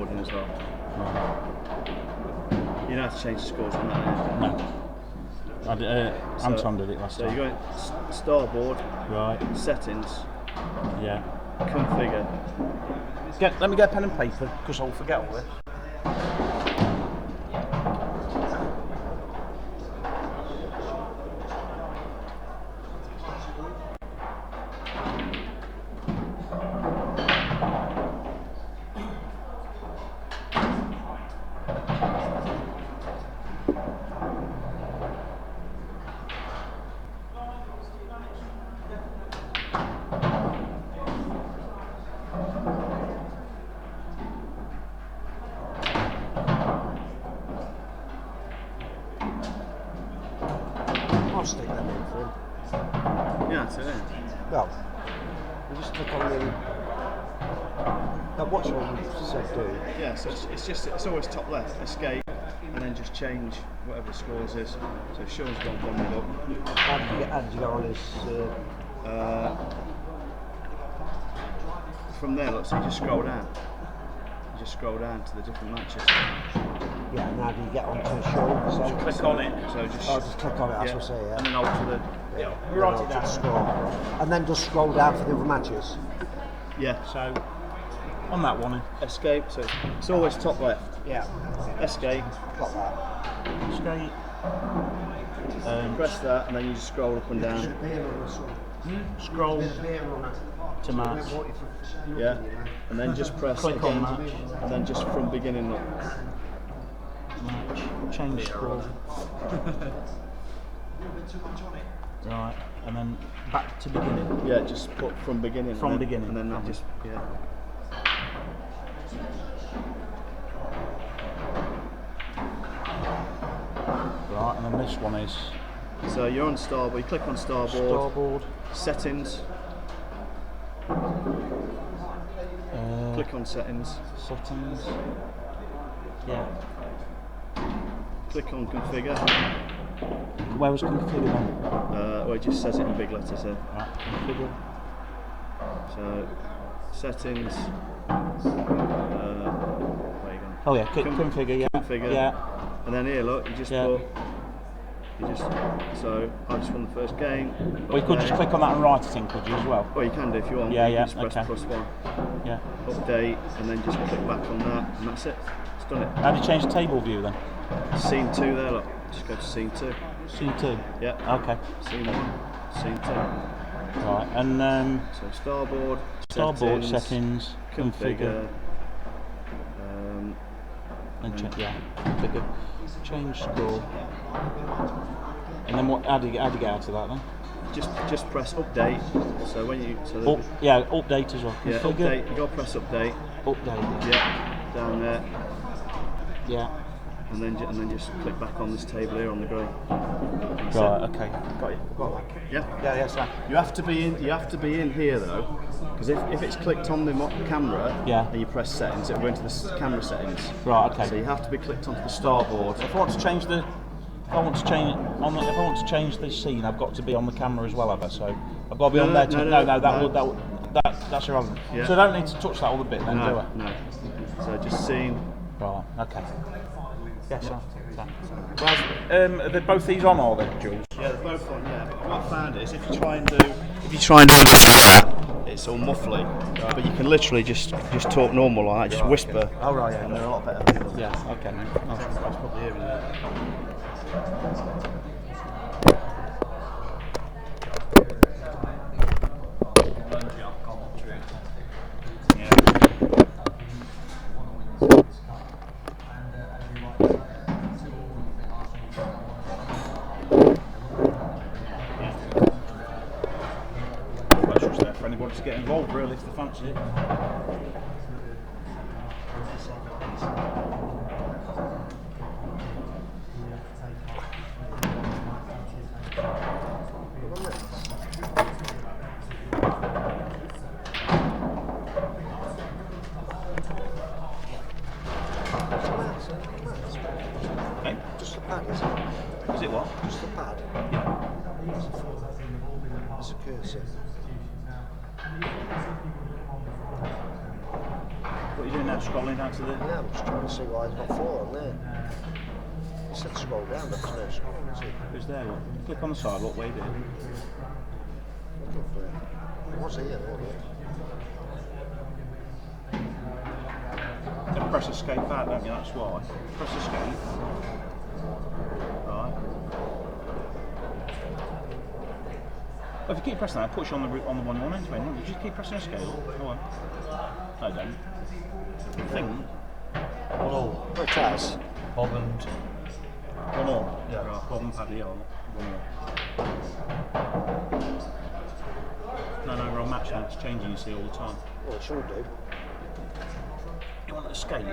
recording as well. Right. You don't have to change the scores on that. No. Anton did it last time. So you go in starboard, right. settings, Yeah. configure. Let me get pen and paper because I'll forget all this. I'll stick them in for him. Yeah, that's it. Well, you just click on the. Now, what's what you said do? Yeah, so it's always top left, escape, and then just change whatever the scores is. So Sean's gone 1-0 up. How did you get on his? From there, look, so you just scroll down. You just scroll down to the different matches. Yeah, now do you get onto the show? So Click on it. So just, just click on it, that's what I say, yeah. And then alter the. Yeah, write it down. Scroll. And then just scroll down for the other matches. Yeah. So on that one, Escape. So it's always top left. Yeah. Escape. Got that. escape. Press that, and then you just scroll up and down. Scroll to match. Yeah. And then just press Click again, on match. and then just from beginning up. Match. Change scroll. Right, and then back to beginning. Yeah, just put from beginning. From and then, beginning. And then that just Right, and then this one is So you're on starboard. You click on starboard. starboard. Settings. Click on settings. Settings. Yeah. Click on configure. Where was configure then? Well, it just says it in big letters here. Right, configure. So settings. Where are you going? Oh yeah, configure. Yeah. Configure. Yeah. And then here, look, you just put. You just. So I just won the first game. Well, you could just click on that and write it in, could you as well? Well, you can do if you want. Yeah, you yeah, just press okay. +1. Yeah. Update, and then just click back on that, and that's it. It's done it. How do you change the table view then? Scene 2 there, look. Just go to scene 2. C2. Yeah. Okay. Scene 1, scene 2. Right, and So starboard, settings, configure, and configure, change score. And then what? How do you get out of that then? just press update. So when you update as well. yeah, Configure, update. You got to press update. update. Yeah, down there, Yeah. and then just click back on this table here on the grey. That's Right. it. Okay. Got you. Got that. Yeah. Yeah. Yes, sir. You have to be in. You have to be in here though, because if it's clicked on the camera, Yeah. and you press settings, it'll go into the camera settings. Right. Okay. So you have to be clicked onto the starboard. If I want to change the, if I want to change the scene, I've got to be on the camera as well, have I? So I've got to be on there. That's irrelevant. Yeah. So I don't need to touch that other bit then, do I? No. So just scene. Right. Okay. Yes, sir. Well, are they both these on, are they, Jules? Yeah, they're both on. Yeah. What I found is if you try and do it, it's all muffly, but you can literally just talk normal like that, just whisper. Oh right, yeah. And they're a lot better. Yeah. Okay. Oh, that's probably here, isn't it? Questions there for anybody to get involved, really, if they fancy it. Okay. Just the pad, is it? Is it what? Just the pad. Yeah. It's a cursor. What are you doing now? Yeah, scrolling down to the. Yeah, I'm just trying to see why there's not 4 on there. It said scroll down, but there's no scroll, is it? Who's there? Look. Click on the side. What way did? Looking for it. It was here earlier. You press escape out, don't you? That's why. Press escape. Right. Well, if you keep pressing that, it puts you on the one you want anyway. You just keep pressing escape. Go on. No, don't. Think. Hello, It has. Bob and One more. Yeah. Right. Bob and Paddy on. One more. No, we're on match now. It's changing. You see all the time. Well, it should do. You want to escape?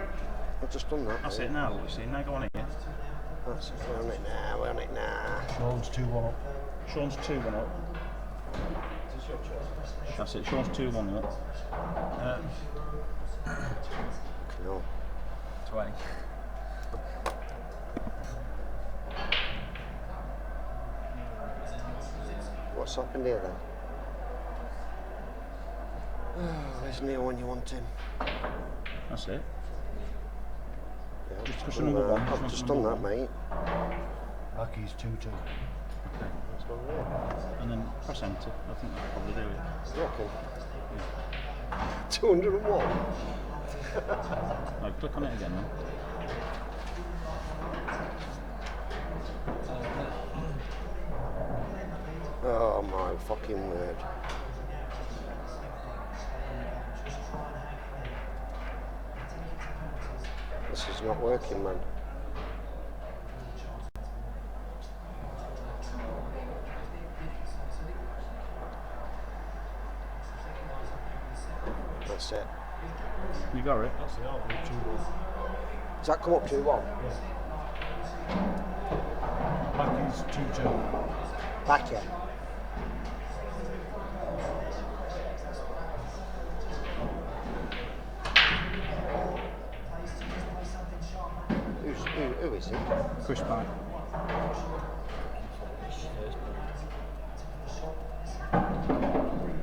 I've just done that. That's mate. it now. What you see? Now go on here. That's it. We're on it now. We're on it now. Sean's 2-1 up. Sean's 2-1 up. That's it. Sean's 2-1 up. No. 20. What's happened here then? Where's Neil when you want him? That's it. Yeah, I've Just just push done another that. one, just I've just another done that, one. mate. Mackie's 2-2. That's one there. And then press enter. I think that'll probably do it. You reckon? 201. No, click on it again then. Oh my fucking word. This is not working, man. That's it. You got it? That's the outlook 2-1. Does that come up to 1? Mackie's 2-2. Back here. Who is it? Chris back.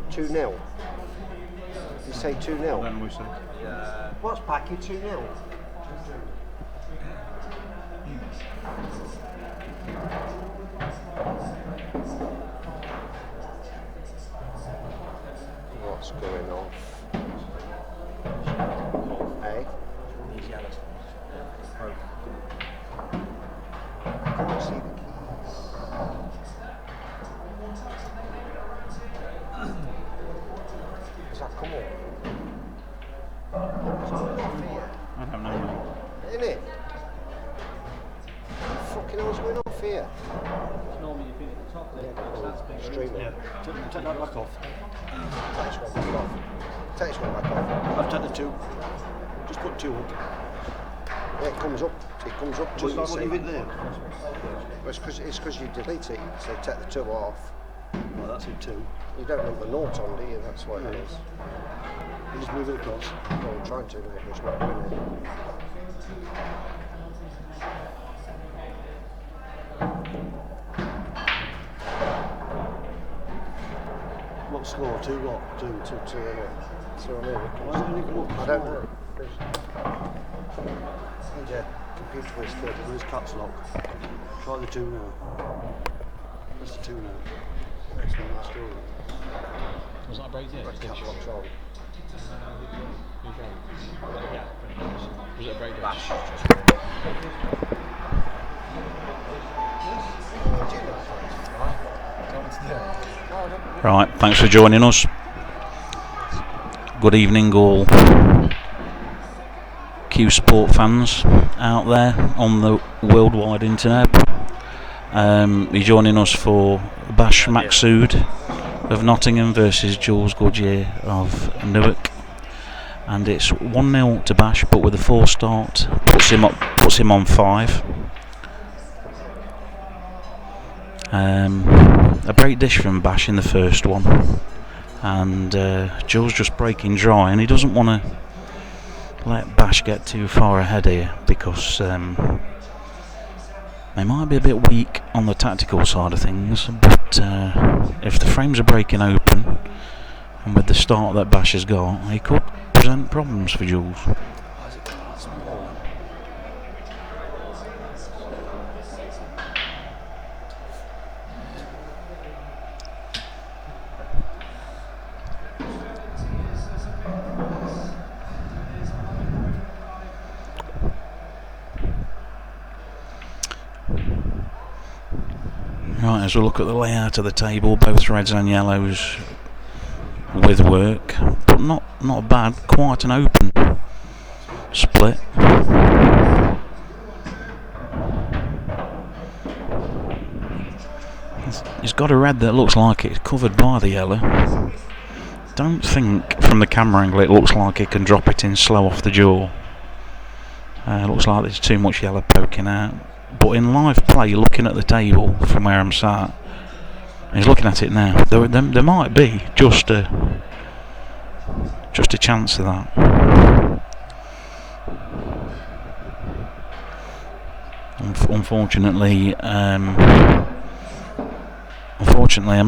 2-0. You say 2-0? I don't know what you said. What's Packy 2-0? What's going on? Hey? I can't see the keys. Does that come up? I don't know, mate. Isn't it? Fucking hell's going off here? Normally you've been at the top there, because that's big. Streaming. Yeah, take that back off. Take this one back off. Take this one back off. I've taken the 2. Just put 2 up. Yeah, it comes up. It comes up to Just you. not leave it there. Well, it's because you delete it. So take the 2 off. Well, that's it 2. You don't have the naught on, do you? That's why it is. You just move it across. Well, I'm trying to, mate, but it's not doing it. What score? 2 what? 2. 2-2, isn't it? So I mean, Why didn't it come up? I don't know. Need a computer with good. Where's caps lock? Try the 2 now. That's the 2 now. Next one, that's still. Was that a break there? Red cap locks on. Was it a break there? Right, thanks for joining us. Good evening, all Q Sport fans out there on the worldwide internet. You're joining us for Bash Maqsood of Nottingham versus Jules Goodyear of Newark, and it's 1-0 to Bash, but with a 4 start puts him on 5. A break dish from Bash in the first one, and Jules just breaking dry, and he doesn't want to let Bash get too far ahead here, because they might be a bit weak on the tactical side of things, but if the frames are breaking open, and with the start that Bash has got, he could present problems for Jules. Right, as we look at the layout of the table, both reds and yellows with work, but not bad, quite an open split. He's got a red that looks like it's covered by the yellow. Don't think from the camera angle it looks like he can drop it in slow off the jaw. Looks like there's too much yellow poking out. But in live play, looking at the table from where I'm sat, he's looking at it now. There might be just a chance of that. Unfortunately, I'm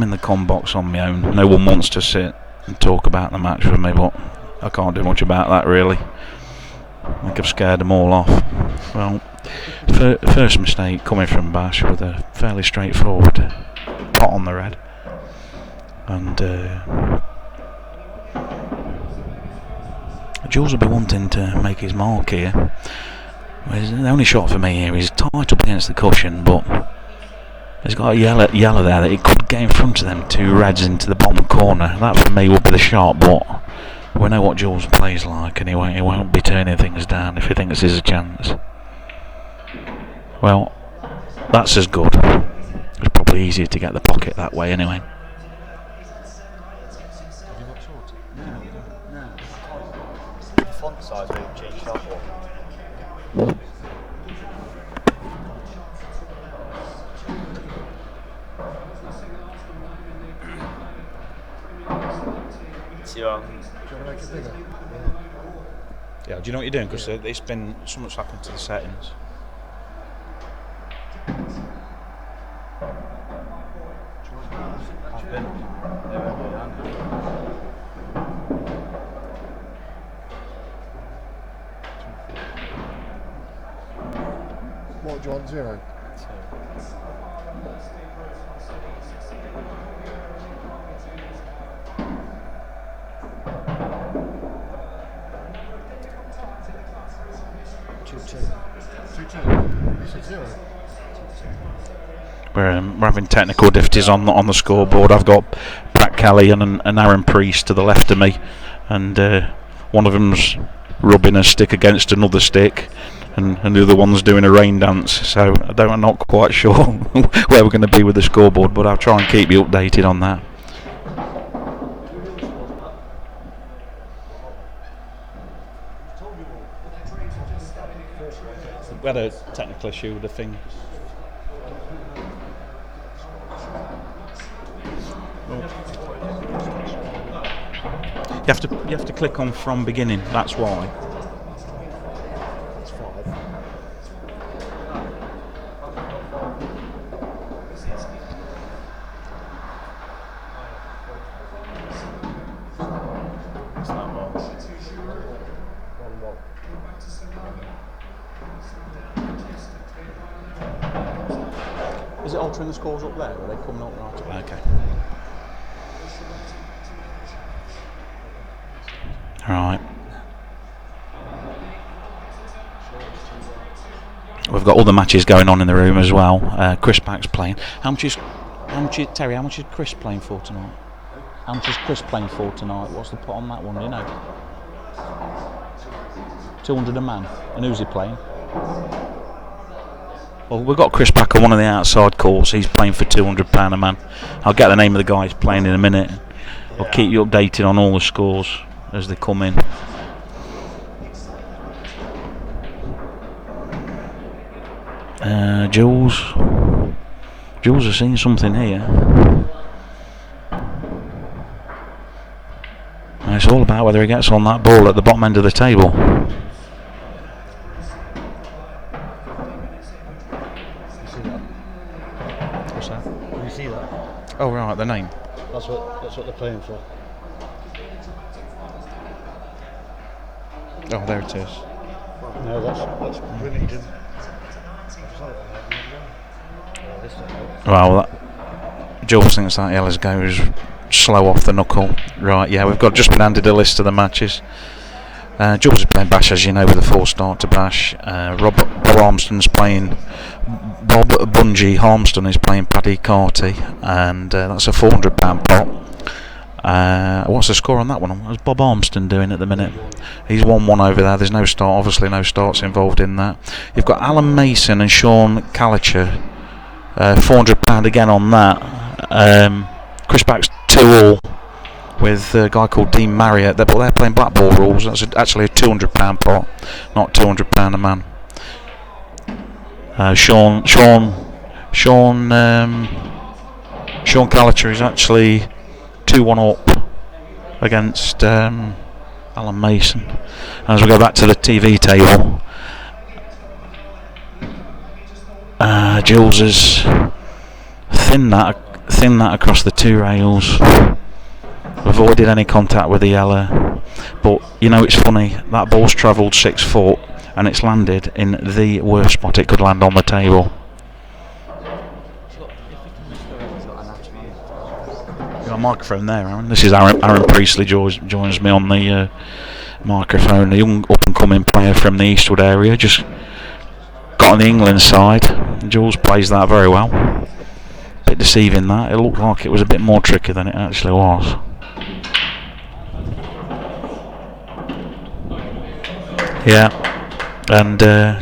in the com box on my own. No one wants to sit and talk about the match with me, but I can't do much about that really. I think I've scared them all off. Well, first mistake coming from Bash with a fairly straightforward pot on the red, and Jules will be wanting to make his mark here. The only shot for me here is tight up against the cushion, but he's got a yellow there that he could get in front of them two reds into the bottom corner. That for me would be the shot, but we know what Jules plays like, and he won't be turning things down if he thinks there's a chance. Well, that's as good. It's probably easier to get the pocket that way anyway. The font size will change that one. So, Do you want to make it bigger? Yeah, do you know what you're doing? Because it's been so much happened to the settings. What do you want, 0? 2-2. We're having technical difficulties on the scoreboard. I've got Pat Kelly and Aaron Priest to the left of me, and one of them's rubbing a stick against another stick, and the other one's doing a rain dance. So I'm not quite sure where we're going to be with the scoreboard, but I'll try and keep you updated on that. We had a technical issue with the thing. You have to click on from beginning. That's why. That's 5. What's that one? 1-1. Is it altering the scores up there? Are they coming up right? Okay. Right. We've got other matches going on in the room as well. Chris Pack's playing. How much is Chris playing for tonight? How much is Chris playing for tonight? What's the pot on that one? Do you know? 200 a man. And who's he playing? Well, we've got Chris Pack on one of the outside courts. He's playing for £200 a man. I'll get the name of the guy he's playing in a minute. I'll keep you updated on all the scores as they come in. Jules has seen something here. And it's all about whether he gets on that ball at the bottom end of the table. What's that? can you see that? Oh right, the name. That's what they're playing for. Oh, there it is. No, that's brilliant. Jim. Well, Jules thinks that yellow's goes slow off the knuckle. Right, yeah, we've just been handed a list of the matches. Jules is playing Bash, as you know, with a 4-star to Bash. Bob Armston's playing Bob Bungie Harmston is playing Paddy Carty, and that's a £400 pot. What's the score on that one? What's Bob Armston doing at the minute? He's 1-1 over there. There's no start, obviously no starts involved in that. You've got Alan Mason and Sean Calicher, £400 again on that. Chris Back's 2-all with a guy called Dean Marriott. They're playing black ball rules. That's actually a £200 pot, not £200 a man. Sean Calicher is actually 2-1 up against Alan Mason. As we go back to the TV table, Jules has thinned that across the 2 rails, avoided any contact with the yellow. But you know, it's funny, that ball's travelled 6 foot and it's landed in the worst spot it could land on the table. Got a microphone there, Aaron. This is Aaron Priestley joins me on the microphone. A young up and coming player from the Eastwood area, just got on the England side. Jules plays that very well. Bit deceiving that. It looked like it was a bit more tricky than it actually was. Yeah, and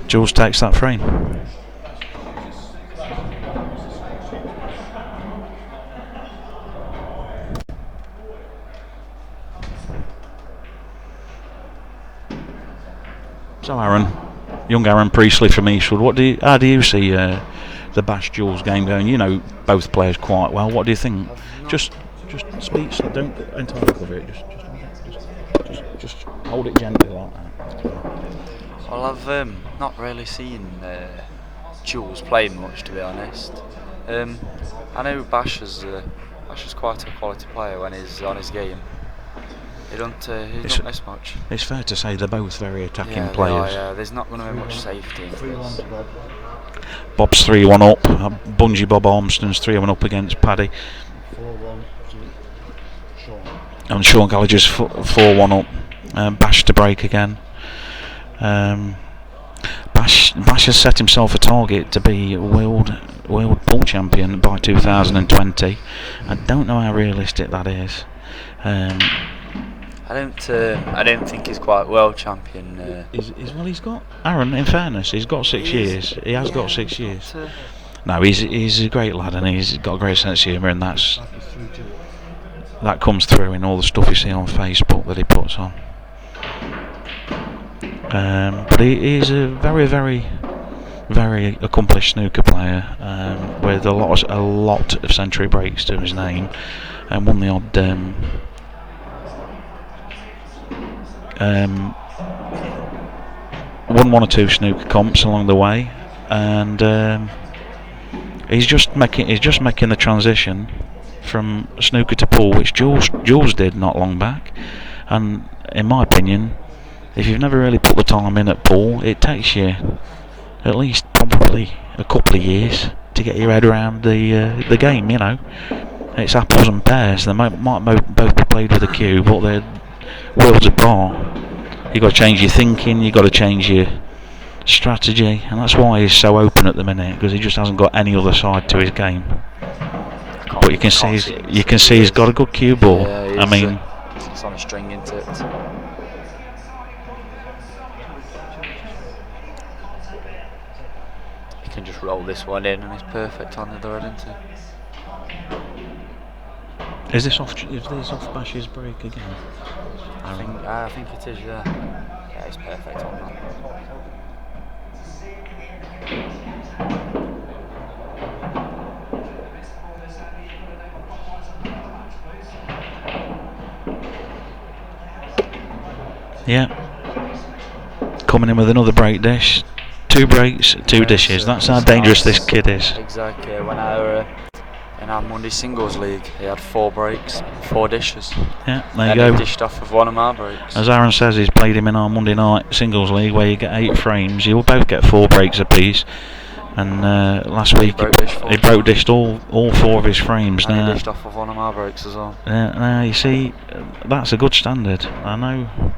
Jules takes that frame. So Aaron, young Aaron Priestley from Eastwood, how do you see the Bash Jules game going? You know both players quite well. What do you think? Just speak, so don't entirely cover it. Just hold it gently like that. Well, I've not really seen Jules playing much, to be honest. I know Bash is quite a quality player when he's on his game. He don't miss much. It's fair to say they're both very attacking players. There's not going to be much safety in this. Bob's 3-1 up. Bungie Bob Armston's 3-1 up against Paddy. 4-1 to Sean. And Sean Gallagher's 4-1 up. Bash to break again. Bash has set himself a target to be world pool champion by 2020. I don't know how realistic that is. I don't think he's quite world champion. He's got Aaron. In fairness, he's got 6 years. He has got 6 years. No, he's a great lad, and he's got a great sense of humour, and that comes through in all the stuff you see on Facebook that he puts on. But he is a very, very, very accomplished snooker player with a lot of century breaks to his name, and won the odd won 1 or 2 snooker comps along the way, and he's just making the transition from snooker to pool, which Jules did not long back. And in my opinion, if you've never really put the time in at pool, it takes you at least probably a couple of years to get your head around the game. You know, it's apples and pears. They might both be played with a cue, but they're worlds apart. You've got to change your thinking, you've got to change your strategy, and that's why he's so open at the minute, because he just hasn't got any other side to his game. But you can see he's got a good cue ball. Yeah, I mean, it's on a string, isn't it? You can just roll this one in, and it's perfect on the other end, isn't it? Is this off Bash's break again? I think it is, yeah. Yeah, it's perfect on that. Yeah. Coming in with another break dish. 2 breaks, 2 dishes. That's how dangerous this kid is. Exactly. When I in our Monday singles league, he had 4 breaks, 4 dishes. Yeah, there you And go. he dished off of one of my breaks. As Aaron says, he's played him in our Monday night singles league where you get 8 frames. You will both get 4 breaks apiece. And last week he broke dished all 4 of his frames. And now, he dished off of one of my breaks as well. now you see, that's a good standard. I know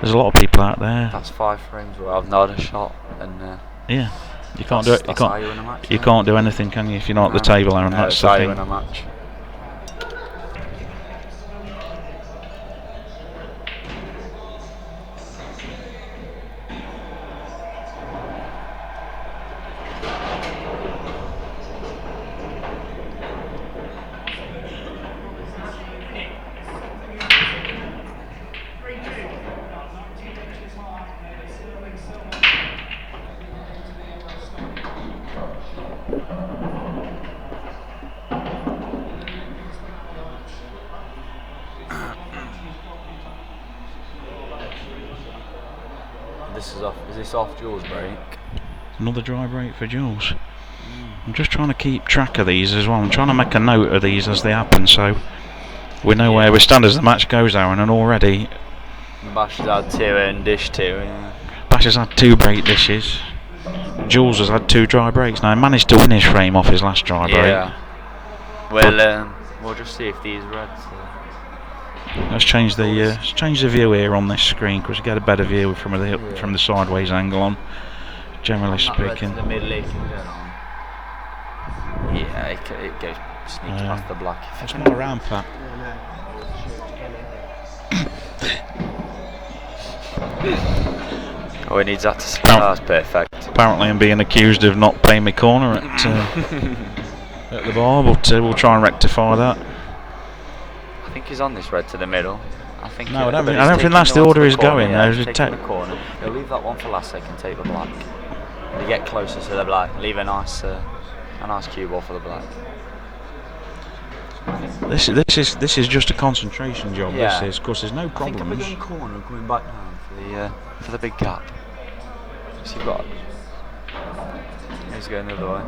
there's a lot of people out there. That's 5 frames where I've not had a shot. And yeah, you can't do it. That's how you win a match, You can't do anything, can you, if you're not at the table, Aaron? That's the how you thing. win a match. Is this off Jules' break? Another dry break for Jules. I'm just trying to keep track of these as well. I'm trying to make a note of these as they happen, so we know where we stand as the match goes, Aaron. And already, Bash has had 2 and dish 2. Yeah. Bash has had 2 break dishes. Jules has had 2 dry breaks. Now he managed to win his frame off his last dry break. Yeah. Well, we'll just see if these reds. Let's change the view here on this screen because we get a better view from the sideways angle on. Generally speaking. The middle it can go on. Yeah, it goes sneaks past the black. It's not around, Pat. Oh, he needs that to spin. That's perfect. Apparently, I'm being accused of not playing my corner at the bar, but we'll try and rectify that. I think he's on this red to the middle. I think. No, I don't think that's the order he's going. Yeah, he's taking the corner. He'll leave that one for last second. Take the black. They get closer to the black. Leave a nice cue ball for the black. This is just a concentration job. Yeah. This is because there's no problems. I think I'm going corner and coming back down for the big gap. So you've got. He's going the other way.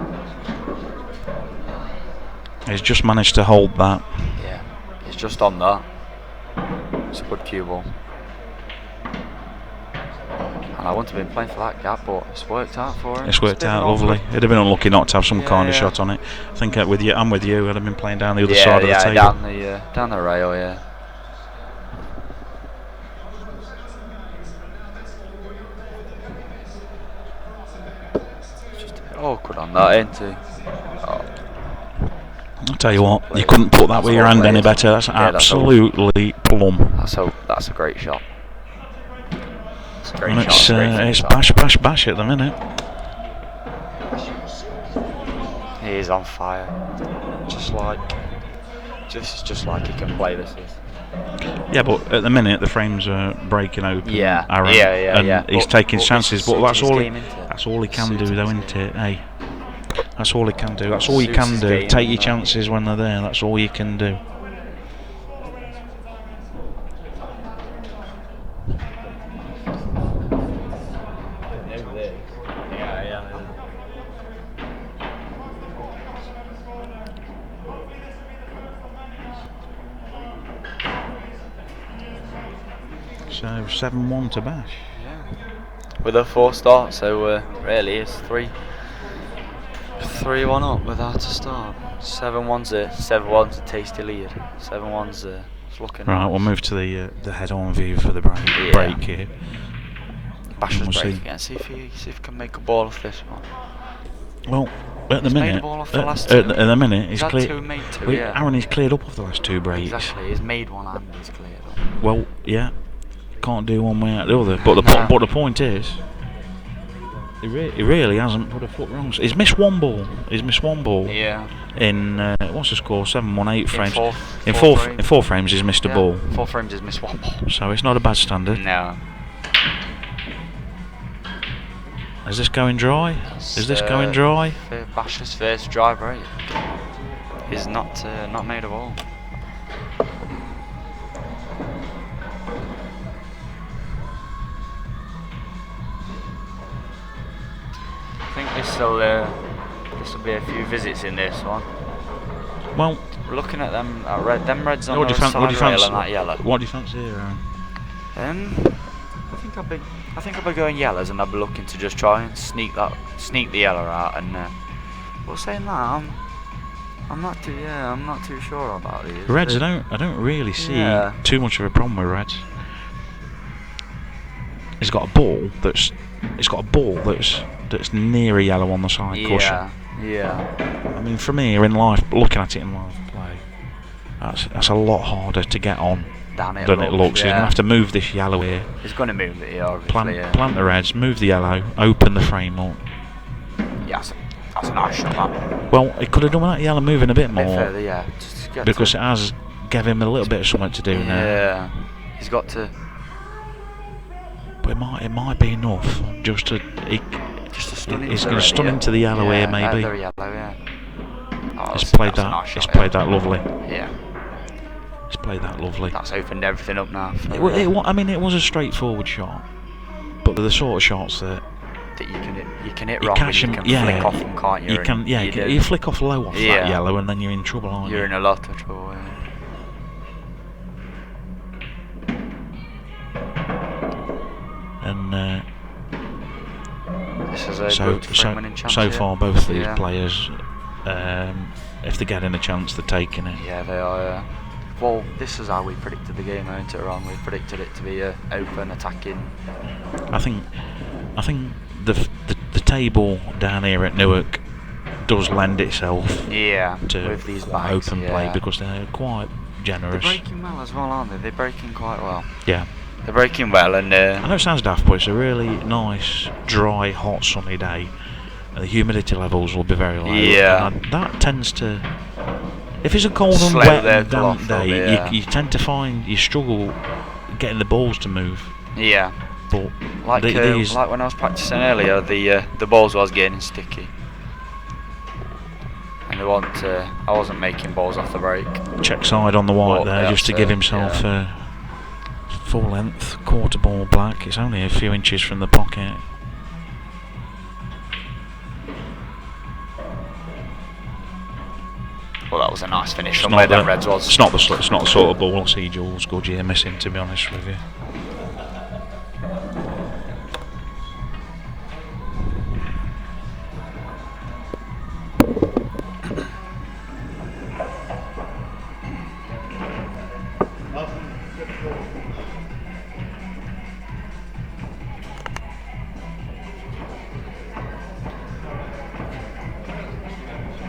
He's just managed to hold that. Yeah, he's just on that. It's a good cue ball. And I wouldn't have been playing for that gap, but it's worked out for him. It's worked out lovely. It'd have been unlucky not to have some kind of shot on it. I think I'm with you. I'd have been playing down the other side of the table. Down the rail, yeah. It's just a bit awkward on that, ain't it? Oh. I'll tell you what, you couldn't put that with your hand any better. That's absolutely plumb. That's a great shot. And it's bash at the minute. He is on fire. Just like he can play this. Yeah, but at the minute the frames are breaking open. Yeah, Aaron, yeah. He's taking chances, but that's all he can do, though, his isn't it? Hey, that's all he can do. That's all you can do. Take your chances when they're there. That's all you can do. So 7-1 to Bash. Yeah. With a 4 start, so really it's 3-1 up without a start. 7-1's a tasty lead. 7-1's it's looking right. nice. We'll move to the head-on view for the break here. Bash's We'll break see. again. See if he can make a ball off this one. Well, at the He's made minute, a ball off the last at two. the minute, He's he's had cleared. 2, made 2, yeah. Aaron, he's cleared up of the last 2 breaks. Exactly, he's made one and he's cleared up. Well, yeah, can't do one without the other. But the point is, he really hasn't put a foot wrong. He's missed one ball. Yeah. In what's the score? 7-1-8 frames. In 4 frames, he's missed a ball. 4 frames, he's missed one ball. So it's not a bad standard. No. Is this going dry? Is this going dry? Bash's first dry break. He's not made a ball. I think this will be a few visits in this one. Well, looking at them, them reds on what do the you side fancy? rail and that yellow. What do you fancy here, Aaron? I think I'll be going yellows, and I'll be looking to just try and sneak the yellow out. And well, saying that, I'm not too sure about these. Reds, I don't really see Yeah. too much of a problem with Reds. It's got a ball that's near a yellow on the side cushion. Yeah. I mean, for me, in live, looking at it in live play, that's a lot harder to get on Than it looks. Yeah. He's going to have to move this yellow here, He's going to move it here, obviously. plant the reds, move the yellow, open the frame up. Yeah, that's a nice shot. That. Well, he could have done that yellow moving a bit A more, bit further, yeah. Just to get because to, it has gave him a little bit of something to do now. yeah, he's got to But it might be enough just to. stun into He's the going to red, stun yeah. into the yellow here, Yeah, maybe. the yellow, yeah. Oh, He's that's played a that. nice He's shot, played yeah. that lovely. Yeah, He's played that lovely. that's opened everything up now. I mean, it was a straightforward shot, but they're the sort of shots that That you can hit you wrong, catch and him. you can flick off them, can't you? You can. And Yeah, you flick off low off Yeah. that yellow, and then you're in trouble, aren't you? You're in a lot of trouble. Yeah. And This is a so good frame-winning chance so here. far, both these Yeah. players, if they're getting a chance, they're taking it. Yeah, they are. Well, this is how we predicted the game, weren't it? Wrong. We predicted it to be open, attacking. I think the table down here at Newark does lend itself Yeah, to with these bags, open yeah. play because they're quite They're generous. breaking well as well, aren't they? They're breaking quite well. Yeah. They're breaking well, and I know it sounds daft, but it's a really nice, dry, hot, sunny day, and the humidity levels will be very low. Yeah. And that tends to, if it's a cold and Slow wet their and damp fluff up, day, yeah. you tend to find you struggle getting the balls to move. yeah, But like these, like when I was practicing earlier, the balls was getting sticky, and I wasn't making balls off the break. check side on the white Well, there, just to that's give it, himself yeah. full length quarter ball black. It's only a few inches from the pocket. Well, that was a nice finish from not where the the- Reds was. It's not the sort of ball I see Jules Goodyear missing, to be honest with you.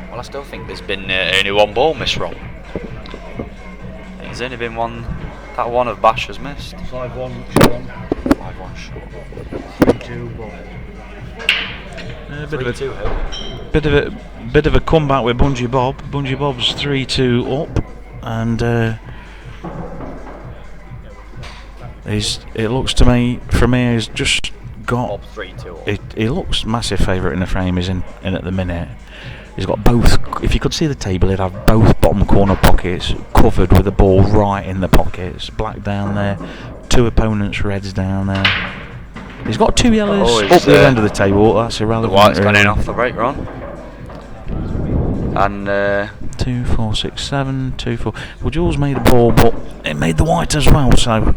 Well, I still think there's been only one ball missed wrong. There's only been one. That one of Bash has missed. 5-1 Sean. 5-1 short. 3-2 Bob. Bit of a comeback with Bungee Bob. Bungee Bob's 3-2 up, and it looks to me, for me, he's just got. Bob 3-2. He looks massive favourite in the frame. He's in at the minute. He's got both. If you could see the table, he'd have both bottom corner pockets covered with the ball right in the pockets. Black down there, two opponents' reds down there. He's got two yellows Oh, up he's, the end of the table. That's irrelevant. The white's gone in really. off the break run. And 2, 4, 6, 7, 2, 4. Well, Jules made the ball, but it made the white as well. So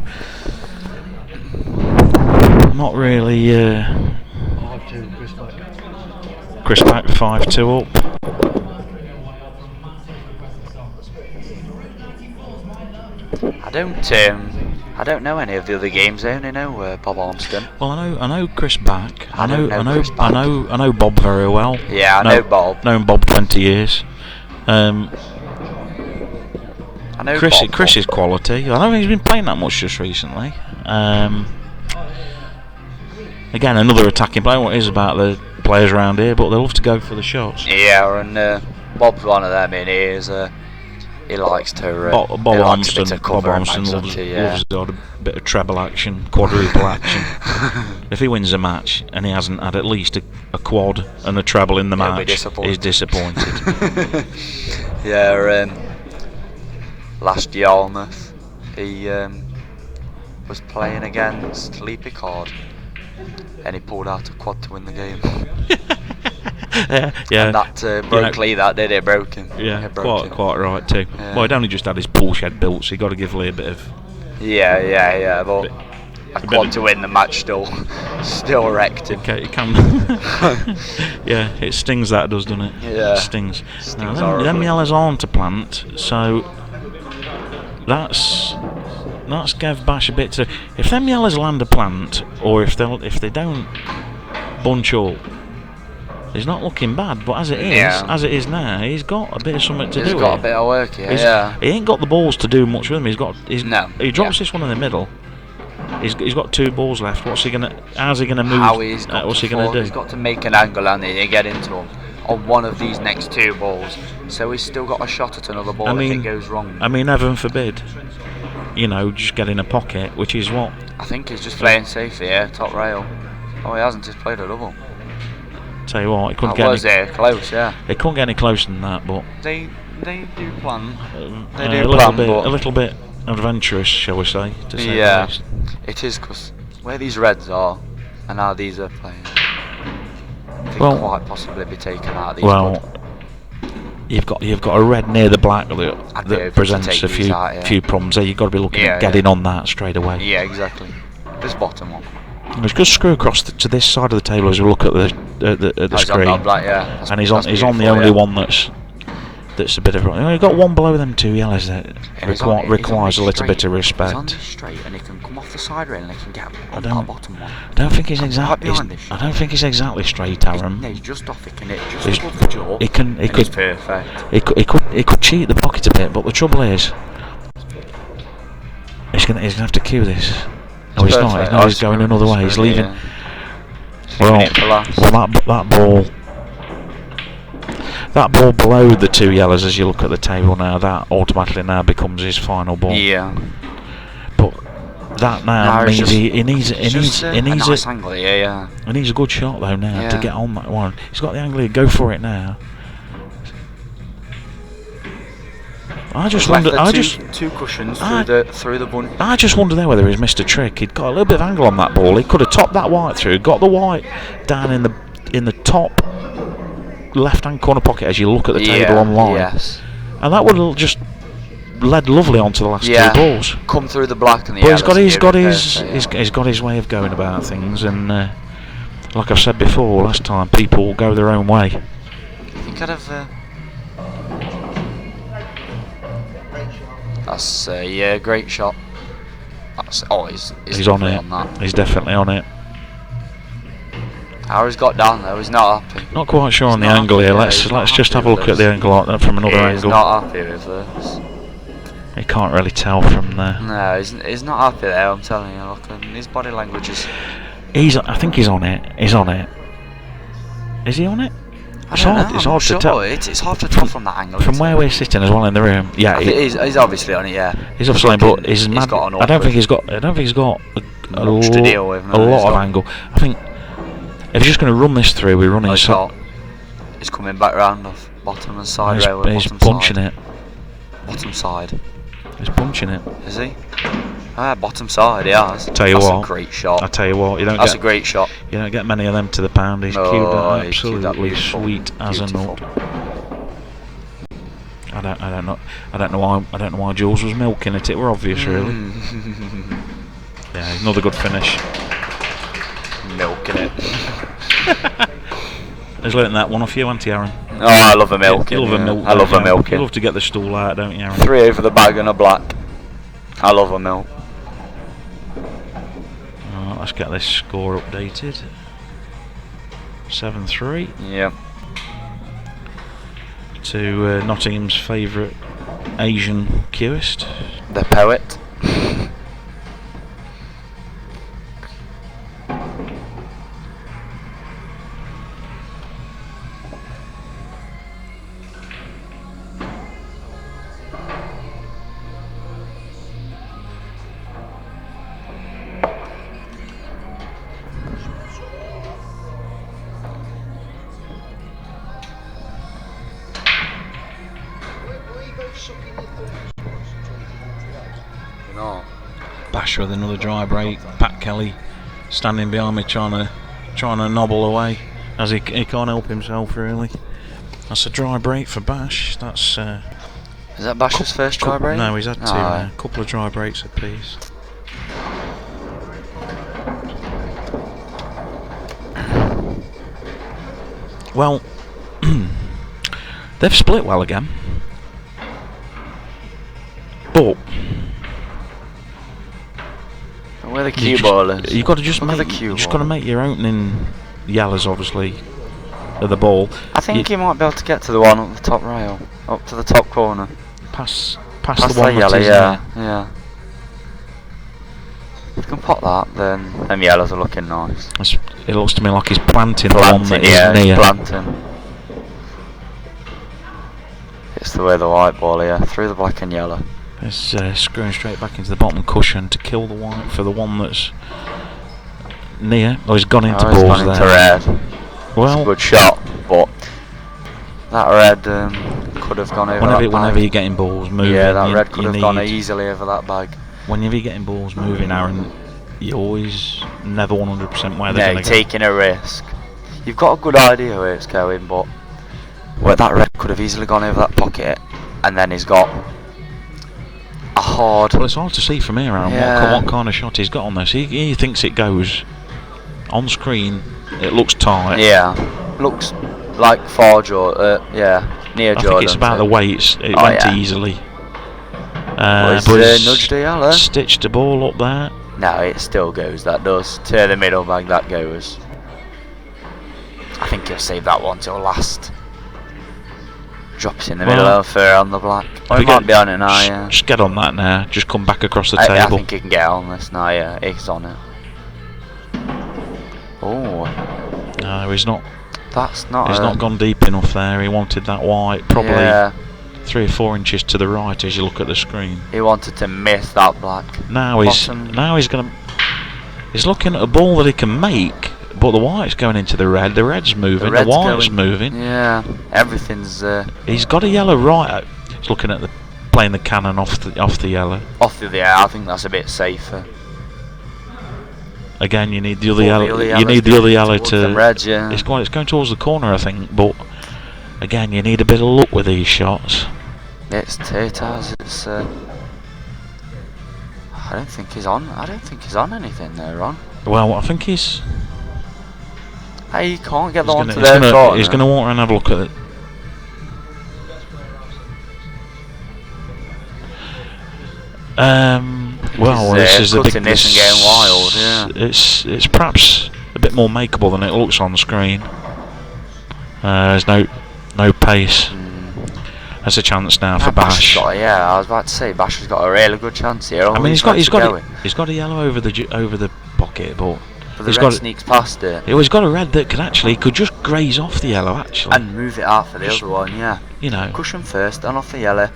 not really. 5-2 Chris Beck. Chris back 5-2 up. I don't know any of the other games. I only know Bob Armston. Well, I know Chris back. I don't know Chris back. I know Bob very well. Yeah, I know Bob. Known Bob 20 years. I know Chris Bob. is quality. I don't think he's been playing that much just recently. Again, another attacking player. What is about the players around here, but they love to go for the shots. Yeah, and Bob's one of them. He likes to. Bob he likes a bit Armston, of cover Bob and Armston bags, loves doesn't he? Yeah. the odd bit of treble action, quadruple action. If he wins a match and he hasn't had at least a quad and a treble in the He'll be match, disappointed. he's disappointed. Yeah, last Yarmouth, he was playing against Lee Picard, and he pulled out a quad to win the game. yeah. And that broke Lee. That did it. Broke him. Yeah, It broke him. quite right too. Yeah. Well, he'd only just had his pool shed built, so you got to give Lee a bit of. Yeah. But Bit- a bit quad of- to win the match still wrecked him. Okay, it can. Yeah, it stings, that does, doesn't it? Yeah. It stings. Now, them horribly. yellows aren't a plant, so that's gave Bash a bit to. If them yellows land a plant, or if they don't bunch up, he's not looking bad. But as it is now, he's got a bit of something to do. He's got here. a bit of work here. He ain't got the balls to do much with him. He drops this one in the middle. He's got 2 balls left. How's he gonna move? What's he gonna do? He's got to make an angle and get into him on one of these next 2 balls. So he's still got a shot at another ball if it goes wrong. I mean, heaven forbid, just get in a pocket, which is what. I think he's just playing safe here, top rail. Oh, he hasn't. He's played a double. Tell you what, it couldn't That was get close, yeah. it couldn't get any closer than that, but They do plan. a little bit adventurous, shall we say? To say the least. It is, because where these reds are and how these are playing, they Well- quite possibly be taken out of these. Well, you've got a red near the black I'd be able that to presents take a these out, yeah. few problems there. You've got to be looking Yeah, at getting on that straight away. Yeah, exactly. This bottom one. He's going to screw across to this side of the table as we look at the Oh, he's screen, on that black, yeah. That's- and he's that's on the beautiful, only yeah. one that's a bit of. You've got one below them 2 yellows that And he's on requires a this little bit of straight. He's on respect. this straight and he can come off the side rail and he can get on don't- that bottom one. I don't think he's Right exactly. behind this. I don't think he's exactly straight, Aaron. No, he's just off it, can it? Just He's- above the jaw. He can. and he's perfect. He could cheat the pocket a bit, but the trouble is, he's gonna have to cue this. No, he's not. Perfect. No, he's going another way. He's Screwing it, leaving. yeah. Leaving it for last. Well, that ball below the 2 yellows, as you look at the table now, that automatically now becomes his final ball. Yeah. But that now No, it's means just- he needs a nice angle here, yeah. he needs a good shot though now to Yeah. get on that one. He's got the angle here. Go for it now. I just Left wonder. the two cushions through the bunch. I just wonder there whether he's missed a trick. He'd got a little bit of angle on that ball. He could have topped that white through, got the white down in the top left-hand corner pocket as you look at the table online, Yes. and that would have just led lovely onto the last 2 balls. Come through the black and the But yellows. he's got his way of going about things, and like I've said before last time, people go their own way. I think I'd have. That's great shot. That's He's on definitely it. on that. He's definitely on it. How he's got down though, he's not happy. Not quite sure on the He's not angle here. happy, Let's he's not just have happy a look with at the this. angle like that from another He's angle. not happy with this. You can't really tell from there. No, he's not happy there. I'm telling you. Look, and his body language is. I think he's on it. He's on it. Is he on it? It's I don't hard. know, It's I'm hard not to sure. tell. It's hard to tell from that angle. From isn't where it? we're sitting as well in the room. Yeah, I think he's obviously on it. Yeah. he's obviously, but he's he's mad. got an I don't think awkward- he's got a Much to deal with, no, lot he's of got- angle. I think if he's just going to run this through, we're running. He's not. He's coming back round off bottom and side rail. He's Bottom punching side. it. Bottom side. He's punching it. Is he? Bottom side. He has. Tell you That's what. a great shot. I tell you what, That's a great shot. you don't get many of them to the pound. He's No, cued that he's cued that absolutely beautiful. sweet as a Beautiful. nut. I don't know why Jules was milking it. It were obvious, really. Yeah, another good finish. Milking it. He's learnt that one off you, ain't he, Aaron? Oh, I love a milk. You love a milk. I love a don't you? milk. You love to get the stool out, don't you, Aaron? 3 over the bag and a black. I love a milk. Right, let's get this score updated. 7-3 Yeah. to Nottingham's favourite Asian cueist. The poet. No. Bash with another dry break. Pat Kelly standing behind me trying to nobble away. as he can't help himself really. That's a dry break for Bash. That's Is that Bash's first dry break? No, he's had two Oh, now. A couple of dry breaks apiece. Well, they've split well again, but We're the cue ballers. you've got to just Look at make the cue you just got to ball. make your opening yellers, obviously, of the ball. I think he might be able to get to the one up the top rail, up to the top corner. Pass Past the one that that yellow, is yeah. If you can pop that, then them yellows are looking nice. It looks to me like he's planting the one that yeah, is near. planting. It's the way the white ball here, through the black and yellow. It's screwing straight back into the bottom cushion to kill the white for the one that's near. Oh, he's gone into He's balls gone into there. red. It's a Well, good shot, but that red could have gone over that bag. whenever you're getting balls moving, Yeah, that you- red could you have gone need- easily over that bag. Whenever you're getting balls moving, Aaron, you always never 100% where they're No, going to go. taking a risk. You've got a good idea where it's going, but that red could have easily gone over that pocket, and then he's got a hard. Well, it's hard to see from here, Aaron, Yeah. what kind of shot he's got on this. He thinks it goes on screen. It looks tight. Yeah, looks like far near I Jordan. think it's about the weights. It Oh, went yeah. easily. But but he's he's nudged the yellow. stitched the ball up there. No, it still goes. That does to the middle bag. That goes. I think he'll save that one till last. Drops in the middle Well, of fur on the black. If Oh, we he might be on it now. Yeah. Just get on that now. Just come back across the I table. think he can get on this now. Yeah, he's on it. Oh, No, he's not. that's not. He's not gone deep enough there. He wanted that white, probably Yeah, 3 or 4 inches to the right as you look at the screen. he wanted to miss that black. Now Bottom. he's going to. He's looking at a ball that he can make, but the white's going into the red. The red's moving. The, red's white's going- moving. Yeah, everything's He's got a yellow right. He's looking at playing the cannon off the yellow. off the air. I think that's a bit safer. Again, you need the other Well, yellow. the other You yellow's need the other yellow towards them to. reds, yeah. It's going towards the corner, I think. But again, you need a bit of luck with these shots. It's Tatars. It's. I don't think he's on. I don't think he's on anything there, Ron. Well, I think he's. Hey, you can't get He's the one gonna, to he's their gonna, corner. he's gonna walk around and have a look at it. Well, He's, this is a big. cutting this and getting wild, yeah. It's perhaps a bit more makeable than it looks on the screen. There's no pace. There's a chance now for Bash. Yeah, I was about to say Bash has got a really good chance here. I mean, he's Always got going. a yellow over the pocket, but But the he's red got sneaks past it he's got a red that could just graze off the yellow actually. and move it out for the Just- other one. Yeah, You know, cushion first, and off the yellow.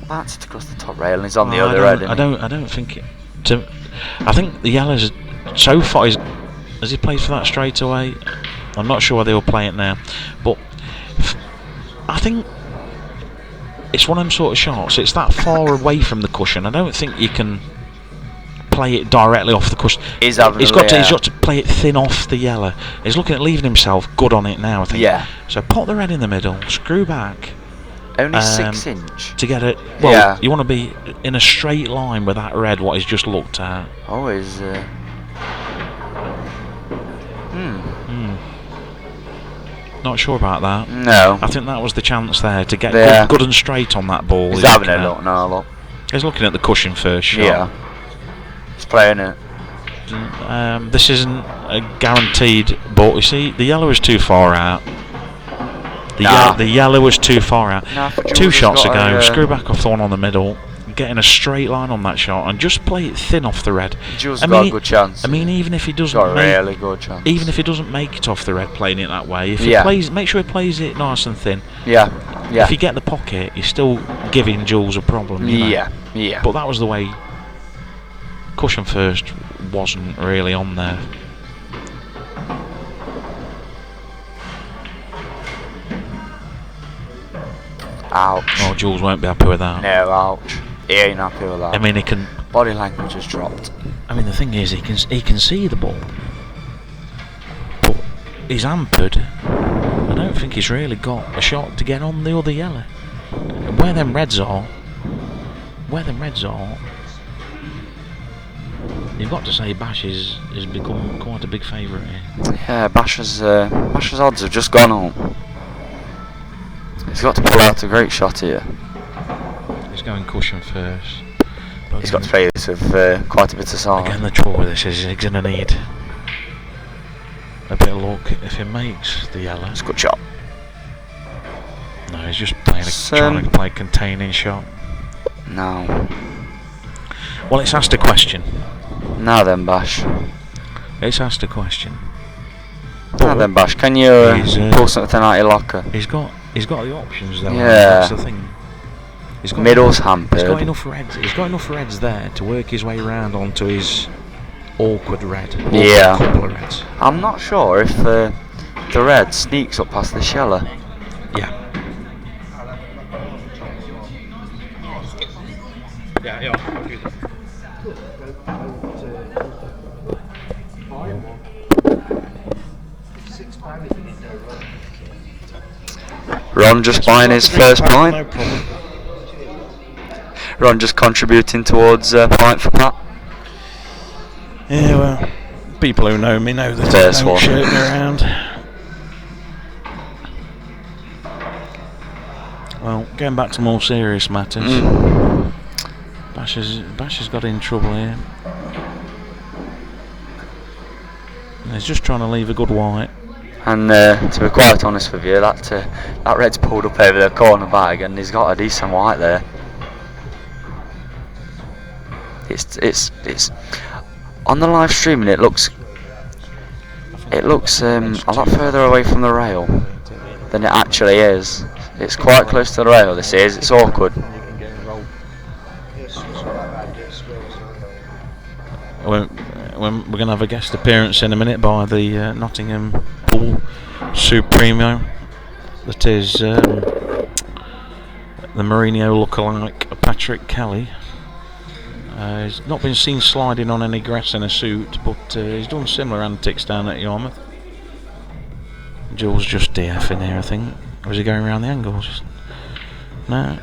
Bounced across the top rail, and he's on the Well, other red. I don't think. I think the yellows so far. Has he played for that straight away? I'm not sure why they will play it now, but I think it's one of them sort of shots. It's that far away from the cushion. I don't think you can play it directly off the cushion. He's having He's a got layer. to play it thin off the yellow. He's looking at leaving himself good on it now, I think. Yeah. So pop the red in the middle, screw back. Only 6 inch. To get it, well, Yeah. you want to be in a straight line with that red. What he's just looked at. Always. Not sure about that. No. I think that was the chance there to get Yeah. good and straight on that ball. He's having looking a at. look now. Look. He's looking at the cushion first shot. Yeah. He's playing it. This isn't a guaranteed, but you see, the yellow is too far out. The yellow was too far out. Nah, for 2 Jules shots has got ago, a, screw back off the one on the middle, get in a straight line on that shot, and just play it thin off the red. Jules got a good chance. I mean, even if he doesn't got a make, really good chance. even if he doesn't make it off the red, playing it that way, if he Yeah. plays, make sure he plays it nice and thin. Yeah. Yeah. If you get the pocket, you're still giving Jules a problem. You know? Yeah. Yeah. But that was the way. Cushion first wasn't really on there. Ouch. Oh, Jules won't be happy with that. No, ouch. He ain't happy with that. I mean, he can. Body language has dropped. I mean, the thing is, he can see the ball. But he's hampered. I don't think he's really got a shot to get on the other yellow. Where them reds are, you've got to say Bash has become quite a big favourite here. Yeah, Bash's odds have just gone up. He's got to pull out a great shot here. He's going cushion first. But He's got to play this with quite a bit of size. again, the trouble with this is he's going to need a bit of luck if he makes the yellow. It's a good shot. No, he's just trying to play a containing shot. No. Well, it's asked a question. Now then, Bash. It's asked a question. Now then, Bash. Can you pull something out of your locker? He's got the options though. Yeah. That's the thing. Middle's hampered. He's got enough reds. He's got enough reds there to work his way around onto his awkward red. Yeah. Couple of reds. I'm not sure if the red sneaks up past the sheller. Yeah. Ron just buying his first No point. problem. Ron just contributing towards a point for Pat. Yeah, well, people who know me know that First I don't one. shirt me around. Well, going back to more serious matters, Bash has got in trouble here. And he's just trying to leave a good white. And to be quite honest with you, that red's pulled up over the corner bag, and he's got a decent white there. It's on the live streaming. It looks a lot further away from the rail than it actually is. It's quite close to the rail. This is. It's awkward. We're going to have a guest appearance in a minute by the Nottingham Pool Supremo. That is the Mourinho lookalike Patrick Kelly. He's not been seen sliding on any grass in a suit, but he's done similar antics down at Yarmouth. Jules just DF in here, I think. Or is he going around the angles? No.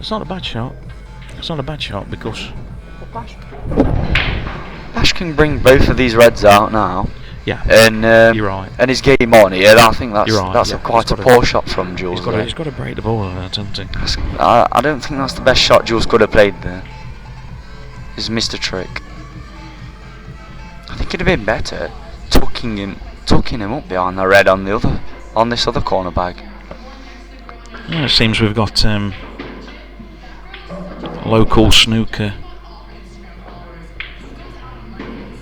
It's not a bad shot. It's not a bad shot because Bash can bring both of these reds out now. yeah, And you're right. And his game on here. I think that's You're right, that's yeah. quite a He's poor shot from Jules. He's got to break the ball of that, hasn't he? I don't think that's the best shot Jules could have played there. He's missed a trick. I think it'd have been better tucking him up behind the red on this other corner bag. Yeah, it seems we've got local snooker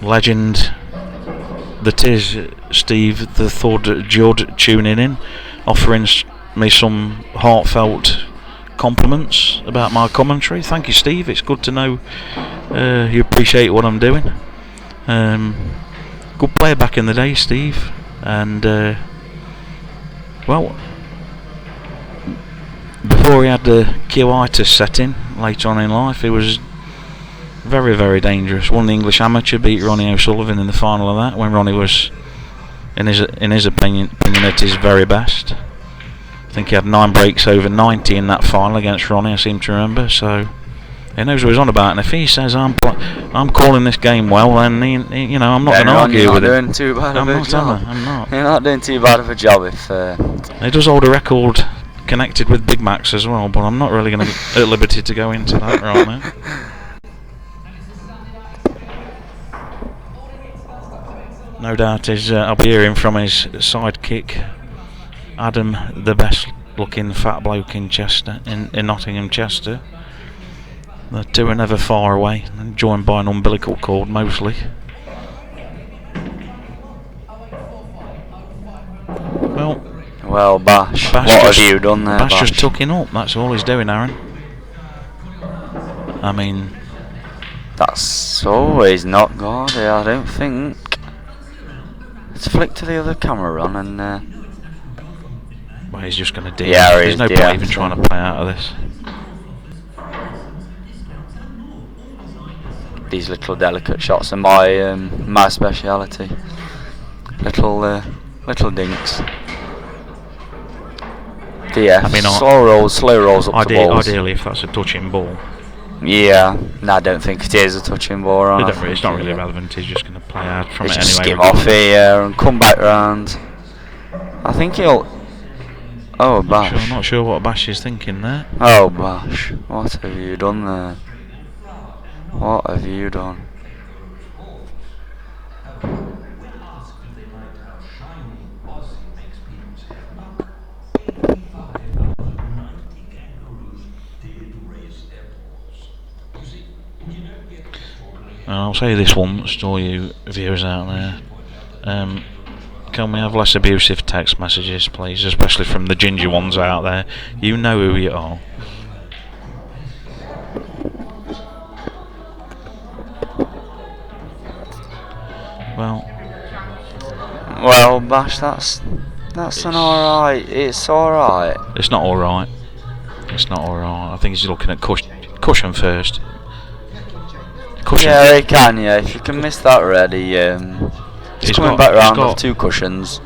legend that is Steve the Third Judd tuning in, offering me some heartfelt compliments about my commentary. Thank you, Steve. It's good to know you appreciate what I'm doing. Good player back in the day, Steve, and well, before he had the Q-itis set in later on in life, he was very, very dangerous. Won the English Amateur, beat Ronnie O'Sullivan in the final of that, when Ronnie was, in his opinion, at his very best. I think he had 9 breaks over 90 in that final against Ronnie, I seem to remember. So he knows what he's on about, and if he says I'm calling this game well, then I'm not going to argue with You're it. not doing too bad of a I'm job. not. You're not doing too bad of a job if. He does hold a record connected with Big Macs as well, but I'm not really going to be at liberty to go into that right now. No doubt I'll be hearing from his sidekick, Adam, the best looking fat bloke in Chester, in Nottingham Chester. The two are never far away, and joined by an umbilical cord mostly. Well, Bash what have you done there, Bash Bash? just tucking up, that's all he's doing, Aaron. I mean, That's always not good, I don't think. Let's flick to the other camera on and. well, he's just going to DF. Yeah, There's no point even trying to play out of this. these little delicate shots are my speciality. Little dinks. But yeah, I mean, slow rolls up the balls. Ideally, if that's a touching ball, Yeah, no, I don't think it is a touching ball. Right? it's not really relevant. He's just going to play out from it Just anyway. skim off here and come back round. I think he'll. Oh, Bash. I'm not sure what Bash is thinking there. Oh, Bash. What have you done there? What have you done? And I'll say this once to all you viewers out there. Can we have less abusive text messages, please, especially from the ginger ones out there? You know who you are. Well, Bash, that's an alright. It's alright. It's not alright. It's not alright. I think he's looking at cushion first. Cushion. Yeah, he can. Yeah, if you can miss that already, he's coming back round with 2 cushions.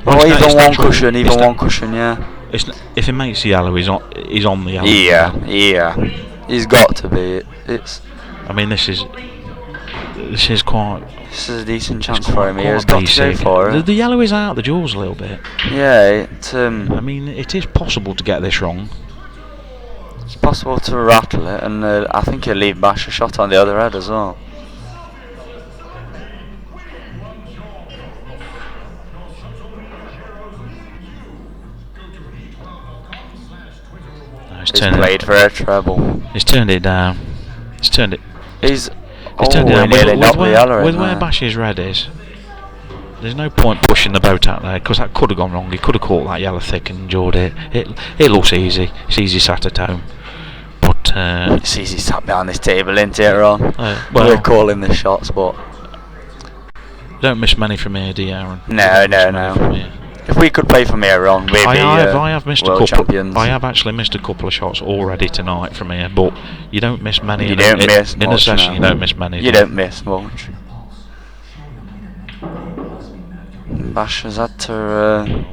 Well, Or it's even not- one cushion, yeah. If he makes the yellow, he's on the yellow. Yeah. He's got to be. I mean, this is quite. This is a decent chance quite- for him. quite He's got to go basic. for it. The yellow is out the jaws a little bit. Yeah, I mean, it is possible to get this wrong. it's possible to rattle it, and I think he'll leave Bash a shot on the other head as well. No, He's played for a treble. He's turned it down. He's turned it. He's turned it down. nearly knocked the yellow With in where there. Bash's red is, there's no point pushing the boat out there because that could have gone wrong. He could have caught that yellow thick and endured it. It looks easy. It's easy sat at home. But It's easy sat behind this table, isn't it, Ron? well, We're calling the shots, but don't miss many from here, do you, Aaron? No. Don't miss many from here. if we could play from here on, we'd be I have missed a world couple. champions. I have actually missed a couple of shots already tonight from here, but you don't miss many. You in don't a, miss in a much, session. no. You don't miss many. You don't miss much. Bash has had to.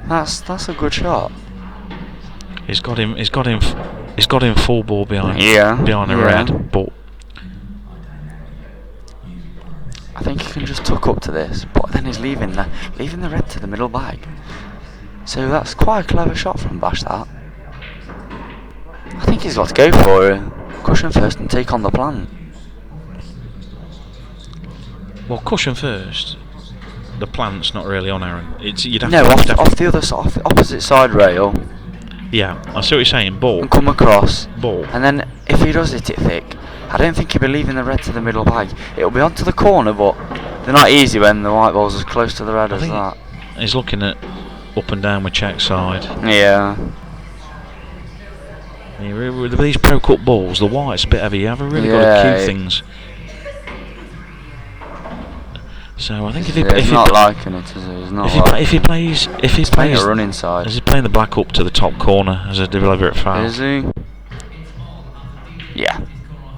That's a good shot. He's got him full ball behind. Yeah, Behind the yeah. red, but I think he can just tuck up to this, but then he's leaving the red to the middle bag. So that's quite a clever shot from Bash. That. I think he's got to go for a cushion first and take on the plant. well, cushion first. The plant's not really on, Aaron. You'd have No, to off the other side, off the opposite side rail, Yeah, I see what you're saying. Ball, and come across. ball. And then if he does hit it thick, I don't think he'll be leaving the red to the middle bag. It'll be onto the corner, but they're not easy when the white ball's as close to the red I as think that. He's looking at up and down with check side. Yeah. With these pro cut balls, the white's a bit heavy. You have really got to Yeah, cue things. So I think if he He's not liking it, is he? He's not if he plays playing a run inside. is he playing the black up to the top corner as a deliberate foul? Is he? Yeah.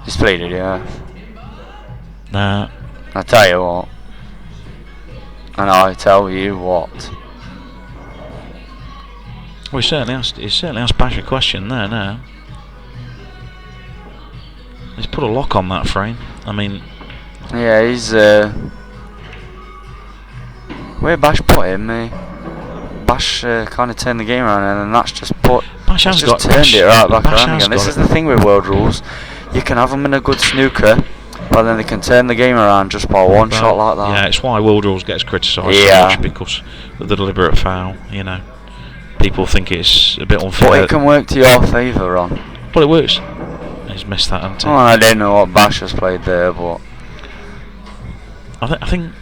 He's played it, yeah. Nah. I tell you what. And I tell you what. Well, he certainly asked Bash a question there now. He's put a lock on that frame. I mean, Yeah, he's where Bash put him, Bash kind of turned the game around, and then that's just Bash has got turned it right back Bash around has again. This got is it. the thing with world rules. You can have them in a good snooker, but then they can turn the game around just by one Well, shot like that. Yeah, it's why world rules gets criticised Yeah. so much because of the deliberate foul. You know, people think it's a bit unfair. But it can work to your favour, Ron. But it works. He's missed that, hasn't he? Oh, I don't know what Bash has played there, but I think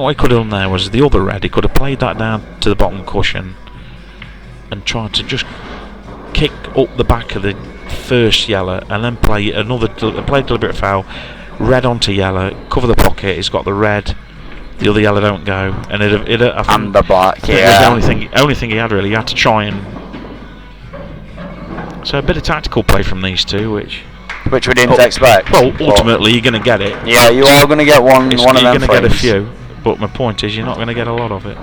what he could have done there was the other red. He could have played that down to the bottom cushion and tried to just kick up the back of the first yellow and then play deliberate foul, red onto yellow, cover the pocket. He's got the red, the other yellow don't go, and I think and the black, I think it was the only thing he had really. He had to try and So a bit of tactical play from these two, which we didn't expect. Well, ultimately you're going to get it. Yeah, you are going to get one of them. You're going to get a few, but my point is you're not going to get a lot of it.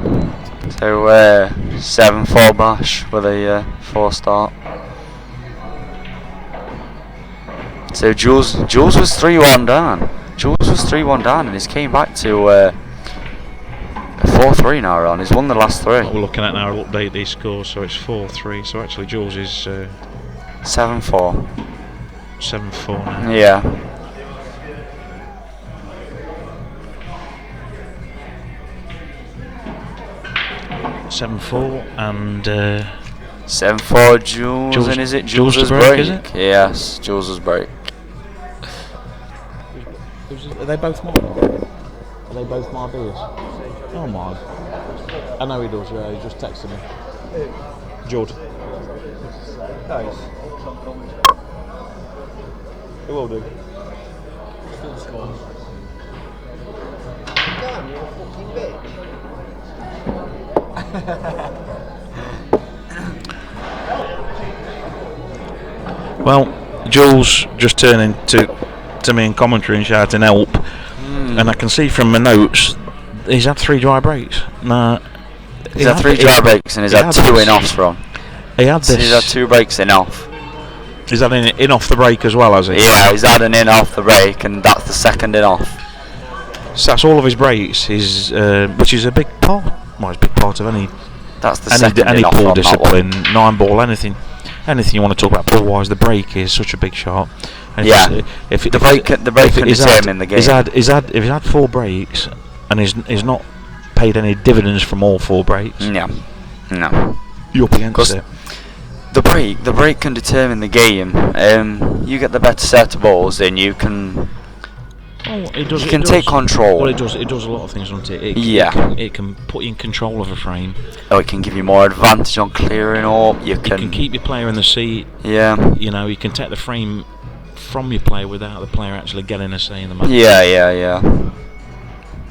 So 7-4 Bash with a 4 start. So Jules was 3-1 down. Jules was 3-1 down, and he's came back to 4-3 now. Ron, he's won the last 3. What we're looking at now, I'll update these scores, so it's 4-3. So actually, Jules is 7-4. 7-4 now. Yeah. Seven 4 and 7-4 Jules, and is it Jules' break? Is it? Yes, Jules' break. Are they both mine? Are they both my beers? Oh my. I know he does, yeah, he just texted me. Judd. Nice. It will do. Damn, you're a fucking bitch. Well, Jules just turning to me in commentary and shouting help, and I can see from my notes he's had 3 dry breaks. Nah, he's had 3 dry breaks and he's had 2 in-offs from. He's had 2 breaks in-off. He's had an in-off the break as well, has he? Yeah, he's had an in-off the break, and that's the second in-off. So that's all of his breaks, which is a big part. Well, it's a big part of any. That's the second any in-off pool on discipline, 9-ball, anything you want to talk about pool-wise. The break is such a big shot. And yeah, the break can determine the game. If he's had 4 breaks and he's not paid any dividends from all 4 breaks. Yeah, no. You're up against it. The break can determine the game. You get the better set of balls, then you can. You can take control. Well, it does a lot of things, doesn't it? It can put you in control of a frame. Oh, it can give you more advantage on clearing up. It can keep your player in the seat. Yeah. You know, you can take the frame from your player without the player actually getting a say in the match. Yeah.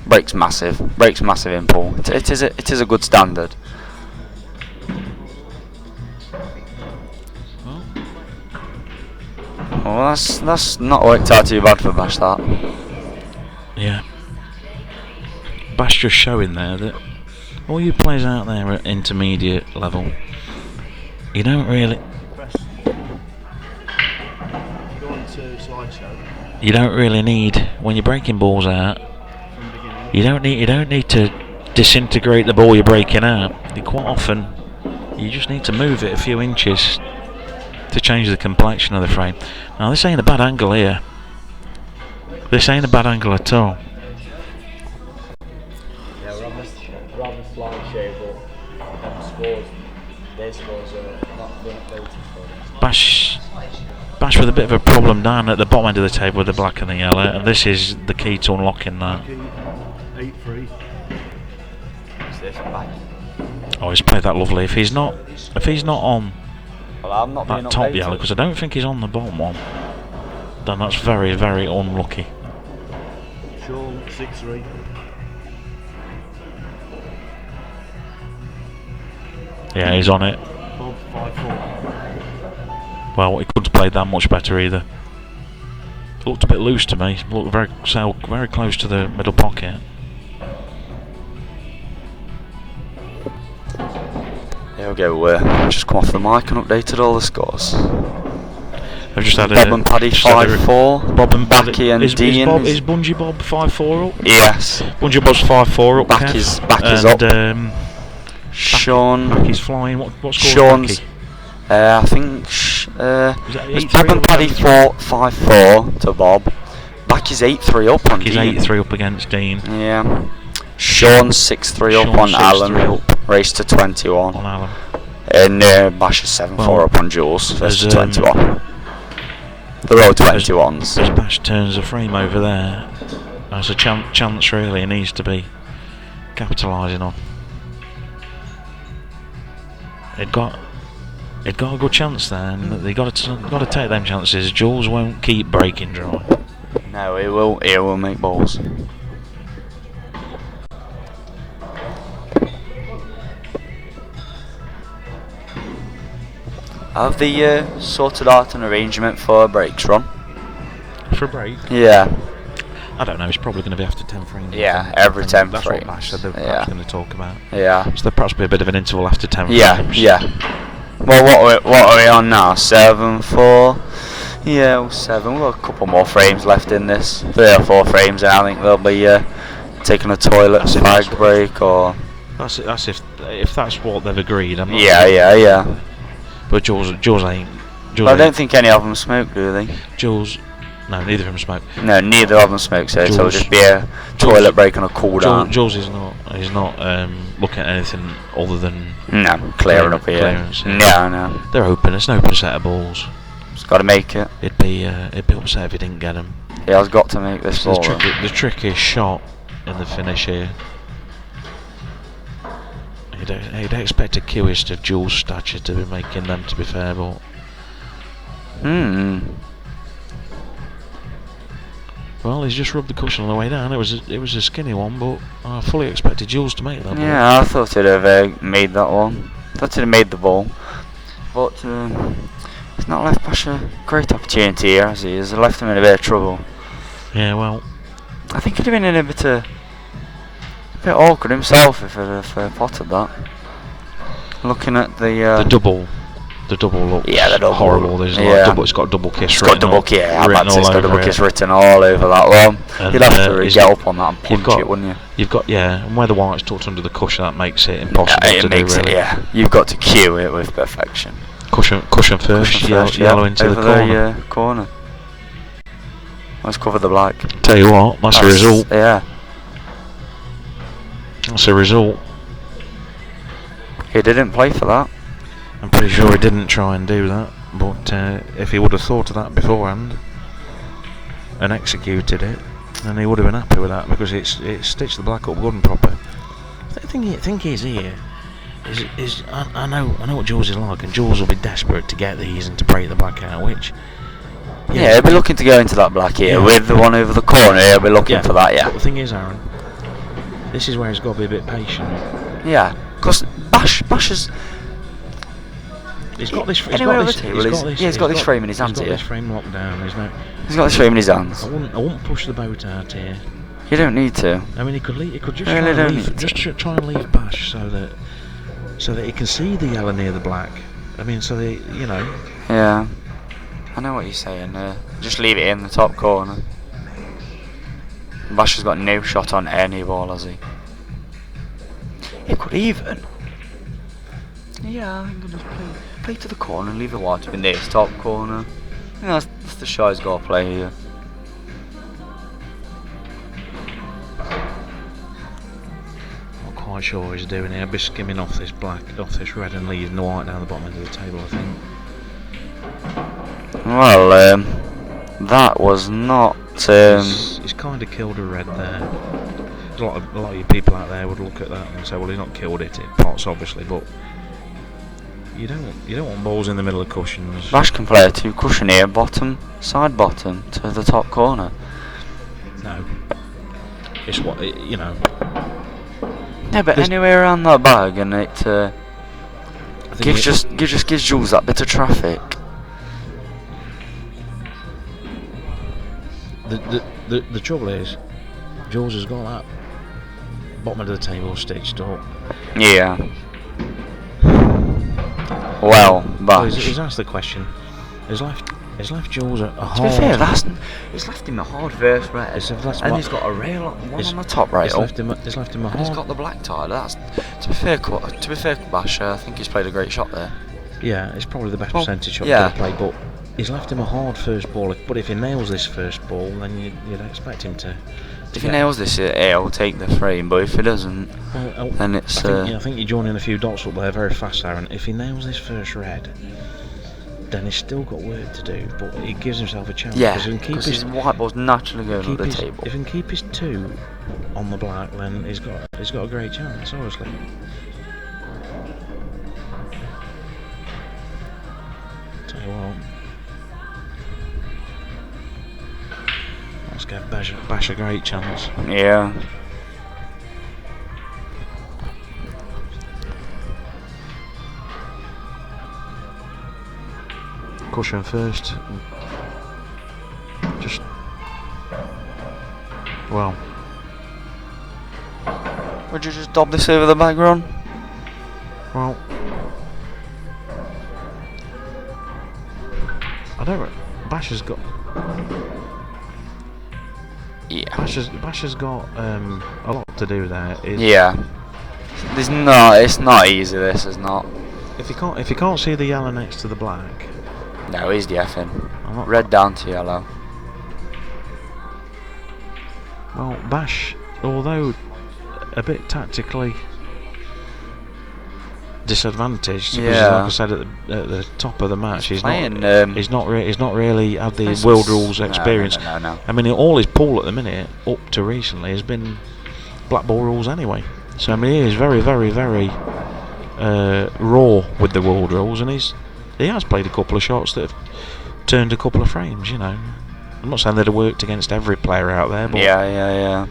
Break's massive. Break's massive in pool. It is a good standard. Well, that's not worked out too bad for Bash, that. Yeah. Bash just showing there that all you players out there at intermediate level, you don't really. Go on to slideshow. You don't really need, when you're breaking balls out, you don't need to disintegrate the ball you're breaking out. Quite often, you just need to move it a few inches to change the complexion of the frame. Now this ain't a bad angle here. This ain't a bad angle at all. Yeah, we're on the slideshow, but their scores are not updated for us. Bash with a bit of a problem down at the bottom end of the table with the black and the yellow, and this is the key to unlocking that. 8-3. Oh, he's played that lovely. If he's not on Well, I'm not that top yellow, because I don't think he's on the bottom one, then that's very, very unlucky. Sean 6-3. Yeah, he's on it. Bob 5-4. Well, he couldn't have played that much better either. It looked a bit loose to me. It looked very close to the middle pocket. There we go. Just come off the mic and updated all the scores. I've just had Bob and Paddy 5-4. Bob and Backy and Dean. Is Bungee Bob 5-4 up? Yes. Bungee Bob's 5-4 up. Backy's up. Sean. Backy's flying. What score? Sean's. I think. It's Bob and Paddy 5-4 to Bob. Backy's 8-3 up on He's Dean. 8-3 up against Dean. Yeah. Sean's 6-3 up on Alan. Race to 21. On Alan. And Bash is 7-4 up on Jules. Race to 21. They're all 21s. As Bash turns the frame over there, there's a chance really he needs to be capitalising on. It got a good chance there, and they got to take them chances. Jules won't keep breaking dry. No, he will make balls. Have they sorted out an arrangement for breaks, Ron? For a break? Yeah. I don't know. It's probably going to be after 10 frames. Yeah, every 10 That's frames. what Bash said they're Yeah. perhaps going to talk about. Yeah. So there'll perhaps be a bit of an interval after 10 Yeah, frames. yeah. Well, what are we on now? 7, 4? Yeah, well, 7. We've got a couple more frames left in this. 3 or 4 frames, and I think they'll be taking a toilet fag break or... That's if that's what they've agreed. I'm not Yeah, sure. yeah. But Jules ain't. I don't think any of them smoke, do they? Jules. No, neither of them smoke. No, neither of them smoke, so it'll Jules- just be a toilet break and a cool down. Jules is not looking at anything other than No, clearing up here. clearance, yeah. No. they're open. It's an open set of balls. Just got to make it. It'd be upset if he didn't get them. He has got to make this So ball. the trickiest shot in the finish here. You'd expect a cubist of Jules' stature to be making them, to be fair, but well, he's just rubbed the cushion on the way down. It was a skinny one, but I fully expected Jules to make that. Yeah, I thought he'd have made that one. Thought he'd have made the ball. But he's not left Bash a great opportunity here, has he? He's left him in a bit of trouble. Yeah, well, I think he'd have been in a bit awkward himself if he'd have potted that. Looking at the double looks yeah, the double. horrible. There's it's got double kiss. It's got double kiss. I'd written it's all got double over kiss it. written all over that one. And, You'd have to get up on that and punch got- it, wouldn't you? You've got and where the white's tucked under the cushion, that makes it impossible it to makes do. it, Really. yeah. You've got to cue it with perfection. Cushion first, yellow into over the corner. corner. Let's cover the black. Tell you what, that's a result. Yeah. That's a result. He didn't play for that. I'm pretty sure he didn't try and do that, but if he would have thought of that beforehand and executed it, then he would have been happy with that because it stitched the black up good and proper. The thing is here is I know what Jules is like, and Jules will be desperate to get these and to break the black out, which Yeah, he'll be looking to go into that black here Yeah. with the one over the corner. He'll be looking for that. But Yeah. the thing is, Aaron, this is where he's got to be a bit patient. Yeah. Because Bash is. He's got this. He's got this frame in his hands He's got here. this frame locked down. He's got this frame in his hands. I wouldn't push the boat out here. You don't need to. I mean, he could just Really try, don't and need leave, to. just try and leave Bash so that he can see the yellow near the black. I mean, so they, Yeah. I know what you're saying. Just leave it in the top corner. Bash has got no shot on any ball, has he? He could even. Yeah, I'm gonna play to the corner and leave the white in this top corner. Yeah, that's the shot he's got to play here. Not quite sure what he's doing here. I'll be skimming off this red and leaving the white down the bottom end of the table, I think. Well, that was not. He's kind of killed a red there. A lot of you people out there would look at that and say, well, he's not killed it. It pots obviously, but you don't want balls in the middle of cushions. Bash can play a 2 cushion here, side bottom to the top corner. No, it's Yeah, but anywhere around that bag, and it gives Jules that bit of traffic. The trouble is, Jules has got that bottom of the table stitched up. Yeah. Well, Bash. He's asked the question. He's left Jules a hard. To be fair, it's left him a hard verse red, It's left and what- he's got a rail on It's- the top rail. He's left him a And he's hard. got the black tile. To be fair, Bash, I think he's played a great shot there. Yeah, it's probably the best Well, percentage shot yeah. he's going to play, but he's left him a hard first ball. But if he nails this first ball, then you'd expect him to. If he nails this, he'll take the frame. But if he doesn't, then it's. I think you're joining a few dots up there very fast, Aaron. If he nails this first red, then he's still got work to do, but he gives himself a chance. Yeah, because because his white ball's naturally going on the table. If he can keep his 2 on the black, then he's got a great chance, obviously. Tell you what, let's give Bash a great chance. Yeah. cushion first. Just well, Would you just dob this over the bag, Ron? well. I don't. Bash has got. Yeah. Bash has got a lot to do there. Yeah. It's not easy. This is not. If you can't see the yellow next to the black. No, he's the effing. I'm not, Red down to yellow. Well, Bash, although a bit tactically disadvantaged, because Yeah. like I said at the top of the match, he's playing, not really had the this world is- rules no, experience. No. I mean, all his pool at the minute, up to recently, has been black ball rules anyway. So I mean, he is very, very, very raw with the world rules, and he has played a couple of shots that have turned a couple of frames. You know, I'm not saying they'd have worked against every player out there, but Yeah.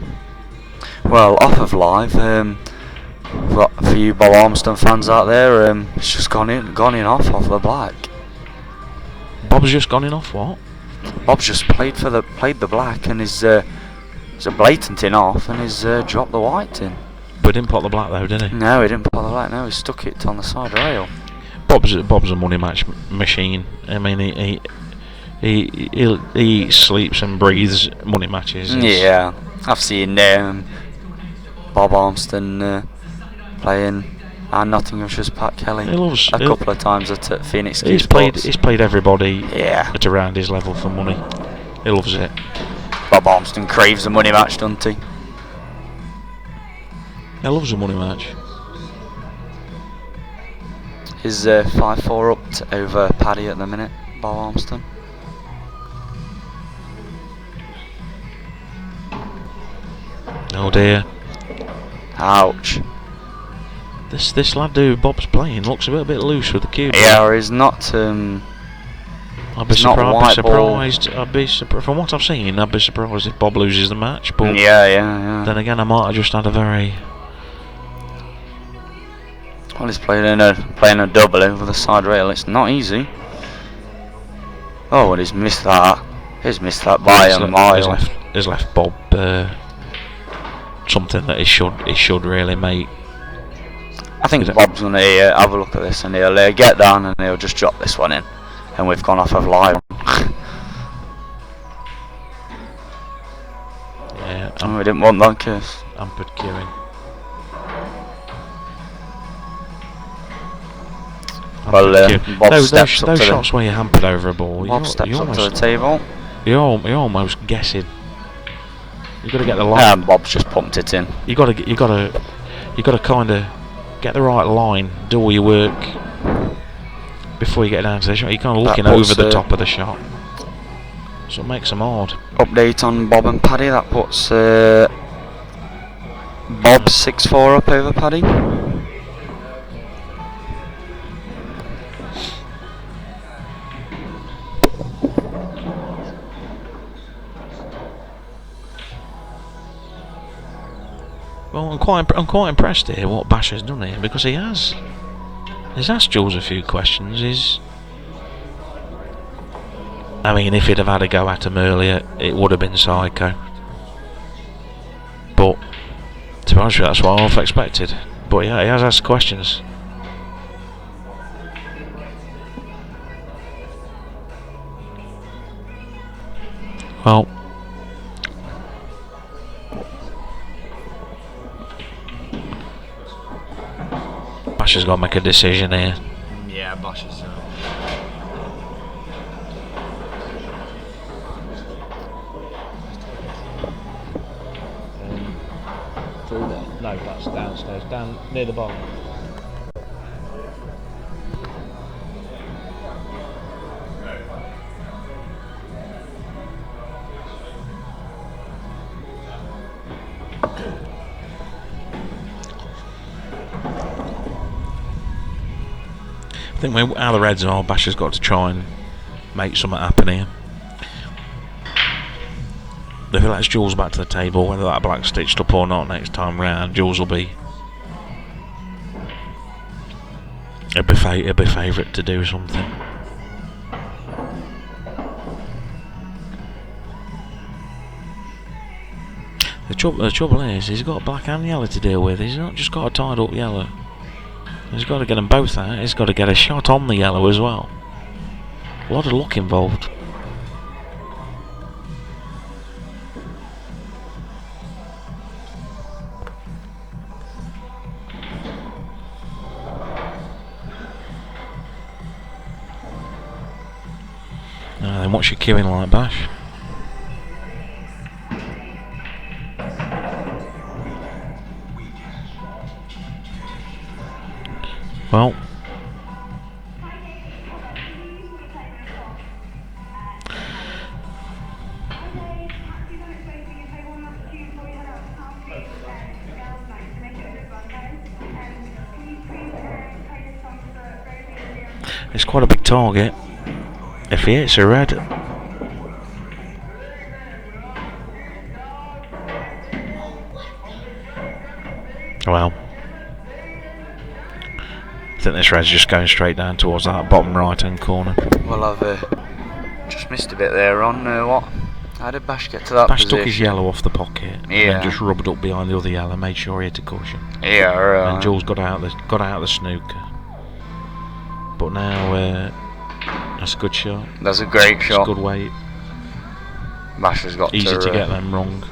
Well, off of live, for you Bob Armstrong fans out there, it's just gone in off the black. Bob's just gone in off what? Bob's just played the black and is it's a blatant in off and he's dropped the white in. But didn't pot the black though, did he? No, he didn't put the black. No, he stuck it on the side rail. Bob's a money match machine. I mean, he sleeps and breathes money matches. Yeah, I've seen Bob Armstrong playing and Nottinghamshire's Pat Kelly a couple of times at Phoenix. He's played everybody Yeah. at around his level for money. He loves it. Bob Armstrong craves a money match, doesn't he? He loves a money match. He's 5-4 up over Paddy at the minute, Bob Armstrong. Oh dear. Ouch. This lad who Bob's playing looks a bit loose with the cue. Yeah, he's not. I'd be surprised. From what I've seen, I'd be surprised if Bob loses the match. But Yeah. then again, I might have just had a very. Well, he's playing a double over the side rail. It's not easy. Oh, and he's missed that. He's missed that by a mile. He's left Bob something that he should really make. I think Bob's gonna have a look at this and he'll get down and he'll just drop this one in, and we've gone off of live. Yeah, We didn't want that case. hampered queuing. Well, Bob those steps up to shots where you're hampered over a ball, Bob steps up to the table. You're almost guessing. You've got to get the line. And Bob's just pumped it in. You got to kind of get the right line, do all your work before you get down to the shot. You're kind of looking over the top of the shot, so it makes them hard. Update on Bob and Paddy. That puts Bob 6-4 up over Paddy. Well, I'm quite impressed here what Bash has done here, because he's asked Jules a few questions. I mean, if he'd have had a go at him earlier, it would have been psycho. But to be honest with you, that's what I've expected. But yeah, he has asked questions. Well, Bash has got to make a decision here. Yeah, Bosh is. Through there? No, that's downstairs, down near the bar. I think how the Reds are, Bash has got to try and make something happen here. If he lets Jules back to the table, whether that black's stitched up or not next time round, Jules will be a favourite to do something. The trouble is, he's got black and yellow to deal with. He's not just got a tied up yellow. He's got to get them both out. He's got to get a shot on the yellow as well. A lot of luck involved. Then what's your queuing like, Bash? Well, it's quite a big target. If he hits a red, well, I think this red's just going straight down towards that bottom right hand corner. Well, I've just missed a bit there on what? How did Bash get to that Bash position? took his yellow off the pocket and Yeah. then just rubbed up behind the other yellow, made sure he hit a cushion. Yeah, right. And Jules got out the snooker. But now that's a good shot. That's a great It's shot. good weight. Bash has got Easy to get them wrong.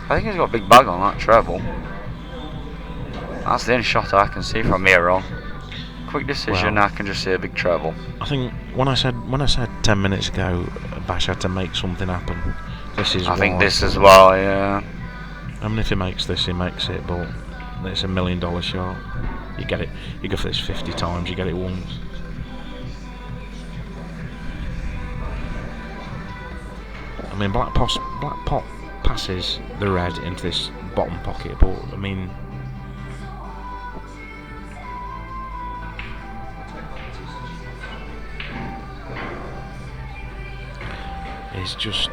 I think he's got a big bag on that treble. That's the only shot I can see from here on. Quick decision, Well, I can just see a big treble. I think when I said 10 minutes ago, Bash had to make something happen. This is. I think why. this as well, yeah. I mean, if he makes this, he makes it. But it's $1 million shot. You get it. You go for this 50 times. You get it once. I mean, Black Pot passes the red into this bottom pocket, but I mean. He's just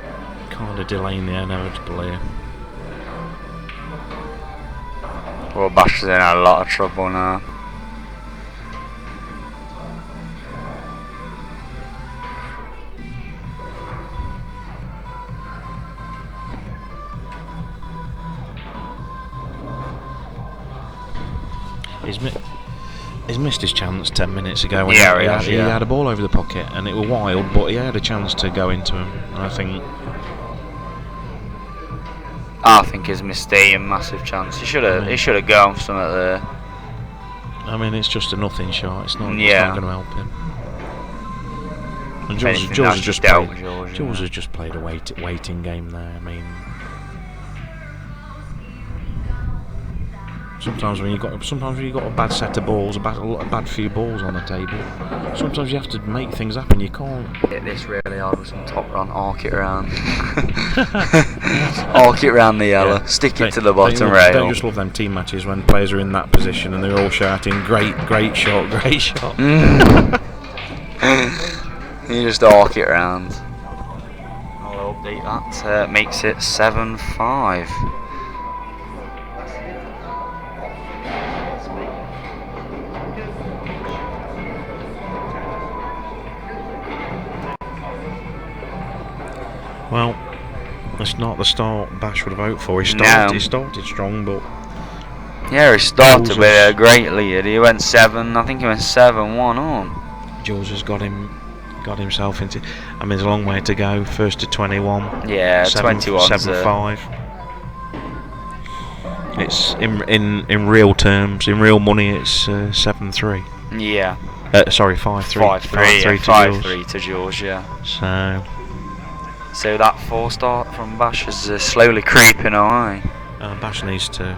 kind of delaying the inevitable here. Well, Bash is in a lot of trouble now. He's missed his chance 10 minutes ago when Yeah, he had a ball over the pocket and it was wild, but he had a chance to go into him. And I think he's missed a massive chance. He should have gone for something there. I mean, it's just a nothing shot. It's not going to help him. And Jules has just played a waiting game there. I mean, sometimes when you've got a bad set of balls, a bad few balls on the table, sometimes you have to make things happen. You can't Hit this really hard with some top run, arc it around. Arc it around the yellow, stick it to the bottom rail. Don't just love them team matches when players are in that position and they're all shouting, great shot, great shot. You just arc it around. I'll update that. Makes it 7-5. Well, that's not the start Bash would have hoped for. He started strong, but Yeah, he started Jules with a great lead. He went 7. I think he went 7-1 on. Jules has got himself into. I mean, there's a long way to go. First to 21. Yeah, 21. 7-5. It's in real terms, in real money, it's 7-3. Yeah. Sorry, 5-3. 5-3 to Jules. Yeah. So that 4 start from Bash is slowly creeping away. Bash needs to.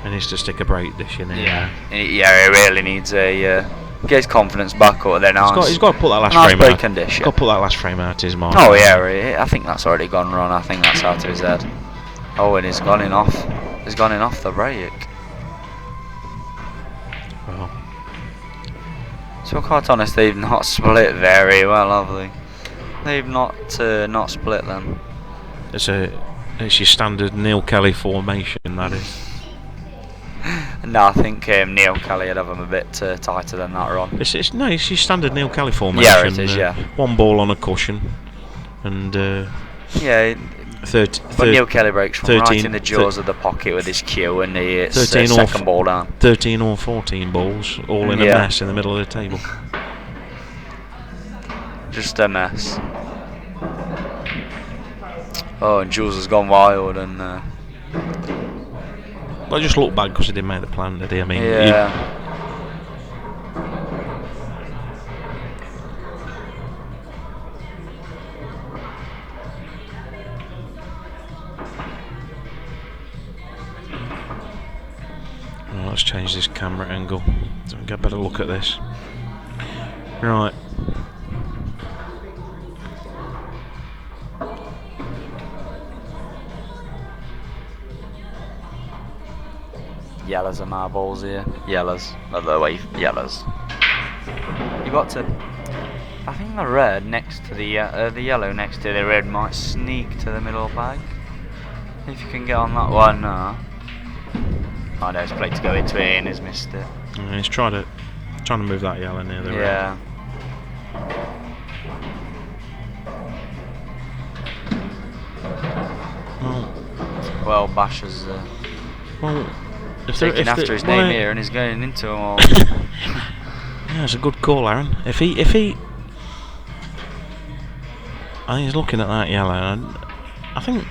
He needs to stick a break this year. Yeah, he really needs a get his confidence back up. Then he's got to put that last frame out. Condition. He's got to put that last frame out his mind. Oh yeah, really. I think that's already gone wrong. I think that's out of his head. Oh, and he's gone in off. He's gone in off the break. Well, So quite honest, they've not split very well, have they? They've not split them. it's your standard Neil Kelly formation, that is. No, I think Neil Kelly would have them a bit tighter than that run. It's your standard Neil Kelly formation. Yeah, it is. Yeah. One ball on a cushion, and Yeah. 30, But Neil Kelly breaks from right 13 in the jaws of the pocket with his cue, and he hits 13 or second ball down. 13 or 14 balls, all in a Yeah. mess in the middle of the table. Just a mess. Oh, and Jules has gone wild, and But I just look bad because he didn't make the plan, did he? I mean, yeah. Oh, let's change this camera angle so we can get a better look at this. Right. Yellows are my balls here. Yellows. Other way, yellows. You got to. I think the red next to the yellow next to the red might sneak to the middle bag. If you can get on that one, I know it's played to go into it and he's missed it. And he's trying to move that yellow near the red. Yeah. Well, Bash has Well, taken after his name here and he's going into them all. Yeah, it's a good call, Aaron. If he, I think he's looking at that yellow, and I think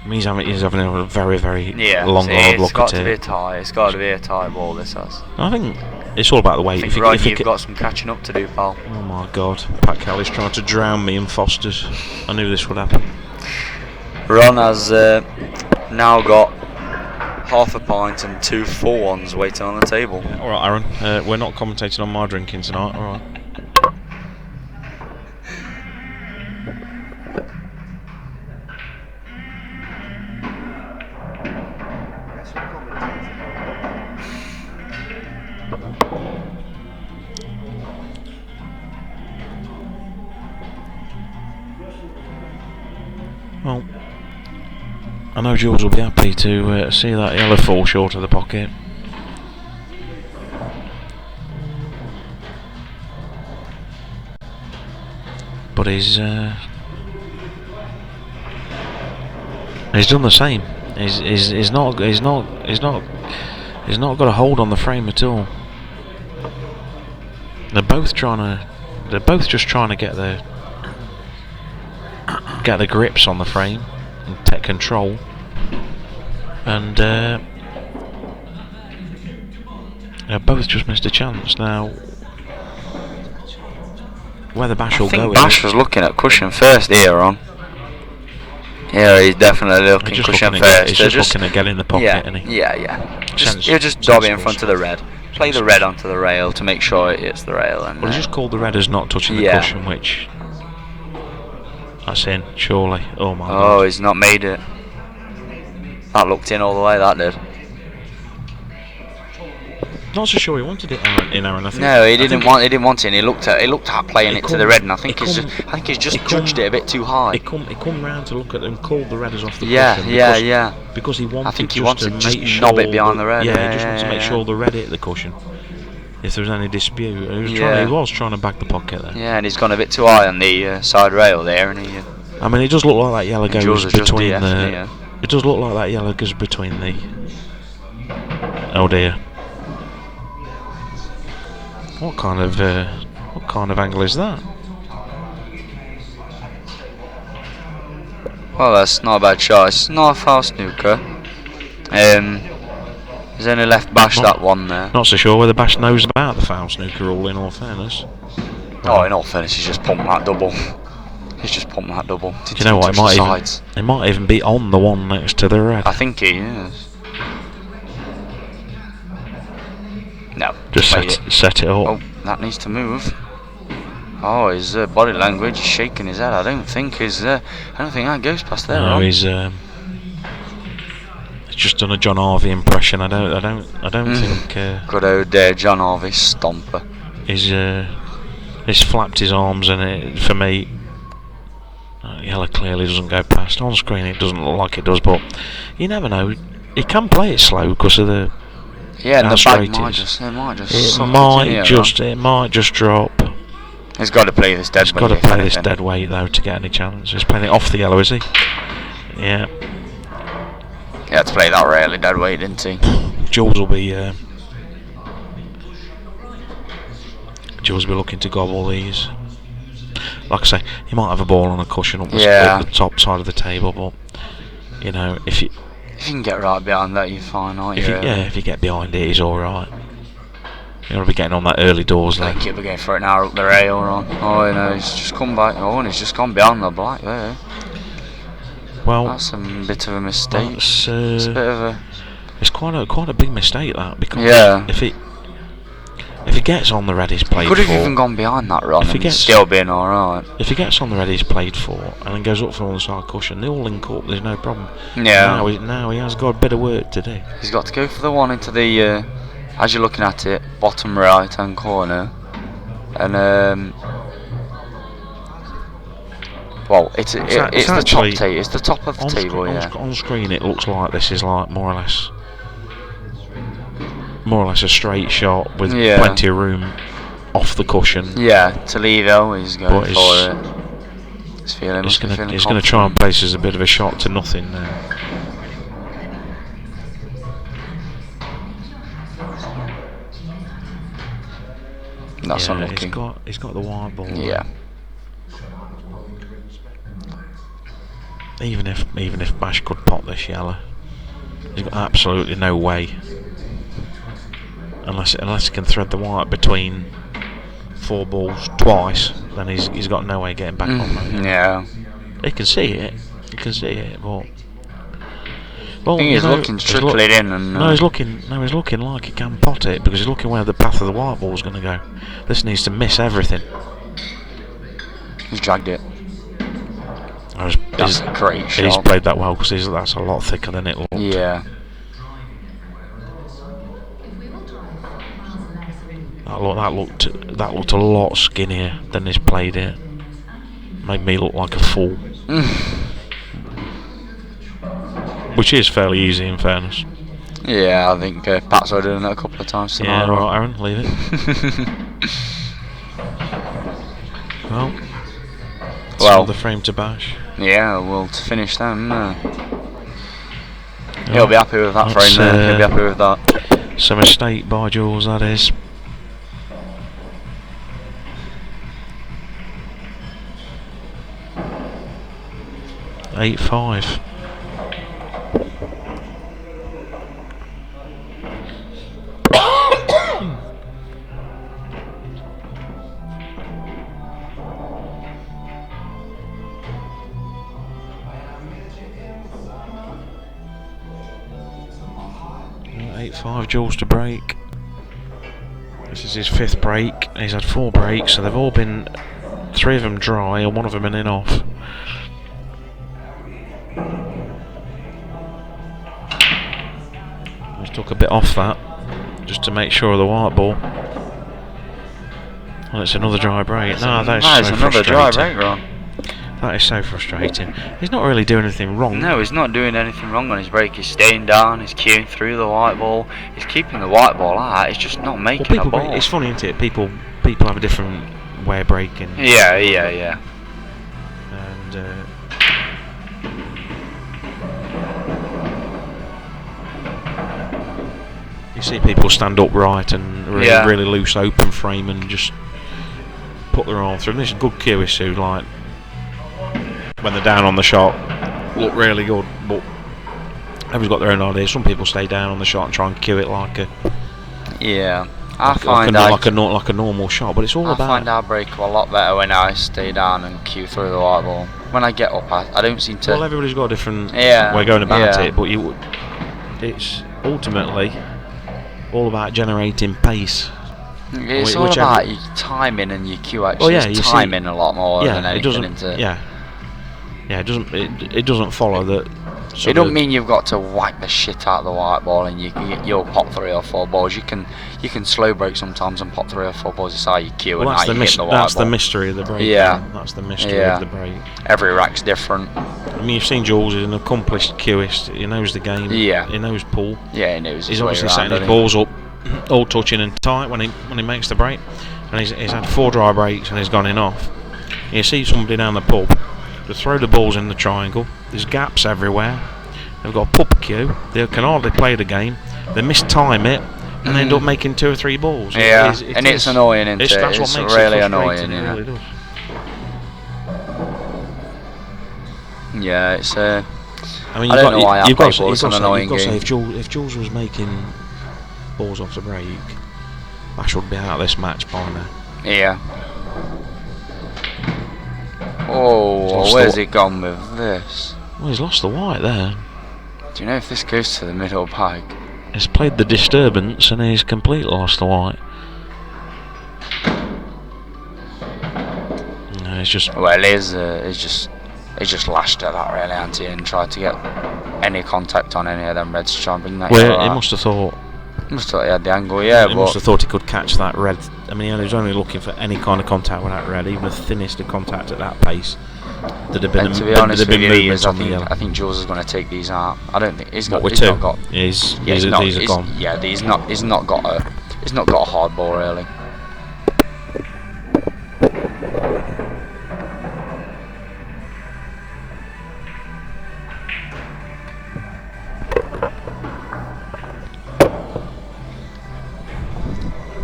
he's having a very, very long, hard look at it. It's got to be a tie ball. This has. I think it's all about the weight. I think you've got some catching up to do, pal. Oh my God, Pat Kelly's trying to drown me in Foster's. I knew this would happen. Ron has now got half a pint and 2 full ones waiting on the table. All right, Aaron. We're not commentating on my drinking tonight. All right. Well, I know Jules will be happy to see that yellow fall short of the pocket. But he's done the same. He's not got a hold on the frame at all. They're both just trying to get the grips on the frame and take control, and they both just missed a chance. Now, whether Bash will go, I think Bash was looking at cushion first here on. Yeah, he's definitely looking cushion first. He's just looking at getting the pocket, isn't he? Yeah. He'll just dob it in front of the red. Play the red onto the rail to make sure it hits the rail. And well, he just called the red as not touching the cushion, which that's in, surely. Oh my God. Oh, he's not made it. That looked in all the way, that did. Not so sure he wanted it in, Aaron. I think. No, he didn't want it, and he looked at playing it to the red, and I think he's just judged it a bit too high. He come round to look at it and called the red as off the cushion. Because he wanted. I think he wanted to make sure knob it behind the red. Yeah, he just wanted to make sure the red hit the cushion. If there was any dispute, he was trying to back the pocket there. Yeah, and he's gone a bit too high on the side rail there, and he. I mean, it does look like that yellow goes between the. Yeah. It does look like that yellow goes between the. Oh dear. What kind of angle is that? Well, that's not a bad shot. It's not a foul snooker. He's only left Bash that one there. Not so sure whether Bash knows about the foul snooker rule, in all fairness. Oh, in all fairness, he's just pumped that double. Do you know what? It might even be on the one next to the red. I think he is. No. Just set it up. Oh, that needs to move. Oh, his body language is shaking his head. I don't think that goes past there. No, he's just done a John Harvey impression. I don't think. Good old John Harvey stomper. He's flapped his arms, and it, for me, yellow clearly doesn't go past. On screen, it doesn't look like it does, but you never know. He can play it slow because of the. Yeah, and the bag might just it might just drop. He's got to play this dead He's weight. got to if play this anything. dead weight though to get any chance. He's playing it off the yellow, is he? Yeah. He had to play that really dead weight, didn't he? Jules will be looking to gobble these. Like I say, he might have a ball on a cushion up the top side of the table, but you know, if you can get right behind that, you're fine, aren't you? If you get behind it, he's all right. You want to be getting on that early doors I then. think he'll be going for it now up the rail on. Oh, you know, he's just come back. Oh, and he's just gone behind the black there. Well, that's a bit of a mistake. It's a bit of a. It's quite a big mistake that, because if he gets on the red he's played for, he could have even gone behind that run and still been alright. If he gets on the red he's played for and then goes up for the side cushion, they all link up. There's no problem. Yeah. Now he has got a bit of work to do. He's got to go for the one into the, as you're looking at it, bottom right hand corner, and well, it's the top table. It's the top of the table. On screen, it looks like this is like more or less a straight shot with plenty of room off the cushion. Yeah, Toledo is going for it. He's going to try and place as a bit of a shot to nothing now. That's unlucky. He's got the wide ball. Yeah. Even if Bash could pot this yellow, he's got absolutely no way. Unless he can thread the white between 4 balls twice, then he's got no way getting back on that. Yeah. He can see it. But I think he's looking to trickle it in, and he's looking like he can pot it because he's looking where the path of the white ball is going to go. This needs to miss everything. He's dragged it. That's a great shot. He's played that well because that's a lot thicker than it looked. Yeah. That looked a lot skinnier than he's played it. Made me look like a fool. Which is fairly easy in fairness. Yeah, I think Pat's already done it a couple of times tonight. Yeah, right, Aaron, leave it. Well, the frame to Bash. Yeah, well, to finish them, he'll be happy with that frame there. He'll be happy with that. It's a mistake by Jules, that is. $8-5. Jules to break. This is his 5th break. He's had 4 breaks, so they've all been 3 of them dry and 1 of them in off. Just took a bit off that just to make sure of the white ball. Well, it's another dry break. No, that is so another dry break, Ron. That is so frustrating. He's not really doing anything wrong. No, he's not doing anything wrong on his break. He's staying down, he's queuing through the white ball, he's keeping the white ball out, he's just not making a ball. It's funny, isn't it? People have a different way of breaking. Yeah. And you see people stand upright and really loose open frame and just put their arm through. And there's good cueists who, like, when they're down on the shot, look really good, but everyone's got their own ideas. Some people stay down on the shot and try and cue it like a like a normal shot, but it's all about. I find our break a lot better when I stay down and cue through the white ball. When I get up, I don't seem to. Well, everybody's got a different way going about it, but it's ultimately all about generating pace. It's all about your timing and your cue. Actually, timing a lot more than anything. It doesn't follow that. It doesn't mean you've got to whack the shit out of the white ball and you'll pot 3 or 4 balls. You can slow break sometimes and pot 3 or 4 balls. It's how you cue and how you hit the white ball. That's the mystery of the break. Yeah, that's the mystery of the break. Every rack's different. I mean, you've seen Jules is an accomplished cueist. He knows the game. Yeah. He knows pool. Yeah, he knows. He's obviously setting his balls up, all touching and tight when he makes the break. and he's had 4 dry breaks and he's gone in off. You see somebody down the pub to throw the balls in the triangle. There's gaps everywhere. They've got a pub queue. They can hardly play the game. They mistime it and they end up making 2 or 3 balls. Yeah, it's annoying, isn't it? That's what It's makes really it annoying. frustrating. It really does. Yeah, it's. I mean, I don't know why I play ball. It's an annoying you've got to game. say, if Jules was making balls off the break, Bash would be out of this match by now. Yeah. Oh, where's it gone with this? Well, he's lost the white there. Do you know if this goes to the middle bag? He's played the disturbance and he's completely lost the white. No, it's just. Well, he's just lashed at that really, hasn't he, and tried to get any contact on any of them reds to try and bring that. Well, he must have thought. Must have thought he had the angle, yeah. He must have thought he could catch that red. I mean, he was only looking for any kind of contact with that red, even the thinnest of contact at that pace. There'd have been. And to be honest with you, I think Jules is going to take these out. I don't think he's got. What, with he's 2? Not got. These He's are gone. Yeah, he's not got a hard ball really.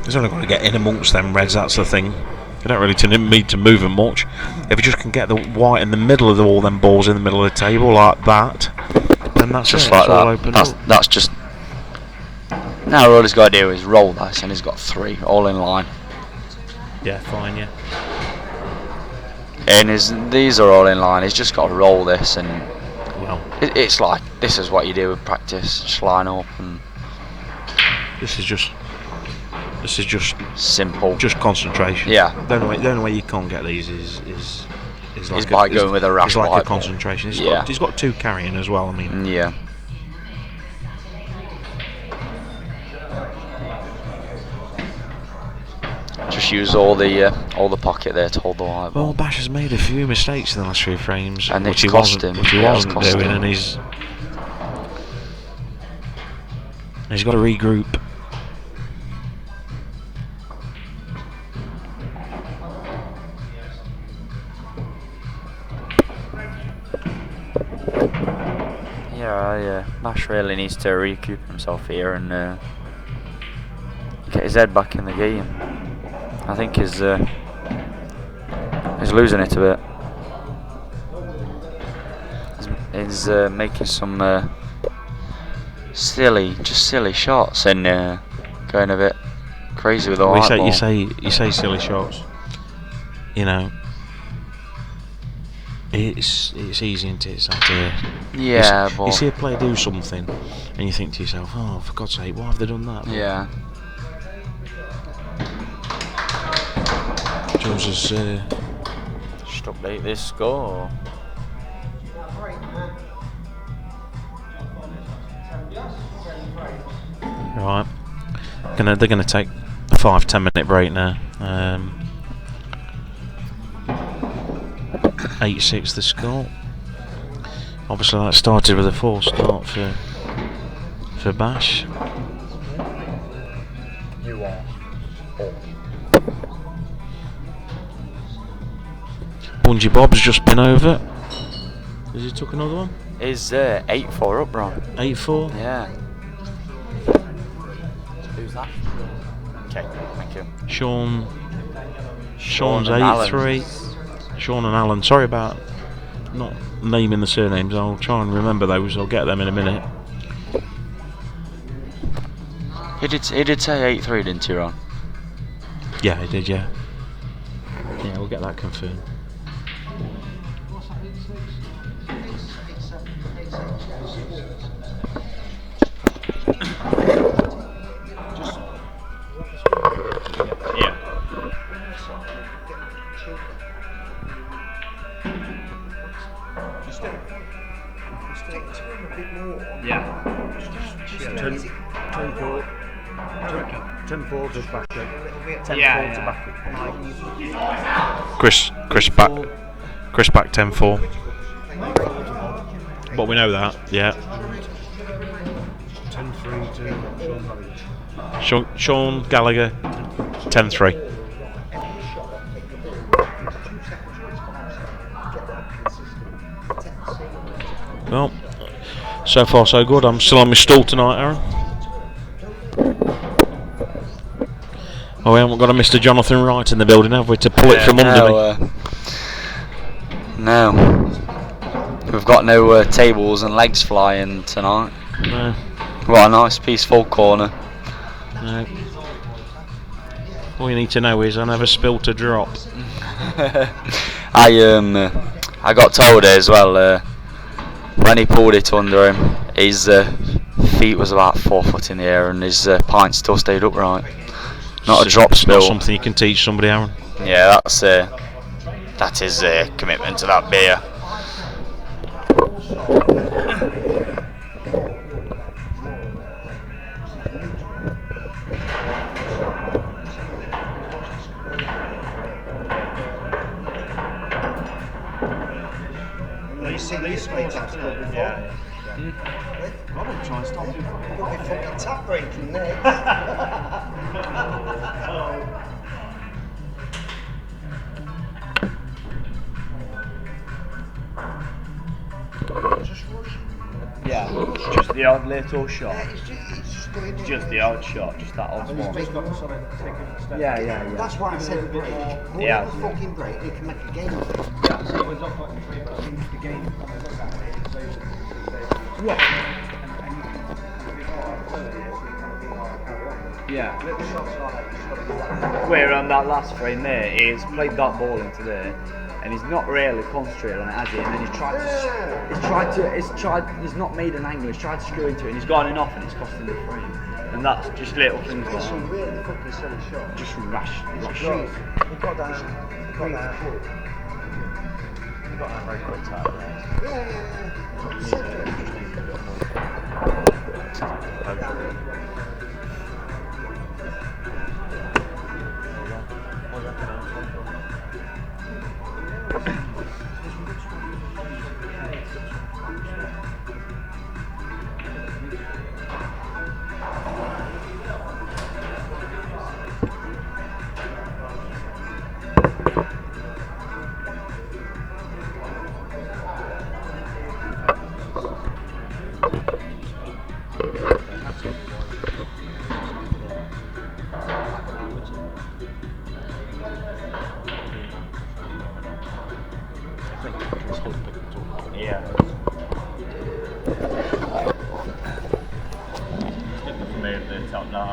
He's only got to get in amongst them reds, that's the thing. You don't really need to move them much. If you just can get the white in the middle of all them balls in the middle of the table like that, then that's Just it. like It's all that. opened up. That's just. Now all he's got to do is roll this, and he's got 3 all in line. Yeah, fine, yeah. And these are all in line. He's just got to roll this, and Well, it's like this is what you do with practice. Just line up and this is just simple. just concentration. Yeah. The only way you can't get these is like Is by going with a rash It's like white a concentration. ball. He's got 2 carrying as well. I mean, Yeah. Just use all the pocket there to hold the white ball. well, Bash has made a few mistakes in the last few frames, And which it's he cost wasn't, him. which he Yeah, it's wasn't cost doing, him. and he's got to regroup. Yeah, Bash really needs to recoup himself here and get his head back in the game. I think he's losing it a bit. He's making some silly shots and going a bit crazy with the white ball. You say silly shots. You know, it's easy, isn't it? It's that, Yeah, but you see a player do something, and you think to yourself, "Oh, for God's sake, why have they done that?" But yeah. Jules has Just update this score. right. They're gonna take a 5-10 minute break now. 8-6 the score. Obviously, that started with a 4 start for Bash. You are. Bungee Bob's just been over. Has he took another one? Is 8-4 up, Ron? 8-4. Yeah. Who's that? Okay, thank you. Sean's and 8-3. Sean and Alan. Sorry about not naming the surnames. I'll try and remember those. I'll get them in a minute. He did say 8-3, didn't he, Ron? Yeah, he did. Yeah. Yeah, we'll get that confirmed. Yeah. Yeah. 10-4 just back in. 10-4 Yeah, to back in. Chris back 10-4. But we know that. Yeah. 10-3 to Sean Gallagher. Sean Gallagher 10-3. Well, so far so good. I'm still on my stool tonight, Aaron. Oh, we haven't got a Mr. Jonathan Wright in the building, have we, to pull it from under me? No. We've got no tables and legs flying tonight. No. What a nice peaceful corner. No. All you need to know is I never spilt a drop. I got told as well, when he pulled it under him, his feet was about 4 foot in the air and his pint still stayed upright. Not a drop spill. Not something you can teach somebody, Aaron. Yeah, that is commitment to that beer. These straight taps before. Yeah. I wouldn't try and stop him. Could be fucking tap breaking there. Yeah, just the odd little shot. It's just doing it. Just the odd shot, just that odd one. Yeah. That's why I said break. More Yeah. than a fucking break, they can make a game of it. Yeah. Where on that last frame there, he's played that ball into there, and he's not really concentrated on it, has he? And then he's not made an angle, he's tried to screw into it, and he's gone in off, and it's costing the frame. And that's just little things like It's a that. really fucking silly shot. Just rash He shots. got down. He got down. Very quick time. Yeah. Stick with the move at the top now.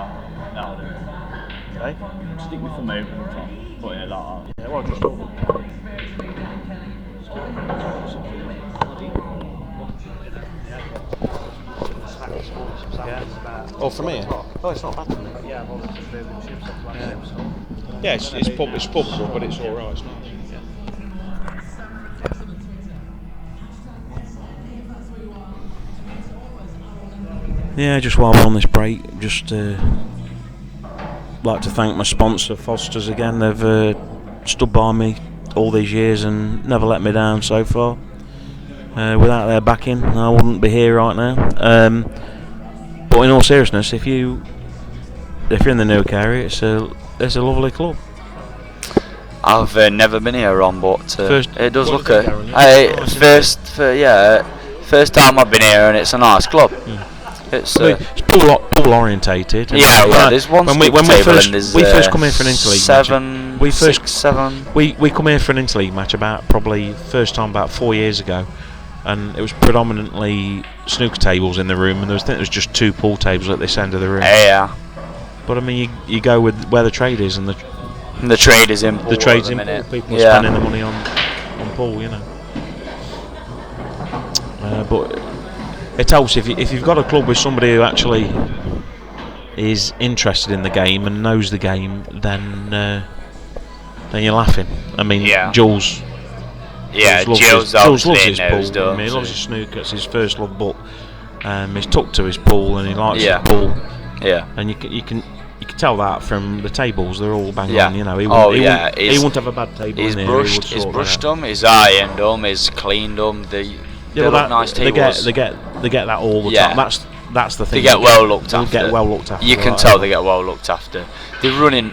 Okay? Stick with the move at the top. Put it like that. Yeah, well, just Oh, from here? Oh, it's not bad. yeah, well, it's just moving chips off like chips. Yeah, it's pubable, but it's alright. It's nice. Yeah, just while we're on this break, just like to thank my sponsor, Foster's, again. They've stood by me all these years and never let me down so far. Without their backing, I wouldn't be here right now. But in all seriousness, if you're in the Newark area, it's a lovely club. I've never been here, Ron, but it does look a first time I've been here, and it's a nice club. It's pool orientated. Yeah, well, there's one when we first come here for an interleague match. We come here for an interleague match about probably first time about 4 years ago, and it was predominantly snooker tables in the room, and there was just 2 pool tables at this end of the room. Yeah. But I mean, you go with where the trade is, and the trade is in pool. The trade's in pool. People are spending the money on pool, you know. But it helps if you've got a club with somebody who actually is interested in the game and knows the game, then you're laughing. I mean, Jules. Yeah, Jules loves his knows, pool. I mean, he loves his snooker. It's his first love, but he's tucked to his pool and he likes his pool. Yeah. And you can tell that from the tables. They're all bang on. You know, he won't have a bad table. He's brushed them. He's ironed them. He's cleaned them. They look nice tables. They get that all the time. That's the thing. They get well looked after. Get well looked after. You can tell they get well looked after. They're running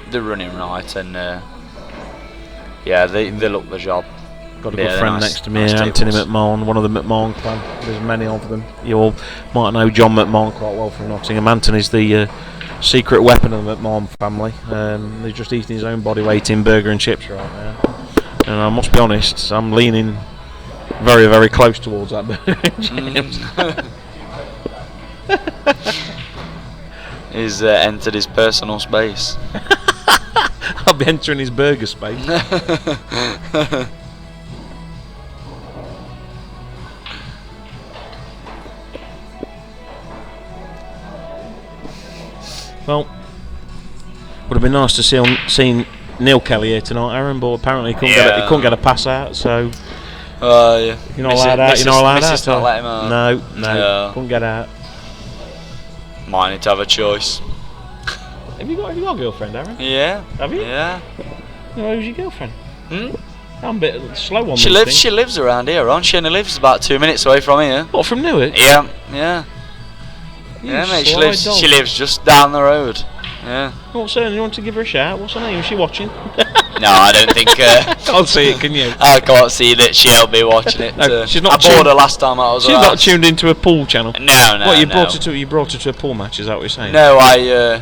right, and they look the job. Got a Yeah, good friend nice- next to me, nice Anthony tables. McMahon, one of the McMahon clan. There's many of them. You all might know John McMahon quite well from Nottingham. Anthony's the secret weapon of the McMahon family. He's just eating his own body weight in burger and chips right now. And I must be honest, I'm leaning very, very close towards that burger and chips. He's entered his personal space. I'll be entering his burger space. Well, would have been nice to see Neil Kelly here tonight, Aaron, but apparently he couldn't get a pass out, so Yeah. you're not allowed out. You're not allowed out. Mrs. not let him out. No, Yeah. couldn't get out. Might need to have a choice. Have you got a girlfriend, Aaron? Yeah. Have you? Yeah. Who's your girlfriend? Hmm? I'm a bit slow on She these lives. things. She lives around here. She only lives about 2 minutes away from here. What, from Newark? Yeah. Yeah. You Yeah, mate. sly dog. She lives just down the road. Yeah. What's her name? You want to give her a shout? What's her name? Is she watching? No, I don't think. Can't see it, can you? I can't see that she'll be watching it. No, she's not I tuned- bought her last time I was. She's around. not tuned into a pool channel. No, no. What, you no. brought her to a pool match? Is that what you're saying? No, I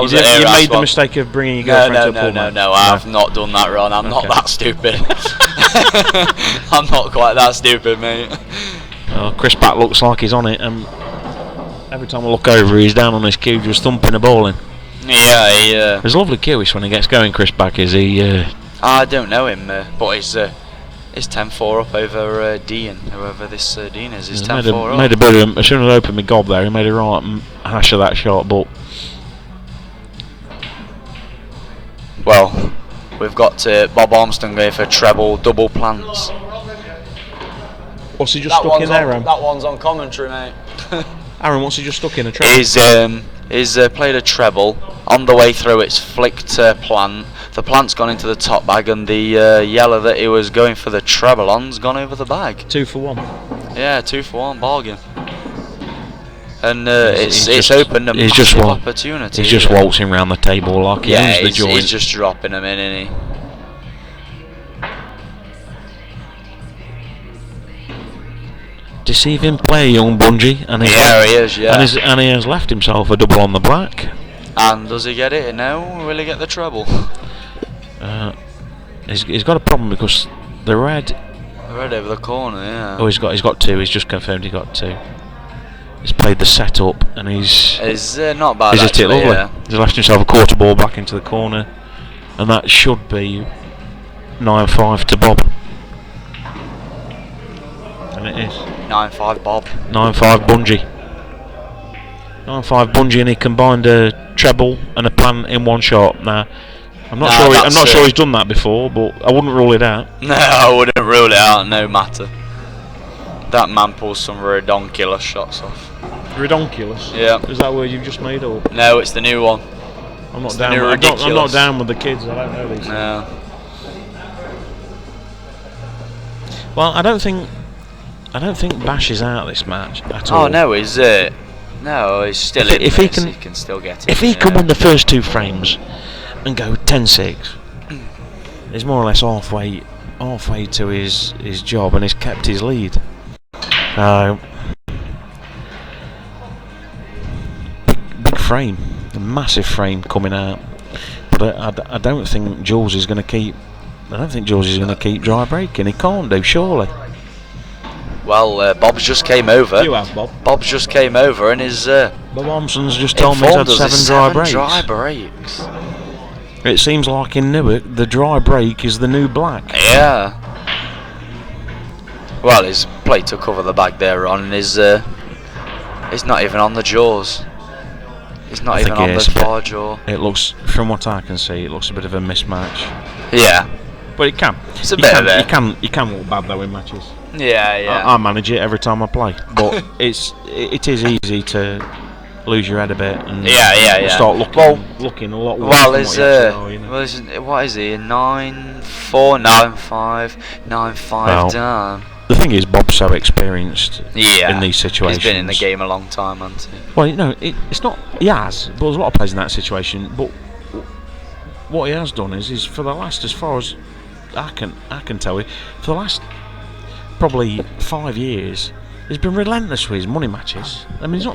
was You at her made house the one- mistake of bringing your No, girlfriend no, to a no, pool no, match. no. I've not done that, Ron. I'm not Okay. that stupid. I'm not quite that stupid, mate. Chris Batt looks like he's on it, and every time I look over, he's down on his cue, just thumping a ball in. Yeah, he. There's a lovely cueish when he gets going, Chris Back. Is he? I don't know him, but he's 10-4 up over Dean, whoever this Dean is. He's He's 10-4 up. made a bit of. As soon as I opened my gob there, he made a right hash of that shot. But Well, we've got Bob Armstrong going for treble double plants. what's he just stuck in there, Aaron? That one's on commentary, mate. Aaron, what's he just stuck in a treble? He's played a treble. On the way through, it's flicked plant. The plant's gone into the top bag, and the yellow that he was going for the treble on's gone over the bag. 2 for 1. Yeah, 2 for 1 bargain. And He's it's just- opened a he's massive just wa- opportunity. He's just waltzing around the table like he owns the he's, joint. he's just dropping them in, isn't he? Deceiving play, young Bungie, and he's Yeah, he is. Yeah. and he has left himself a double on the black. And does he get it? No. Will he get the treble? He's got a problem because the red. Right over the corner. Yeah. Oh, he's got 2. He's just confirmed he got 2. He's played the setup and he's not bad. hit it Actually, lovely. yeah. He's left himself a quarter ball back into the corner, and that should be 9-5 to Bob. And it is 9-5 Bob. 9-5 Bungie. 9-5 Bungie, and he combined a treble and a plant in one shot. Now, I'm not sure he's done that before, but I wouldn't rule it out. No, I wouldn't rule it out. No matter. That man pulls some redonkulous shots off. Redonkulous. Yeah. Is that a word you've just made up? No, it's the new one. I'm not It's down. the new I'm not ridiculous. down with the kids. I don't know these. No. Well, I don't think Bash is out this match at all. Oh no, he's still in. If he this, can- he can still get it. If he can win the first 2 frames and go 10-6, he's more or less halfway to his job, and he's kept his lead. Big frame, a massive frame coming out, but I don't think Jules is going to keep. I don't think Jules is going to keep dry breaking. He can't do, surely. Well, Bob's just came over. You have, Bob. Bob's just came over and is Bob Armstrong's just told me he's had informed us 7 it's dry breaks. breaks. It seems like in Newark, the dry break is the new black. Yeah. Well, his plate to cover the bag there on, and he's not even on the jaws. He's not even on the far jaw. It looks, from what I can see, it looks a bit of a mismatch. Yeah. But it can. It's a bit of it. You can look bad though in matches. Yeah, yeah. I manage it every time I play, but it is easy to lose your head a bit and start looking a lot worse. Well, than is what you actually are, you know. what is he? 9-4, 9-5, 9-5 down. The thing is, Bob's so experienced Yeah. in these situations. He's been in the game a long time, hasn't he? Well, you know, it's not. He has, but there's a lot of players in that situation. But what he has done is for the last, as far as I can tell you, for the last probably 5 years, he's been relentless with his money matches. I mean, he's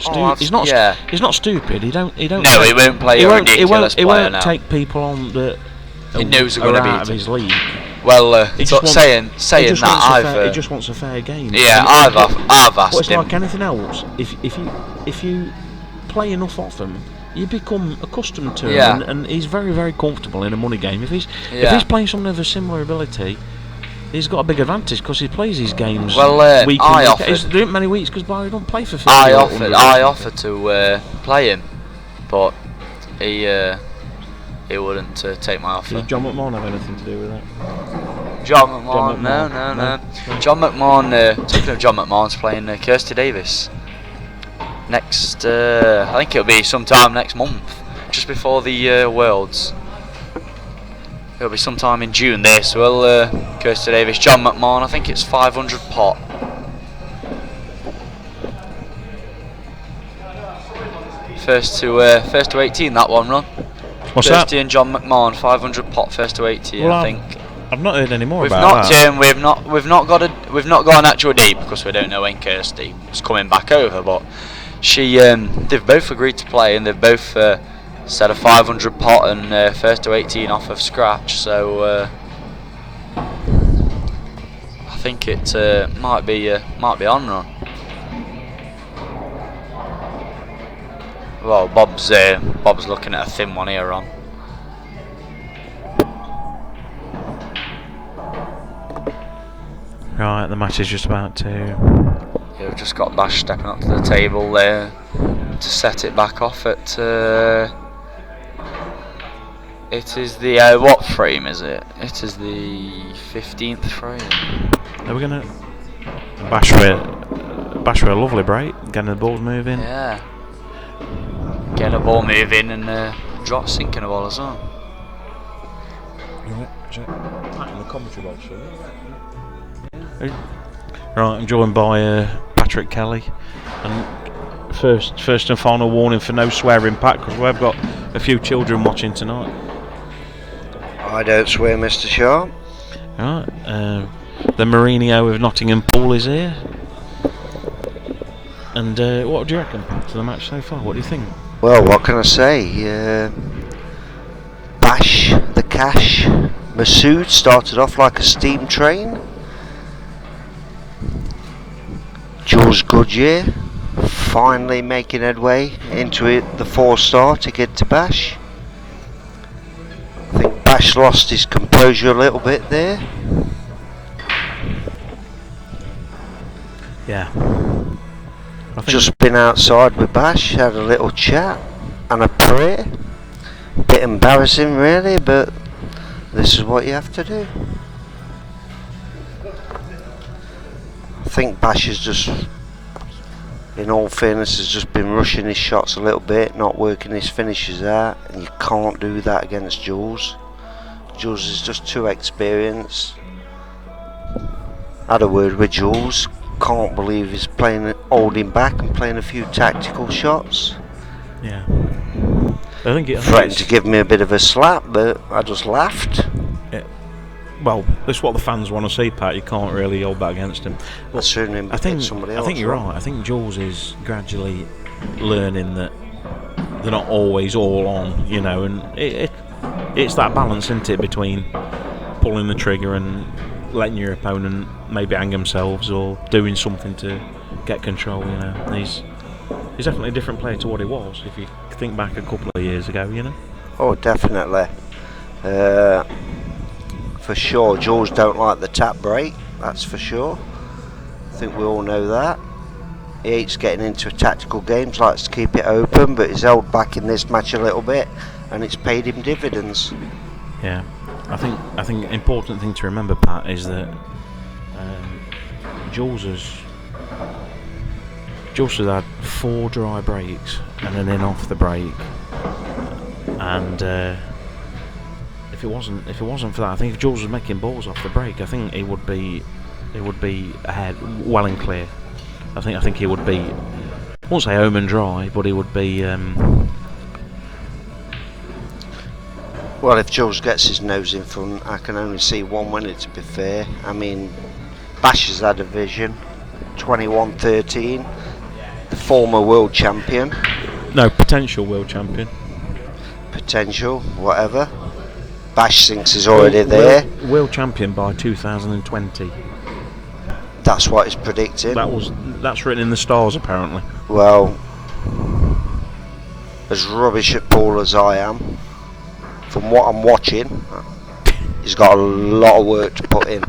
not he's not stupid. He don't. No, he won't play a ridiculous player. He won't now. take people on that He knows are they're going to out of beat his him. league. Well, He just wants- saying he that just wants a fair game. yeah, I've But it's asked him. like anything else. If you play enough of them, you become accustomed to Yeah. him, and he's very, very comfortable in a money game. If he's playing someone of a similar ability, he's got a big advantage because he plays his games Well, week I in, week out. offered- He's doing many weeks because Barry don't play for 50 I or offered 100. to play him, but he wouldn't take my offer. Does John McMahon have anything to do with that? John McMahon, John no. McMahon. John McMahon, talking of John McMahon's playing Kirsty Davis next, I think it'll be sometime next month, just before the Worlds. It'll be sometime in June this, Kirsty Davis, John McMahon, I think it's 500 pot. First to 18, that one run. What's Kirsty that? and John McMahon, 500 pot, first to 18, Well, I think. I've not heard any more We've about not that. we've not got an actual date because we don't know when Kirsty is coming back over. But they've both agreed to play, and they've both set a 500 pot and first to 18 off of scratch. So I think it might be on run. Well, Bob's looking at a thin one here on. Right, the match is just about to. Yeah, we've just got Bash stepping up to the table there to set it back off at. It is the what frame is it? It is the 15th frame. Are we gonna Bash with a lovely break, getting the balls moving. Yeah. Getting a ball moving and drop sinking a ball as well. Pat in the commentary box. Right, I'm joined by Patrick Kelly, and first and final warning for no swearing, Pat, because we've got a few children watching tonight. I don't swear, Mr. Sharp. Right, the Mourinho of Nottingham Pool is here. And what do you reckon to the match so far? What do you think? Well, what can I say? Bash the Cash. Maqsood started off like a steam train. Jules Goodyear finally making headway into the 4-star to get to Bash. I think Bash lost his composure a little bit there. Yeah. I think Just been outside with Bash, had a little chat and a prayer. Bit embarrassing really, but this is what you have to do. I think Bash has just, in all fairness, has just been rushing his shots a little bit, not working his finishes out, and you can't do that against Jules. Jules is just too experienced. Had a word with Jules. Can't believe he's holding back and playing a few tactical shots. Yeah. I think Threatened to give me a bit of a slap, but I just laughed. Well, that's what the fans want to see, Pat. You can't really hold back against him. I certainly I think somebody else. you're right. I think Jules is gradually learning that they're not always all on, you know, and it's that balance, isn't it, between pulling the trigger and letting your opponent maybe hang themselves or doing something to get control, you know. He's definitely a different player to what he was if you think back a couple of years ago, you know. Oh, definitely. For sure, Jules don't like the tap break, that's for sure. I think we all know that. He hates getting into tactical games, likes to keep it open, but he's held back in this match a little bit, and it's paid him dividends. Yeah, I think an important thing to remember, Pat, is that Jules has had 4 dry breaks and an in off the break, and if it wasn't for that, I think if Jules was making balls off the break, I think he would be ahead, well and clear. I think he would be, I won't say home and dry, but he would be Well, if Jules gets his nose in front, I can only see one winner, to be fair. I mean, Bash has had a vision, 21-13, the former world champion, No, potential world champion. potential, whatever. Bash thinks he's already there. World champion by 2020. That's what he's predicting. That's written in the stars apparently. Well, as rubbish at pool as I am, from what I'm watching, he's got a lot of work to put in.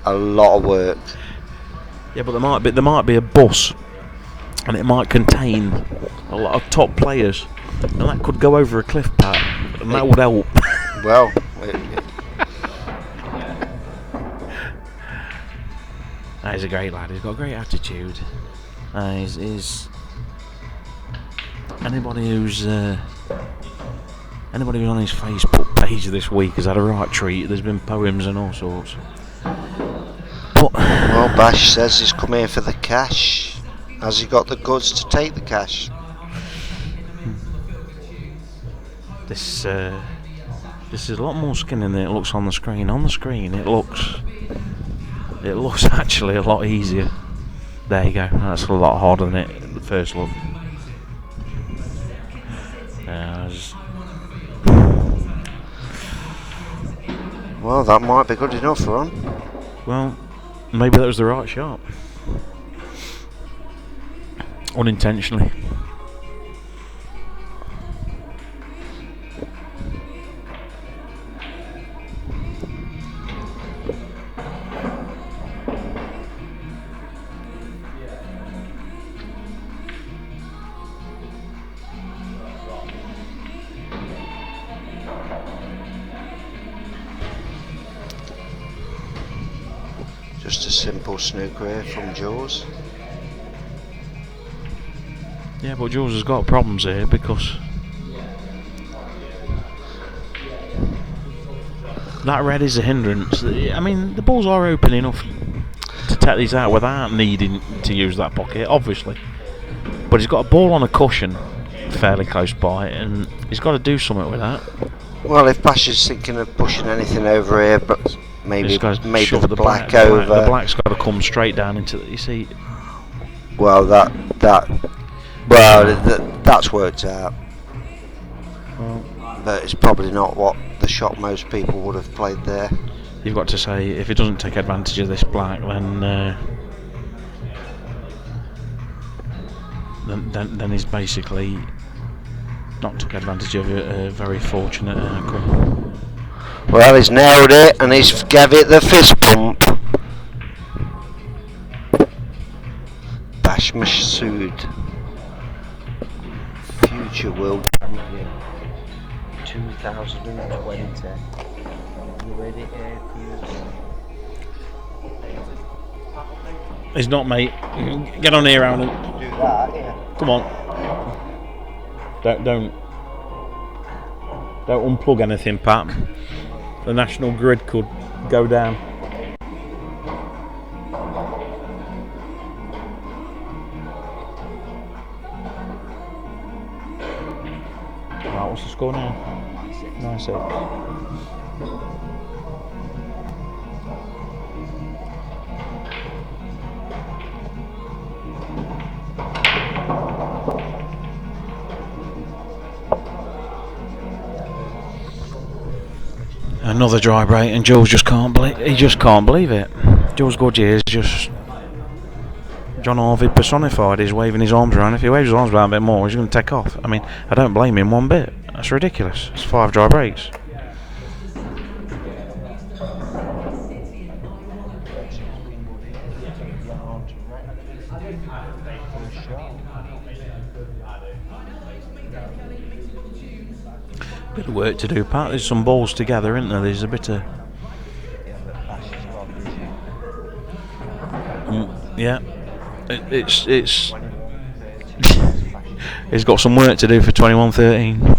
A lot of work. Yeah, but there might be a bus, and it might contain a lot of top players, and that could go over a cliff, Pat, and that would help. Well, He's a great lad. He's got a great attitude. He's anybody who's on his Facebook page this week has had a right treat. There's been poems and all sorts. But well, Bash says he's come here for the cash. Has he got the goods to take the cash? this is a lot more skinny than it looks on the screen. On the screen, it looks actually a lot easier. There you go. That's a lot harder than it at the first look. Well, that might be good enough for him. Well, maybe that was the right shot. Unintentionally. Just a simple snooker here from Jules. Yeah, but Jules has got problems here because that red is a hindrance. I mean, the balls are open enough to take these out without needing to use that pocket, obviously. But he's got a ball on a cushion fairly close by, and he's got to do something with that. Well, if Bash is thinking of pushing anything over here, but maybe He's got to the shove black over. The black's got to come straight down into the. You see. Well, that's worked out. But it's probably not what the shot most people would have played there. You've got to say, if he doesn't take advantage of this black, then he's basically not took advantage of a very fortunate outcome. Well, he's nailed it, and he's gave it the fist bump. Bash Maqsood, future world champion, 2020. You ready, He's not, mate. Get on here, Alan. Do that, yeah. Come on. Don't unplug anything, Pat. The national grid could go down. Right, what's the score now? 9-6. Another dry break, and Jules just can't believe it. Jules Goodyear is just John Harvey personified. He's waving his arms around. If he waves his arms around a bit more, he's going to take off. I mean, I don't blame him one bit. That's ridiculous. It's 5 dry breaks. Bit of work to do, Pat. There's some balls together, isn't there? There's a bit of. Yeah. It's he's got some work to do for 21-13.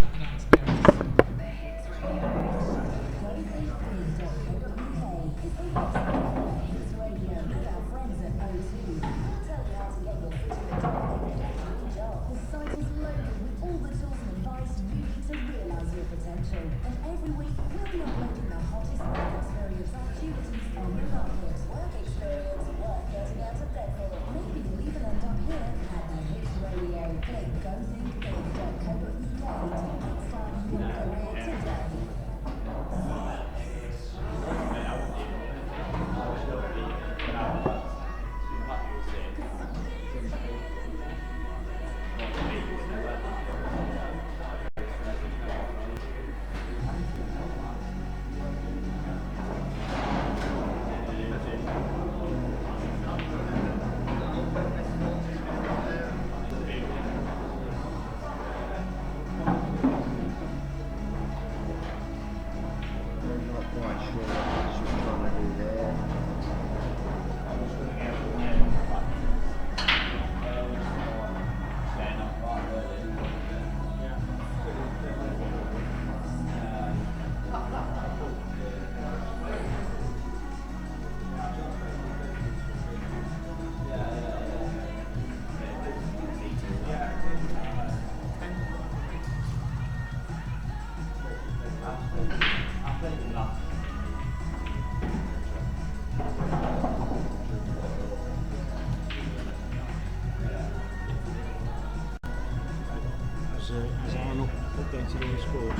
Is that enough updated in the scores?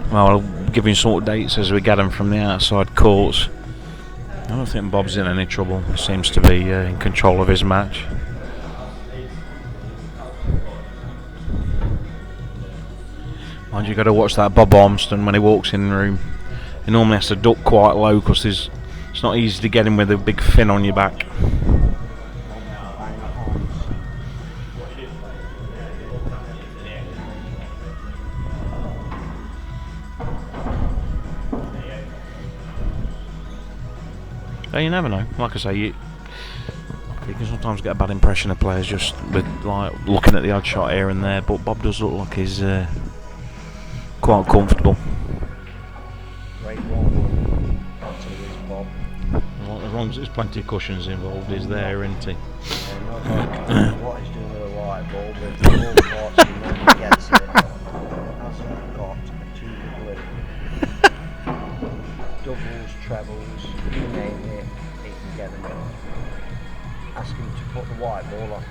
Well, I'll give you some updates as we get them from the outside courts. I don't think Bob's in any trouble. He seems to be in control of his match. Mind you, got to watch that Bob Armstrong when he walks in the room. He normally has to duck quite low because it's not easy to get him with a big fin on your back. Well, you never know. Like I say, you can sometimes get a bad impression of players just with like looking at the odd shot here and there. But Bob does look like he's quite comfortable. Great one. Bob. Well, as long as there's plenty of cushions involved, he's there, isn't he? What he's doing with a white ball, but all the parts he never gets it. Hasn't got a tube of glue. Doubles, trebles, you name it, he can get them in. Ask him to put the white ball on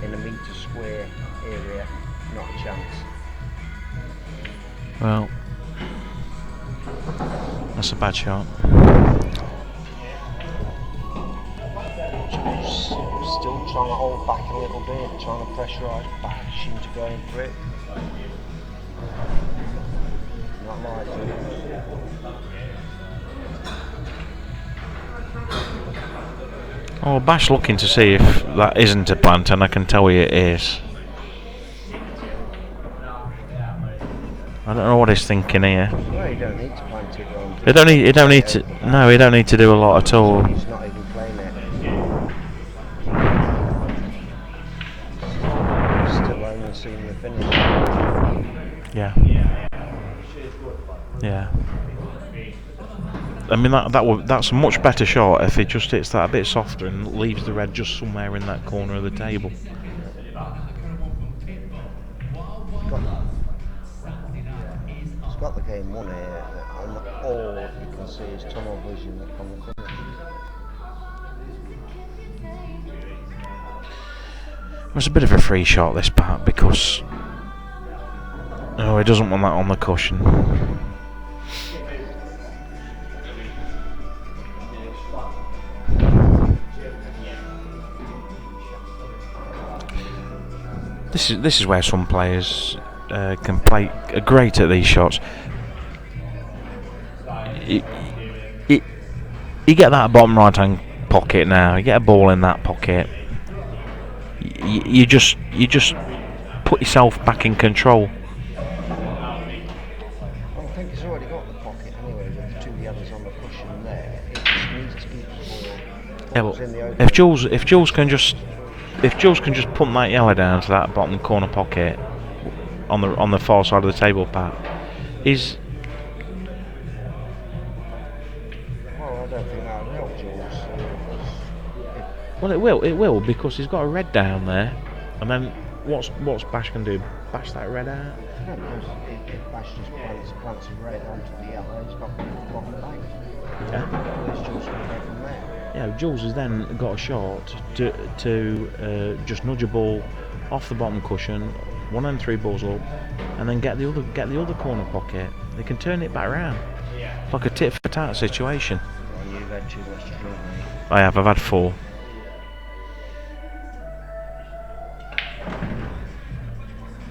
in a metre square area, not a chance. Well, that's a bad shot. Still trying to hold back a little bit, trying to pressurise Bash into going for it. Not like it. Oh, Bash looking to see if that isn't a plant, and I can tell you it is. I don't know what he's thinking here. Well, you don't need to plant it wrong. He don't need to. No, he don't need to do a lot at all. He's not even playing it. Still only seeing the finish. Yeah. Yeah. I mean that's a much better shot if it just hits that a bit softer and leaves the red just somewhere in that corner of the table. He's got the game won here, and all you can see is tunnel vision from the corner. It was a bit of a free shot, this part, because he doesn't want that on the cushion. This is where some players can play great at these shots. You get that bottom right hand pocket now. You get a ball in that pocket. You just put yourself back in control. I think he's already got the pocket anyway with the two yellows on the cushion there. It just needs to keep the ball. Yeah, but if Jules can just put that yellow down to that bottom corner pocket on the far side of the table, Pat, is. Well, I don't think that will help Jules. Well, it will because he's got a red down there, and then what's Bash can do? Bash that red out. No, because if Bash just plants a red onto the yellow, he's got the bottom bank. Yeah. Where's Jules going to go from there? Yeah, Jules has then got a shot to just nudge a ball off the bottom cushion, 1 and 3 balls up, and then get the other corner pocket. They can turn it back round. It's like a tit for tat situation. Well, you've had too much to drink, mate. I've had 4.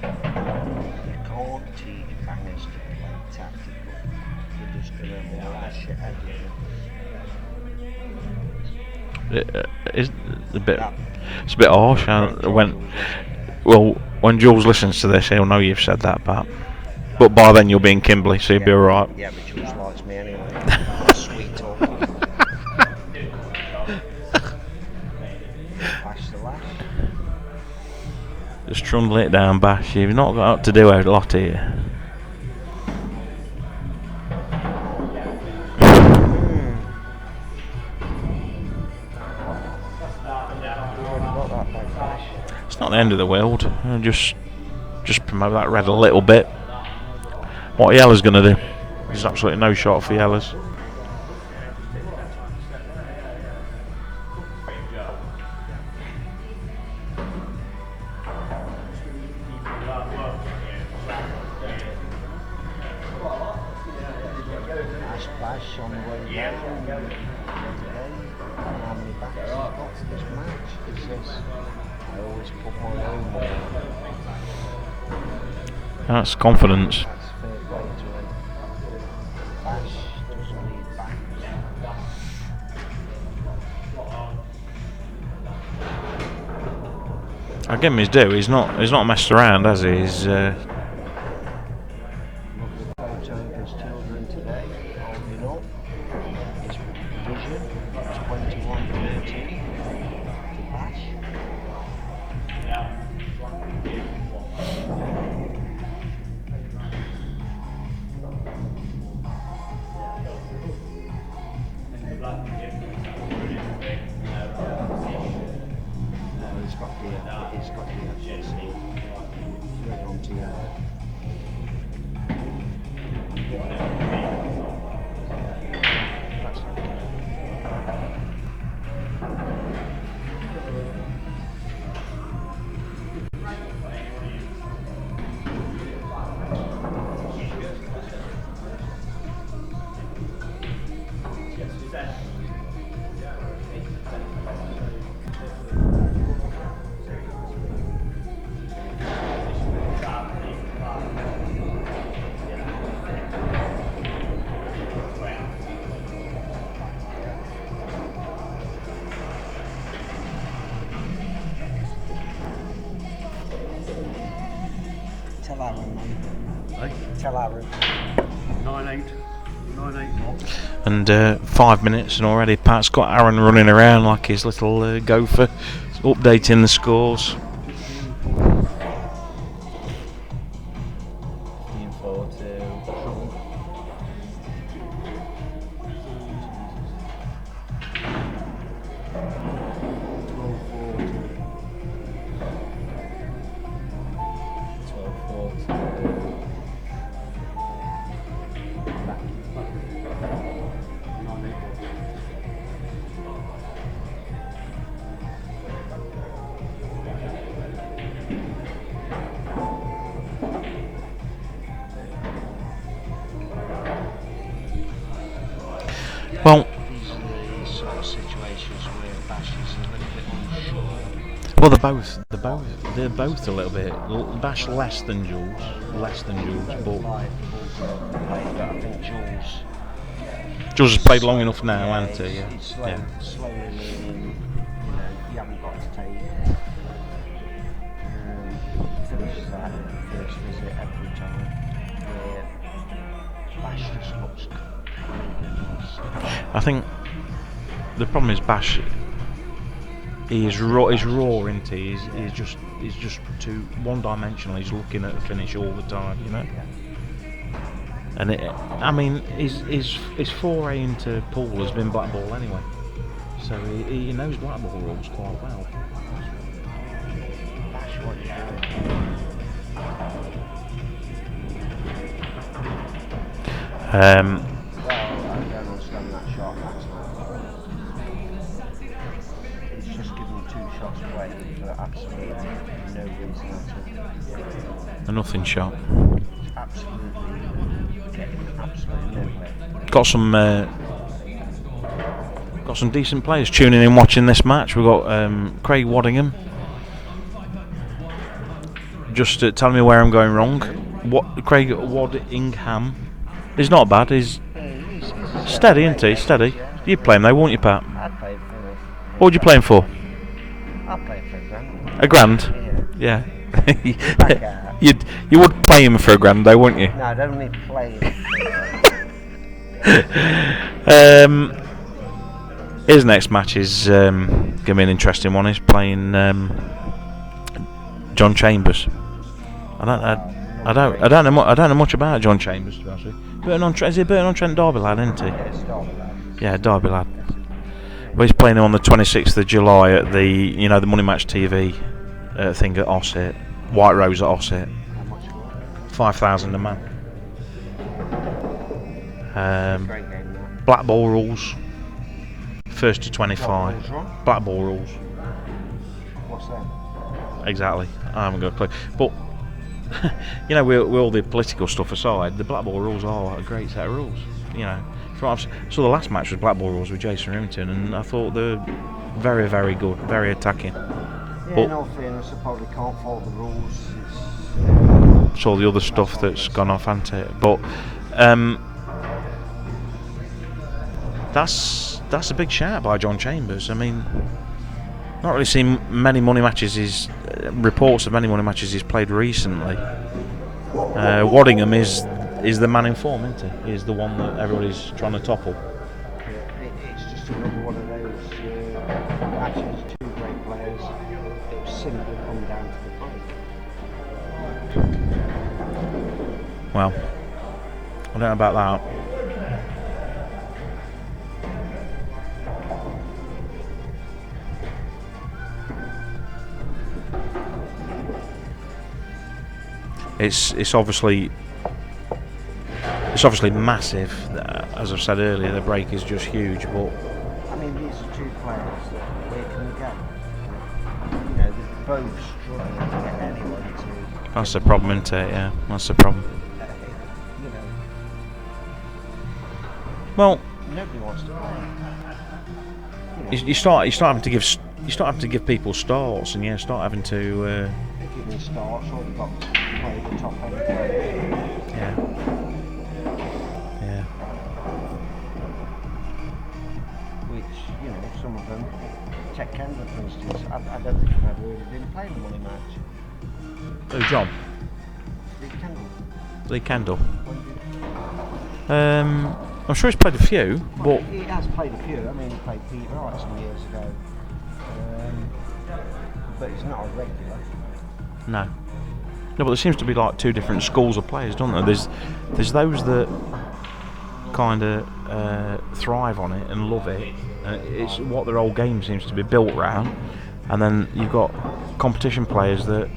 You can't teach bangers to play tactical. You're just going to lash it out of you. It's a bit harsh. When Jules listens to this, he'll know you've said that, Pat. But by then you'll be in Kimberley, so you'll be alright. Yeah, but Jules likes me anyway. Sweet talk. Bash the lash. Just trundle it down, Bash. You've not got to do a lot here. It's not the end of the world. Just promote that red a little bit. What Yella's going to do? There's absolutely no shot for Yella's. this. I always put my own ball. That's confidence. That's fair play to him. Bash doesn't need backs. I give him his due. He's not messed around, has he? He's Look at the photo of his children today, holding up. His vision, 21-13 to Bash. He's got the red onto yellow. Tell Aaron, man. Hey? Tell Aaron. 9-8 knots. and 5 minutes and already Pat's got Aaron running around like his little gopher, updating the scores. Well, These are the sort of situations where Bash is a little bit unsure. well, they're both a little bit. Bash less than Jules, but I think Jules has played long enough now, hasn't he? Yeah. He's slowing in, you haven't got to take finishes that at the first visit every time. Where Bash just looks completely lost. I think the problem is Bash. He's raw, isn't he? He's just too one-dimensional. He's looking at the finish all the time, you know. And his foray into pool has been black ball anyway, so he knows black ball rules quite well. Bash, what you doing? Well, I don't understand that shot last night. He's just given 2 shots away for absolutely no reason at all. A nothing shot. Absolutely getting absolutely nowhere. Got some decent players tuning in watching this match. We've got Craig Waddingham. Just telling me where I'm going wrong. Craig Waddingham. He's not bad. He's steady, isn't he? Steady. You'd play him though, won't you, Pat? I'd play him for. What would you play him for? I'd play him for A grand? Yeah. Yeah. You would play him for a grand though, wouldn't you? No, I'd only play him. His next match is going to be an interesting one. He's playing John Chambers. I don't know much about John Chambers, to be honest with you. Is he Burton on Trent Derby lad, isn't he? Yeah, it's Derby lad. Yeah, Derby lad. Well, he's playing him on the 26th of July at the the Money Match TV thing at Ossett, White Rose at Ossett. How much for it? 5,000 a man. Great game, that. Black ball rules. 1st to 25. What rules wrong? Black ball rules. What's that? Exactly. I haven't got a clue. But with all the political stuff aside, the black ball rules are a great set of rules. So the last match was Blackpool Rovers with Jason Remington, and I thought they're very, very good, very attacking. Yeah, But in all fairness, I probably can't fault the rules. it's all the other stuff that's gone off, hasn't it? But that's a big shout by John Chambers. I mean, not really seen many money matches. Reports of many money matches he's played recently. Waddingham is the man in form, isn't he? He's the one that everybody's trying to topple. It's just another one of those matches, two great players. It was simply come down to the point. Well, I don't know about that. It's obviously massive. As I've said earlier, the break is just huge. But I mean, these are two players that where can we go? You know, they're both struggling to get anyone to. that's the problem, isn't it? Yeah, that's the problem. You know, Well, nobody wants to play. you start having to give people starts, and start having to. Giving starts, or they've got to play the top end player. Yeah. Which, you know, some of them, Ted Kendall for instance, I don't think I've ever really been playing a money match. Who, John? Lee Kendall. Lee Kendall. I'm sure he's played a few, Well, but he has played a few. I mean, he played Pete Wright some years ago. But he's not a regular. no. No, but there seems to be like two different schools of players, don't there? There's those that kind of thrive on it and love it. It's what their whole game seems to be built around. And then you've got competition players that,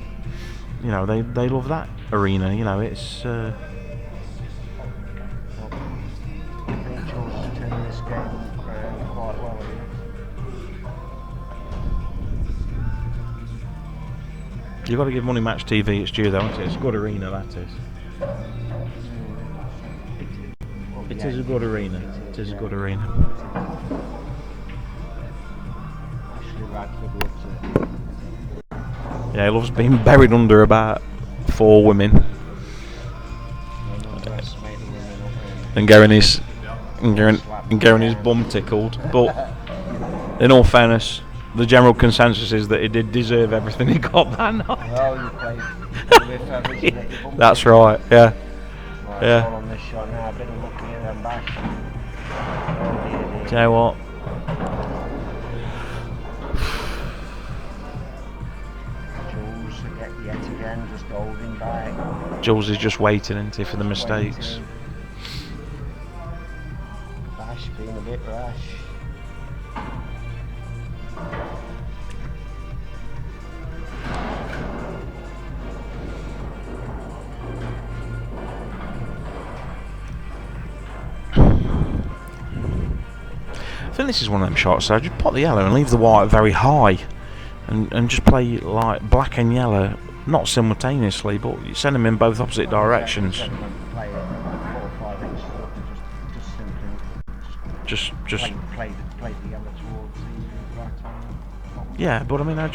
you know, they love that arena. You know, it's. I think George is turning this game around quite well here. You've got to give Money Match TV its due, though, isn't it? It's a good arena, that is. It is a good arena. It is a good arena. Ashley Radford loves it. Yeah, he loves being buried under about 4 women and getting his bum tickled. But in all fairness, the general consensus is that he did deserve everything he got that night. Well, you played with feathers, you let your bum That's right, yeah. Right, Yeah. all on this shot now, a bit of luck here and back. Oh dear, Do dear. you know what? Jules yet again just holding back. Jules is just waiting, isn't he, for the mistakes. Bash being a bit rash. I think this is one of them shots, so just pop the yellow and leave the white very high and just play like black and yellow, not simultaneously, but you send them in both opposite directions. Play it 4 or 5 inches up and just simply play the yellow towards the right hand. Yeah, but I mean, I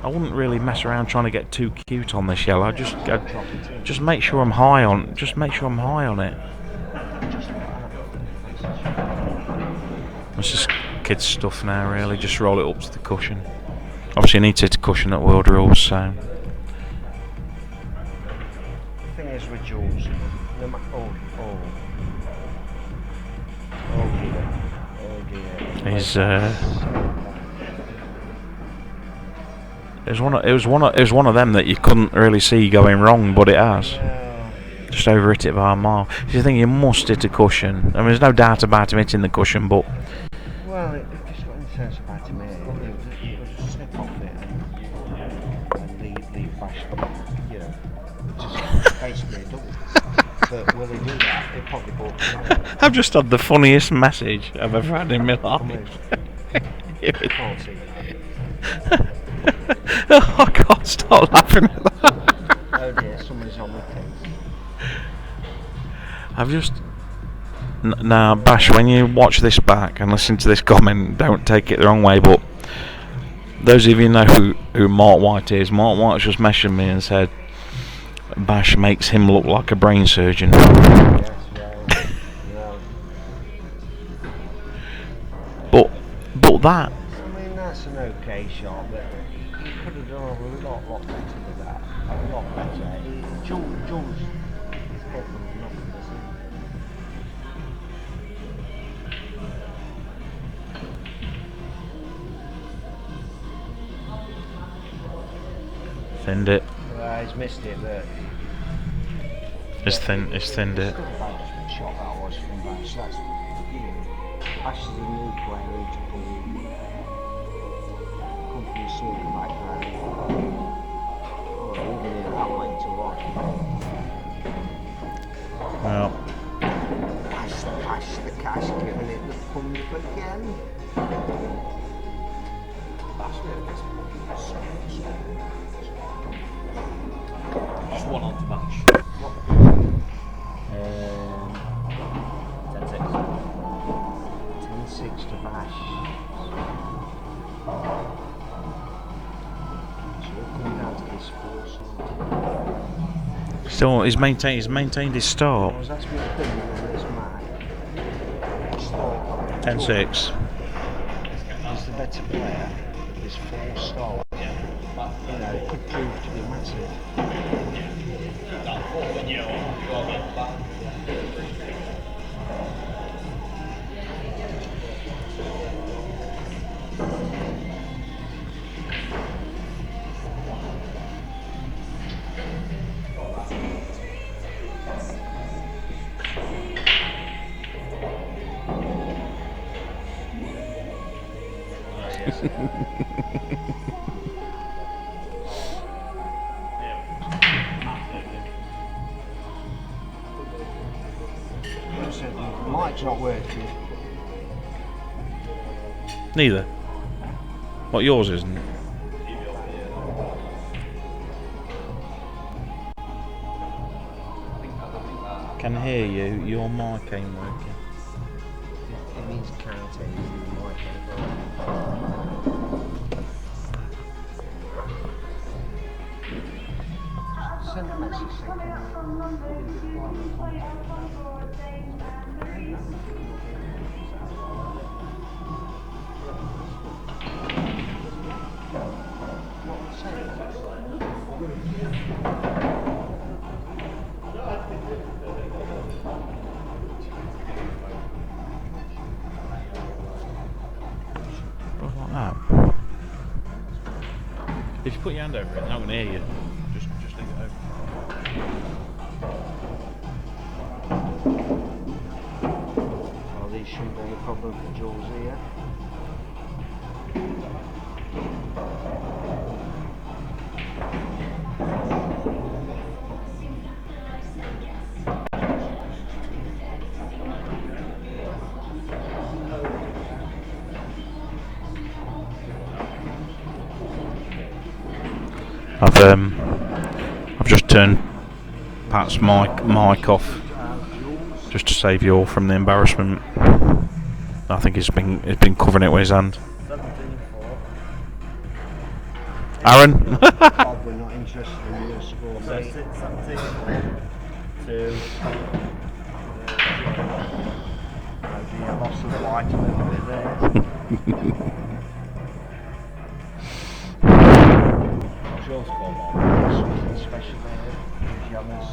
wouldn't really mess around trying to get too cute on this yellow. Just make sure I'm high on it. It's just kids stuff now, really. Just roll it up to the cushion. Obviously, you need to hit a cushion at World Rules, so. The thing is with Jules, no matter, oh dear. He's it was one of them that you couldn't really see going wrong, but it has. Just over hit it by a mile. You think you must hit a cushion. I mean, there's no doubt about him hitting the cushion, but Well, if it's got any sense about him here, he'll just snip off it and leave Bash, you know, just basically a double. But will he do that? He'll probably walk away. I've just had the funniest message I've ever had in my life. I can't see that. Oh, I can't stop laughing at that. Oh dear, somebody's on the case. I've just Now, Bash, when you watch this back and listen to this comment, don't take it the wrong way, but those of you know who Mark White is, Mark White's just messaged me and said Bash makes him look like a brain surgeon. Yes, yeah. But that, I mean, that's an okay shot, but he could have done a lot better with that. A lot better. Jules is definitely not going to see. thinned it. He's missed it, but It's thinned it. still a bad shot that was from Bash. That's, Bash is a new player into pool. Come from a sort of background. Oh, even in that way to watch. Well, Bash the cash, giving it the pump again. Just one on to Bash. 10-6 to Bash. So we're coming down to this force. still he's maintained his start. I was actually thinking of this man. 10-6. He's the better player. This full start. You know, it could prove to be massive. Mike's not working. Neither. What, yours isn't? Can hear you. Your mic ain't working. It means counting. Mike send a message saying, Like that. If you put your hand over it, they're not going to hear you. Just leave it open. oh, these shouldn't be a problem for Jules here. I've just turned Pat's mic off just to save you all from the embarrassment. I think he's been covering it with his hand. 17-4. Aaron. Bob, we're not interested in your score, mate. 17-2. Maybe a loss of light a little bit there. What's your score, Mark? Something special there. Pajamas.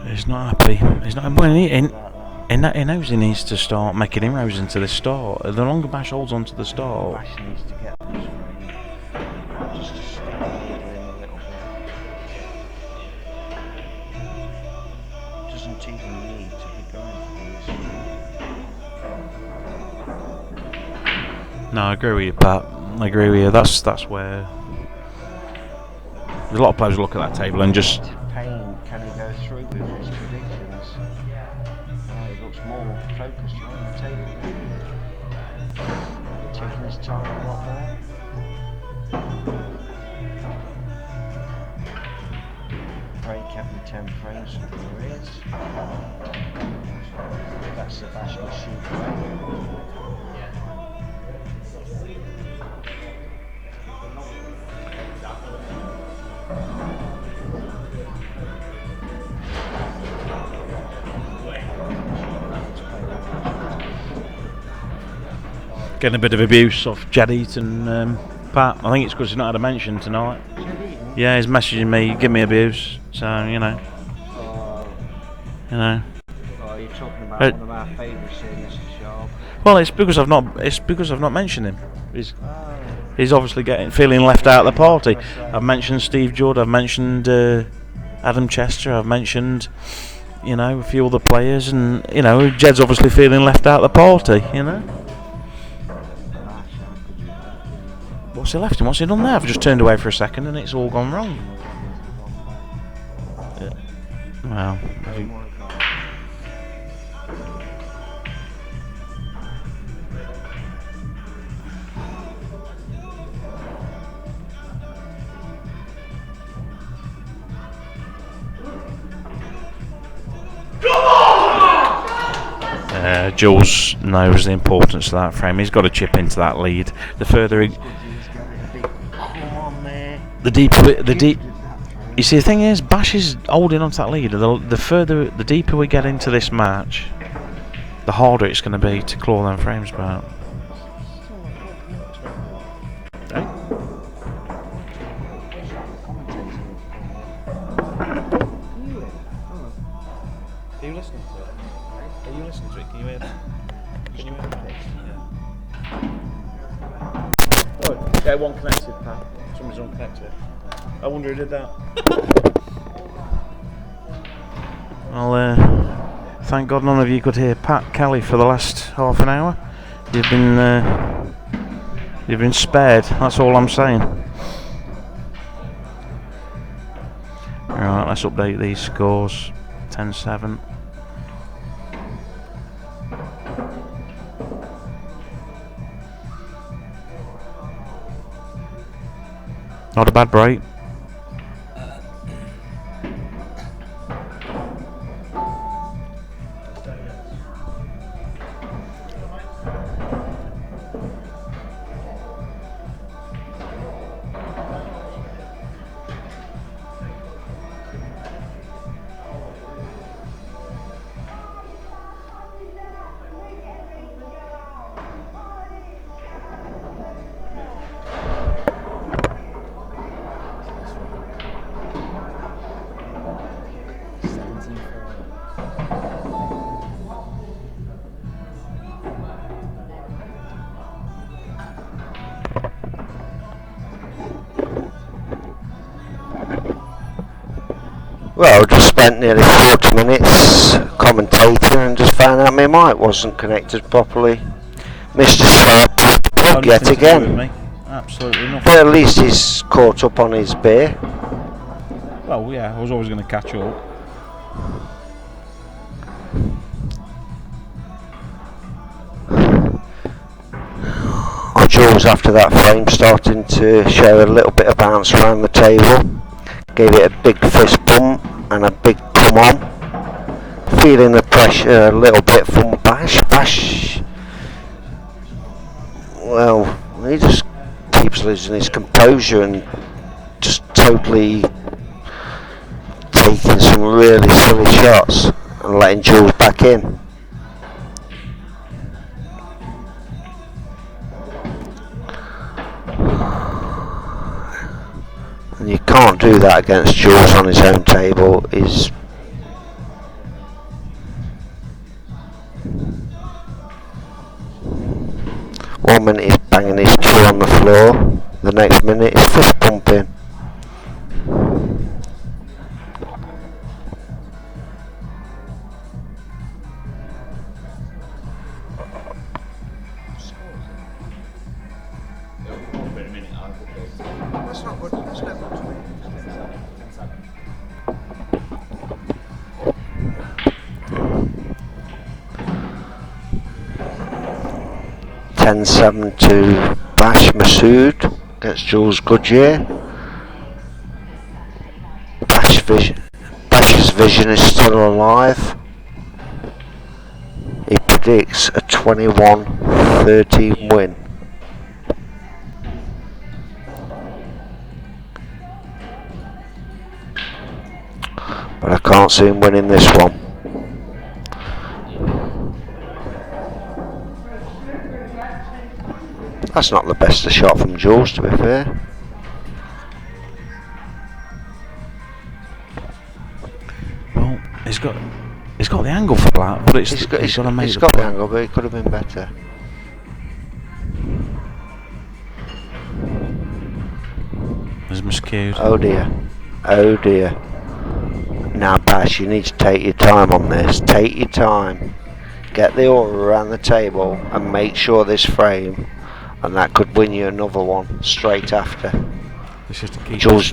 He's not happy. He's not. Well, he knows he needs to start making inroads into the start. The longer Bash holds on to the start, Bash needs to get this right. Just to stay him a little bit. doesn't even need to be going for this. No, I agree with you, Pat. I agree with you. That's where there's a lot of players who look at that table and just. Payne, can he go through with his predictions? He looks more focused on the table. Taking his time a lot more. Break every 10 frames from there is. That's Sebastian shoot away. Getting a bit of abuse off Jadit and Pat. I think it's because he's not had a mention tonight. Yeah, he's messaging me, give me abuse. So you know. Oh, Oh, you're talking about one of our favourites here, Mr. Sharp. Well, it's because I've not mentioned him. He's obviously feeling left out of the party. I've mentioned Steve Judd. I've mentioned Adam Chester. I've mentioned a few other players, and Jed's obviously feeling left out of the party. What's he left him? What's he done there? I've just turned away for a second and it's all gone wrong. Yeah. Well, Jules knows the importance of that frame. He's got to chip into that lead. The further he, the deep. You see, the thing is, Bash is holding on to that lead. The deeper we get into this match, the harder it's going to be to claw them frames back. Are you listening to it? Are you listening to it? Can you hear that? Can you hear that? Oh, yeah, one connected, Pat. Somebody's unconnected. I wonder who did that. Well, thank God none of you could hear Pat Kelly for the last half an hour. You've been spared. That's all I'm saying. Right, let's update these scores. 10-7. Not a bad break. Well, I just spent nearly 40 minutes commentating and just found out my mic wasn't connected properly. Mr. Sharp yet again. Absolutely nothing. But at least he's caught up on his beer. Well, yeah, I was always going to catch up. Jules, after that frame, starting to show a little bit of bounce around the table. Gave it a big fist bump and a big come on. Feeling the pressure a little bit from Bash. Bash, well, he just keeps losing his composure and just totally taking some really silly shots and letting Jules back in. And you can't do that against Jules on his own table. He's one minute he's banging his cue on the floor, the next minute he's fist pumping. 10-7 to Bash Maqsood against Jules Goodyear. Bash's vision is still alive. He predicts a 21-13 win. But I can't see him winning this one. That's not the best of shot from Jules, to be fair. Well, he's got the angle for that, but he's got to make He's got the angle, but it could have been better. There's Maqsood. Oh dear. Oh dear. Now Bash, you need to take your time on this. Take your time. Get the aura around the table and make sure this frame, and that could win you another one straight after. It's just to keep Jules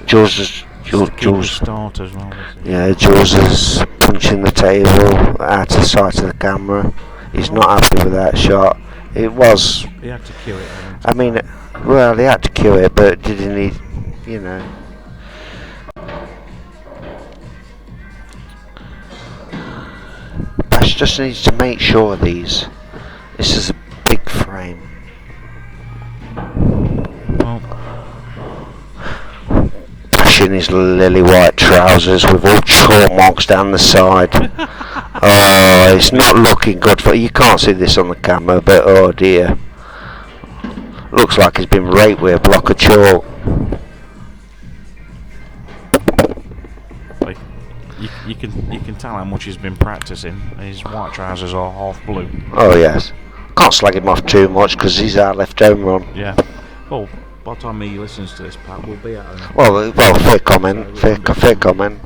start as well. Yeah, Jules is punching the table out of sight of the camera. He's not happy with that shot. It was. He had to cue it. I mean, well, he had to cue it, but did he need, you know? Bash just needs to make sure this is a big frame. Well, Bash in his lily white trousers with all chalk marks down the side. Oh, it's not looking good for you. Can't see this on the camera, but oh dear. Looks like he's been raped with a block of chalk. you can tell how much he's been practicing. His white trousers are half blue. Oh yes. Can't slag him off too much because he's our left home run. Yeah. Well, by the time he listens to this, Pat, we'll be at home. Well, fair comment. Fair comment.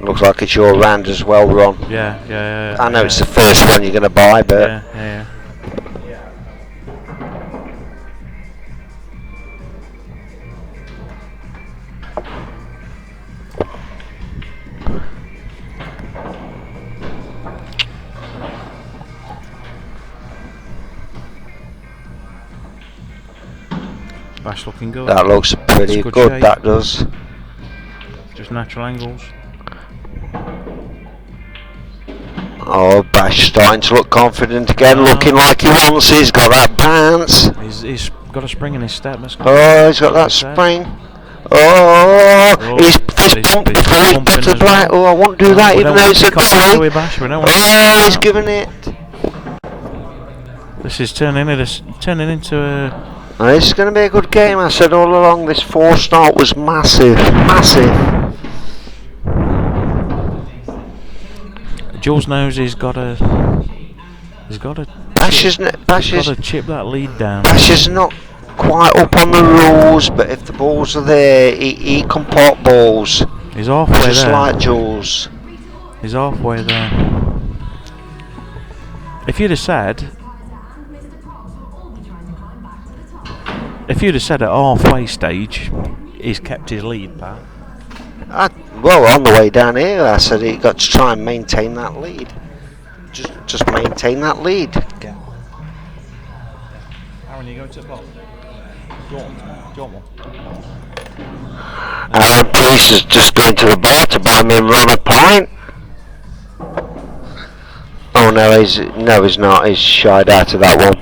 Looks like it's your round as well, Ron. Yeah. I know it's the first one you're going to buy, but Yeah. Bash looking good. that looks pretty Good good. shape. That does. Just natural angles. Oh, Bash starting to look confident again, looking like he wants it. He's got that bounce. He's got a spring in his step. Oh, he's got that spring. Oh, he's pumped before he puts the black. Oh, I won't do that even though it's a dolly. Oh, he's giving it. This is turning into a. Oh, this is going to be a good game. I said all along this 4-start was massive. Jules knows he's got to Bash is chip that lead down. Bash is not quite up on the rules, but if the balls are there, he can pop balls. He's halfway Just there. like Jules. He's halfway there. If you'd have said at halfway stage, he's kept his lead, Pat. Well, on the way down here, I said he got to try and maintain that lead. Just maintain that lead. Yeah. Aaron, you going to the ball? Do you want one? Alan Priest is just going to the bar to buy me and Ron a pint. Oh no, he's not. He's shied out of that one.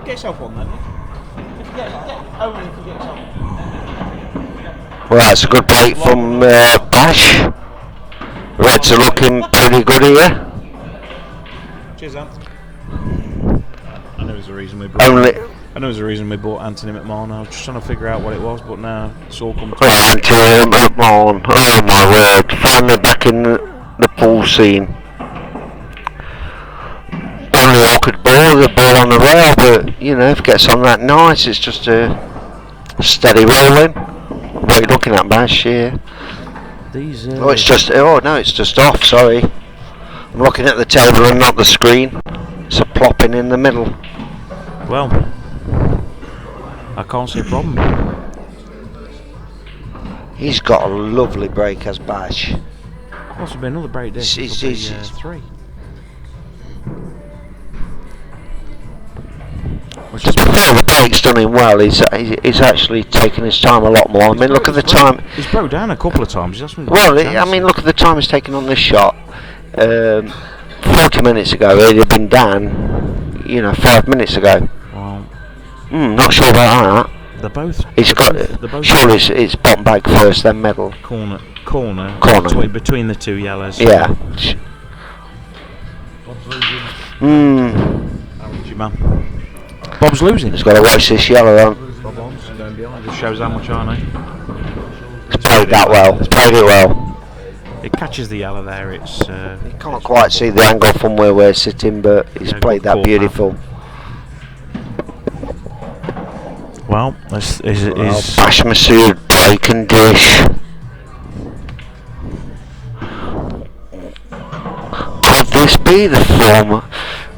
Get yourself one then. Only if you get yourself one. Well, that's a good break from Bash. Reds are looking pretty good here. Cheers, Ant. I know there's a reason we bought Anthony McMahon. I was just trying to figure out what it was, but now it's all come to Anthony McMahon. Oh my word! Finally back in the pool scene. Only awkward ball, the ball on the rail, but you know, if it gets on that nice, it's just a steady rolling. What are you looking at, Bash here? These. It's just off. Sorry, I'm looking at the table and not the screen. It's a plopping in the middle. Well, I can't see a problem. He's got a lovely break, has Bash. Possibly another break there. It's- 3. Just before the break's done him well, he's actually taken his time a lot more. I mean, look at the time. He's broke down a couple of times. Well, I mean, look at the time he's taken on this shot. 40 minutes ago, he'd have been down, 5 minutes ago. Well, Not sure about that. they're both. He's surely it's bottom bag first, then middle. Corner. Between the 2 yellows. Yeah. Aren't you, man? Bob's losing. He's got to watch this yellow on. Bob On's going behind. Just shows how much I know. He's played that well. He's played it well. It catches the yellow there. It's. You can't quite see the angle from where we're sitting, but he's played good that call, beautiful. Well, is Bash Maqsood, break and dish. Could this be the former?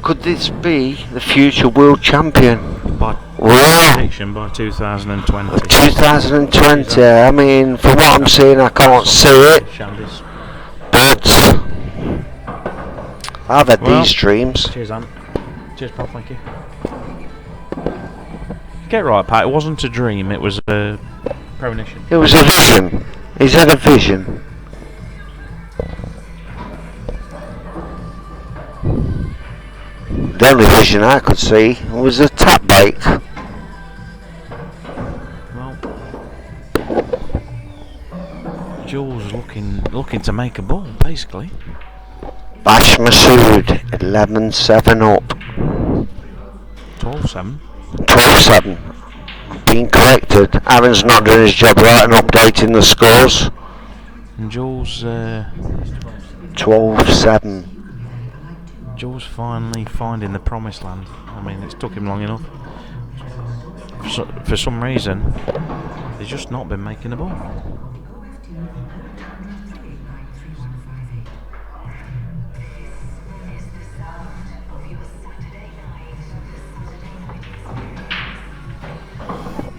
Could this be the future world champion? by Wow. prediction by 2020. 2020. I mean, from what I'm seeing, I can't see it, Shandies. but I've had Well, these dreams. Cheers, Ant. Cheers, pal. Thank you. Get right, Pat. It wasn't a dream. It was a premonition. It was a vision. He's had a vision. The only vision I could see was a tap break. Well, Jules looking to make a ball, basically. Bash Maqsood, 11-7 up. 12-7. 12-7. Being corrected. Aaron's not doing his job right and updating the scores. And Jules 12-7. Jules finally finding the promised land. I mean, it's took him long enough. For some reason, he's just not been making the ball.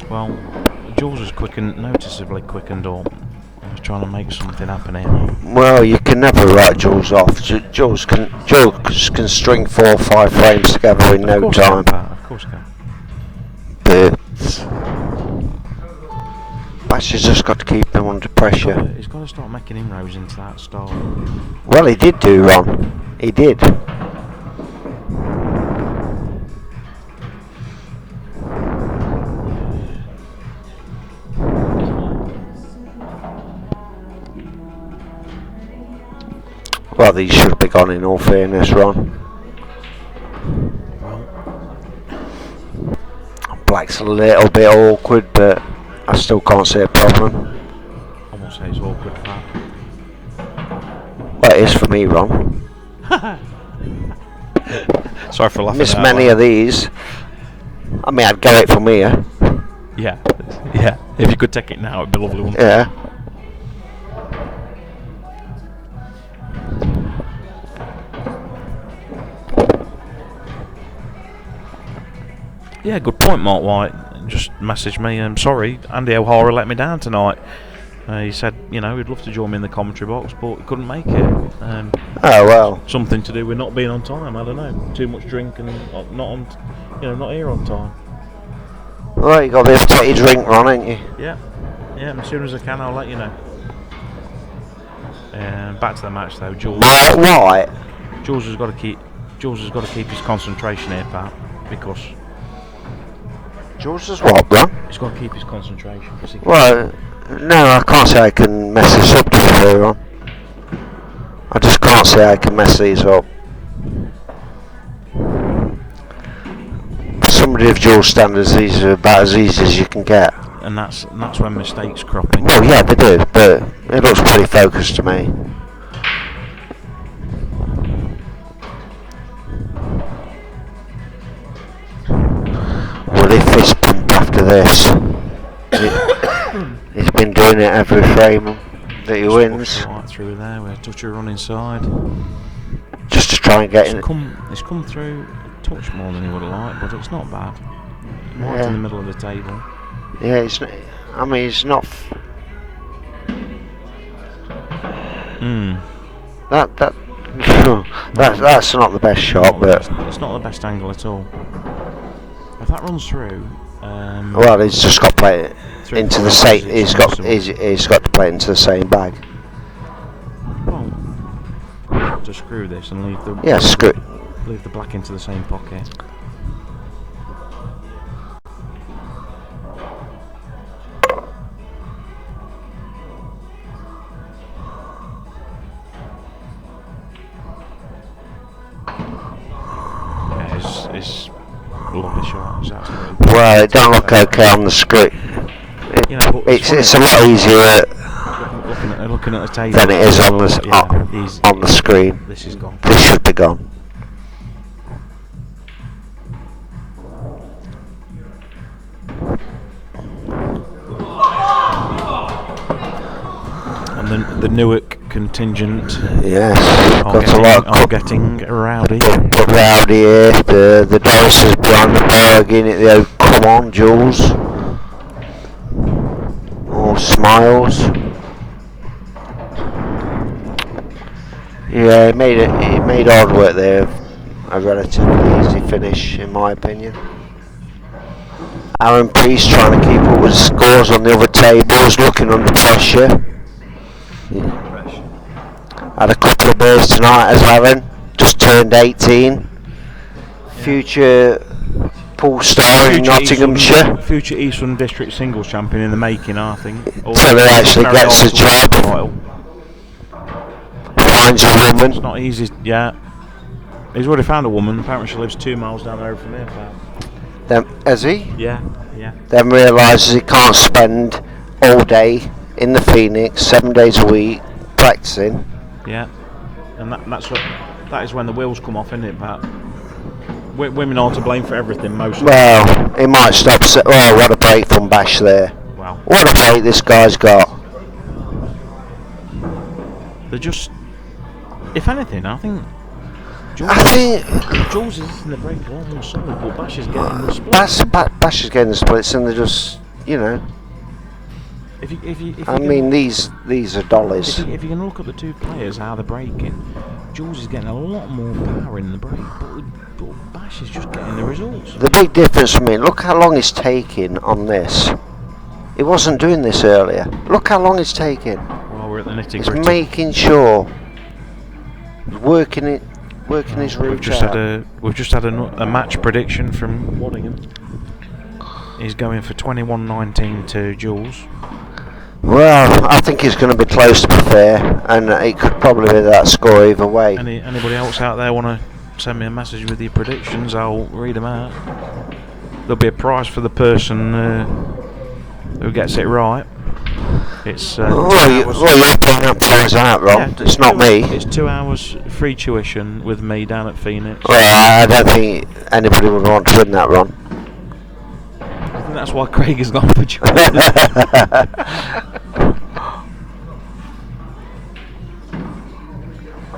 Well, Jules was noticeably quickened up. He was trying to make something happen here. Well, you can never write Jules off. Jules can string 4 or 5 frames together in no time. Of course he can. But Bash has just got to keep him under pressure. He's got to start making inroads into that style. Well, he did do, Ron. He did. Well, these should be gone in all fairness, Ron. Black's a little bit awkward, but I still can't see a problem. I won't say it's awkward, Pat. Well, it is for me, Ron. Sorry for laughing. Missed at many that of these. I mean, I'd go it from here. one. Yeah. If you could take it now, it'd be lovely, wouldn't it? Yeah. Yeah, good point, Mark White. Just messaged me. I'm sorry, Andy O'Hara let me down tonight. He said, he'd love to join me in the commentary box, but he couldn't make it. Oh well. Something to do with not being on time. I don't know. Too much drink and not here on time. Well, you got to be able to take your drink, Ron, ain't you? Yeah. As soon as I can, I'll let you know. Back to the match though. Jules Right. has got to keep his concentration here, Pat, because Jules is what, Ron? he's got to keep his concentration. Well, no, I can't say I can mess this up today, Ron. I just can't say I can mess these up. For somebody of Jules' standards, these are about as easy as you can get. And that's when mistakes crop in. Well, yeah, they do, but it looks pretty focused to me. Will he fist pump after this? He's been doing it every frame that he wins, Right through there, we're touch a run inside. just to try and get in. It's come through, touch more than he would have liked, but it's not bad. Right in the middle of the table. Yeah, it's. I mean, it's not. That's not the best shot, but it's not the best angle at all. If that runs through, well, he's just got to play it into the same. He's got to play it into the same bag. Well, to screw this and leave the leave the black into the same pocket. It's lovely shot. Well, it don't look okay on the screen. It's a lot easier looking at the table than it is on the screen. This is gone. This should be gone. And the Newark contingent. Yes, are getting rowdy. But rowdy here. The dancers behind the bar again. They go, come on, Jules. More smiles. Yeah, it made hard work there. A relatively easy finish, in my opinion. Aaron Priest trying to keep up with scores on the other tables, looking under pressure. Had a couple of beers tonight as Aaron, just turned 18. Future pool star in Nottinghamshire. Future Eastern District singles champion in the making, I think. Until he actually gets a job. Finds a woman. It's not easy, yeah. He's already found a woman, apparently she lives 2 miles down the road from here. Then, has he? Yeah. Then realises he can't spend all day in the Phoenix, 7 days a week, practicing. Yeah, and that is when the wheels come off, isn't it, Pat? Women are to blame for everything, mostly. Well, he might stop. Oh, what a break from Bash there. Wow. What a break this guy's got. They're just, if anything, I think Jules is in the break a lot more solid, but Bash is getting the splits. Bash is getting the splits, and they're just, you know. I mean, these are dollars. If you can look at the two players, how they're breaking, Jules is getting a lot more power in the break, but Bash is just getting the results. The big difference for me, look how long it's taking on this. He wasn't doing this earlier. Look how long it's taking. Well, we're at the nitty-gritty. He's making sure. He's working his route out. We've just had a match prediction from Waddingham. He's going for 21-19 to Jules. Well, I think it's going to be close, to be fair, and it could probably be that score either way. Anybody else out there want to send me a message with your predictions? I'll read them out. There'll be a prize for the person who gets it right. It's you're putting that prize out, Ron. Yeah, it's not me. It's 2 hours free tuition with me down at Phoenix. Well, I don't think anybody would want to win that, Ron. I think that's why Craig has gone for Jules.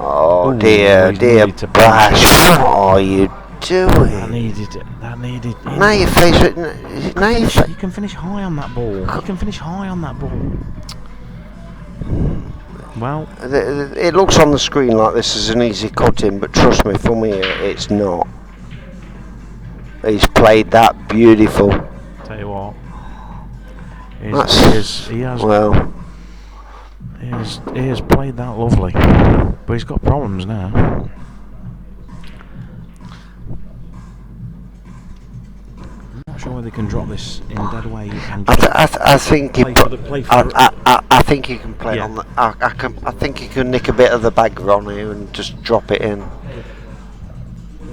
Oh dear, Bash, what are you doing? That needed it. Now your face. You can finish high on that ball. Well, it looks on the screen like this is an easy cut-in, but trust me, from here, it's not. He's played that beautiful. Tell you what, he has played that lovely, but he's got problems now. I'm not sure whether he can drop this in dead weight. I think he can play on the. I think he can nick a bit of the bag on here and just drop it in.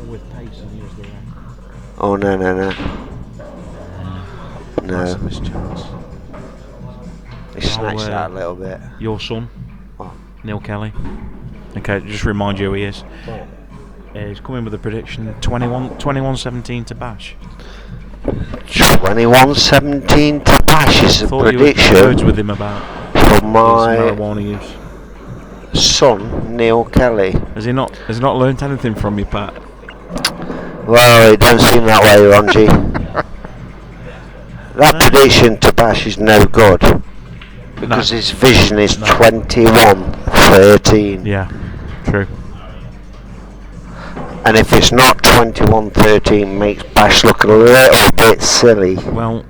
With pace and use the Oh no. That's a missed chance. He snatched that a little bit. Your son, Neil Kelly. Okay, just remind you who he is. He's coming with a prediction: 21-17 to Bash. 21-17 to Bash is a prediction. You words with him about for my marijuana use. Son, Neil Kelly. Has he not learnt anything from you, Pat? Well, it doesn't seem that way, Ronji. That prediction to Bash is no good because his vision is 21-13. Yeah, true. And if it's not 21-13, makes Bash look a little bit silly. Well,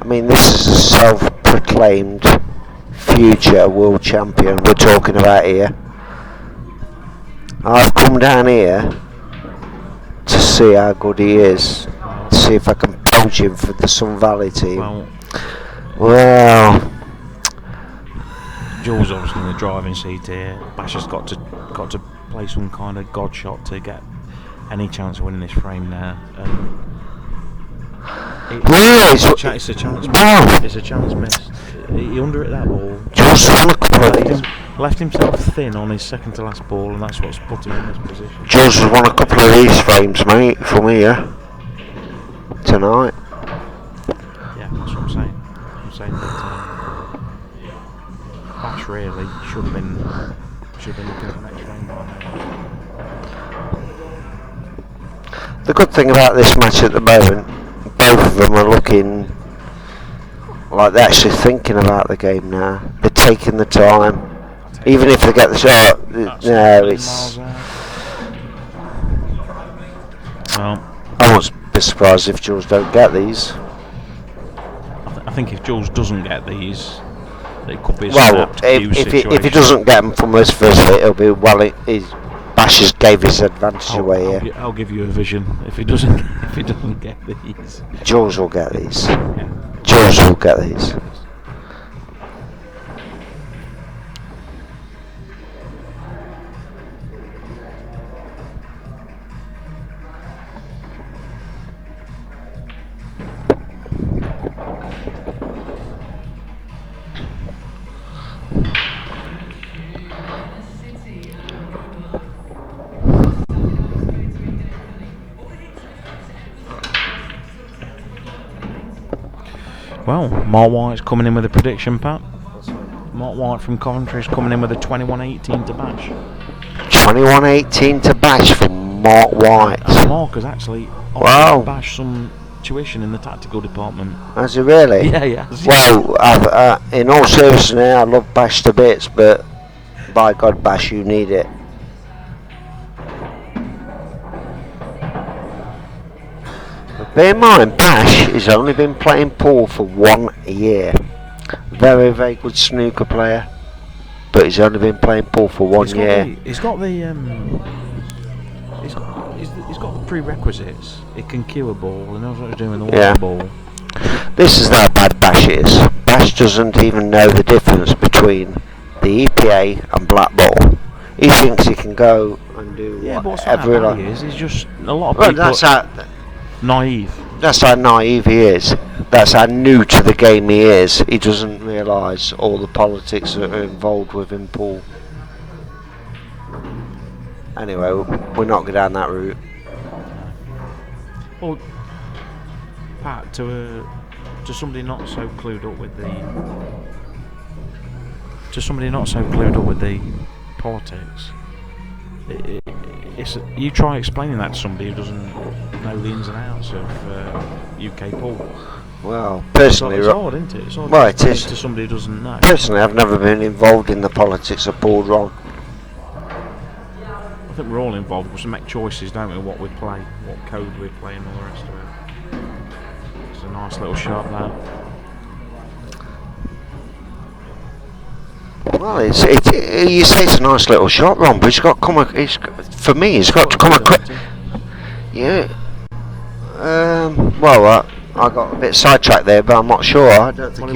I mean, this is a self-proclaimed future world champion we're talking about here. I've come down here to see how good he is, to see if I can poach him for the Sun Valley team. Well, Jules obviously in the driving seat here. Bash has got to play some kind of god shot to get any chance of winning this frame now. It's a chance missed. It's a chance missed. He under it that ball. Jules won a couple of these. Left himself thin on his second to last ball, and that's what's put him in this position. Jules has won a couple of these frames, mate, from here tonight. Yeah, that's what I'm saying. I'm saying that Bash really should have been looking at the next frame by now. The good thing about this match at the moment, both of them are looking like they're actually thinking about the game now. They're taking the time. Even if they get the shot, no, it's... Well, I won't be surprised if Jules don't get these. I think if Jules doesn't get these, it could be a Well, snapped cue situation. if he doesn't get them from this first hit, it'll be, well, Bash gave his advantage away here. I'll give you a vision if he doesn't get these. Jules will get these. Yeah. Jules will get these. Well, Mark White's coming in with a prediction, Pat. Mark White from Coventry is coming in with a 21-18 to Bash. 21-18 to Bash from Mark White. Mark has actually offered Bash some tuition in the tactical department. Has he really? Yeah, he has. Well, in all seriousness, I love Bash to bits, but by God, Bash, you need it. But bear in mind, Bash has only been playing pool for 1 year. Very, very good snooker player, but he's only been playing pool for 1 year. He's got the prerequisites. He can cue a ball. He knows what to do in the water ball. This is how bad Bash is. Bash doesn't even know the difference between the EPA and black ball. He thinks he can go and do whatever he is. He's just a lot of people. Naive. That's how naive he is. That's how new to the game he is. He doesn't realise all the politics that are involved within pool. Anyway, we're not going down that route. Well, Pat, to somebody not so clued up with the politics, you try explaining that to somebody who doesn't know the ins and outs of UK pool. Well, personally, it's hard, isn't it? It's hard it is to somebody who doesn't know. Personally, I've never been involved in the politics of pool, Ron. I think we're all involved because we make choices, don't we? What we play, what code we play, and all the rest of it. It's a nice little shot there. Well, you say it's a nice little shot, Ron, but he's got to come. For me, he's got to come across. Yeah. Well, I got a bit sidetracked there, but I'm not sure. I don't think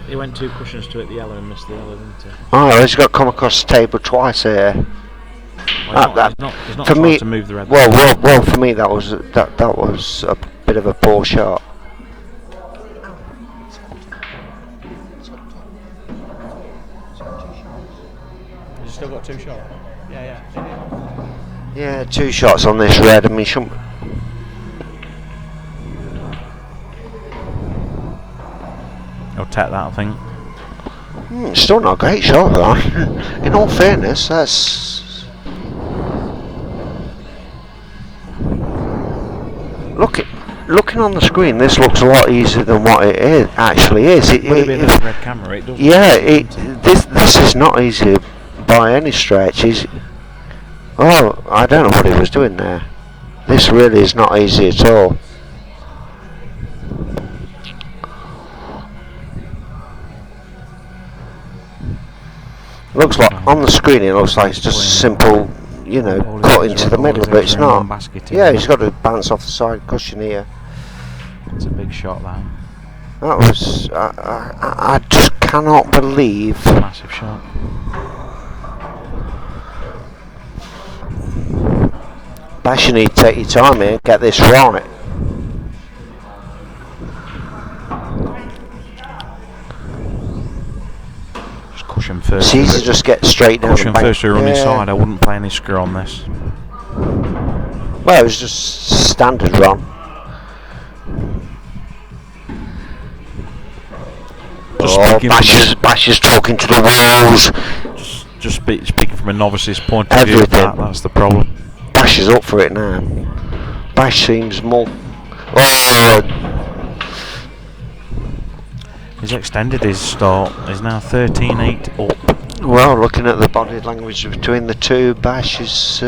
he went 2 cushions to hit the yellow and missed the yellow, didn't he? Oh, he's got to come across the table twice here. Well, he's not for me, to move the red. Well, for me that was a bit of a poor shot. He's still got 2 shots. Yeah. Yeah, 2 shots on this red. I mean, shouldn't. He'll tap that, I think. Still not a great shot, though. In all fairness, that's... Looking on the screen, this looks a lot easier than what it is, actually is. With a bit of red camera, it does. Yeah, this is not easy by any stretch. Oh, I don't know what he was doing there. This really is not easy at all. Looks like on the screen it looks like it's just a simple, cut into the middle, but it's not. Yeah, he's got to bounce off the side cushion here. It's a big shot, that. That was. I just cannot believe. It's a massive shot. Bash, you need to take your time here and get this right. Just cushion first. It's easy to just get straight down. Cushion first to run inside. I wouldn't play any screw on this. Well, it was just standard run. Bash is talking to the walls. Just speaking from a novice's point of view. That's the problem. Bash is up for it now. Bash seems more... Oh! He's extended his start. He's now 13-8 up. Well, looking at the body language between the two, Bash is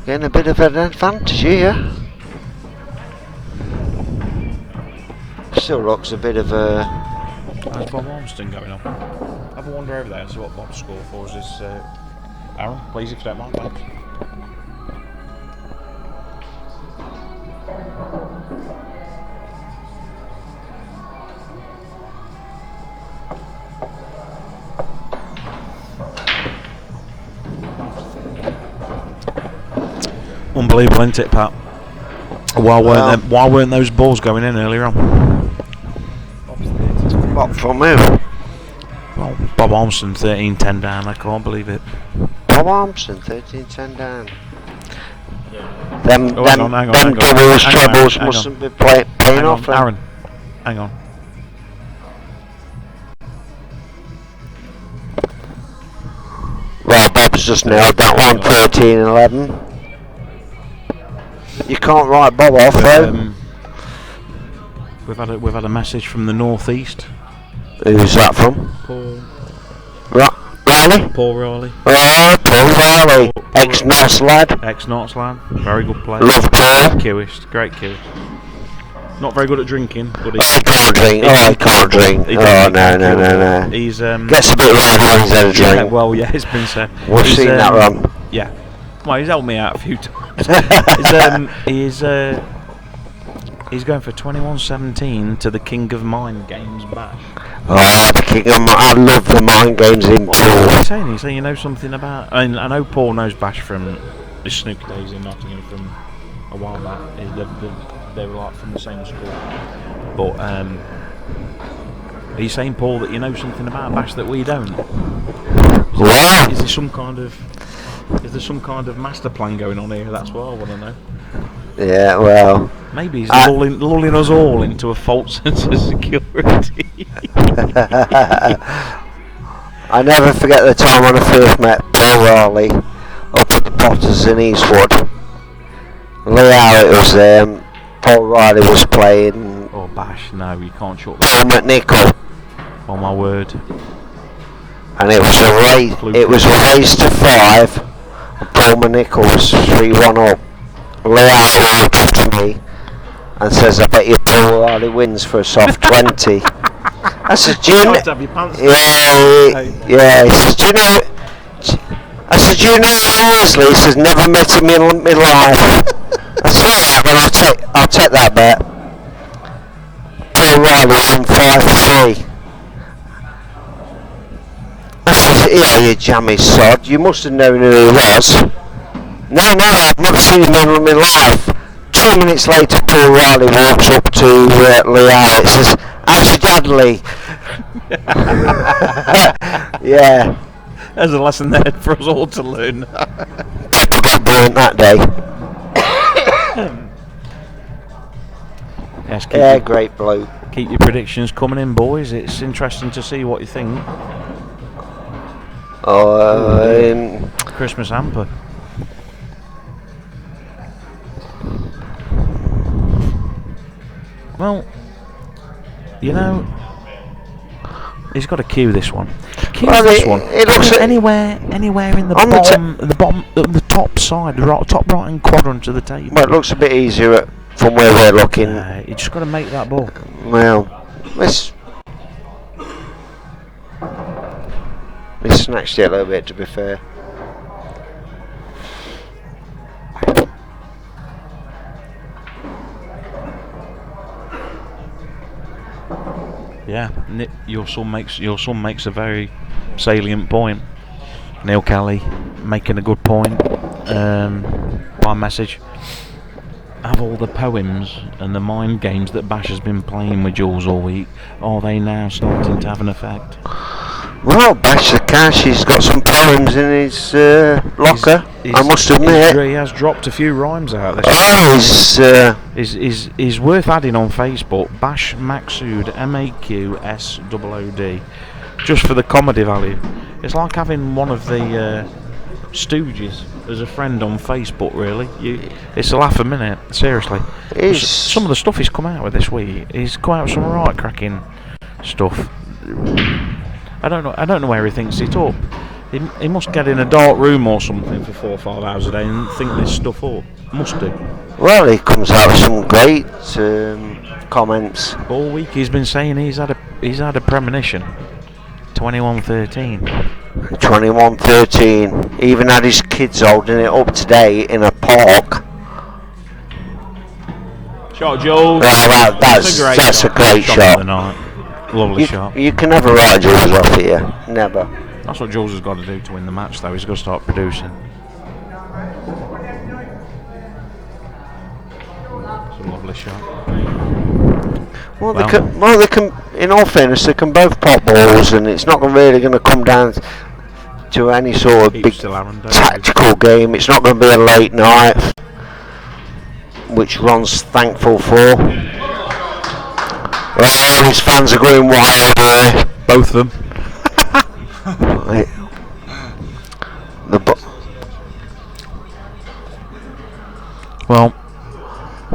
getting a bit of an advantage here. Still looks a bit of a... How's Bob Armstrong going on? Have a wander over there and see what Bob's score for us is. Aaron, please, if you don't mind, thanks. Unbelievable, isn't it, Pat? Why weren't those balls going in earlier on? What, from who? Well, Bob Armstrong 13-10 down, I can't believe it. Bob Armstrong 13-10 down. Them hang on. doubles, trebles mustn't be paying off. Aaron, hang on. Well, Bob's just nailed that one, 13-11. You can't write Bob off, though. We've had a message from the northeast. Who's that from? Paul Riley? Paul Riley. Oh, Paul Riley. Ex-Norse lad. Ex-Norse lad. Very good player. Love Paul. Great queuist. Not very good at drinking, but he can't drink. He can't drink. No. He's gets a bit red when he's had a drink. Yeah, well, yeah, it's been said. We've seen that run. Yeah. Well, he's helped me out a few times. He's going for 21-17 to the King of Mind Games back. Oh, the King of Mind. I love the Mind Games in pool. He's saying you know something about... I mean, I know Paul knows Bash from his snooker days in Nottingham from a while back. They were like from the same school. But are you saying, Paul, that you know something about Bash that we don't? Wow. Is there some kind of master plan going on here? That's what I want to know. Yeah, well... Maybe he's lulling us all into a false sense of security. I never forget the time when I first met Paul Riley up at the Potters in Eastwood. It was Paul Riley was playing... Oh, Bash, no, you can't shut Paul McNichol. Oh, my word. And it was a race to 5. And Paul McNichol was 3-1 up. Leal walked up to me and says, I bet you Paul Riley wins for a soft 20. I said, do you know? Yeah, he says, do you know? I said, do you know Worsley? He says, never met him in my life. I said, well, I'll take that bet. Paul Riley won 5-3. I said, yeah, you jammy sod, you must have known who he was. No, I've not seen him in my life. 2 minutes later, Paul Riley walks up to Leal and says, how's your dad, Lee? Yeah. There's a lesson there for us all to learn. People got burnt that day. Yes, yeah, great bloke. Keep your predictions coming in, boys. It's interesting to see what you think. Christmas hamper. Well, you know, he's got to cue this one. This one. It looks anywhere in the bottom, the top side, the top right hand quadrant of the table. Well, it looks a bit easier from where we're looking. You just got to make that ball. Well, this snatched it a little bit, to be fair. Yeah, your son makes a very salient point. Neil Kelly making a good point. My message: have all the poems and the mind games that Bash has been playing with Jules all week, are they now starting to have an effect? Well, Bash the Cash, he's got some poems in his locker. I must admit. He has dropped a few rhymes out this week. He's worth adding on Facebook. Bash Maqsood, Maqsood, just for the comedy value. It's like having one of the Stooges as a friend on Facebook. Really, it's a laugh a minute. Seriously, some of the stuff he's come out with this week. He's come out with some right cracking stuff. I don't know where he thinks it up. He must get in a dark room or something for 4 or 5 hours a day and think this stuff up. Must do. Well, he comes out with some great comments. All week he's been saying he's had a premonition. 21-13. 21-13. Even had his kids holding it up today in a park. Shot, Jules. That's a great shot. Lovely shot. You can never write Jules off here. Never. That's what Jules has got to do to win the match, though. He's got to start producing. It's a lovely shot. Well, they can. In all fairness, they can both pop balls, and it's not really going to come down to any sort of big tactical game. It's not going to be a late night, which Ron's thankful for. Oh, his fans are going wild there. Both of them. Well, I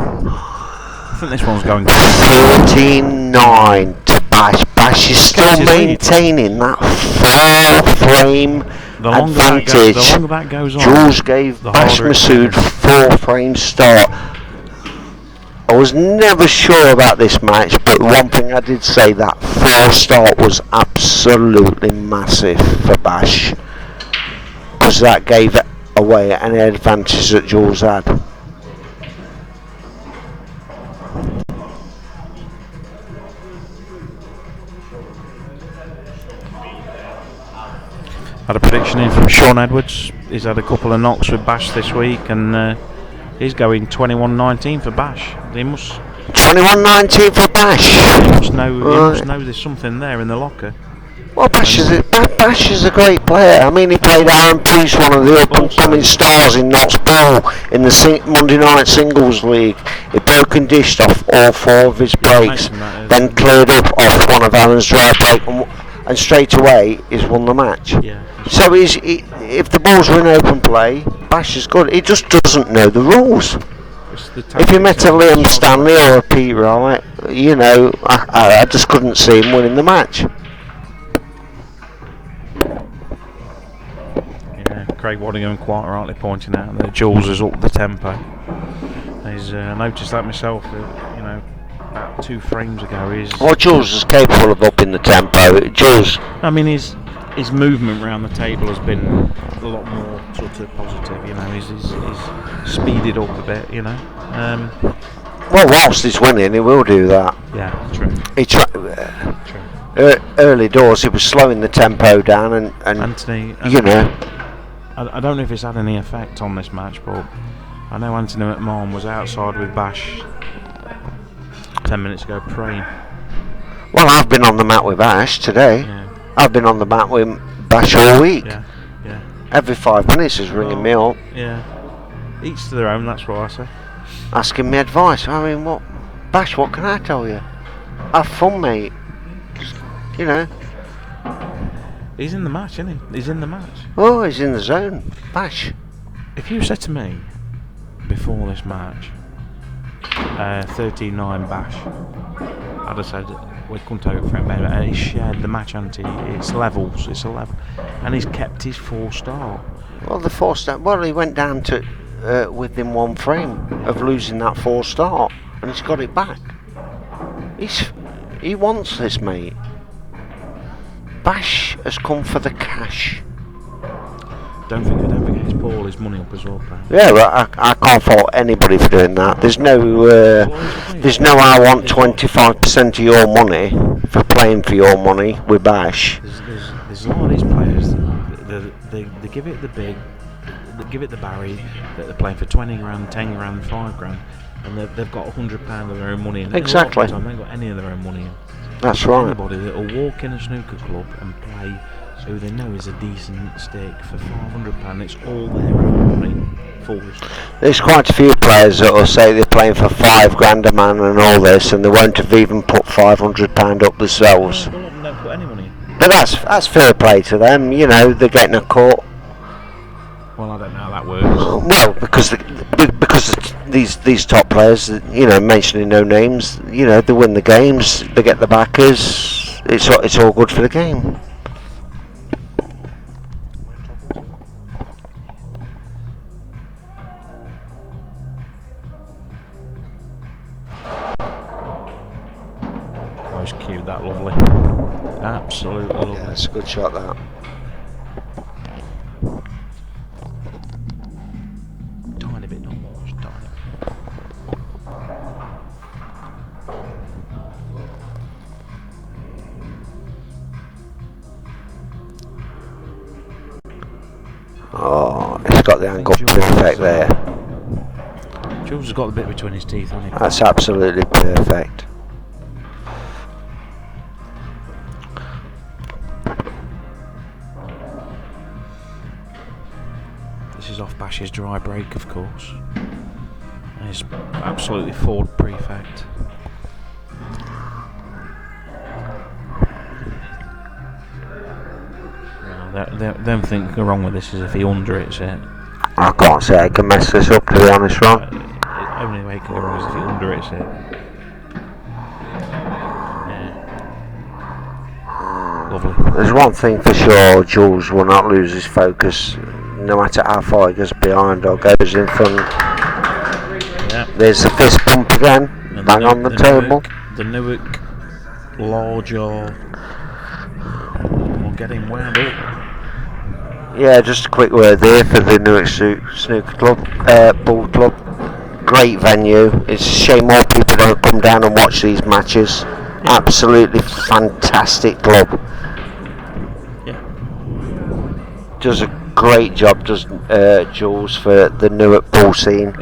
think this one's going 14-9 to Bash. Bash is still maintaining that 4-frame advantage. The longer that goes on, Jules gave Bash Maqsood 4-frame start. I was never sure about this match, but one thing I did say, that 4 start was absolutely massive for Bash, because that gave away any advantage that Jules had. Had a prediction in from Sean Edwards. He's had a couple of knocks with Bash this week, and he's going 21-19 for Bash. He must 21-19 for Bash. He must know there's something there in the locker. Well, Bash is a great player. I mean, he played Aaron Priest, one of the up-and-coming stars in Knott's Ball in the Monday Night Singles League. He broke and dished off all 4 of his breaks, then cleared up off one of Aaron's drive break, and straight away he's won the match. Yeah. So if the balls are in open play, Bash is good. He just doesn't know the rules. If you met a Liam Stanley or a Pete Wright, you know, I just couldn't see him winning the match. Yeah, Craig Waddingham quite rightly pointing out that Jules has upped the tempo. I noticed that myself. You know, about 2 frames ago. Well, Jules is capable of upping the tempo. Jules. I mean, his movement around the table has been a lot more sort of positive. You know, he's speeded up a bit. You know. Well, whilst he's winning, he will do that. Yeah, true. True. Early doors, he was slowing the tempo down, and Anthony, you know. I don't know if it's had any effect on this match, but I know Anthony McMahon was outside with Bash 10 minutes ago praying. Well, I've been on the mat with Bash today. Yeah. I've been on the mat with Bash all week. Yeah. Every 5 minutes he's ringing me up. Yeah. Each to their own, that's what I say. Asking me advice. I mean, Bash, what can I tell you? have fun, mate. You know. He's in the match, isn't he? He's in the match. Oh, he's in the zone. Bash. If you said to me before this match, 13-9 Bash, I'd have said we couldn't take it for him, and he's shared the match, hasn't he? It's levels, it's a level, and he's kept his 4-star. Well, the 4-star. Well, he went down to within 1 frame of losing that 4-star, and he's got it back. He wants this, mate. Bash has come for the cash. Don't forget, it's Paul. His money up as well, pal. Yeah, well, I can't fault anybody for doing that. There's no I want 25% of your money for playing for your money with Bash. There's a lot of these players. They give it the big, they give it the Barry. That they're playing for 20 grand, 10 grand, 5 grand, and they've got £100 of their own money in. Exactly. They haven't got any of their own money in. That's right. Anybody that will walk in a snooker club and play who they know is a decent stake for £500, it's all their own money. Fools. There's quite a few players that will say they're playing for 5 grand a man and all this, and they won't have even put £500 up themselves. Well, they don't put any money in. But that's fair play to them. You know, they're getting a cut. Well, I don't know how that works. Well, because these top players, you know, mentioning no names, you know, they win the games, they get the backers. It's all good for the game. Always cued that lovely. Absolutely lovely. Yeah, it's a good shot, that. Tiny bit, not much, tiny bit. Oh, it's got the angle perfect there. Jules has got the bit between his teeth, hasn't he? That's absolutely perfect. This is off Bash's dry break, of course. And he's absolutely forward prefect. The only thing wrong with this is if he under-hits it. I can't say I can mess this up, to be honest, Ron. The only way it can go wrong is if he under-hits it. Yeah. Lovely. There's one thing for sure, Jules will not lose his focus, no matter how far he goes behind or goes in front. Yeah. There's the fist bump again, And bang on the table. The Newark large or get him wound up. Yeah, just a quick word there for the Newark Snooker Club, Ball Club. Great venue. It's a shame more people don't come down and watch these matches. Absolutely fantastic club. Yeah. Does a great job, does Jules, for the Newark ball scene.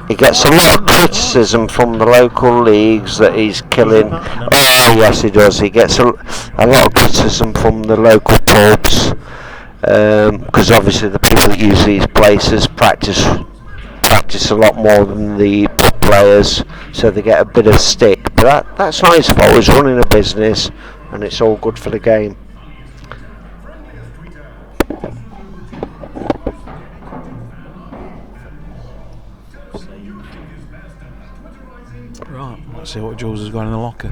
He gets a lot of criticism from the local leagues that he's killing. Oh yes, he does. He gets a lot of criticism from the local pubs. Because obviously the people that use these places practice a lot more than the pub players, so they get a bit of stick. But that's not his fault. He's running a business, and it's all good for the game. Right, let's see what Jules has got in the locker.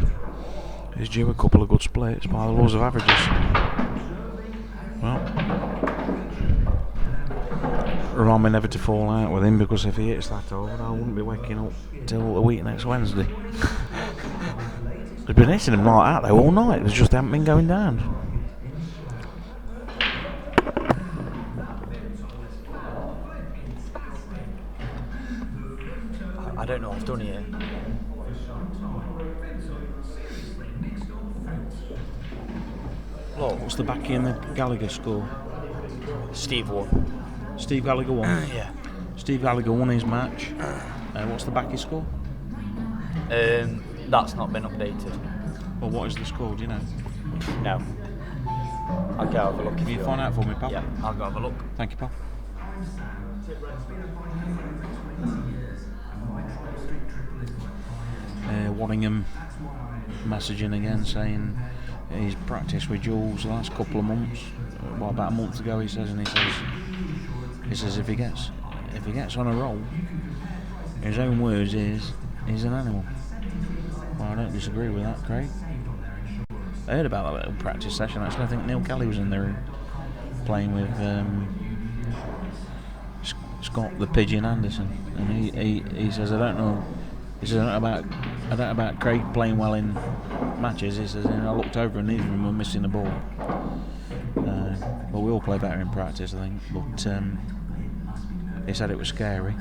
He's due a couple of good splits by the laws of averages. Well, remind me never to fall out with him, because if he hits that over, I wouldn't be waking up till a week next Wednesday. They've been hitting him like that though all night. They just haven't been going down. I don't know what I've done here. Look, what's the backy in the Gallagher score? Steve won. Steve Gallagher won. Yeah. Steve Gallagher won his match. What's the backy score? That's not been updated. Well, what is the score? Do you know? No. I'll go have a look. Can you find out for me, pal? Yeah, I'll go have a look. Thank you, pal. Waddingham messaging again saying he's practiced with Jules the last couple of months. Well, about a month ago, he says if he gets on a roll, his own words is he's an animal. Well, I don't disagree with that, Craig. I heard about that little practice session. Actually, I think Neil Kelly was in there playing with Scott the Pigeon Anderson, and he says I don't know. He says I don't know about Craig playing well in matches. He says I looked over and neither of them were missing the ball. But we all play better in practice, I think. But he said it was scary.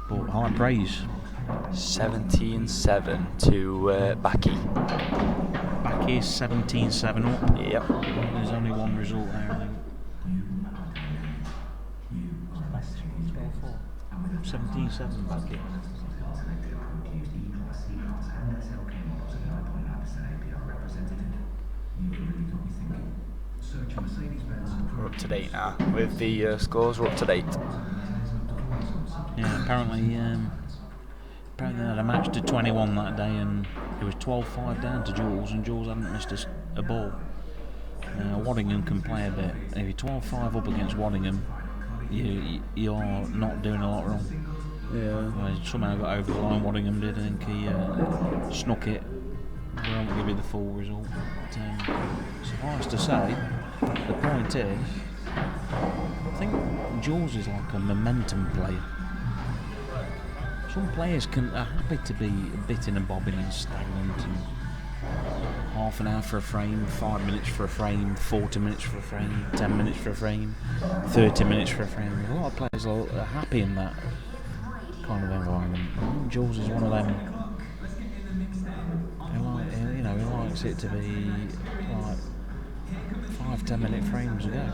But high praise. 17-7 to Backy. Back is 17-7 up. Yep. There's only one result there, I think. 17-7 Backy. We're up to date now with the scores. We're up to date. Yeah, apparently they had a match to 21 that day, and it was 12-5 down to Jules, and Jules hadn't missed a ball. Waddingham can play a bit. If you're 12-5 up against Waddingham, you're not doing a lot wrong. Yeah. Somehow got over the line. Waddingham did. I think he snuck it. We won't give you the full result. But, suffice to say, the point is, I think Jules is like a momentum player. Some players are happy to be bitting and bobbing and stagnant, and half an hour for a frame, 5 minutes for a frame, 40 minutes for a frame, 10 minutes for a frame, 30 minutes for a frame. A lot of players are happy in that kind of environment. I think Jules is one of them. He likes it to be like 5-10 minute frames a go.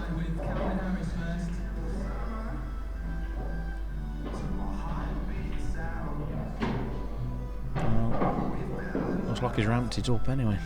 Well, looks like he's ramped it up anyway.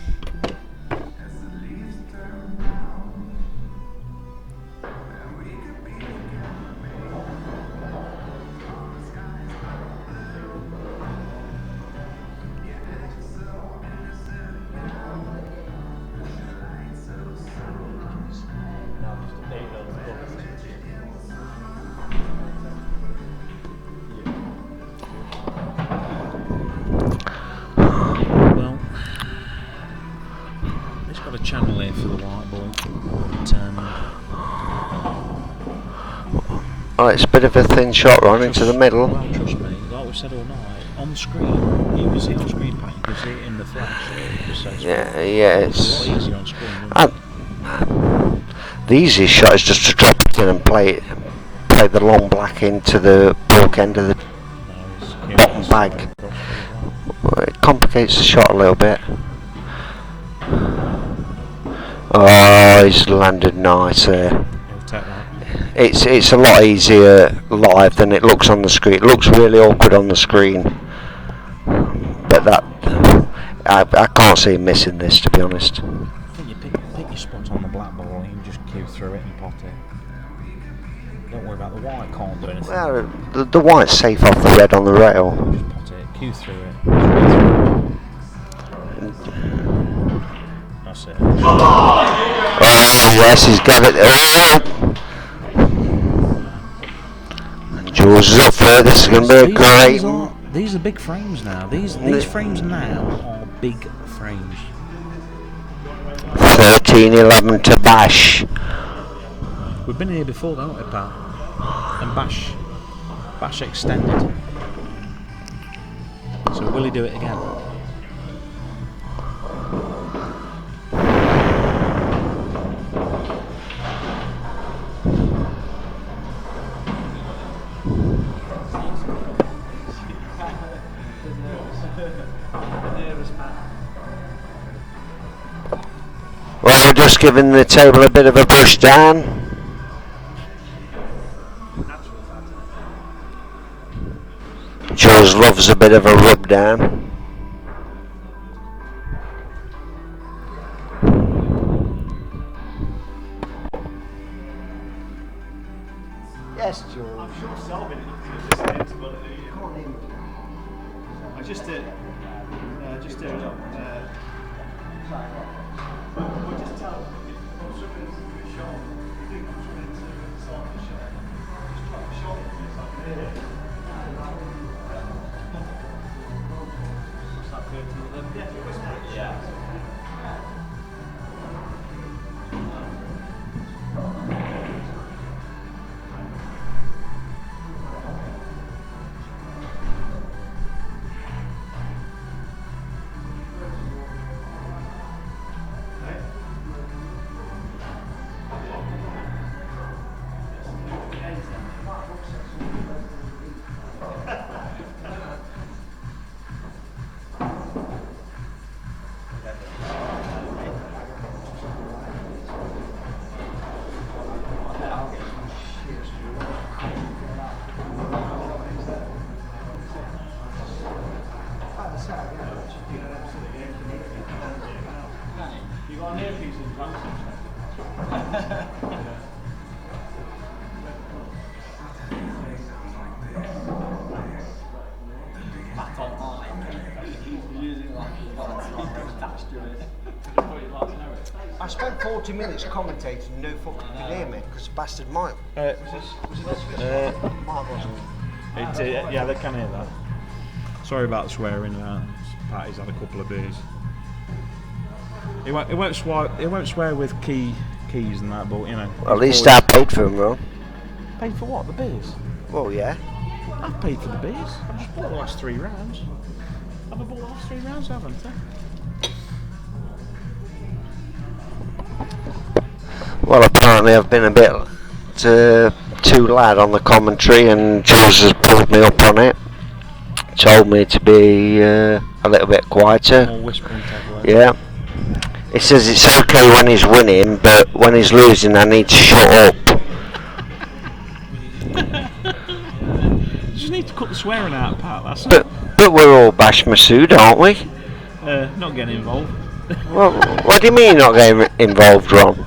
Channel here for the white ball. Well, it's a bit of a thin shot, Ron, into the middle. Well, trust me, like we've said all night, on the screen, you can see it on screen, Pat, you can see it in the flash. Yeah, it's a lot easier on screen. The easiest shot is just to drop it in and play the long black into the baulk end of the bottom bag. Well, it complicates the shot a little bit. Oh, he's landed nice there. It's a lot easier live than it looks on the screen. It looks really awkward on the screen, but I can't see him missing this, to be honest. I think you pick your spots on the black ball and you just cue through it and pot it. Don't worry about the white, can't do anything. Well, the white's safe off the red on the rail. Just pot it, cue through it. That's it. Oh, yes, he's got it. And Jules is up there. This is going to be a great. These are big frames now. These frames now are big frames. 13-11 to Bash. We've been here before, haven't we, Pat? And Bash extended. So will he do it again? Well, we're just giving the table a bit of a brush down. Jules loves a bit of a rub down. Yes, Jules. I'm sure Selvin is listening to what I just did. just do it up. We'll just tell them. Yeah. You got an earpiece in front of I spent 40 minutes commentating, no fucker could hear me because the bastard mic. Mic wasn't. Yeah, they can hear that. Sorry about the swearing. Patty's had a couple of beers. He won't swear with keys and that, but you know. Well, at least I paid for them, Ron. Paid for what? The beers? Well, yeah. I've paid for the beers. I've just bought the last 3 rounds. Have I bought the last 3 rounds? Haven't I? Well, apparently I've been a bit too loud on the commentary, and Jules has pulled me up on it. Told me to be a little bit quieter. More whispering type words. Yeah. He says it's okay when he's winning, but when he's losing, I need to shut up. You just need to cut the swearing out, Pat. That's it. But we're all Bash Maqsood, aren't we? Not getting involved. Well, what do you mean not getting involved, Ron?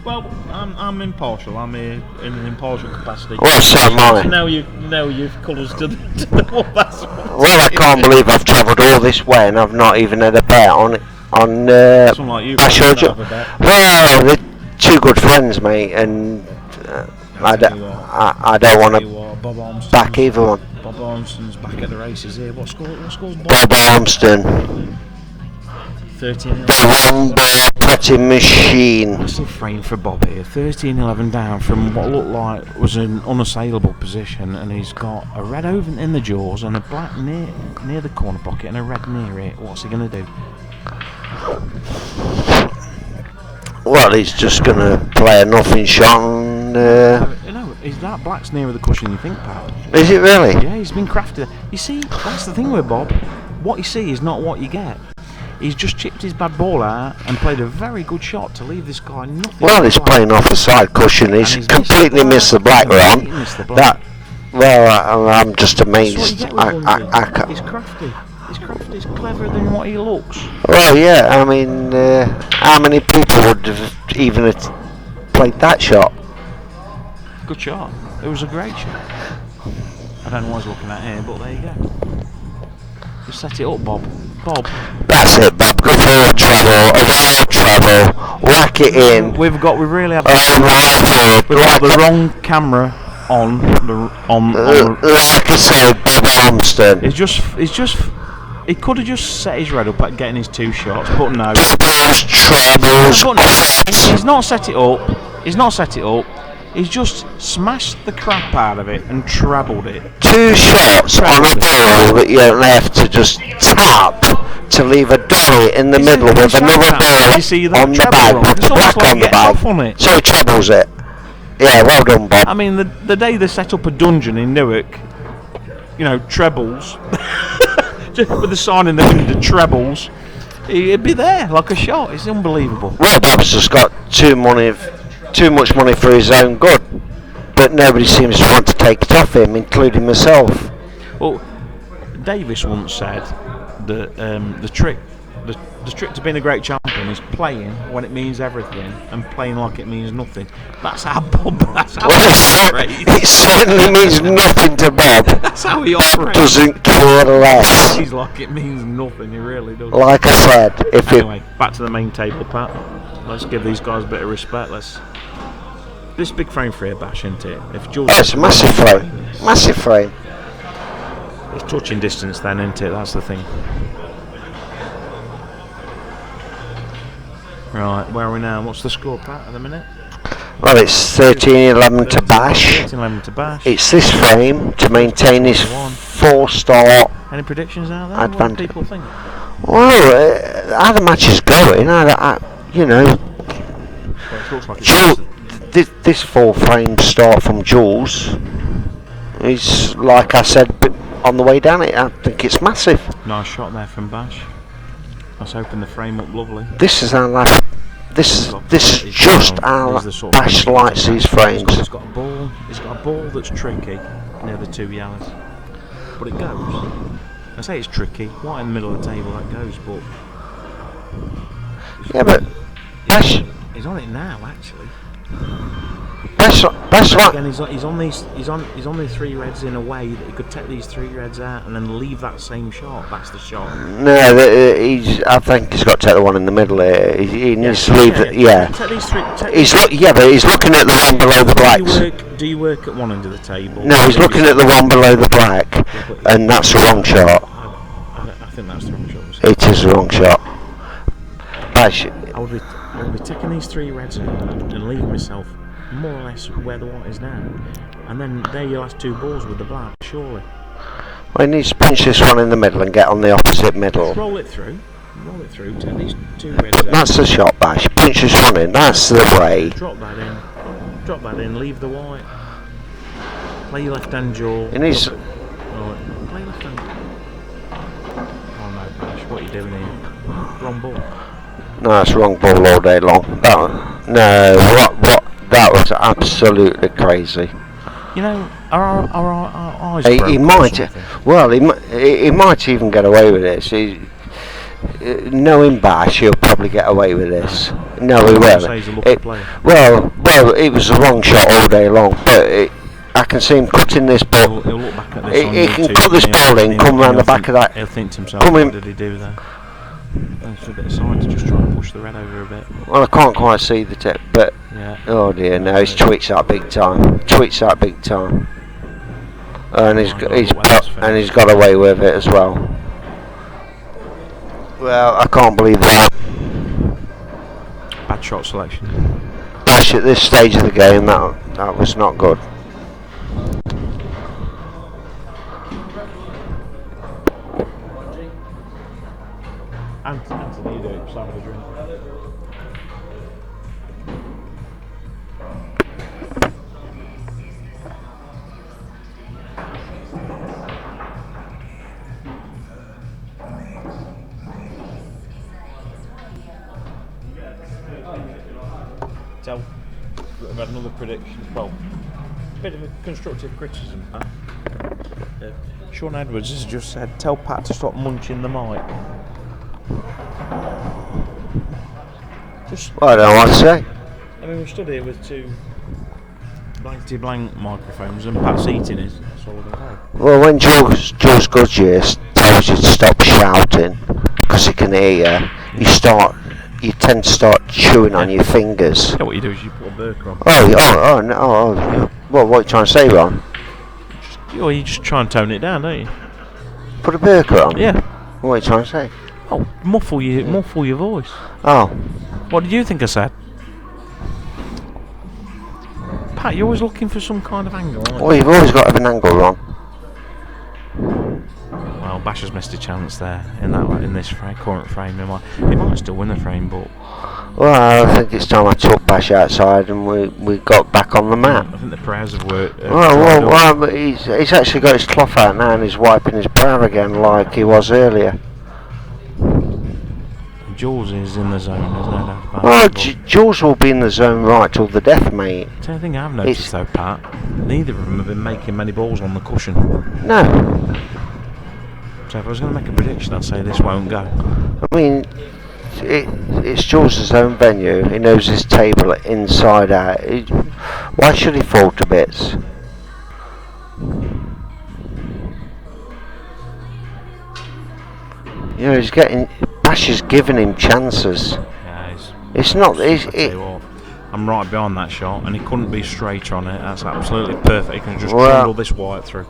Well, I'm impartial. I'm here in an impartial capacity. Well, so am I. Now you've colours to the wall. Well, I can't believe I've travelled all this way and I've not even had a bet on Someone like you. Bash or well, they're 2 good friends, mate, and I don't want to back either one. Bob Armstrong's back at the races here. What score's Bob Armstrong. 13. The one ball putting machine. Massive frame for Bob here. 13-11 down from what looked like was an unassailable position, and he's got a red over in the jaws and a black near the corner pocket and a red near it. What's he going to do? Well, he's just going to play a nothing shot and... No, is that black's nearer the cushion you think, Pat? Is it really? Yeah, he's been crafted. You see, that's the thing with Bob. What you see is not what you get. He's just chipped his bad ball out and played a very good shot to leave this guy nothing. Well, he's playing off the side cushion. He's completely missed the black, Ron. That. Well, I'm just amazed. He's crafty. He's cleverer than what he looks. Well, yeah. I mean, how many people would have even played that shot? Good shot. It was a great shot. I don't know what he's looking at here, but there you go. Just set it up, Bob. That's it, Bob. Go for a treble, whack it in. We really have the wrong camera on. Like I said, Bob Armstrong. He could have just set his red up at getting his 2 shots, but no. Trebles. He's not set it up. He's just smashed the crap out of it and trebled it. 2 shots on a ball that you're left to just tap to leave a dolly in the middle with another ball on the bag with the black on the bag. So he trebles it. Yeah, well done, Bob. I mean, the day they set up a dungeon in Newark, you know, trebles, just with the sign in the window, trebles, he'd be there like a shot. It's unbelievable. Well, Bob's just got too much money for his own good, but nobody seems to want to take it off him, including myself. Well, Davis once said that the trick The trick to being a great champion is playing when it means everything and playing like it means nothing. That's our Bob. That's how Well, it certainly means nothing to Bob. That's how he Bob operates. doesn't care less. He's like it means nothing. He really does. Like I said, if it Anyway, back to the main table, Pat. Let's give these guys a bit of respect. This big frame for a Bash, isn't it? If Jules it's a massive frame. Massive frame. It's touching distance then, isn't it? That's the thing. Right, where are we now? What's the score, Pat, at the minute? Well, it's 13-11 to Bash. 13-11 to Bash. It's this frame to maintain his 4-star Any predictions out there? advantage. What do people think? Well, how the match is going, you know, Well, it looks like Jules, this 4-frame start from Jules is, like I said on the way down it, I think it's massive. Nice shot there from Bash. Let's open the frame up lovely. This is how this is just how Bash likes these frames. He's got a ball. He's got a ball that's tricky near the 2 yellows, but it goes. I say it's tricky. Right in the middle of the table that goes, but Yeah, but Bash, he's on it now actually. Bash like. Again, he's on the 3 reds in a way that he could take these 3 reds out and then leave that same shot. That's the shot. No, I think he's got to take the one in the middle here. He needs to leave it. Yeah. Take these 3. But he's looking at the one below the blacks. Do you work at one end of the table? No, he's looking at the one below the black, and that's the wrong shot. I think that's the wrong shot. It is the wrong shot. Bash. I would be taking these 3 reds out and leaving myself more or less where the white is now, and then there you'll have 2 balls with the black, surely. Well, he needs to pinch this one in the middle and get on the opposite middle. Roll it through, take these 2 reds out. That's the shot, Bash. Pinch this one in, that's the way. Drop that in, leave the white. Play your left hand jaw. He needs. Right, play left hand. Oh no, Bash, what are you doing here? Wrong ball. No, that's wrong ball all day long. That was absolutely crazy. You know, our eyes He broke or might, something. well, he might even get away with this. Knowing Bash, he'll probably get away with this. No, he will. Say he's a lucky player. Well, it was the wrong shot all day long, but I can see him cutting this ball. He'll look back at this on He can YouTube cut this and ball in, come round the back of that. He'll think to himself, Come in. what did he do there? That's a bit of side to just try and push the red over a bit. Well, I can't quite see the tip, but Yeah. oh dear, no, he's twitched that big time. And he's got away with it as well. Well, I can't believe that. Bad shot selection. Bash at this stage of the game, that was not good. Anthony, you do it. Just having a drink. We've had another prediction. Well, a bit of a constructive criticism, Pat. Sean Edwards has just said, tell Pat to stop munching the mic. Just, Well, I don't know what to say. I mean, we stood here with 2 blankety-blank microphones and Pat's eating it. That's all we're going to have. Well, when Jules Goodyear tells you to stop shouting because he can hear you tend to start chewing on your fingers. Yeah, what you do is you put a burqa on. Oh, well, what are you trying to say, Ron? You just try and tone it down, don't you? Put a burqa on? Yeah. What are you trying to say? Oh, muffle your voice. Oh. What did you think I said? Pat, you're always looking for some kind of angle, aren't you? Well, you've always got to have an angle, Ron. Well, Bash has missed a chance there in this current frame. He might still win the frame, but Well, I think it's time I took Bash outside and we got back on the mat. I think the prayers have worked. But he's actually got his cloth out now and he's wiping his brow again like he was earlier. Jules is in the zone, there's no doubt about Well, it. Jules will be in the zone right till the death, mate. The only thing I've noticed though, Pat, neither of them have been making many balls on the cushion. No. So if I was going to make a prediction, I'd say this won't go. I mean, it's Jules' own venue. He knows his table inside out. Why should he fall to bits? You know, Bash is giving him chances. Yeah, It's not. I tell you what, I'm right behind that shot, and he couldn't be straight on it. That's absolutely perfect. He can just trundle this white through.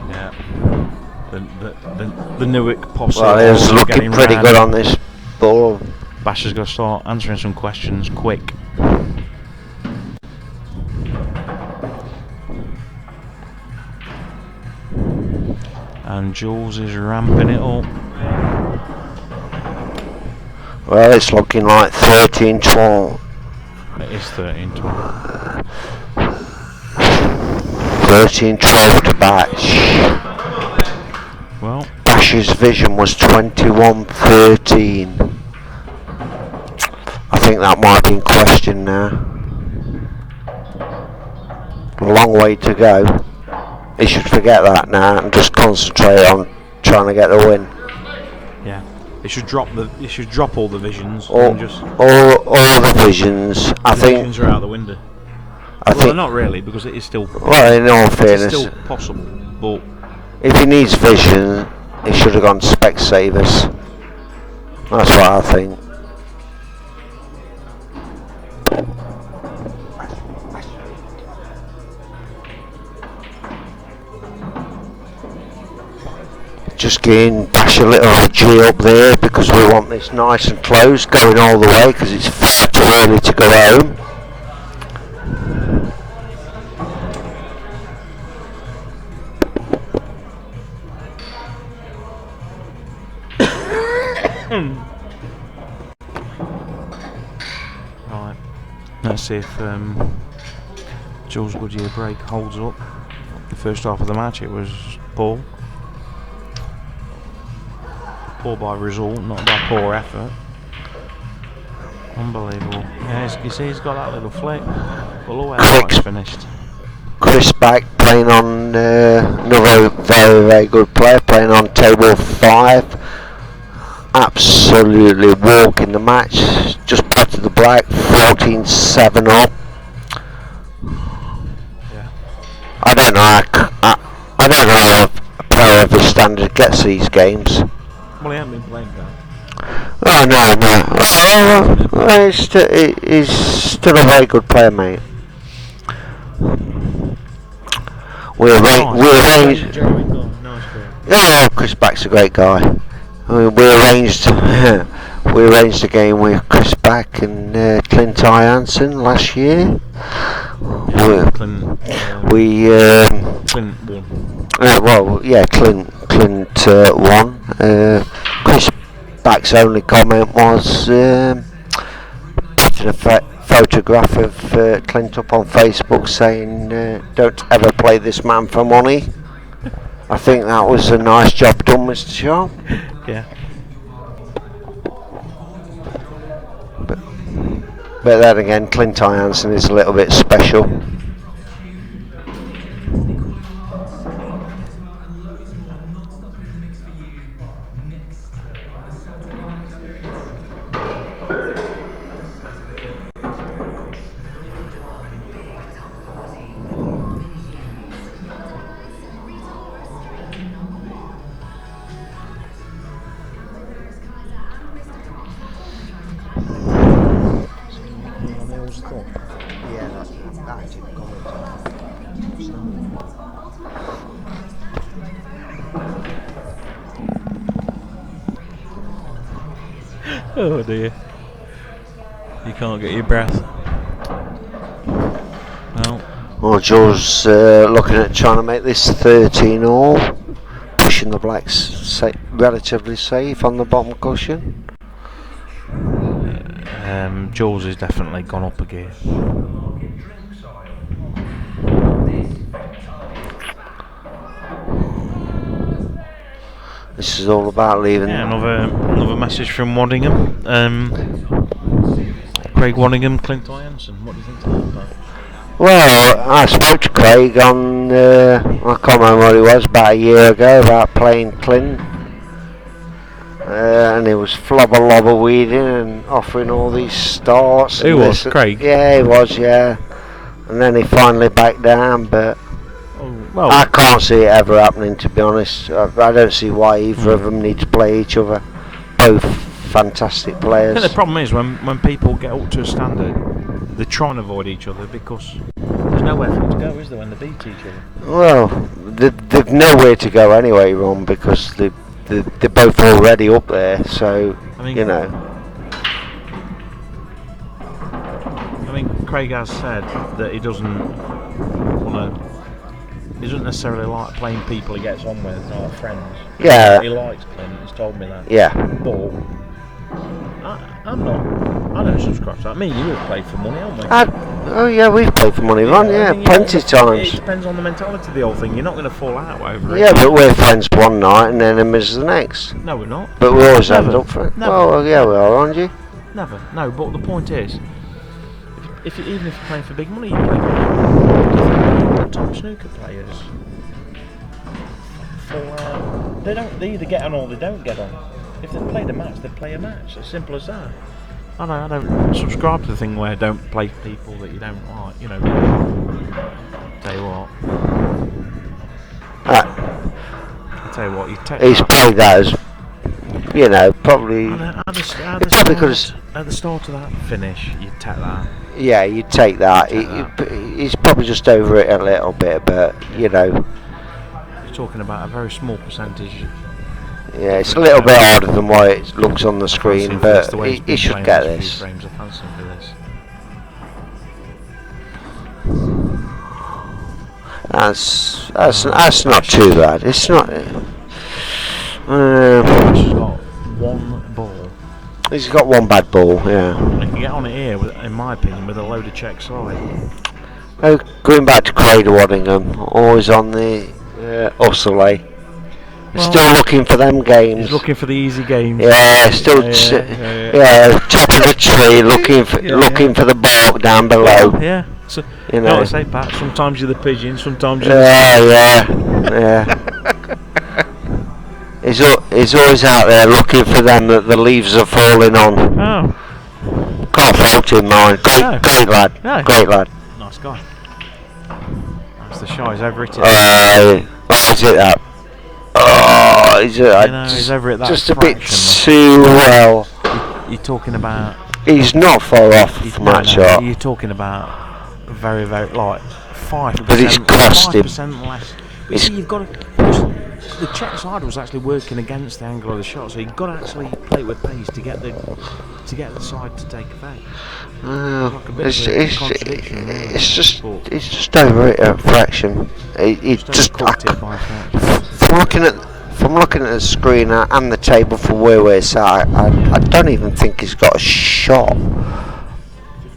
Yeah. The Newick posse. Well, he was looking pretty good on this ball. Bash has got to start answering some questions quick. And Jules is ramping it up. Well, it's looking like 13-12. It is 13-12. 13-12 to Bash. Well, Bash's vision was 21-13. I think that might be in question now. A long way to go. He should forget that now and just concentrate on trying to get the win. yeah. He should drop all the visions All and just the visions. I the think. visions are out the window. I Well, think. not really, because it is still Well, in all it's fairness, still possible. But if he needs vision, he should have gone Specsavers. That's what I think. Just getting Bash a little G up there because we want this nice and close going all the way because it's far too early to go home. right, let's see if Jules Goodyear break holds up. The first half of the match, it was poor. Poor by result, not by poor effort. Unbelievable. Yeah, you see, he's got that little flick. But look where that's finished. Chris back playing on another very, very good player, playing on table 5. Absolutely walking the match. Just potted the black, 14-7 up. Yeah. I don't know how a player of his standard gets these games. Well, he hasn't been playing that. Oh no. He's still a very good player, mate. We arranged. Yeah, Chris Back's a great guy. We arranged a game with Chris Back and Clint Hansen last year. Clint won. Clint won. Chris Back's only comment was putting a photograph of Clint up on Facebook saying, "Don't ever play this man for money." I think that was a nice job done, Mr. Shaw. Yeah. But then again, Clint Hansen is a little bit special. Oh dear. You can't get your breath. Well, Jules looking at trying to make this 13 all, pushing the blacks relatively safe on the bottom cushion. Jules has definitely gone up a gear. This is all about leaving. Yeah, another message from Waddingham. Craig Waddingham, Clint Hansen. What do you think of that? Well, I spoke to Craig on I can't remember what it was, about a year ago, about playing Clinton. And he was flubber lobber weeding and offering all these starts. Who was? Craig? Yeah, he was, yeah. And then he finally backed down, but Well, I can't see it ever happening, to be honest. I don't see why either of them need to play each other. Both fantastic I players. think the problem is when people get up to a standard, they try and avoid each other because there's nowhere for them to go, is there, when they beat each other? Well, they've nowhere to go anyway, Ron, because they're both already up there, so, I mean, you know. I mean, Craig has said that he doesn't necessarily like playing people he gets on with, not friends. Yeah. He likes Clint, he's told me that. Yeah. But I don't subscribe to that. Me and you have played for money, haven't we? Oh yeah, we've played for money, Ron, yeah, plenty of times. It depends on the mentality of the whole thing. You're not going to fall out over it. Yeah, but we're friends one night and enemies the next. No, we're not. But we always Never. end up for it. Never. Well, yeah, we are, aren't you? Never. No, but the point is, even if you're playing for big money, you play for top snooker players. They either get on or they don't get on. If they've played a match, they play a match. As simple as that. I don't subscribe to the thing where don't play people that you don't like. You know. Tell you what. I tell you what. He's played that as, you know, probably. At the start of that finish, you take that. Yeah, you'd take that. He's probably just over it a little bit, but you know. You're talking about a very small percentage. Yeah, it's a little bit harder than what it looks on the screen, but he should get this. Frames, I fancy him for this. That's not too bad. It's not. He's got one ball. He's got one bad ball. Yeah. He can get on it here, in my opinion, with a load of check side. Oh, going back to Craig Waddingham, always on the hustle, eh? Still looking for them games. He's looking for the easy games. Yeah, still top of the tree, looking for the bark down below. Yeah. So, you know. Like I say, Pat, sometimes you're the pigeon, sometimes you're yeah. He's always out there looking for them that the leaves are falling on. Oh. Can't fault him, man. Great lad. No. Great lad. Nice guy. That's the shy, he's over it. Is it that? Oh, he's over it that just a bit fraction, too well. You're talking about. He's not far off from that shot. You're talking about very, very like 5%. But it's cost him. 5% less. But see, you've got to. The check side was actually working against the angle of the shot, so you've got to actually play it with pace to get the side to take effect. It's just over it at fraction. From looking at the screen and the table from where we're sat, I don't even think he's got a shot.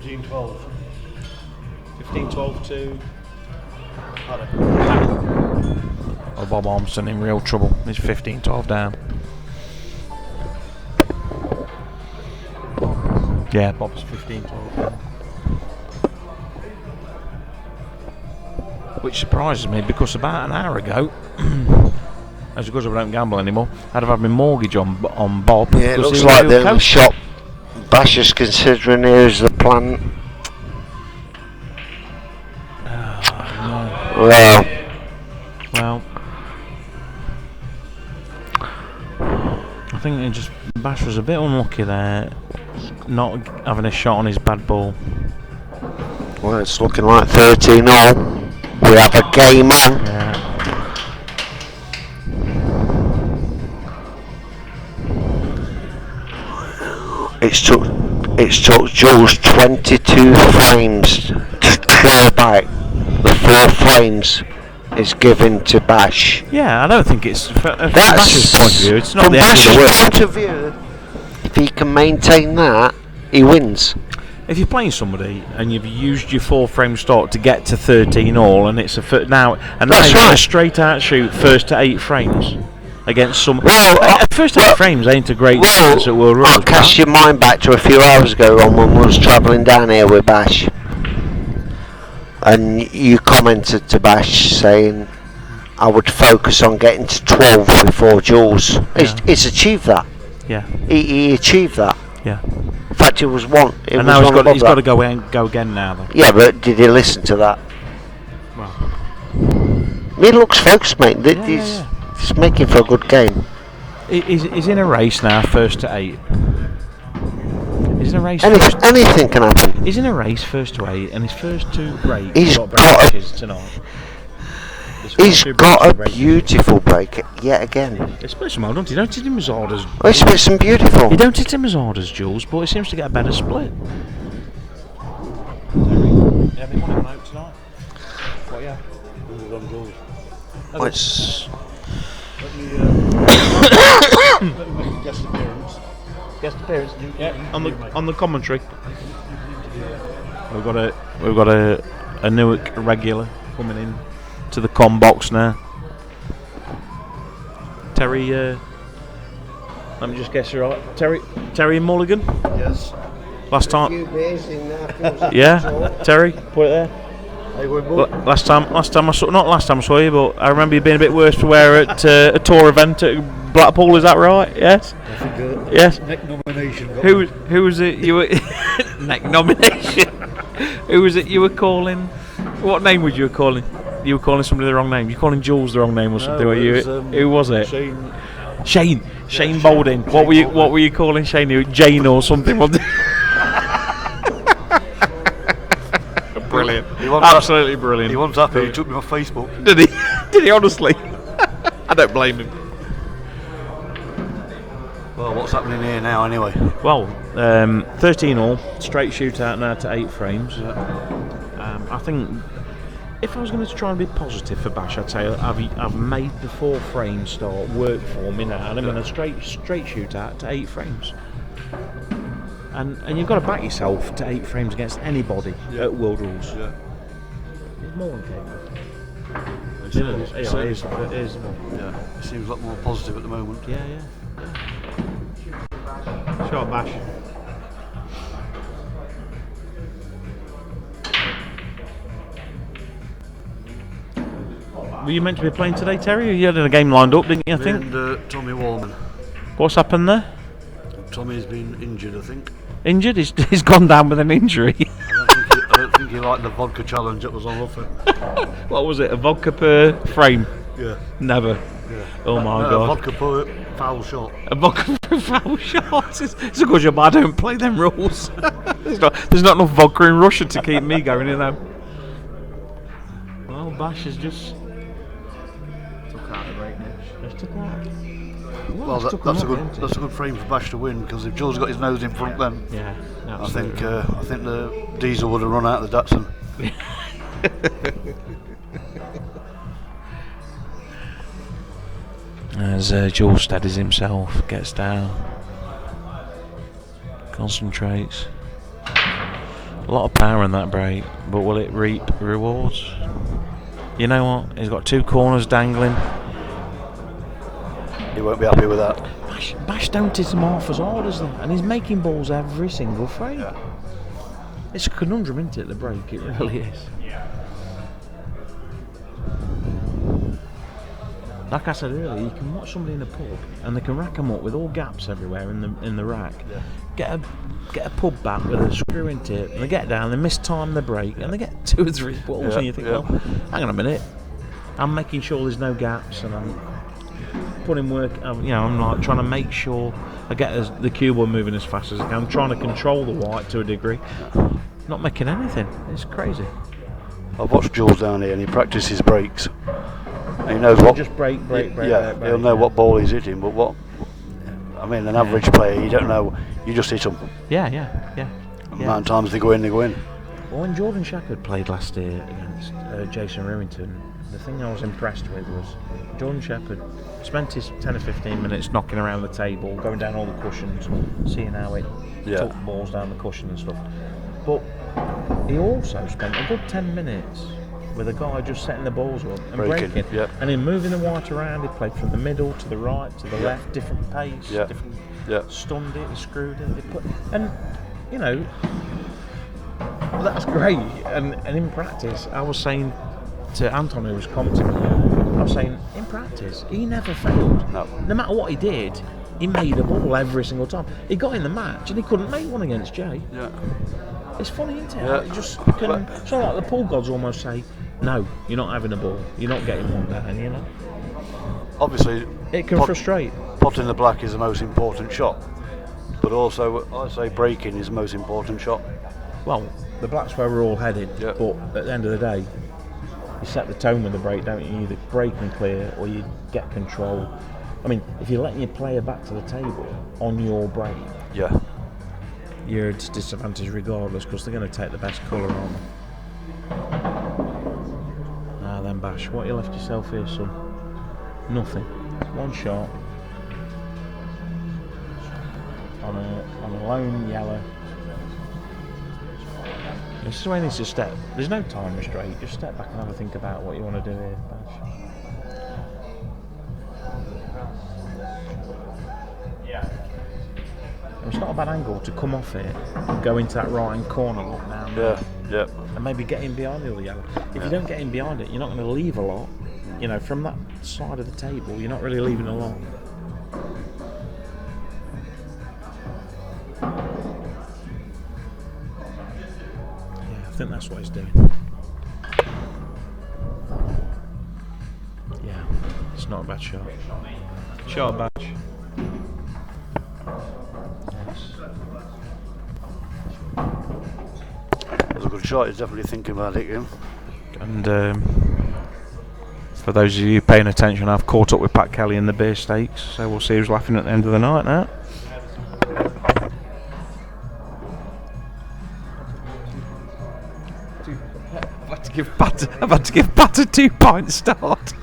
15-12. 15-12 to. Oh, Bob Armstrong in real trouble. He's 15-12 down. Yeah, Bob's 15-12 down. Which surprises me because about an hour ago, as because I don't gamble anymore, I'd have had my mortgage on Bob. Yeah, it looks like the shop Basher's considering here's the plan. No. Well, I think Bash was a bit unlucky there, not having a shot on his bad ball. Well, it's looking like 13-all. We have a game on. Yeah. It's took Jules 22 frames to clear back the 4 frames is given to Bash. Yeah, I don't think it's from Bash's point of view. It's not from the end of the Bash's world. point of view. If he can maintain that, he wins. If you're playing somebody and you've used your 4 frame start to get to 13-all, and it's now That's you're right. a straight out shoot first to 8 frames against some. Well, first 8 frames ain't a great distance at World I'll Runners. cast your mind back to a few hours ago, Ron, when we was travelling down here with Bash. And you commented to Bash saying, I would focus on getting to 12 before Jules. He's achieved that. Yeah. He achieved that. Yeah. In fact, it was one. It And was now one he's got to go again now, though. Yeah, but did he listen to that? Well. He looks focused, mate. He's making for a good game. He's in a race now, first to 8. He's in a race. Anything can happen. He's in a race, first to 8, and his first 2 breaks. He's tonight. He's got a beautiful break yet again. He splits them well, don't he? Don't hit him as hard as. Oh, he splits them beautiful. He don't hit him as hard as Jules, but he seems to get a better split. Having one out tonight. What? Yeah. Well, it's Guest appearance. Yeah. On the commentary. We've got a Newark regular coming in to the com box now. Terry. Let me just guess you right. Terry Mulligan. Yes. Last time. Yeah. Terry, put it there. Last time I saw, not last time I saw you, but I remember you being a bit worse for wear at a tour event at Blackpool. Is that right? Yes. I think yes. neck nomination. Who was it? You were neck nomination. Who was it you were calling? What name was you calling? You were calling somebody the wrong name. You were calling Jules the wrong name or something? Were you? Who was it? Shane Balding. What were you calling Shane? Jane or something? Brilliant. Absolutely brilliant. He wasn't happy. He took me off Facebook. Did he? Did he honestly? I don't blame him. Well, what's happening here now anyway? Well, 13 all, straight shootout now to 8 frames. I think if I was going to try and be positive for Bash, I'd say I've made the 4 frame start work for me now, and I'm in a straight shootout to 8 frames. And you've got to back yourself to 8 frames against anybody at World Rules. Yeah. It's more than capable. It is. Yeah. It seems a lot more positive at the moment. Yeah. Sure, Bash. Were you meant to be playing today, Terry? You had a game lined up, didn't you, I think? And Tommy Warman. What's happened there? Tommy's been injured, I think. Injured? He's gone down with an injury. I don't think he liked the vodka challenge that was on offer. What was it? A vodka per frame? Yeah. Never. Yeah. Oh my No, god. a vodka per foul shot. A vodka per foul shot? It's a good job I don't play them rules. there's not enough vodka in Russia to keep me going, you know. Well, Bash has just took out the break now. Just took out. Well, that's a good frame for Bash to win, because if Jules got his nose in front, then yeah, I think the diesel would have run out of the Datsun. As Jules steadies himself, gets down, concentrates. A lot of power in that break, but will it reap rewards? You know what? He's got 2 corners dangling. He won't be happy with that. Bash don't hit him off as hard as that, and he's making balls every single frame. Yeah. It's a conundrum, isn't it, the break? It really is. Like I said earlier, you can watch somebody in a pub and they can rack them up with all gaps everywhere in the rack. Yeah. Get a pub bat with a screw into it, and they get down, they mistime the break, and they get 2 or 3 balls, and you think, well, hang on a minute, I'm making sure there's no gaps, and I'm putting work. I'm like trying to make sure I get the cue ball moving as fast as I can. I'm trying to control the white to a degree. Not making anything. It's crazy. I've watched Jules down here, and he practices breaks. And he knows what. Just break. Yeah, he'll know what ball he's hitting, but what. I mean, an average player, you don't know. You just hit them. Yeah. The amount of times they go in, they go in. Well, when Jordan Shepherd played last year against Jason Remington, the thing I was impressed with was Jordan Shepherd spent his 10 or 15 minutes knocking around the table, going down all the cushions, seeing how it took balls down the cushion and stuff. But he also spent a good 10 minutes with a guy just setting the balls up and breaking. Yeah. And in moving the white around, he played from the middle to the right to the left, different pace, different. Stunned it, he screwed it, and you know, That's great. And in practice, I was saying to Anton, who was commenting, I was saying, in practice, he never failed. No. No matter what he did, he made a ball every single time. He got in the match and he couldn't make one against Jay. Yeah. It's funny, isn't it? Yeah. You just can, it's not like the pool gods almost say, no, you're not having a ball. You're not getting one down, you know? Obviously, It can frustrate. potting the black is the most important shot. But also, I say breaking is the most important shot. Well, the black's where we're all headed, Yeah. but at the end of the day, you set the tone with the break, don't you? You either break and clear or you get control. I mean, if you're letting your player back to the table on your break, Yeah. you're at a disadvantage regardless because they're going to take the best colour on. Now then, Bash, what you left yourself here, son? Nothing. One shot on a lone yellow. This is where he needs to step. There's no time restraint. Just step back and have a think about what you want to do here, Bash. It's not a bad angle to come off here and go into that right hand corner look now. Yeah. Yeah. And maybe get in behind the other yellow. If you don't get in behind it, you're not going to leave a lot. You know, from that side of the table, you're not really leaving a lot. Yeah, I think that's what he's doing. Yeah, it's not a bad shot. Shot Batch. It was a good shot. He's definitely thinking about it, him. And for those of you paying attention, I've caught up with Pat Kelly in the beer stakes, so we'll see who's laughing at the end of the night now. I've had to give Pat a 2-point start.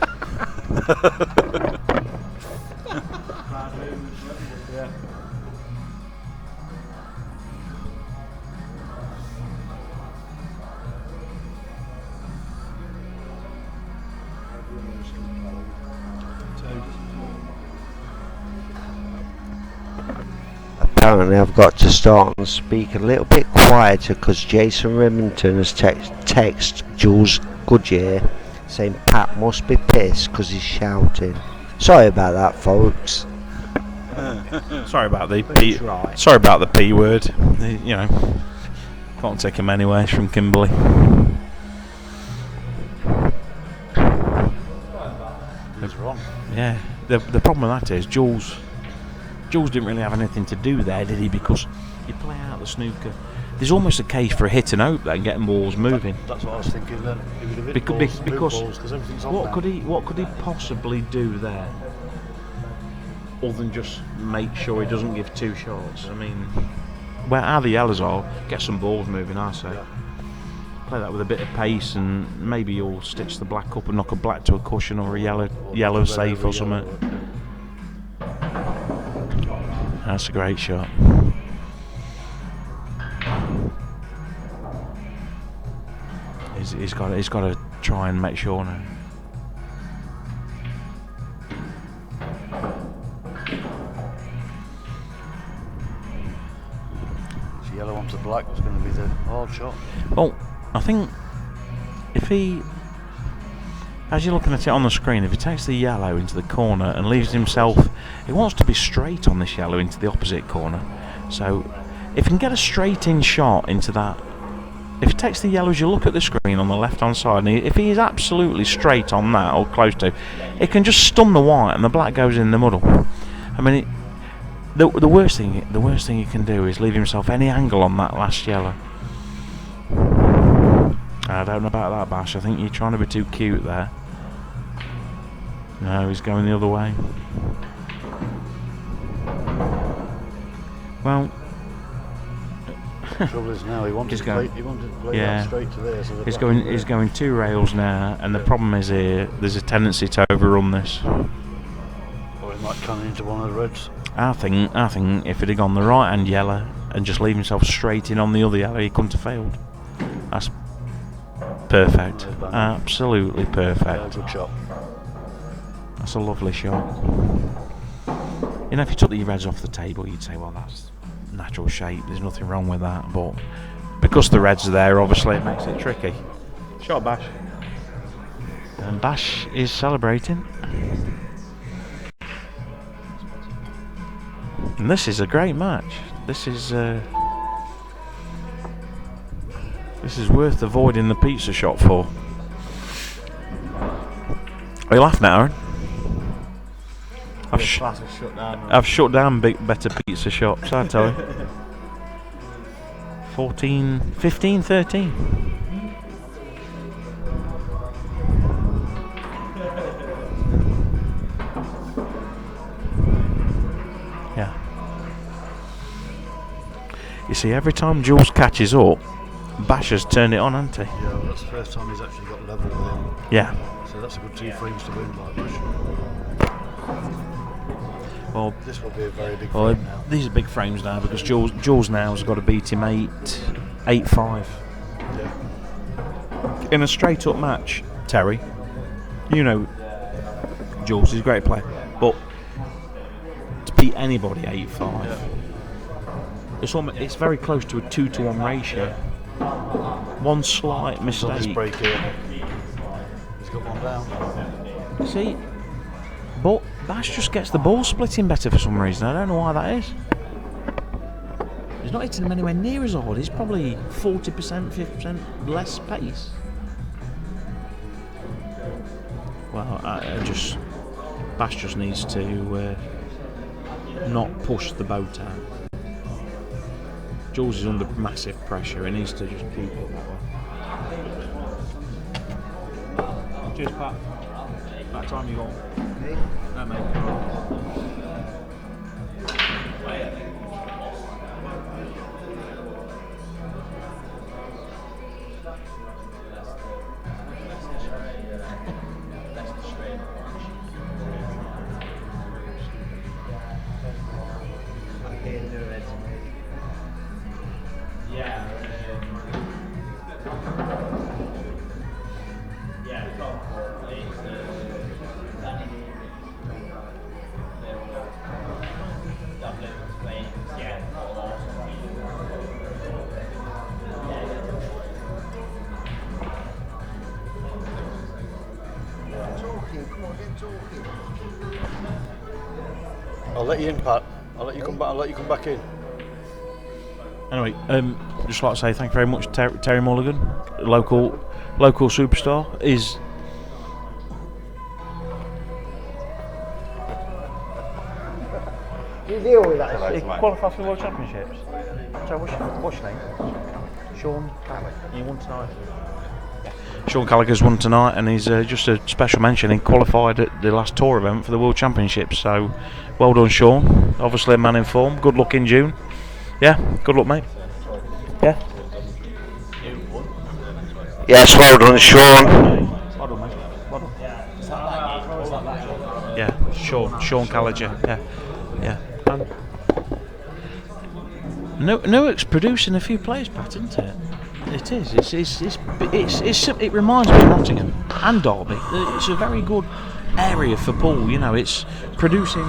Apparently I've got to start and speak a little bit quieter because Jason Remington has texted Jules Goodyear saying Pat must be pissed because he's shouting. Sorry about that, folks. Sorry about the P. Sorry about the P word. You know, can't take him anywhere. It's from Kimberley. He's wrong. Yeah. The problem with that is Jules didn't really have anything to do there, did he? Because you play out the snooker. There's almost a case for a hit and hope there and getting balls moving. That's what I was thinking then. He would have hit Because, balls, because balls, 'cause everything's on what now. could he possibly do there, other than just make sure he doesn't give 2 shots? I mean, where how the yellows are, get some balls moving. I say, play that with a bit of pace, and maybe you'll stitch the black up and knock a black to a cushion or a yellow safe or something. That's a great shot. He's got to try and make sure now. So yellow onto black was going to be the hard shot. Well, I think if he, as you're looking at it on the screen, if he takes the yellow into the corner and leaves himself, he wants to be straight on this yellow into the opposite corner. So if he can get a straight in shot into that, if he takes the yellow as you look at the screen on the left hand side, and if he is absolutely straight on that or close to, it can just stun the white and the black goes in the muddle. I mean, the worst thing he can do is leave himself any angle on that last yellow. I don't know about that, Bash. I think you're trying to be too cute there. No, he's going the other way. Well, Trouble is now he wanted to play that straight to there. So he's going 2 rails now, and the problem is here. There's a tendency to overrun this. Or he might come into one of the reds. I think if he'd have gone the right hand yellow and just leave himself straight in on the other yellow, he couldn't have failed. That's perfect. Absolutely perfect. Good shot. That's a lovely shot. You know, if you took the reds off the table, you'd say, well, that's natural shape. There's nothing wrong with that. But because the reds are there, obviously it makes it tricky. Shot Bash. And Bash is celebrating. And this is a great match. This is worth avoiding the pizza shop for. Are you laughing at Aaron? I've shut down better pizza shops, I tell you. 14, 15, 13. Yeah. You see, every time Jules catches up, Bash has turned it on, hasn't he? Yeah, well, that's the first time he's actually got level with him. Yeah. So that's a good 2 frames to win by Bash. Well, This will be a very big well, frame now. these are big frames now because Jules now has got to beat him 8-5. Yeah. In a straight up match, Terry, you know Jules, he's a great player, but to beat anybody 8-5, it's very close to a 2-to-1 ratio. One slight On this mistake. break here, he's got one down. See, but Bash just gets the ball splitting better for some reason. I don't know why that is. He's not hitting him anywhere near as hard. He's probably 40%, 50% less pace. Well, Bash just needs to not push the boat out. Jules is under massive pressure. He needs to just keep it that way. Cheers, Pat. That time you got. No, mate. I'll let you in, Pat. I'll let you come back in. Anyway, just like to say thank you very much, Terry Mulligan, local superstar. Is You deal with that. he qualified for the World Championships? So what's your name? Sean Gallagher. You won tonight. Sean Gallagher's won tonight, and he's just a special mention. He qualified at the last tour event for the World Championships. So, well done, Sean. Obviously a man in form. Good luck in June. Yeah, good luck, mate. Yeah. Yes, well done, Sean. Well done, mate. Well done. Yeah, Sean Gallagher. Yeah. Newark's producing a few players, Pat, isn't it? It is. It reminds me of Nottingham and Derby. It's a very good area for pool. You know, it's producing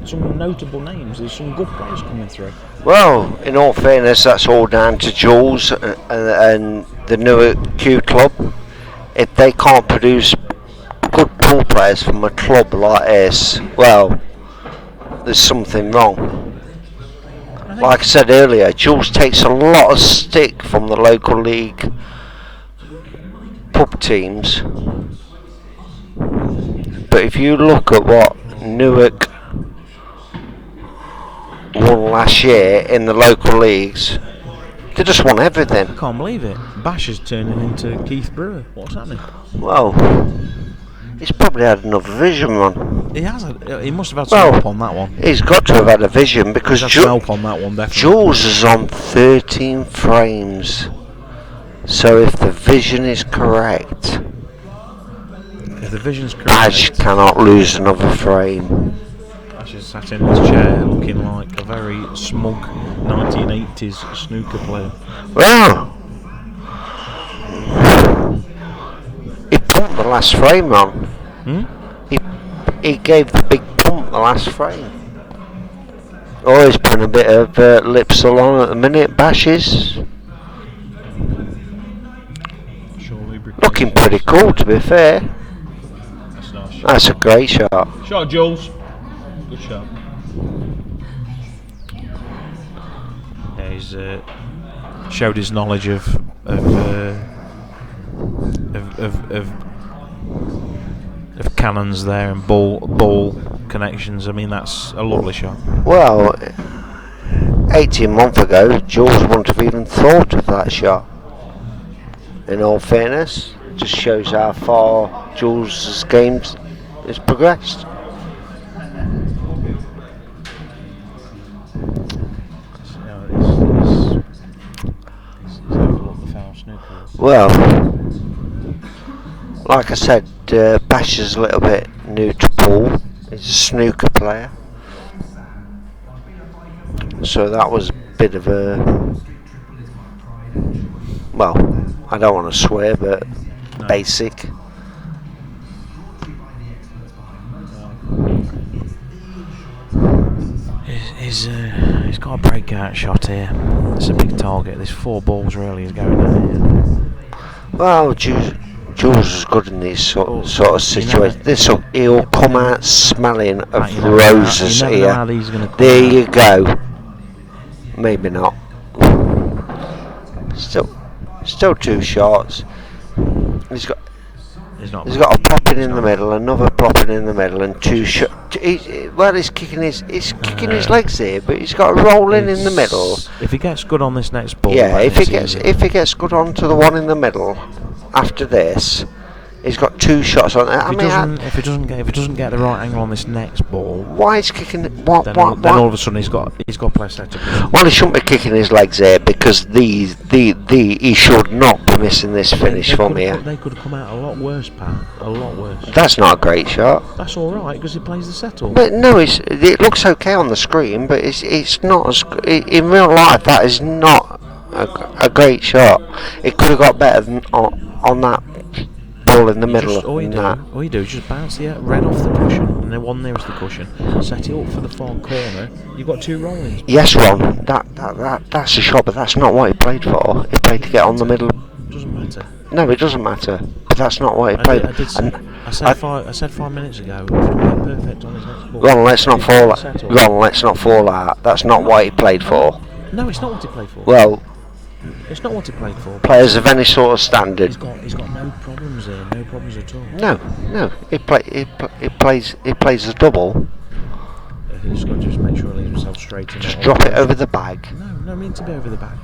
some notable names. There's some good players coming through. Well, in all fairness, that's all down to Jules and the Newark Q Club. If they can't produce good pool players from a club like this, well, there's something wrong. Like I said earlier, Jules takes a lot of stick from the local league pub teams. But if you look at what Newark won last year in the local leagues, they just won everything. I can't believe it. Bash is turning into Keith Brewer. What's happening? Well, he's probably had another vision run. He has. He must have had some help on that one. He's got to have had a vision because He's had some help on that one, definitely. Jules is on 13 frames. So if the vision is correct, If the vision's correct, Badge cannot lose another frame. Bash is sat in his chair looking like a very smug 1980s snooker player. Well, he pumped the last frame on. He gave the big pump the last frame. Oh, he's putting a bit of lip salon at the minute, Bash is. looking pretty cool, to be fair. That's nice. That's a great shot. Shot, Jules. Good shot. Yeah, he's showed his knowledge of cannons there and ball connections. I mean, that's a lovely shot. Well, 18 months ago, Jules wouldn't have even thought of that shot. In all fairness, it just shows how far Jules' game has progressed. Well, like I said, Bash is a little bit new to pool. He's a snooker player, so that was a bit of a, well, I don't want to swear, but no. Basic. He's got a breakout shot here. It's a big target. There's 4 balls really is going down here. Well, Jules is good in these sort of situations. He'll come out smelling of roses here. There you go. Maybe not. Still 2 shots. He's got a popping in the middle, another popping in the middle, and 2 shots. Well, he's kicking his legs here, but he's got a rolling in the middle. If he gets good on this next ball, yeah. If he gets good onto the one in the middle, after this, he's got 2 shots on. If he doesn't get the right angle on this next ball, why is kicking? Then all of a sudden he's got to play set up. Well, he shouldn't be kicking his legs here because he should not be missing this finish from here. They could have come out a lot worse, Pat. A lot worse. That's not a great shot. That's all right because he plays the settle. But no, it looks okay on the screen, but it's not as in real life. That is not a great shot. It could have got better than on that ball in the middle. All you do is just bounce the red off the cushion, and then one nearest the cushion, set it up for the far corner. You've got 2 rollings. Yes, Ron, that's a shot, but that's not what he played for. He played to get on the middle. Doesn't matter. No, it doesn't matter. But that's not what he played. I said 5 minutes ago. If he don't get perfect on his next ball. Ron, let's not fall out. That's not what he played for. No, it's not what he played for. Well, it's not what he played for. Players of any sort of standard. He's got no problems there. No problems at all. No. He plays a double. I think he's got to just make sure he leaves himself straight in. Just drop it over the bag. No mean to be over the bag.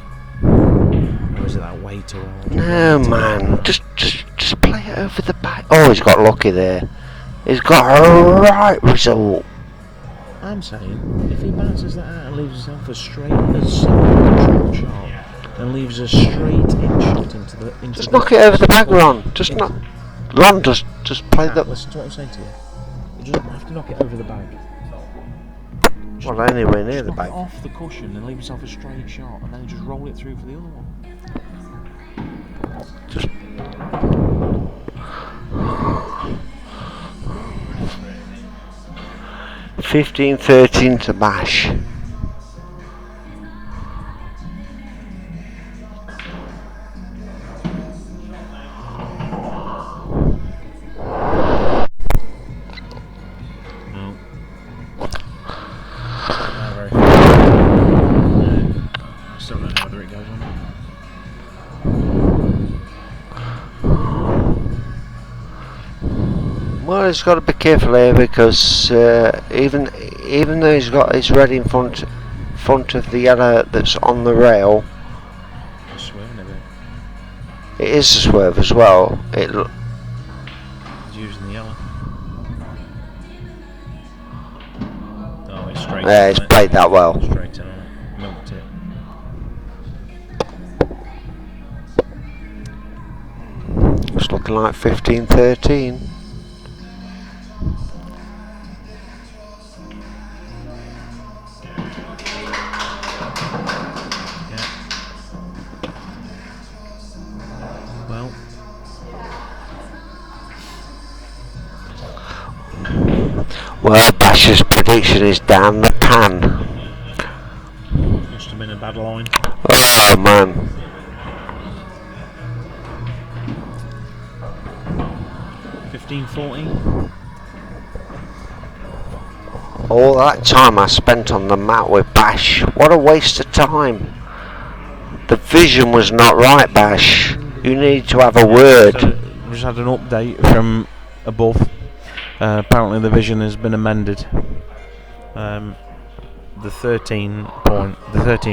Or is it that way too hard? No, man. Just play it over the bag. Oh, he's got lucky there. He's got a right result. I'm saying, if he bounces that out and leaves himself as straight as control shot, and leaves a straight in shot into the. Just knock it over the bag, Ron. Just play the. Listen to what I'm saying to you. You just have to knock it over the bag. Well, anywhere near the bag. Knock it off the cushion and leave yourself a straight shot, and then just roll it through for the other one. Just. 15-13 to Bash. Well, he's got to be careful here because even though he's got his red in front of the yellow that's on the rail, it is a swerve as well. He's using the yellow. Oh, he's straight. Yeah, he's played that well. Straight in on it, milked it. It's looking like 15-13. Well, Bash's prediction is down the pan. Must have been a bad line. Oh man. 15-14. All that time I spent on the mat with Bash, what a waste of time. The vision was not right, Bash. You need to have a word. So we just had an update from above. Apparently the vision has been amended. The 13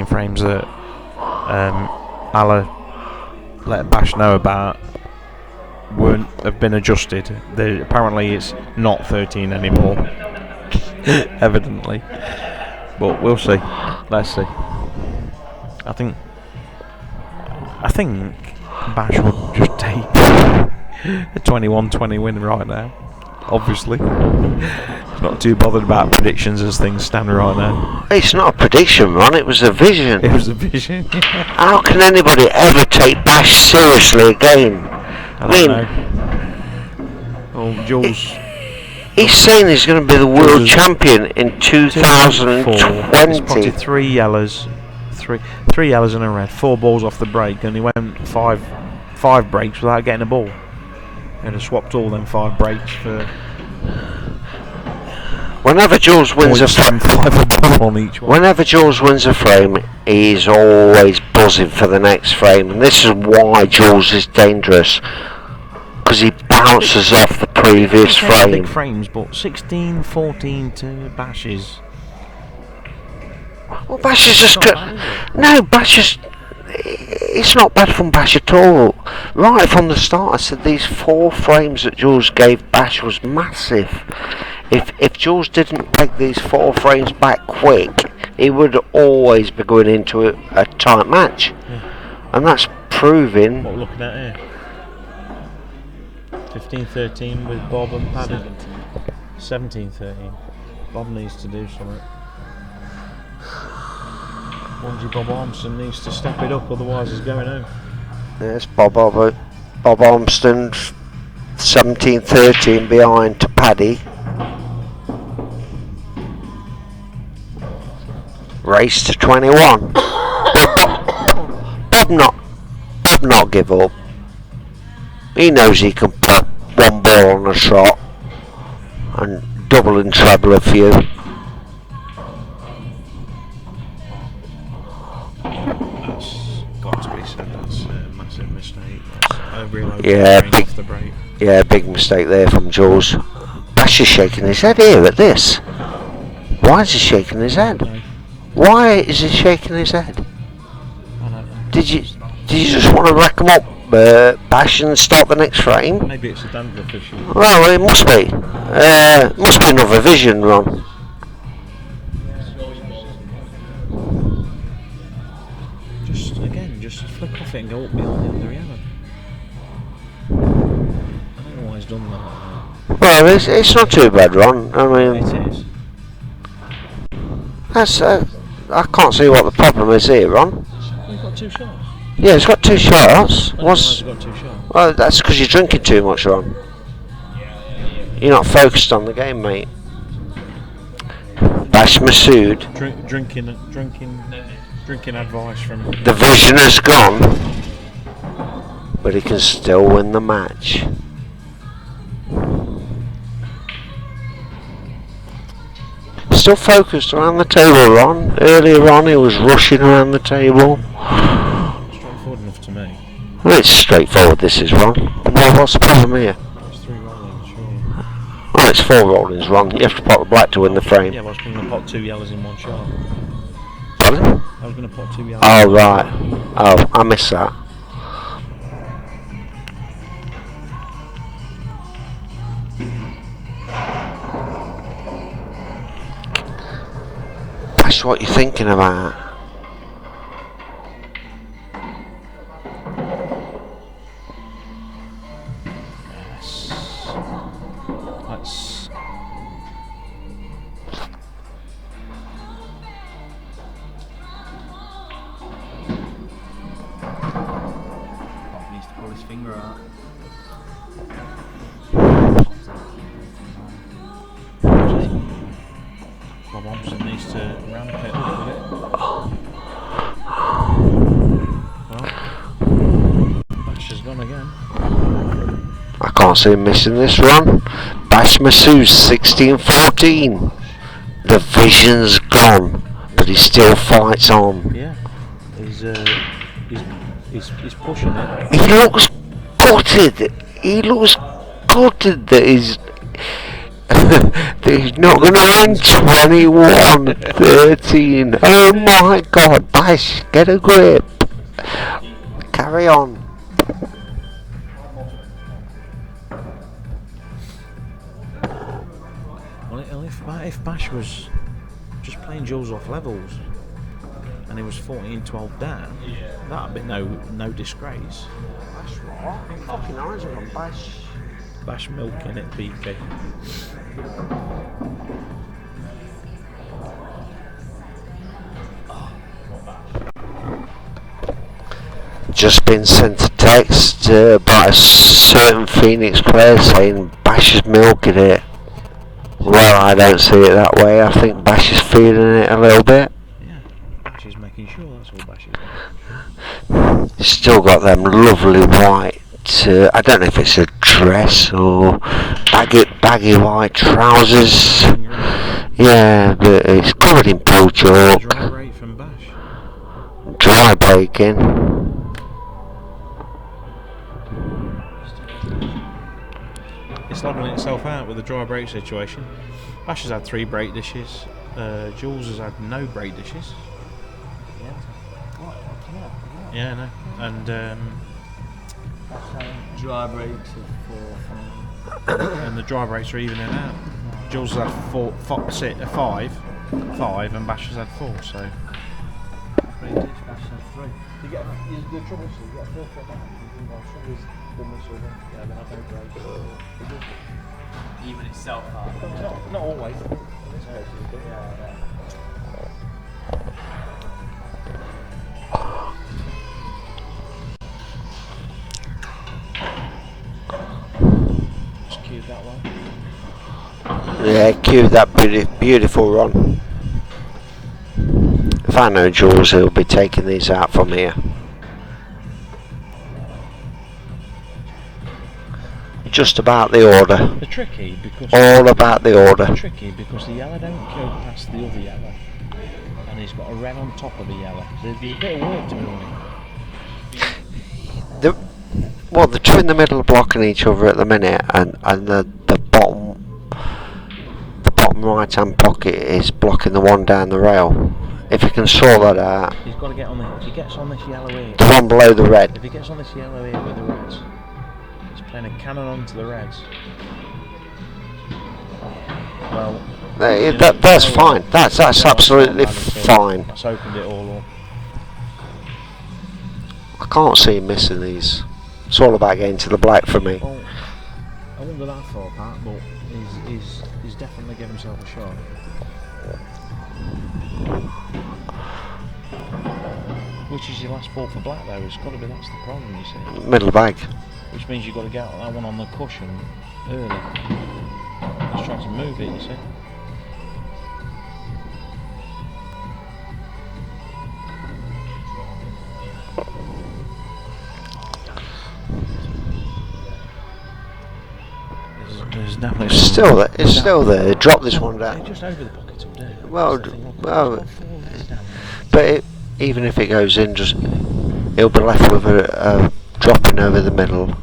frames that Allah let Bash know about have been adjusted. Apparently it's not 13 anymore. Evidently, but we'll see. Let's see. I think Bash would just take a 21-20 win right now. Obviously, he's not too bothered about predictions as things stand right now. It's not a prediction, Ron, it was a vision. It was a vision. How can anybody ever take Bash seriously again? I don't know. Well, Jules. He's saying he's going to be the world champion in 2020. He spotted three yellows and a red, 4 balls off the break, and he went five breaks without getting a ball. And he swapped all them 5 breaks for. Whenever Jules wins a frame, whenever Jules wins a frame, he's always buzzing for the next frame, and this is why Jules is dangerous. Because he bounces off the previous frame. Big frames, but 16-14 to Bash's. Well, Bash is just good. No, Bash is. It's not bad from Bash at all. Right from the start, I said these 4 frames that Jules gave Bash was massive. If Jules didn't take these 4 frames back quick, he would always be going into a tight match, and that's proving. What we're looking at here. 15-13 with Bob and Paddy. 17-13. Bob needs to do something. Onesie Bob Armstrong needs to step it up, otherwise he's going home. Yes, Bob Armstrong, 17-13 behind to Paddy. Race to 21. Bob not give up. He knows he can put 1 ball on a shot and double and treble a few. That's got to be said. That's a massive mistake. That's big mistake there from Jules. Bash is shaking his head here at this. Why is he shaking his head? Why is he shaking his head? I don't know. Did you just want to rack him up, Bash, and start the next frame? Maybe it's a dandruff issue. Well, it must be. Must be another vision, Ron. Just flick off it and go up behind the other yellow. I don't know why he's done that. Well, it's not too bad, Ron. I mean, It is. that's I can't see what the problem is here, Ron. We've got 2 shots. Yeah, he's got 2 shots. He's got 2 shots. Well, that's because you're drinking too much, Ron. You're not focused on the game, mate. Bash Maqsood. Drinking advice from. The vision has gone, but he can still win the match. Still focused around the table, Ron. Earlier on, he was rushing around the table. Straightforward enough to me. Well, it's straightforward, this is, Ron. Well, what's the problem here? It's 3 rollings, surely. Well, it's 4 rollings, Ron. You have to pot the black to win the frame. Yeah, but I was going to pot 2 yellows in 1 shot. Pardon? I was going to pot 2 yellows. Oh, right. Oh, I missed that. That's what you're thinking about. Let's. Bob needs to pull his finger out. Bob Armstrong needs to ramp it up with it. Well, Bash has gone again. I can't can't see him missing this run. Bash Maqsood 16-14. The vision's gone, but he still fights on. Yeah, he's pushing it. He looks gutted. He looks gutted that he's that he's not going to win 21-13. Oh my God, Bash, get a grip. Carry on. Well, if Bash was just playing Jules off levels and he was 14-12 down, that'd be no disgrace. That's right. Fucking eyes are on Bash. Bash milking it, BK. Just been sent a text by a certain Phoenix player saying Bash is milking it. Well, I don't see it that way. I think Bash is feeling it a little bit. Yeah, Bash is making sure, that's all Bash is doing. Still got them lovely white, I don't know if it's a dress or baggy white trousers. Yeah, but it's covered in blue chalk. Dry rate from Bash. Dry breaking. It's levelling itself out with the dry break situation. Bash has had 3 break dishes. Jules has had no break dishes. Yeah, no. And dry breaks of 4, 5. and the dry breaks are evening out. Jules has had 5, and Bash has had 4. So 3 dish, Bash had 3. You get the trouble is you get a 4 foot back. Somebody's done this or that. Yeah, they have no breaks. Even itself hard. Not always. In this case, yeah. just cue that one. Yeah, cue that beautiful run. If I know Jules, he'll be taking these out from here. Just about the order. They're tricky because All about the order. tricky because the yellow don't go past the other yellow, and he's got a red on top of the yellow. There's a bit of work to be done. Well, the two in the middle are blocking each other at the minute, and the bottom right hand pocket is blocking the one down the rail. If he can sort that out, He's got to get on the. If he gets on this yellow here, the one below the red. if he gets on this yellow here with the reds, he's playing a cannon onto the reds. Well, That's fine. That's absolutely fine. That's opened it all up. I can't see him missing these. It's all about getting to the black for me. Well, I won't go that far apart, but he's definitely given himself a shot. Which is your last ball for black though? It's got to be, that's the problem, you see. Middle bag. Which means you've got to get that one on the cushion early. Just trying to move it, you see. There's definitely It's still there. It's still there. Drop this one down. just over the pocket all day. Well, but even if it goes in, just he'll be left with a dropping over the middle.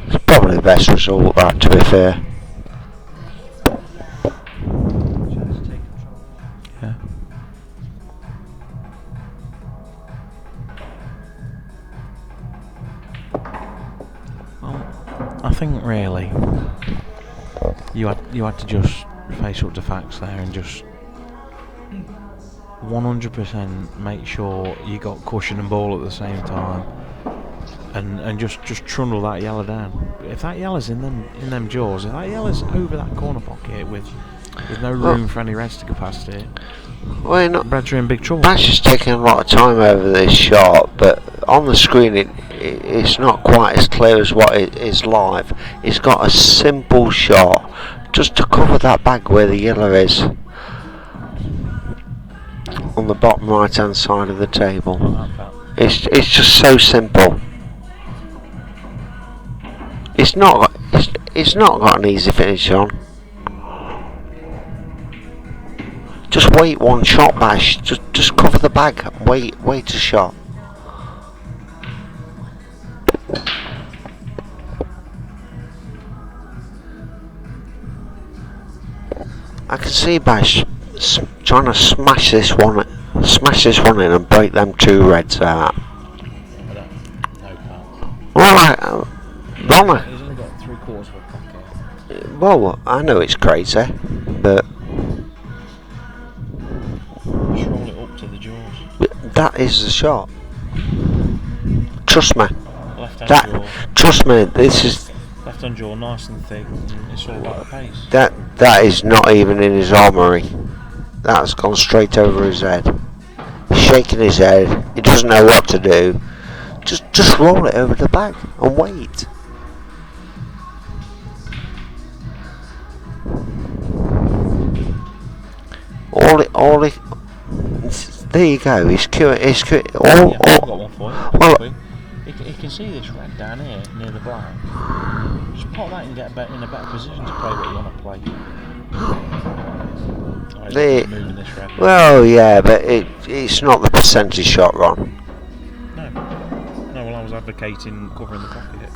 It's probably the best result, that, to be fair. Yeah. Well, I think really you had to just face up to facts there and just 100% make sure you got cushion and ball at the same time, and just trundle that yellow down. If that yellow's in them jaws, if that yellow's over that corner pocket with no room for any reds to go past it, Well, Reds are in big trouble. Bash is taking a lot of time over this shot, but on the screen it's not quite as clear as what it is live. He's got a simple shot just to cover that bag where the yellow is. on the bottom right hand side of the table. Like that, It's just so simple. It's not got an easy finish on. Just wait one shot, Bash. Just cover the bag. Wait a shot. I can see Bash trying to smash this one in and break them 2 reds out. No can't. Well, Ronner. He's only got 3/4 of a pocket. Well, I know it's crazy, but Just roll it up to the jaws. that is the shot. Trust me. Left hand That. jaw. Trust me. This is Left hand jaw nice and thick. And it's all about the pace. that is not even in his armoury. That's gone straight over his head. He's shaking his head. He doesn't know what to do. Just roll it over the bag and wait. All it. There you go. He's queuing. Yeah, I've got one for you. Well, You can see this red down here near the black. Just pop that and get in a better position to play what you want to play. Oh, he's The- not moving this red. well, yeah, but it's not the percentage shot, Ron. No. No, well, I was advocating covering the pocket.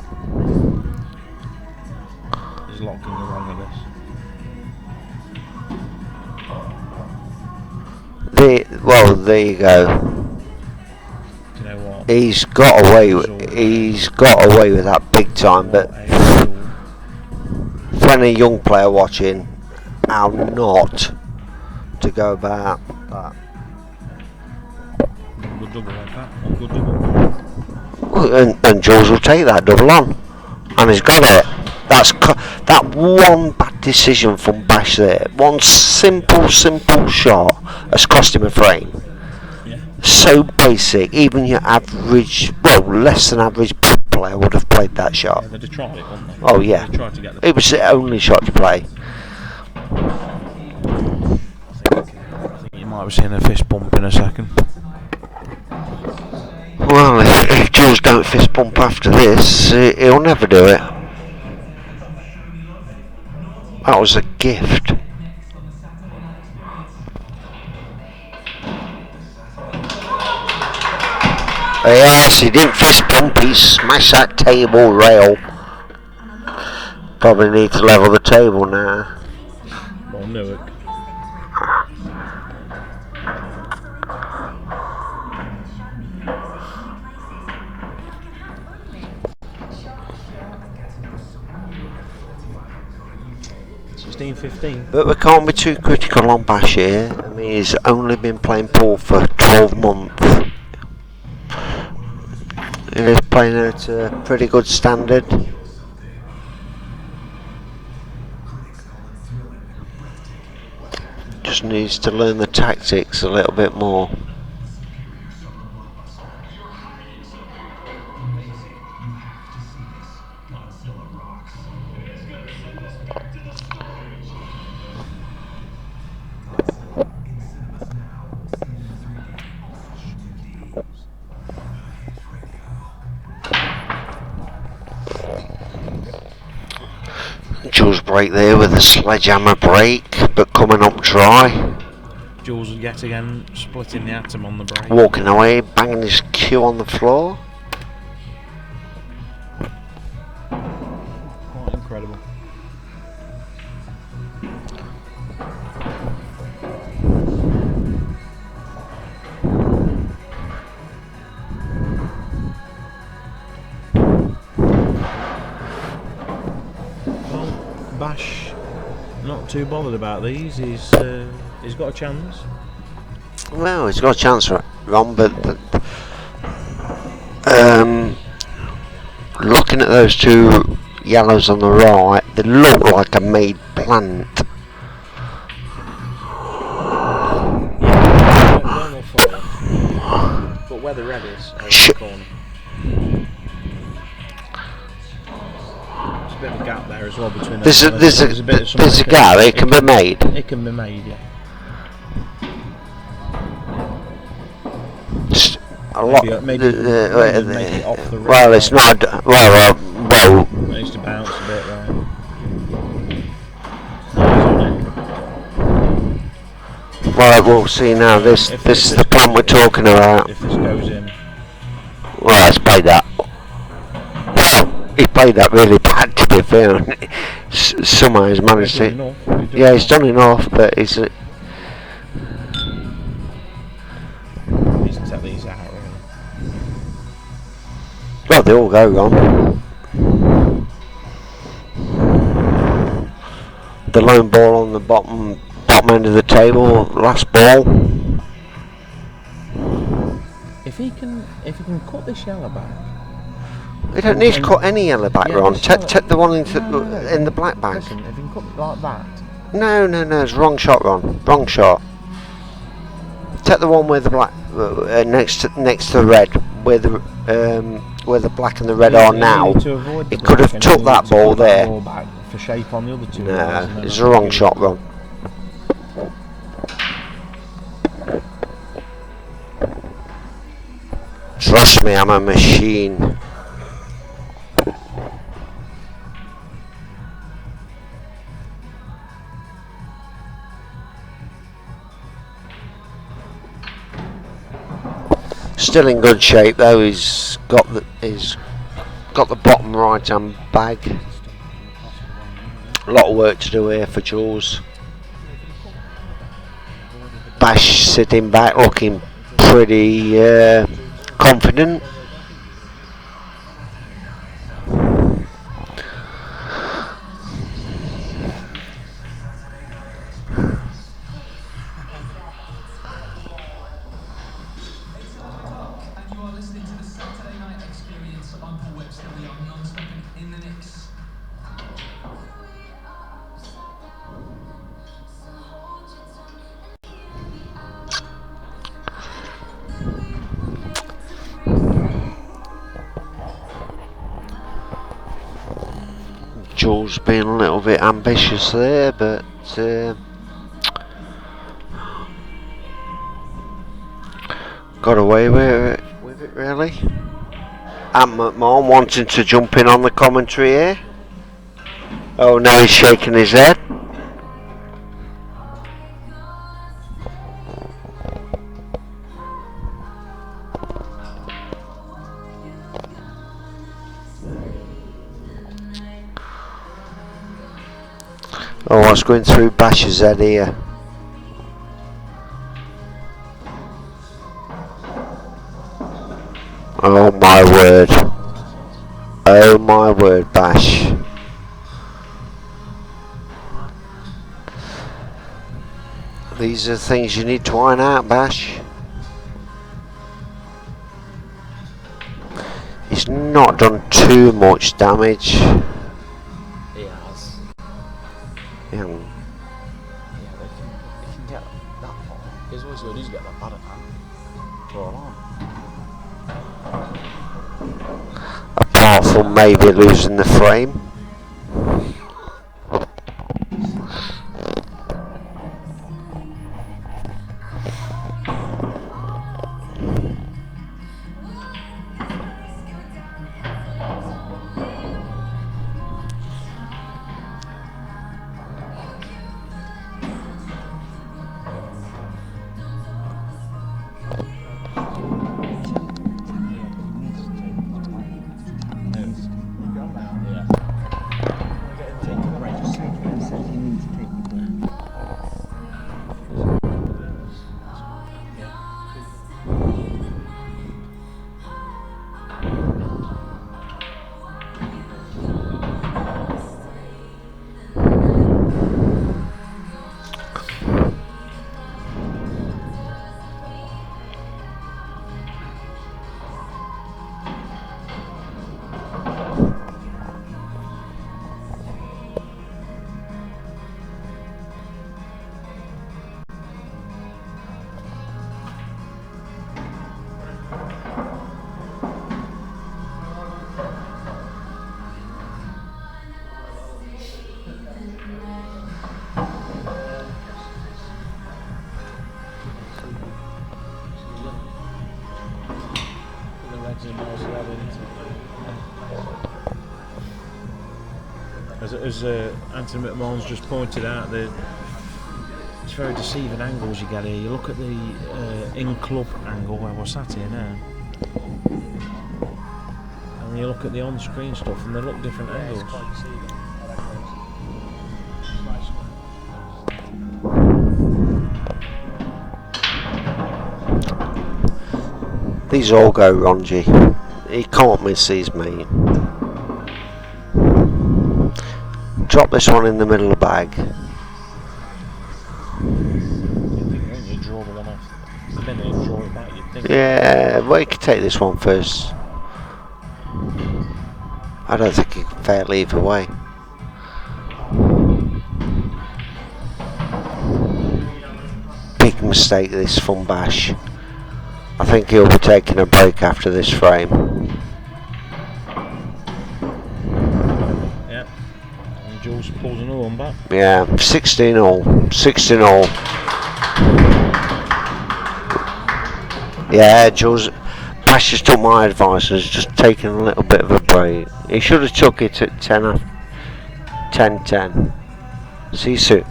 There's a lot can go wrong with this. There you go. Do you know what? He's got away with that big time, but What a fool. for any young player watching, how not to go about that. One good double like that. One good double. Well, and Jules will take that double on, and he's got it. That one bad decision from Bash there, one simple shot has cost him a frame. Yeah. So basic, even your average, well, less than average player would have played that shot. Yeah, they'd have tried it, wouldn't they? Oh yeah, They tried to get the. it was the only shot to play. I think you might be seeing a fist bump in a second. Well, if Jules don't fist pump after this, he'll never do it. That was a gift. Yes, he didn't fist pump, he smashed that table rail. Probably need to level the table now. Well, Newark. But we can't be too critical on Bash here. I mean, he's only been playing pool for 12 months. He's playing at a pretty good standard. Just needs to learn the tactics a little bit more. Jules break there with a sledgehammer break, but coming up dry. Jules yet again splitting the atom on the break. Walking away, banging his cue on the floor. Quite incredible. Bash, not too bothered about these. He's got a chance. Well, he's got a chance, Ron, but looking at those 2 yellows on the right, they look like a made plant. They're full, but where the red is, over the corner. There's a bit of a gap there as well between There's those colours. a bit of gap. It can be made. It can be made, yeah. a lot. Maybe make it off the red. Well, it's not. Well, Managed to bounce a bit there. well, we'll see now. This is the plan we're talking about. If this goes in, Well, let's play that. He played that really bad, to be fair. Somehow he's managed to. Yeah, he's done enough, but he's. needs to take these out. Really. Well, they all go wrong. The lone ball on the bottom end of the table, last ball. If he can cut this yellow back. We don't need to cut any yellow back, Yeah, Ron. this Take yellow- the one in the No. black bag. Listen, if he can cut it like that. No, it's wrong shot, Ron. Wrong shot. Take the one with the black next to the red, where the black and the red are now. He could have took that ball there. Back for shape on the other two. Nah, it's a wrong shot, Ron. Trust me, I'm a machine. Still in good shape though. He's got the bottom right hand bag. A lot of work to do here for Jules. Bash sitting back, looking pretty confident. Jules being a little bit ambitious there, but got away with it really. And McMahon wanting to jump in on the commentary here. Oh, now he's shaking his head. Oh, what's going through Bash's head here? Oh my word. Oh my word, Bash. These are the things you need to iron out, Bash. He's not done too much damage. He has. Yeah. Yeah, they can get that far. He's always going to get that bad at that. Draw a line. Apart from maybe losing the frame. As Anthony McMahon's just pointed out, it's very deceiving angles you get here. You look at the in-club angle where we're sat here now, and you look at the on-screen stuff, and they look different angles. These all go Ronji. He can't miss these, mate. Drop this one in the middle of the bag. You draw the one off the middle and draw it back. You'd think. Yeah, well, you could take this one first. I don't think you can fail either way. Big mistake, this from Bash. I think he'll be taking a break after this frame. Yeah. And Jules pulls another one back. Yeah, 16 all. 16 all. Yeah, Jules. Bash just took my advice and has just taken a little bit of a break. He should have took it at 10-10. See you soon.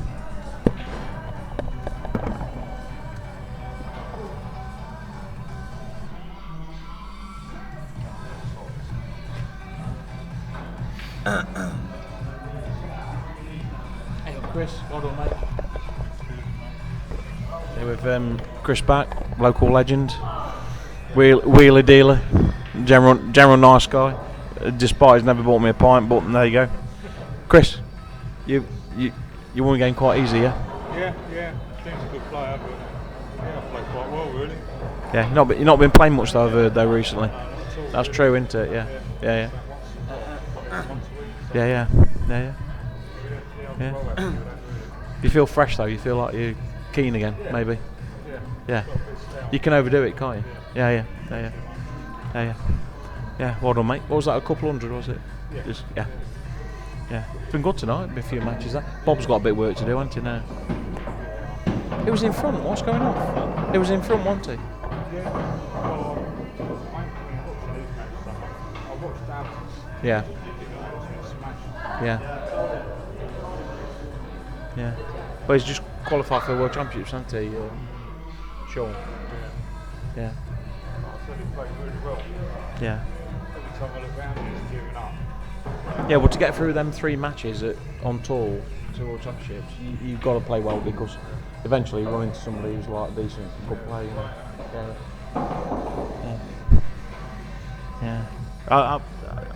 Hey, Chris, well done, mate. Here with Chris back, local legend, wheeler dealer, general nice guy. Despite he's never bought me a pint, but there you go. Chris, you won the game quite easy, yeah? Yeah. Seems a good player, but yeah, I played quite well, really. Yeah, you've not been playing much though, I've heard, though, recently. That's true, isn't it? Yeah. You feel fresh though. You feel like you're keen again, maybe. Yeah. You can overdo it, can't you? Yeah. Well done, mate. What was that? A couple hundred, was it? Yeah. It's been good tonight. Been a few matches. Bob's got a bit of work to do, hasn't he now? He was in front. What's going on? He was in front, wasn't he? Yeah. But he's just qualified for the World Championships, hasn't he? Sean. Yeah. Yeah. Yeah, well, to get through them 3 matches on tour to World Championships, you've got to play well, because eventually you run into somebody who's like decent, good player. Yeah. I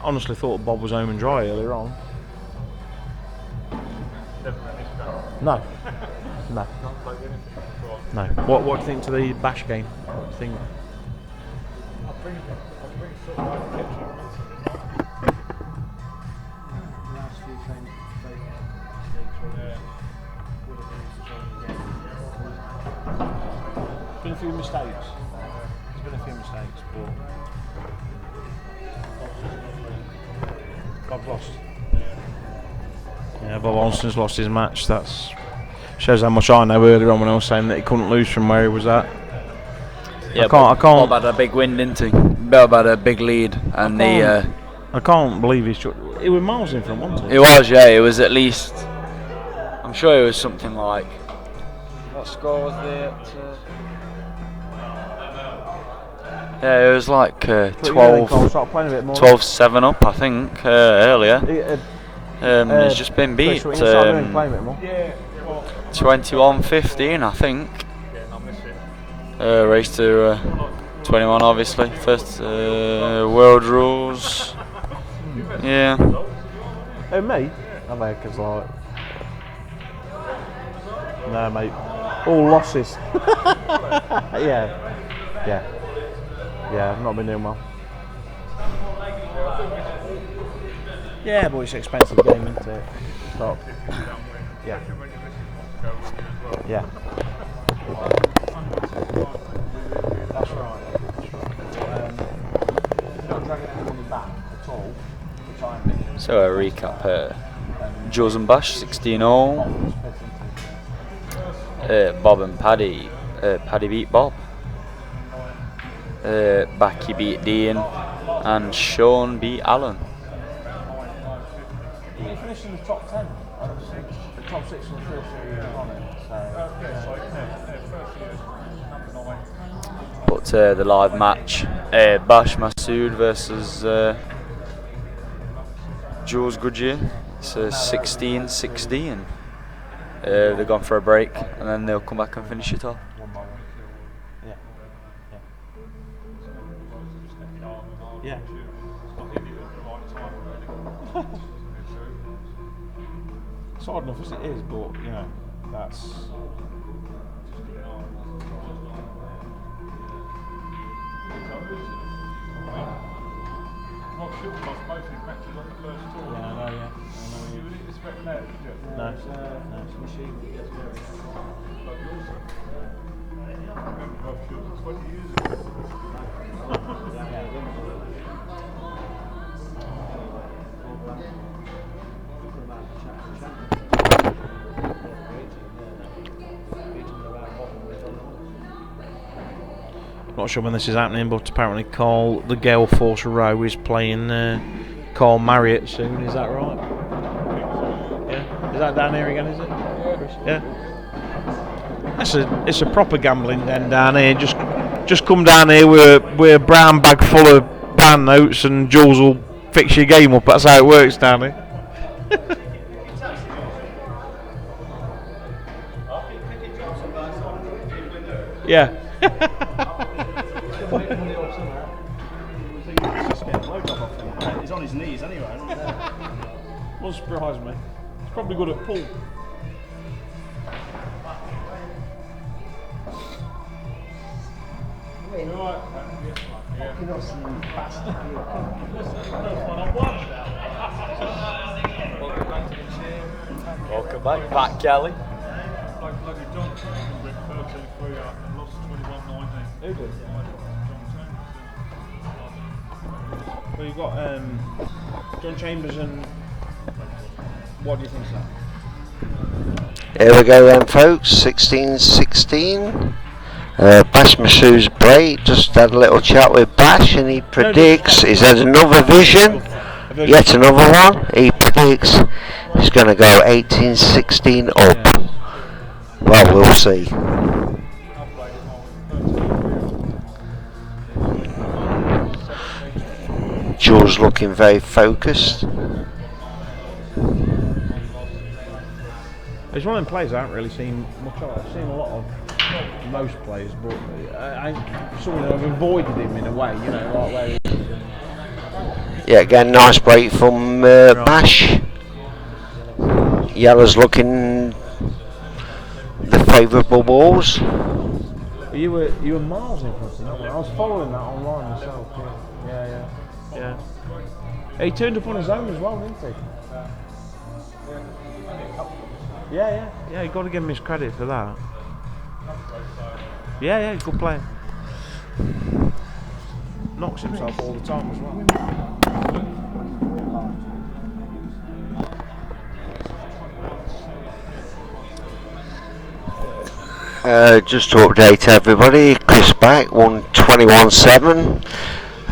honestly thought Bob was home and dry earlier on. No. What do you think to the Bash game? What do you think? Been a few mistakes. There's been a few mistakes, but Bob's lost. Yeah, Bob Alston's lost his match. That shows how much I know earlier on when I was saying that he couldn't lose from where he was at. Yeah, I can't. Bob had a big win, didn't he? Bob had a big lead, and I can't believe he was miles in front, wasn't he? It was, yeah. It was at least. I'm sure it was something like. What score was there? Yeah, it was like 12-7 up, I think, earlier. He's just been beat 21-15, I think. Race to 21, obviously. First world rules. Yeah. Oh, me? I think it's like. No, mate. All losses. Yeah, I've not been doing well. Yeah, but it's an expensive game, isn't it? Stop. Yeah. That's right. Not dragging any money back at all. So a recap here. Jules and Bash 16-all. Bob and Paddy. Paddy beat Bob. Backy beat Dean. And Sean beat Alan. He finished in the top 10. The top 6 in the first 3 years on it. But the live match, Bash Maqsood versus Jules Goodyear. It's 16-16. They've gone for a break and then they'll come back and finish it off. Yeah. It's hard enough as it is, but you know, that's. Not sure because both his matches on the first tour. Yeah, I know, yeah. You wouldn't expect that, would you? No, it's a machine that gets very. Like yours. I remember both shooting 20 years ago. Not sure when this is happening, but apparently Carl, the Gale Force Row, is playing Carl Marriott soon. Is that right? Yeah. Is that down here again? Is it? Yeah. It's a proper gambling den down here. Just come down here with a brown bag full of pound notes, and Jules will fix your game up. That's how it works down here. Yeah. He's on his knees anyway. Won't surprise me. He's probably good at pool. Welcome back, Kelly. Like bloody Johnson went 13-3 up and lost 21-19. Who did? Well, you've got John Chambers and. What do you think, sir? Here we go then, folks. 16-16. Bash Maqsood's break. Just had a little chat with Bash, and he predicts he's had another vision. Yet another one. He predicts he's going to go 18-16 up. Well, we'll see. Jules looking very focused. He's one of them players I haven't really seen much of. I've seen a lot of most players, but I've avoided him in a way, you know, like where he is. Yeah, again, nice break from Bash. Yellow's looking the favourable balls. You were miles in front of him. I was following that online myself. Yeah. He turned up on his own as well, didn't he? Yeah, you got to give him his credit for that. Yeah, he's a good player. Knocks himself all the time as well. Just to update everybody, Chris back won 21-7.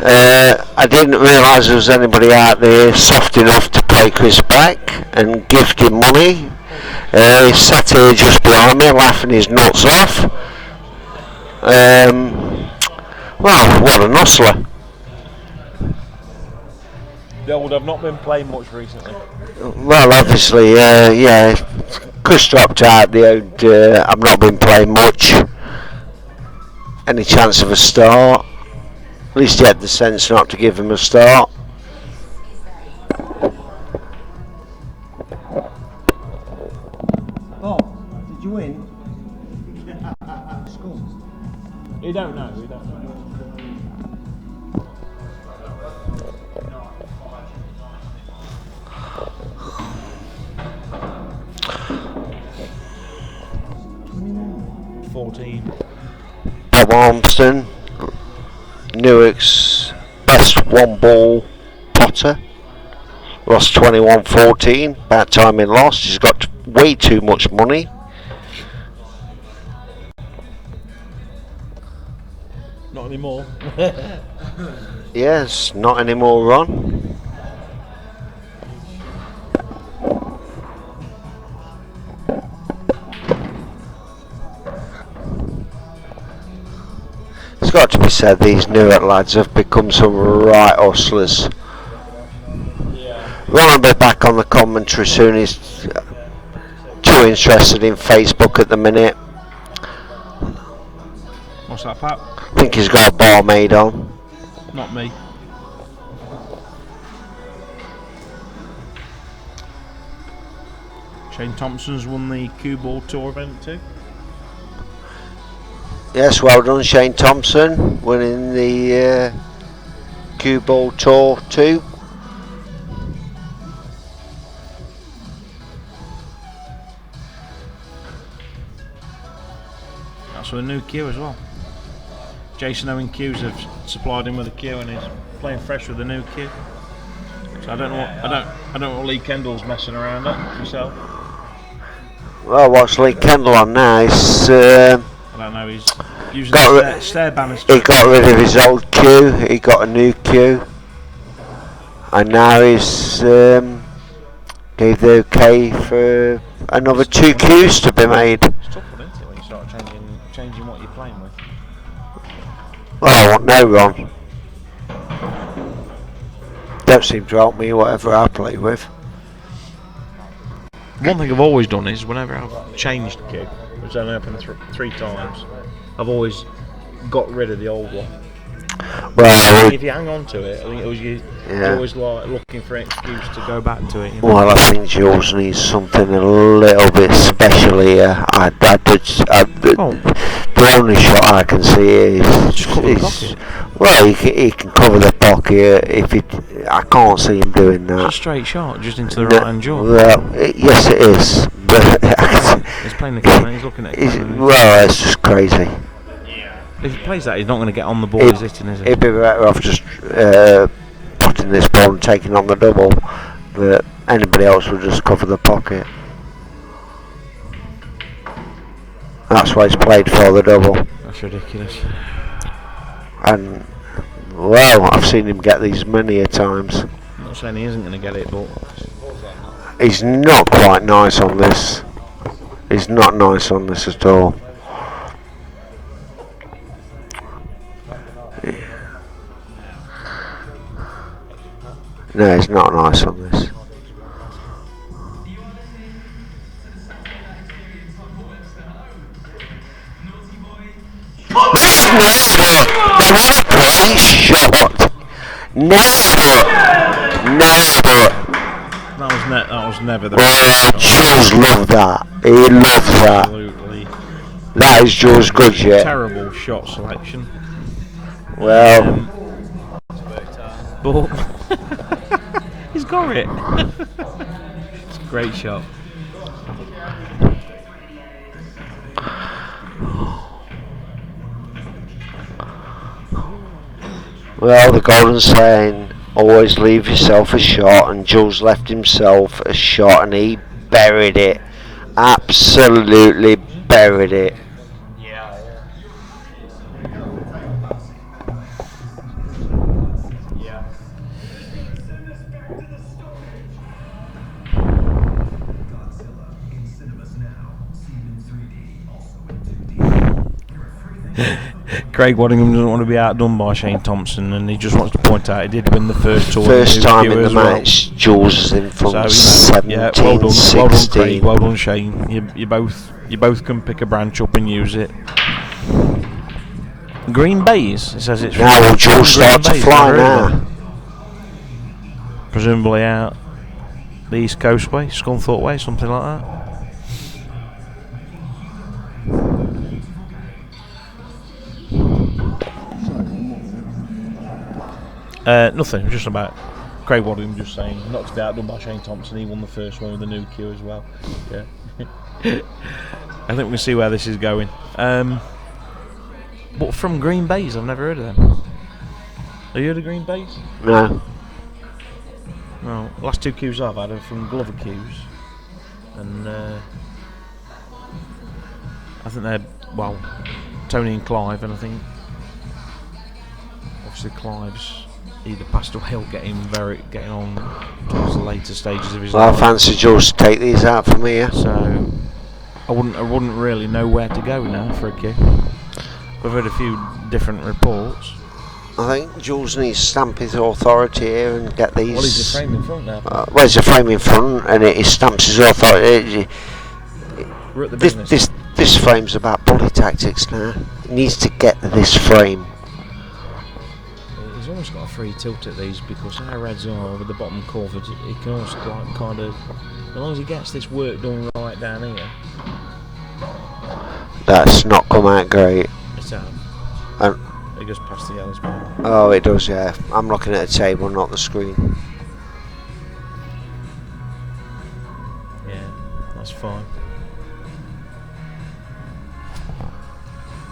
I didn't realise there was anybody out there soft enough to play Chris back and gift him money. He sat here just behind me laughing his nuts off. Well, what an hustler. The old have not been playing much recently. Well, obviously, yeah. Chris dropped out. The old, I've not been playing much. Any chance of a start? At least he had the sense not to give him a start. Oh, did you win? School. You don't know. 14. Bob Armston, Newark's best one-ball potter, lost 21-14. Bad time he lost. He's got way too much money. Not anymore. Yes, not anymore, Ron. got to be said, these Newark lads have become some right hustlers. Ron will be back on the commentary soon. He's too interested in Facebook at the minute. What's that, Pat? I think he's got a barmaid on. Not me. Shane Thompson's won the Cue Ball Tour event too. Yes, well done, Shane Thompson, winning the Cue Ball Tour 2. That's with a new cue as well. Jason Owen Cues have supplied him with a cue, and he's playing fresh with the new cue. So I don't know what Lee Kendall's messing around at himself. Well, what's Lee Kendall on now? He's I don't know. He's using the stair banister. he got rid of his old cue. He got a new cue, and now he's gave the okay for another 2 cues to be made. It's tough, isn't it, when you start changing what you're playing with? Well, I want no Ron. Don't seem to help me whatever I play with. One thing I've always done is whenever I've changed the cue, which only happened 3 times, I've always got rid of the old one. Well, If you hang on to it, I think it was you're always like looking for an excuse to go back to it. You know? well, I think Jules needs something a little bit special here. The only shot I can see is Just cover the pocket. well, he can cover the pocket. I can't see him doing It's a that. straight shot just into the right hand jaw. Well, yes, it is. But He's playing the camera. He's looking at the camera. well, it's just crazy. If he plays that, he's not going to get on the ball he's hitting, is he? He'd be better off just putting this ball and taking on the double, but anybody else would just cover the pocket. That's why he's played for the double. That's ridiculous. And well, I've seen him get these many a times. I'm not saying he isn't going to get it, but He's not quite nice on this. He's not nice on this at all. No, he's not nice on this. Great shot. that was never the Well, Jules loved that. He loved that. Absolutely. That is Jules Goodyear. Terrible shot selection. Well, But he's got it. It's a great shot. well, the golden saying, always leave yourself a shot, and Jules left himself a shot and he buried it. Absolutely buried it. Craig Waddingham doesn't want to be outdone by Shane Thompson, and he just wants to point out he did win the first tour. First time in the as well. match, Jules is in from So, 17, yeah, well done, 16. Craig, well done, Shane. You both can pick a branch up and use it. Green Bays, it says it's Now will Jules start to fly now? Presumably out the East Coast way, Scunthorpe way, something like that. Nothing, just about Craig Waddingham just saying not to be outdone by Shane Thompson. He won the first one with a new cue as well. Yeah. I think we can see where this is going. But from Green Bays, I've never heard of them. Have you heard of Green Bays? No. No. Last two cues I've had are from Glover Cues, and I think they're Tony and Clive, and I think obviously Clive's either passed away or getting on towards the later stages of his Well, I life. fancy Jules to take these out from here. So I wouldn't really know where to go now for a cue. We've heard a few different reports. I think Jules needs to stamp his authority here and get these. Well, he's a frame in front now. Well, there's a frame in front, and he stamps his authority. We're at the business. This frame's about bully tactics now. He needs to get this frame. He's almost got a free tilt at these because how reds are with the bottom covered, he can almost like kind of, as long as he gets this work done right down here. That's not come out great. It's out. It goes past the yellows. Oh, it does, yeah. I'm looking at a table, not the screen. Yeah, that's fine.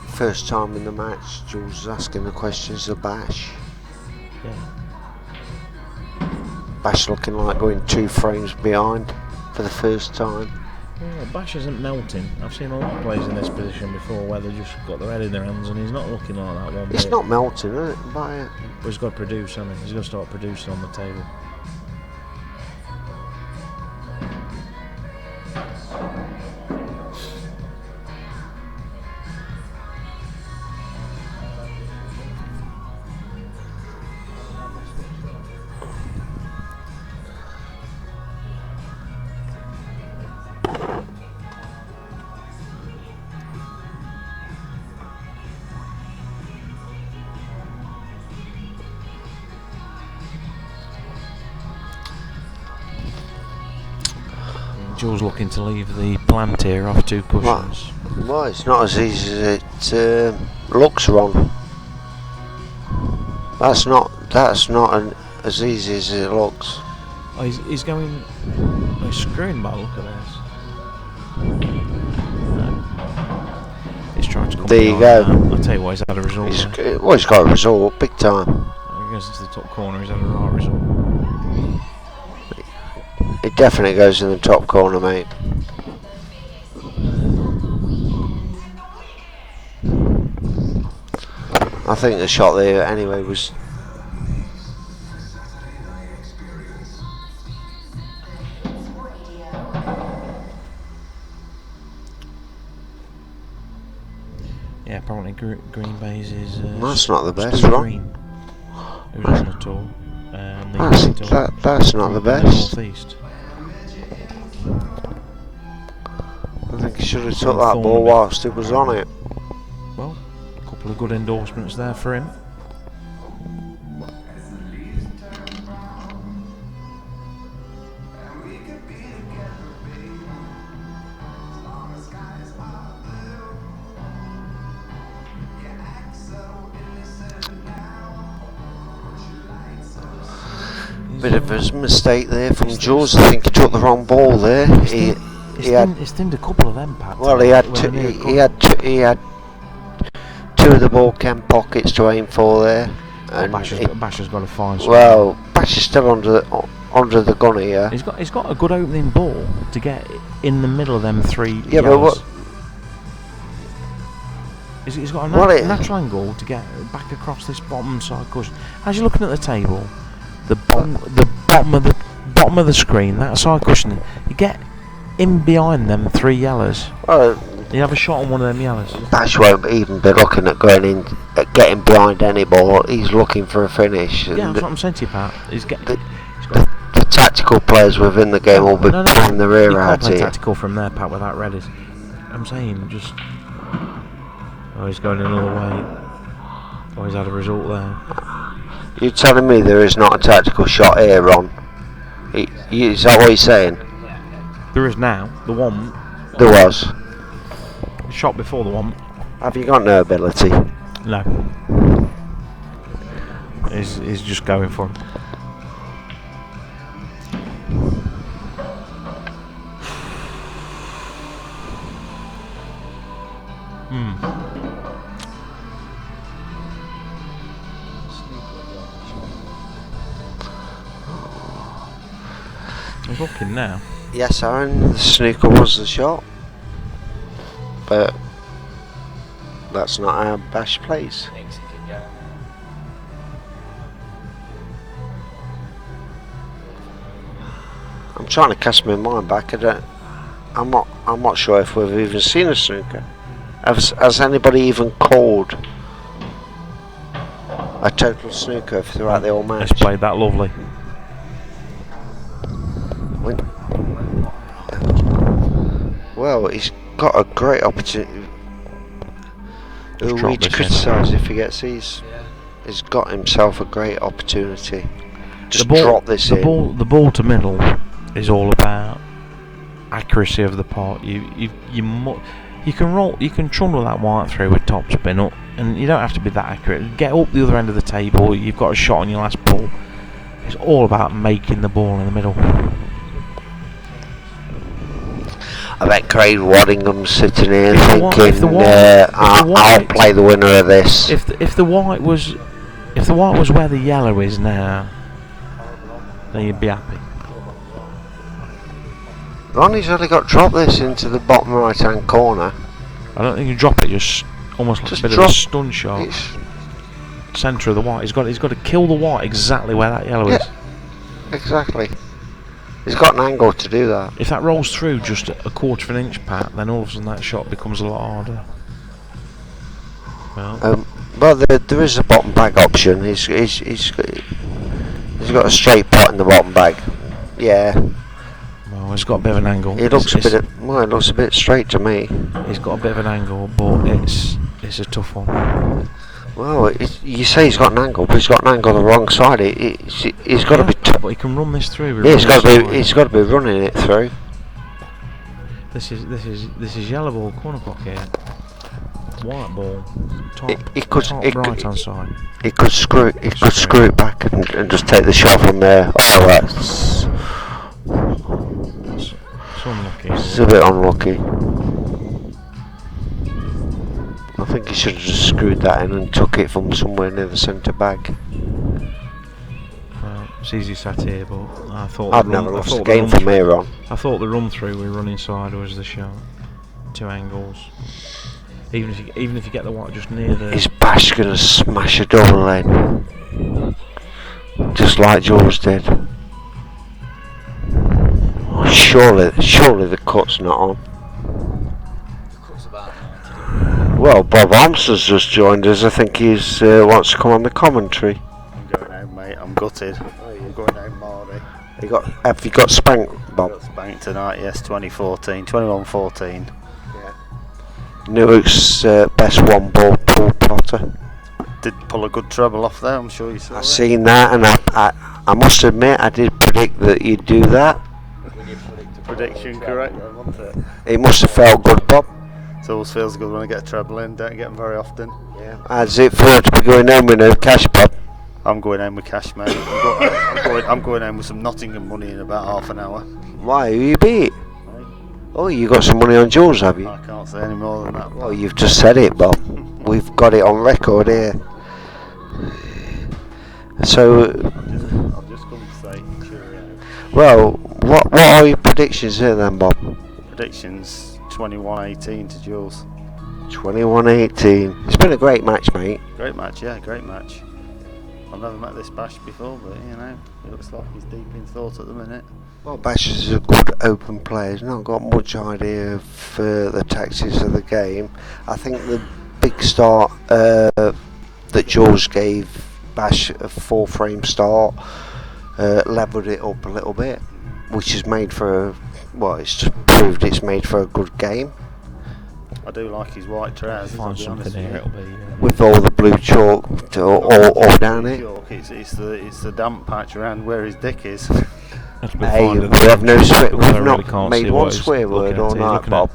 First time in the match, Jules is asking the questions of Bash. Yeah. Bash looking like going 2 frames behind for the first time. Well, Bash isn't melting. I've seen a lot of players in this position before where they just got their head in their hands and he's not looking like that one It's bit. not melting, is it? But He's got to produce, hasn't he? He's got to start producing on the table. Jules looking to leave the plant here off 2 cushions. well, it's not as easy as it looks, Ron. That's not as easy as it looks. Oh, he's going. He's screwing by the look of this. No. He's trying to come There you behind go. now. I'll tell you what, he's had a result. there. He's got a result, big time. He goes into the top corner, he's had a right result. It definitely goes in the top corner, mate. I think the shot there anyway was. Yeah, apparently Green Bay's is. That's not the best, Steve Ron. Green, who's on the tour. The That's not the best. Northeast. I think he should have took that ball whilst it was on it. Well, a couple of good endorsements there for him. Bit of a mistake there from Jules. I think he took the wrong ball there. He had. He's thinned a couple of them, Pat. Well, he had 2 of the ball cam pockets to aim for there. And Bash has got to find. well, Bash is still under the gun here. He's got a good opening ball to get in the middle of them 3. Yeah, but yellows. what? He's got a Well, natural angle to get back across this bottom side cushion. As you're looking at the table, the bottom of the screen, that side cushion, you get in behind them 3 yellows. Well, You have a shot on one of them yellows. Bash won't even be looking at going in, at getting behind any ball. He's looking for a finish. Yeah, that's what I'm saying to you, Pat. The tactical players within the game will be pulling the rear you out can't play here. tactical from there, Pat, without red. I'm saying, just. Oh, he's going another way. Oh, he's had a result there. You're telling me there is not a tactical shot here, Ron? Is that what you're saying? There is now. The one. There was. Shot before the one. Have you got no ability? No. He's just going for him. He's looking now. Yes, Aaron, the snooker was the shot. But that's not how Bash plays. I'm trying to cast my mind back. I'm not sure if we've even seen a snooker Has anybody even called a total snooker throughout the whole match? It's played that lovely. Well, he's got a great opportunity. Who drop we this in. criticise if he gets these? He's got himself a great opportunity. Just The ball- drop this in. The ball to middle is all about accuracy of the pot. You can trundle that white through with top spin up, and you don't have to be that accurate. Get up the other end of the table. You've got a shot on your last ball. It's all about making the ball in the middle. I bet Craig Waddingham's sitting here If the thinking, white- I'll play the winner of this. If the white was where the yellow is now, then you'd be happy. Ronnie's only got to drop this into the bottom right hand corner. I don't think you drop it just almost like Just a bit drop- of a stun shot. It's, Centre of the white. He's got to kill the white exactly where that yellow Yeah. is. exactly. He's got an angle to do that. If that rolls through just a quarter of an inch, Pat, then all of a sudden that shot becomes a lot harder. Well, Well, there is a bottom bag option. He's got a straight pot in the bottom bag. Yeah, well, he's got a bit of an angle. it looks It's- it looks a bit straight to me. He's got a bit of an angle, but it's a tough one. Well, you say he's got an angle, but he's got an angle the wrong side. He's got to be. But he can run this through. Yeah, he's got to be running it through. This is yellow ball corner block here. White ball top. Top right hand side. He could screw it back and just take the shot from there. Oh, that's It's unlucky. it's a bit unlucky. I think he should have just screwed that in and took it from somewhere near the centre bag. Well, it's easy sat here, but I thought I've never lost a game from from here on. I thought the run through with running side was the shot. Two angles. Even if you get the white just near the. Is Bash gonna smash a double in? Just like Jules did. Oh, surely the cut's not on. Well, Bob Armstrong's just joined us. I think he's wants to come on the commentary. I'm going home, mate. I'm gutted. I'm going home, Marty. Have you got spanked, Bob? Got spanked tonight, yes, 2014, 21-14. Newark's best one ball pool plotter. Did pull a good treble off there, I'm sure you saw I it. seen that, and I must admit I did predict that you'd do that. Prediction correct, wasn't it? It must have felt good, Bob. It always feels good when I get a treble in, don't get them very often. Yeah. How's it feel to be going home with no cash, Bob? I'm going home with cash, mate. I'm going home with some Nottingham money in about half an hour. Why? Who you beat? Oh, you got some money on Jules, have you? I can't say any more than that. Well, you've just said it, Bob. We've got it on record here. So, I've just come to say cheerio. well, what are your predictions here then, Bob? Predictions 21-18 to Jules. 21-18. It's been a great match, mate. Great match, yeah, great match. I've never met this Bash before, but you know, it looks like he's deep in thought at the minute. Well, Bash is a good open player. He's not got much idea of the tactics of the game. I think the big start that Jules gave Bash a 4-frame start levelled it up a little bit, which is made for it's just proved it's made for a good game. I do like his white trousers. I'll Find be something honest with here. you. It'll be. With all the blue chalk all down it. It's the damp patch around where his dick is. Hey, we have no we've not made one swear word all night, Bob.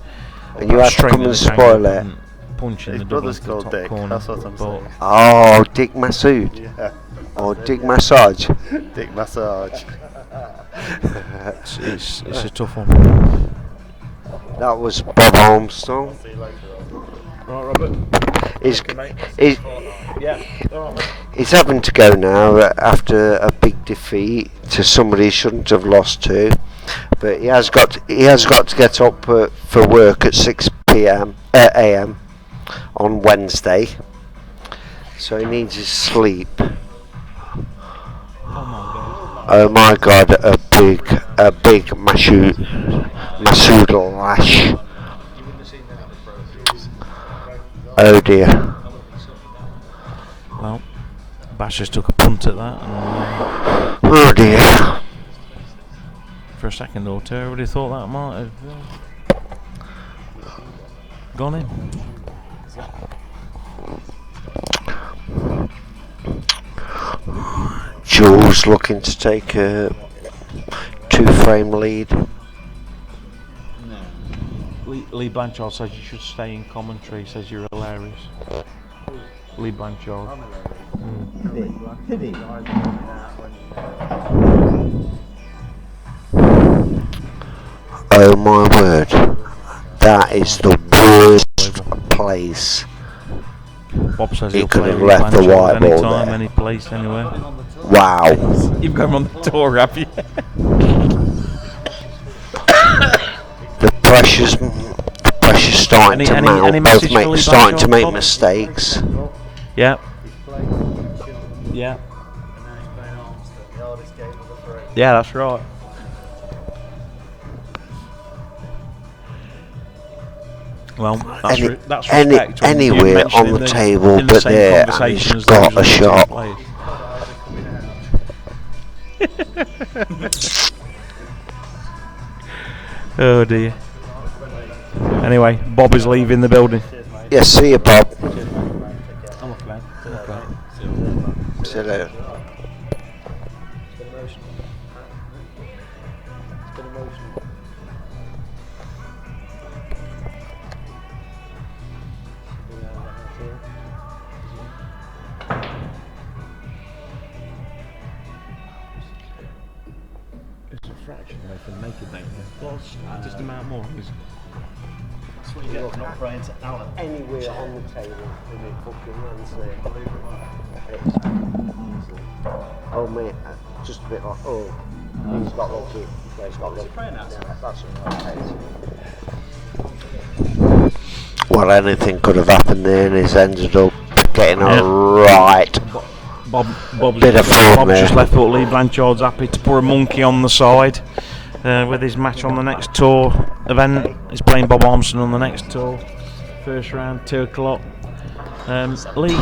And you have to come and spoil it. Punching His the brother's double called top Dick, corner, that's what I'm but saying. Oh, Dick Maqsood. Yeah. Or Dick Massage. Dick massage. It's a tough one. That was Bob Armstrong. Right, Robert. He's Yeah. All right. he's having to go now after a big defeat to somebody he shouldn't have lost to. But he has got to get up for work at 6 a.m. on Wednesday. So he needs his sleep. Oh my God! A big Maqsood lash. Oh dear. Well, Bash just took a punt at that, and Oh dear. for a second or two, everybody thought that might have gone in. Jules looking to take a 2-frame lead. Lee Blanchard says you should stay in commentary. Says you're hilarious. Lee Blanchard. Oh my word. That is the worst place. Bob says He he'll could play have Lee left the Blanchard white ball anytime, there. any place, anywhere. Wow. You've got him on the tour, have you? The pressure's starting to mount. any Both message for Lee starting to Blanchard, make Bob? mistakes. Yeah. And Yeah. now he's playing Armstrong, the hardest game of the 3. Yeah, that's right. Well, that's respect when you anywhere mention on in the table, in the but same there, and conversation he's as those got a other two shot. players. Oh dear. Anyway, Bob is leaving the building. Yes, see you, Bob. I'm okay, mate. Okay. See you later. It's a fraction away from naked naked. Just amount more. That's what you get for not praying to Alan. Anywhere on the table in the fucking landscape. Oh mate, just a bit like, he's got lucky. Yeah, he's got lucky. Yeah, that's okay. Well, anything could have happened there, and he's ended up getting a right bit of fun Bob's there. just left, but Lee Blanchard's happy to put a monkey on the side with his match on the next tour event. He's playing Bob Armstrong on the next tour. First round, 2 o'clock. Lee,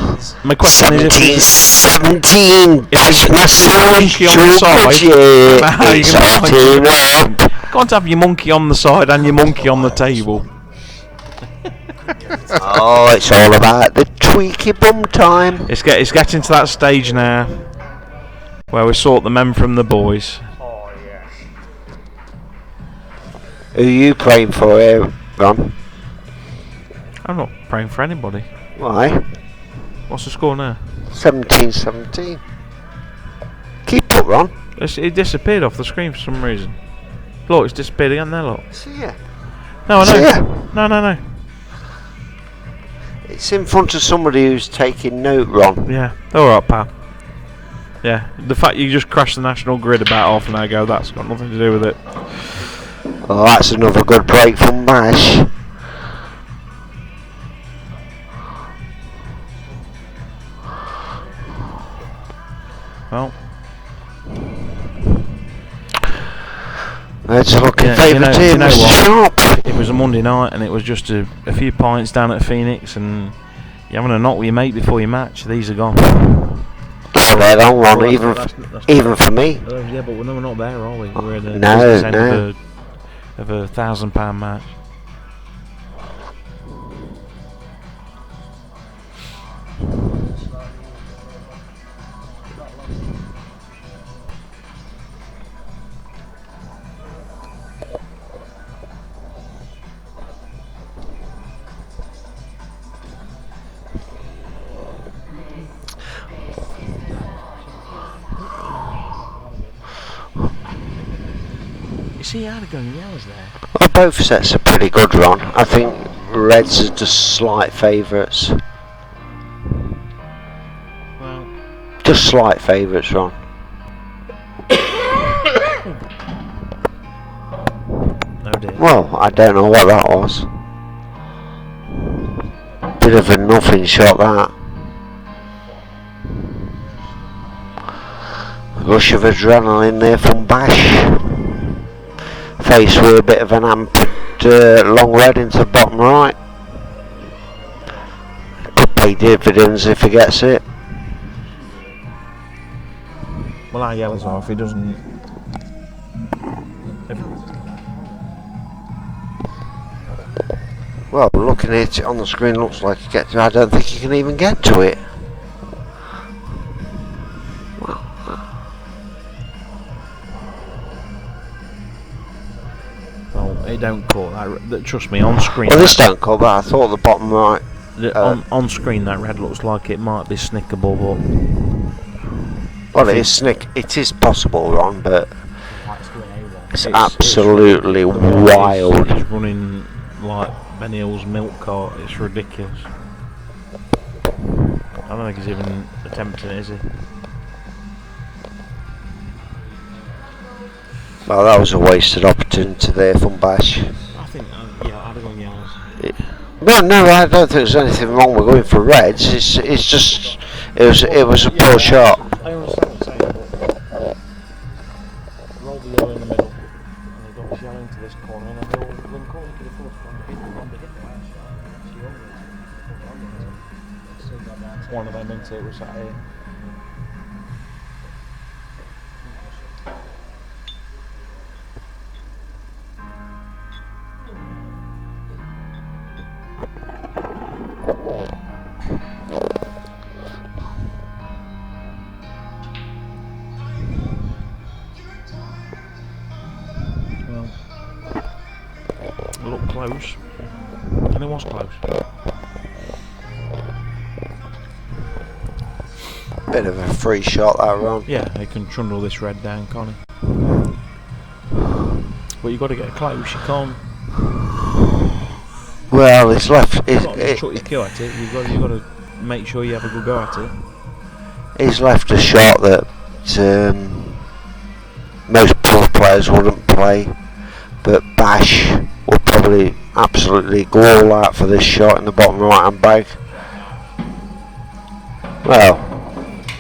my question is, 17, Bash Maqsood, Jules Goodyear, it's 18 up. Can't have your monkey on the side and your monkey on the table. Oh, it's all about the tweaky bum time. It's getting to that stage now where we sort the men from the boys. Oh, yes. Who are you praying for here, Ron? I'm not praying for anybody. Why? What's the score now? 17-17. Keep up, Ron. It disappeared off the screen for some reason. Look, it's disappeared again there, look. See ya. No, I See know. ya. No. It's in front of somebody who's taking note, Ron. Yeah, alright, pal. Yeah, the fact you just crashed the national grid about half an hour ago, that's got nothing to do with it. Oh, that's another good break from Bash. Well, It's looking yeah, favourite you team, know Mr. what? Sharp. It was a Monday night and it was just a few pints down at Phoenix, and you're having a knock with your mate before your match. These are gone. Yeah, they don't want Well, even that's even for me. Yeah, but we're not there, are we? We're at the No, business end no. of a £1,000 match. You see how they're going yellows there? Well, both sets are pretty good, Ron. I think Reds are just slight favourites. Well, Just slight favourites, Ron. oh dear. Well, I don't know what that was. Bit of a nothing shot, that. Rush of adrenaline there from Bash. Faced with a bit of an hampered long red into the bottom right. pay dividends if he gets it. Well, our yellows are if he doesn't. Well, looking at it on the screen, looks like he gets. I don't think he can even get to it. Well, it don't cut. That trust me, on screen. Well, this don't cut, but I thought the bottom right. On screen, that red looks like it might be snickable, but Well, it is possible, Ron, but it's absolutely wild. It's running like Ben Hill's milk cart. It's ridiculous. I don't think he's even attempting it, is he? Well, that was a wasted opportunity there from Bash. I think, yeah, I'd have gone yellows. No, I don't think there's anything wrong with going for reds. It's just it was a poor shot. I understand what you're saying, but roll the yellow in the middle, and he got his yellow into this corner, and then he'll link up to the first one. One of them into it was that here. Well, looked close, and it was close. Bit of a free shot that Ron. Yeah, he can trundle this red down, can't he? But you've got to get close, you can't. Well, it's left. You've got to chuck your cue at it. You've got to make sure you have a good go at it. He's left a shot that most pro players wouldn't play, but Bash will probably absolutely go all out for this shot in the bottom right hand bag. Well,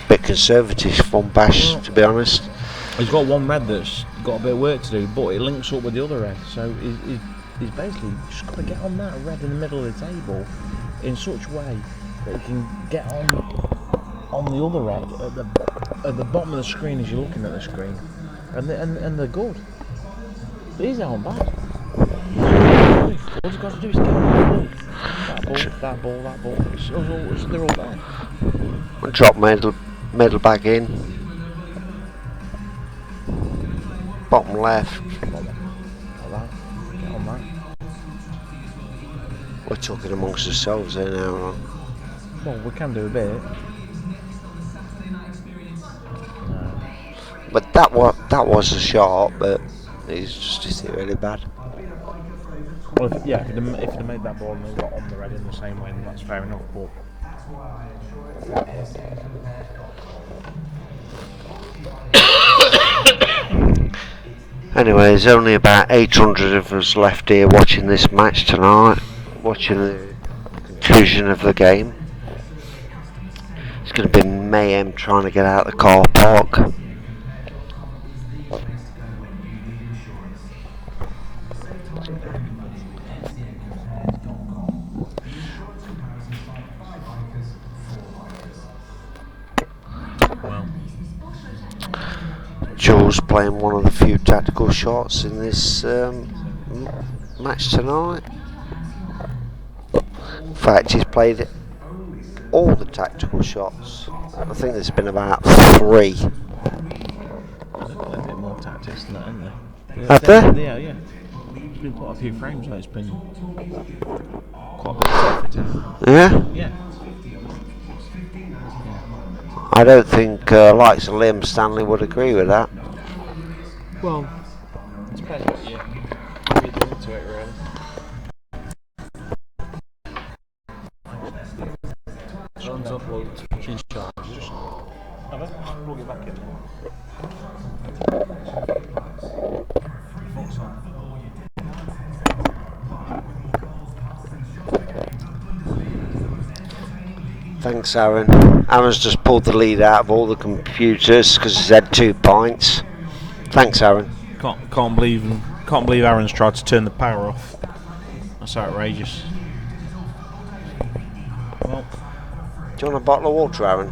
bit conservative from Bash, to be honest. He's got one red that's got a bit of work to do, but it links up with the other red, so he's basically just got to get on that red in the middle of the table in such a way that he can get on the other red at the bottom of the screen as you're looking at the screen, and they're good. These aren't bad. All he's got to do is get on that ball, they're all there. Drop middle back in. Bottom left. Like that. Get on that. We're talking amongst ourselves here now, Ron. Well, we can do a bit. But that was a shot, but he's just hit it really bad. Well, if they'd made that ball and they got on the red in the same way, then that's fair enough. But anyway, there's only about 800 of us left here watching this match tonight, watching the conclusion of the game. It's going to be mayhem trying to get out of the car park. Jules playing one of the few tactical shots in this match tonight. In fact, he's played all the tactical shots. I think there's been about 3. they've got a bit more tactics than that, haven't they? Have they? Yeah. There's been quite a few frames where it's been quite a bit of effort in it. Yeah? Yeah. I don't think likes of Liam Stanley would agree with that. Well, it depends what you read into it, really. Runs uploads, she's charged. Just have it, plug it back in. Thanks, Aaron. Aaron's just pulled the lead out of all the computers because he's had 2 pints. Thanks, Aaron. Can't believe Aaron's tried to turn the power off. That's outrageous. Well, Do you want a bottle of water, Aaron?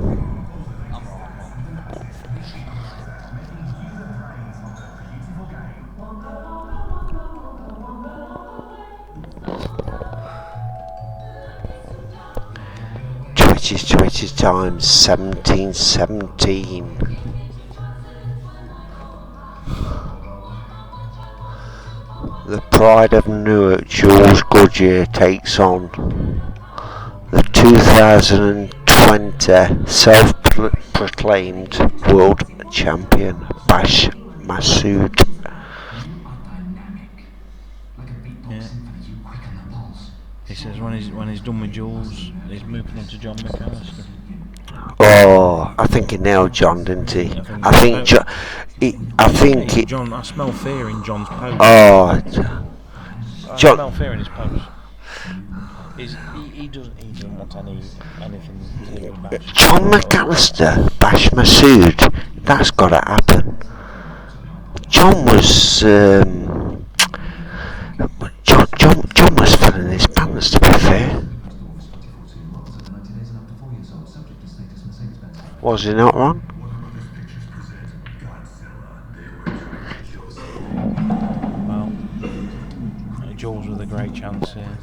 Twitches times 1717. The pride of Newark, Jules Goodyear, takes on the 2020 self-proclaimed world champion Bash Maqsood. Yeah. He says when he's done with Jules, he's moving on to John McAllister. Oh, I think he nailed John, didn't he? I think John. I smell fear in John's post. Oh, I John. smell fear in his post. He doesn't want anything to do with Bash. John McAllister, Bash Maqsood. That's got to happen. John was John was filling his pants, to be fair. Was he not, Ron? Well, Jules with a great chance here.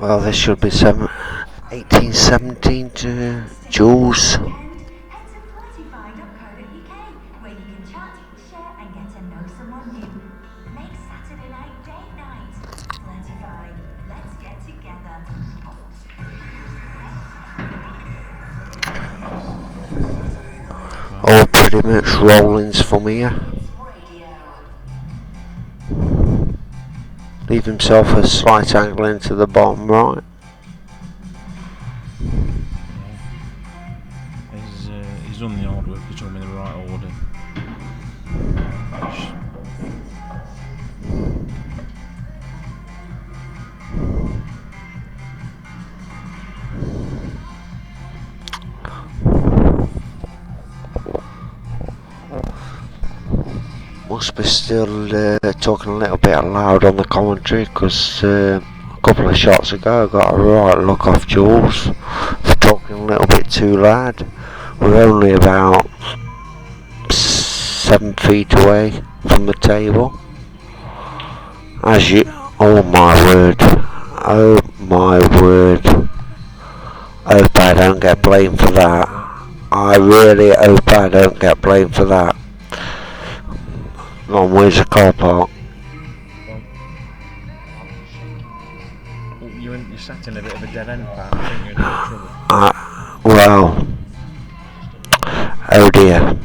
Well, this should be 1817 to Jules. All pretty much rollings from here. Leave himself a slight angle into the bottom right. He's done the hard work. He's done in the right order. Must be still talking a little bit loud on the commentary, because a couple of shots ago I got a right look off Jules for talking a little bit too loud. We're only about 7 feet away from the table. As you, oh my word, hope I don't get blamed for that. I really hope I don't get blamed for that. Long where's the car park? You're sat in a bit of a dead end, Pat. I think you're in a bit of trouble. Well, oh dear.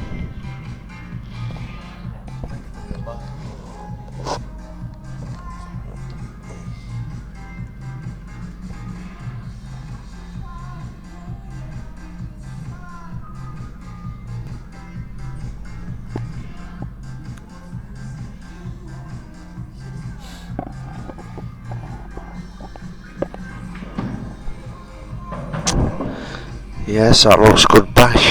Yes, that looks good, Bash.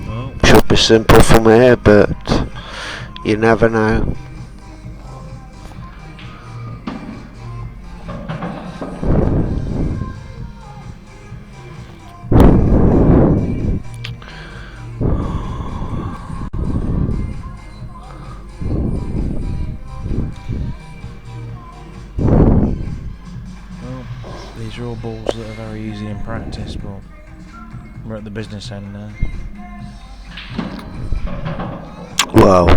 Oh. Should be simple from here, but you never know. These are all balls that are very easy in practice, but we're at the business end now. Well,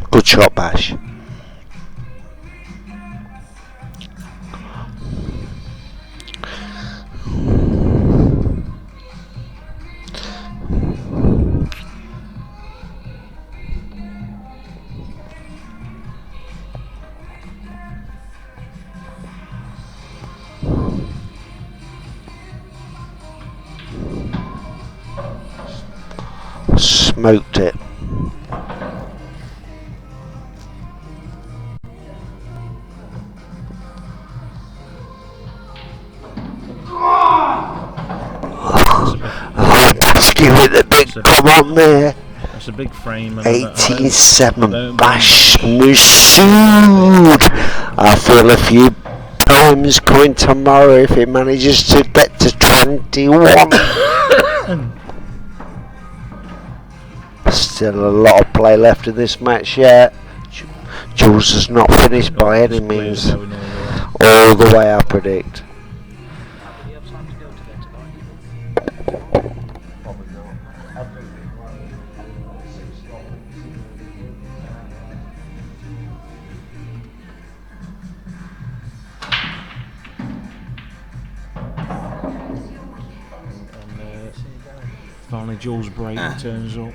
good shot, Bash. Smoked it. Give it a big come on there. That's a big frame. And 18-7 Bash Maqsood. I feel a few poems coming tomorrow if it manages to get to 21. Still a lot of play left in this match yet. Jules has not finished by any means. All the way I predict. Finally, Jules break turns up.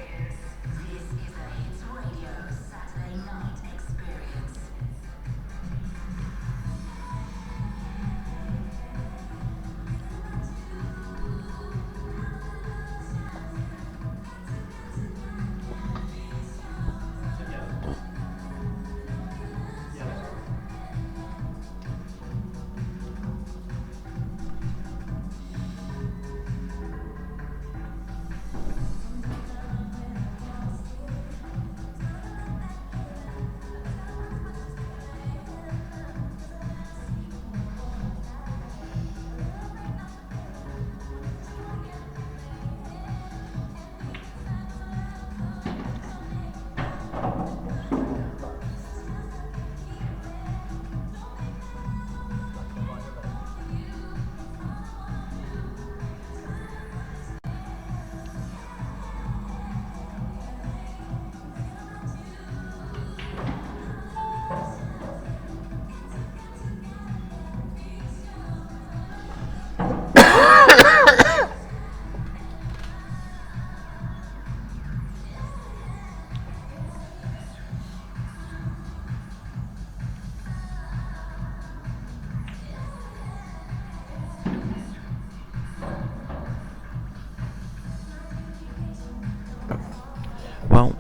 Well,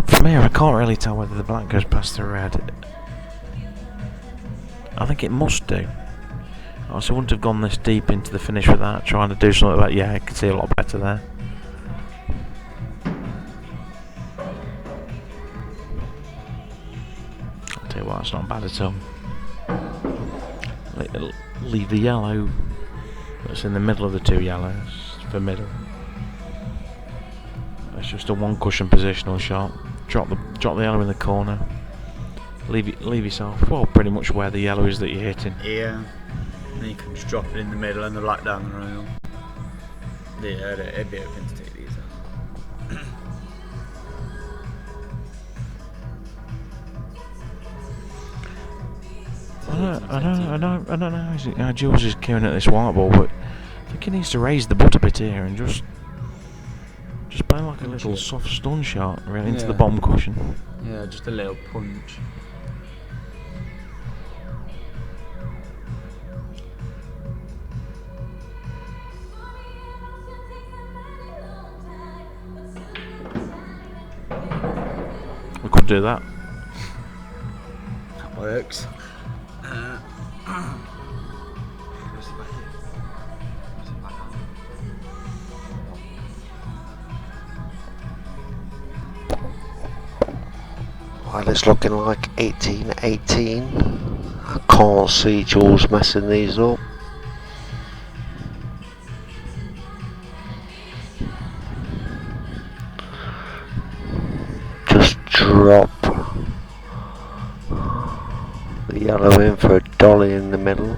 from here I can't really tell whether the black goes past the red. I think it must do. I also wouldn't have gone this deep into the finish without trying to do something like, yeah, I can see a lot better there. I'll tell you what, that's not bad at all. Leave the yellow that's in the middle of the two yellows for middle. It's just a one cushion positional shot. Drop the yellow in the corner. Leave yourself, well, pretty much where the yellow is that you're hitting. Yeah. And then you can just drop it in the middle and the black down the rail. Yeah, it'd be open to take these out. I don't know how Jules is queuing at this white ball, but I think he needs to raise the butt a bit here and just play like a little soft stun shot right into the bottom cushion. Yeah, just a little punch. We could do that. That works. Well, it's looking like 18-18. I can't see Jules messing these up. Just drop the yellow in for a dolly in the middle.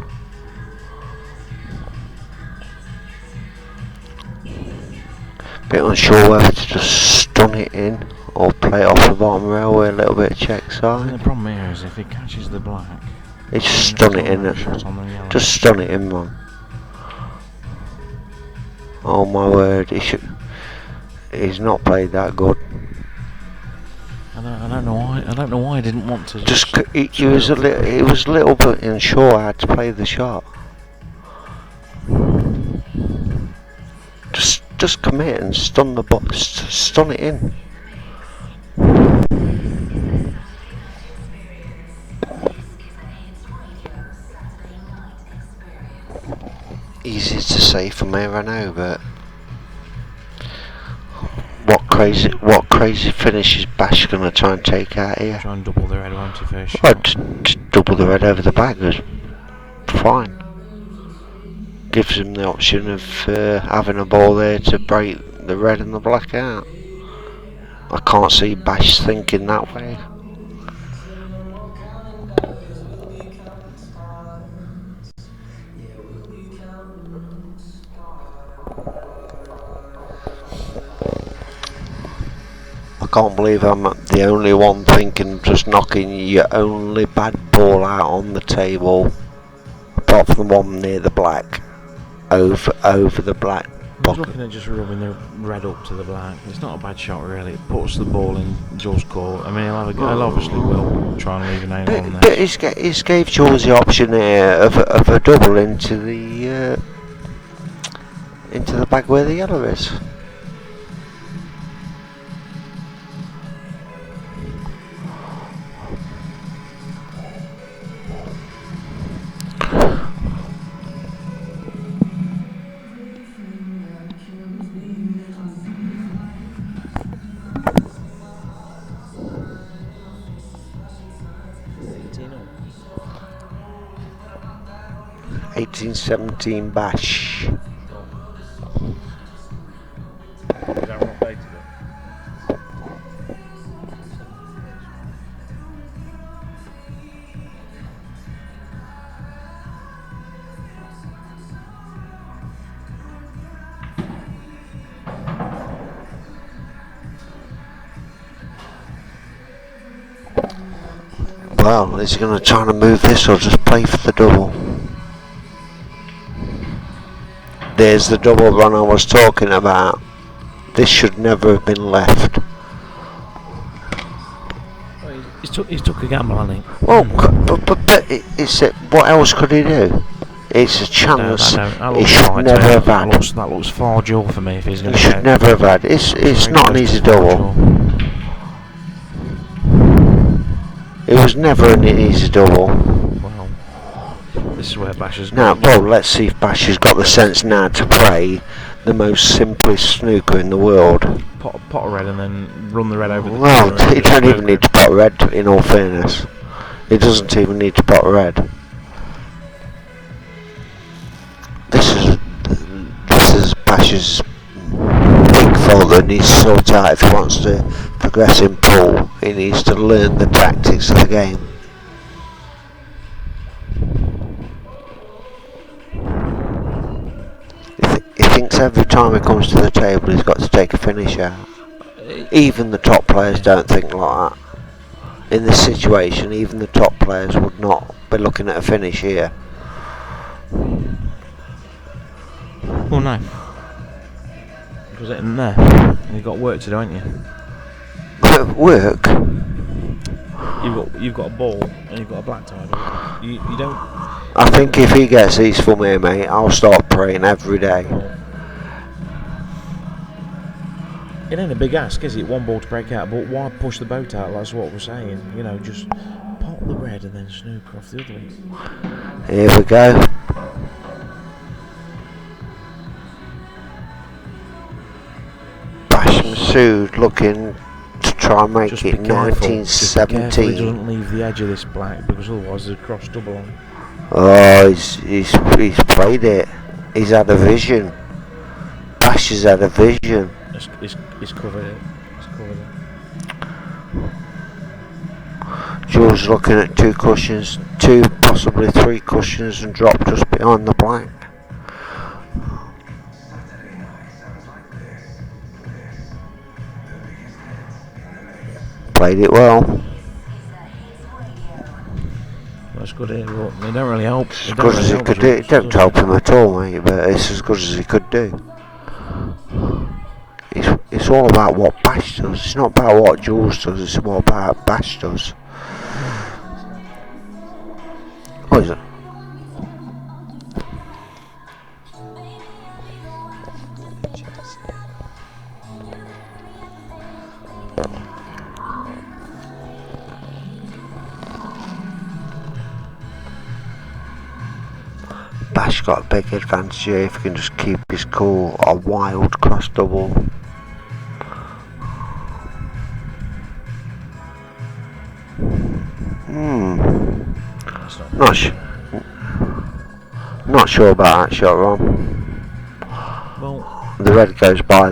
Bit unsure whether to just stun it in or play it off the bottom rail with a little bit of check side. The problem here is if he catches the black, It's stun it in. Just stun it in, man. Oh my word, he's not played that good. I don't know why. I don't know why he didn't want to. He was a little bit unsure how to play the shot. Just commit and stun the box. Stun it in. Easy to say from here, I know, but crazy finish is Bash gonna try and take out here? Try and double the red, won't he, first Well, shot? just double the red over the back is fine. Gives him the option of having a ball there to break the red and the black out. I can't see Bash thinking that way. I can't believe I'm the only one thinking just knocking your only bad ball out on the table, apart from the one near the black, over the black I was pocket. looking at just rubbing the red up to the black. It's not a bad shot really. It puts the ball in Jules' court. I mean, he'll obviously will try and leave a nail on But this. he's gave Jules the option here of a double into the bag where the yellow is. Up. 18-17 Bash. Is that what updated it? Well, is he going to try to move this or just play for the double? There's the double run I was talking about. This should never have been left. Well, he's took a gamble, hasn't he? Well, but what else could he do? It's a chance he should never have had. That looks far dull for me if he's going He to should never have had. It's not an easy double. It was never an easy double. Well, this is where Bash has Now, well, let's see if Bash has got the sense now to play the most simplest snooker in the world. pot of red and then run the red over the Well, corner and he just don't even smoke need it. to pot red, in all fairness. He doesn't even need to pot red. This is Bash's big fault that needs to sort out if he wants to progress in pool. He needs to learn the tactics of the game. He thinks every time he comes to the table he's got to take a finish out. Even the top players don't think like that. In this situation, even the top players would not be looking at a finish here. Well, no. Because it in there. You've got work to do, haven't you? Work? You've got a ball and you've got a black tie. You don't. I think if he gets these for me, mate, I'll start praying every day. It ain't a big ask, is it? One ball to break out, but why push the boat out? That's what we're saying. You know, just pop the red and then snooker off the other one. Here we go. Maqsood looking to try and make Just it be careful. Just be careful he 19-17. doesn't leave the edge of this black, because otherwise there's a cross double on. Oh, he's played it. He's had a vision. Bash has had a vision. He's covered it. He's covered it. Jules looking at two cushions, two, possibly three cushions, and dropped just behind the black. Played it well. That's good here, but they don't really help. As good as he could do. It don't help him at all, mate, but it's as good as he could do. It's all about what Bash does. It's not about what Jules does, it's more about what Bash does. What is it? Bash got a big advantage here if he can just keep his cool. A wild cross double. Not sure about that shot, Ron. Well, The red goes by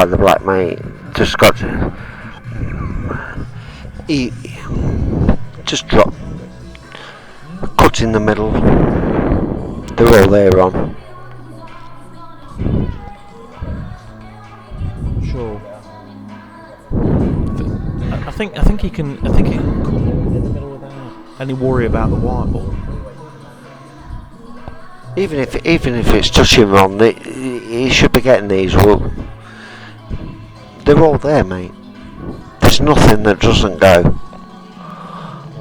the black, mate. Just got to. He just drop. Cut in the middle. They're all there, Ron. sure. I think he can cut in the middle without any worry about the white ball. Even if it's touching Ron, he should be getting these. Well, they're all there, mate. There's nothing that doesn't go.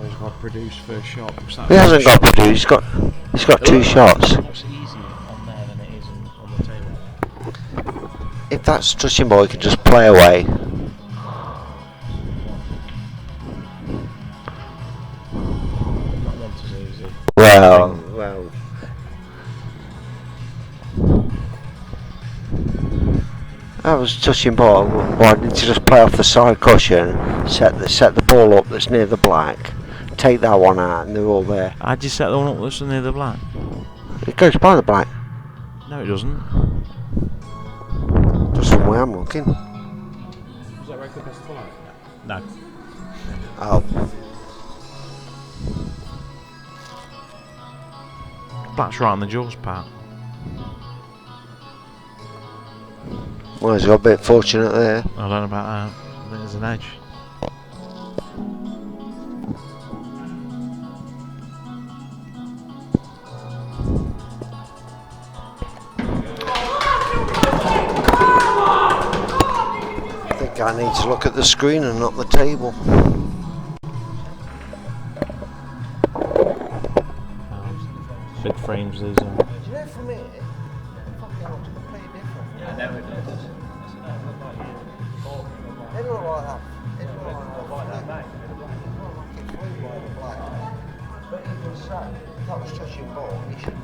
He's got to produce first shot. He hasn't got to produce. He's got 2 shots. It's easier on there than it is on the table. If that's touching ball, he can just play away. Not as easy. Well. That was touching ball. Why didn't you just play off the side cushion, set the ball up that's near the black, take that one out, and they're all there. How'd you set the one up that's near the black? It goes by the black. No, it doesn't. Just from where I'm looking. Was that right past the flag? No. Oh. Black's right on the jaws part. Well, he's got a bit fortunate there. I don't know about that. I think there's an edge. I think I need to look at the screen and not the table. Big frames these are. Do you know from here, fucking looks completely different. Yeah, I never did. They look like that. They look like that. But even so, if that was touching ball, he should.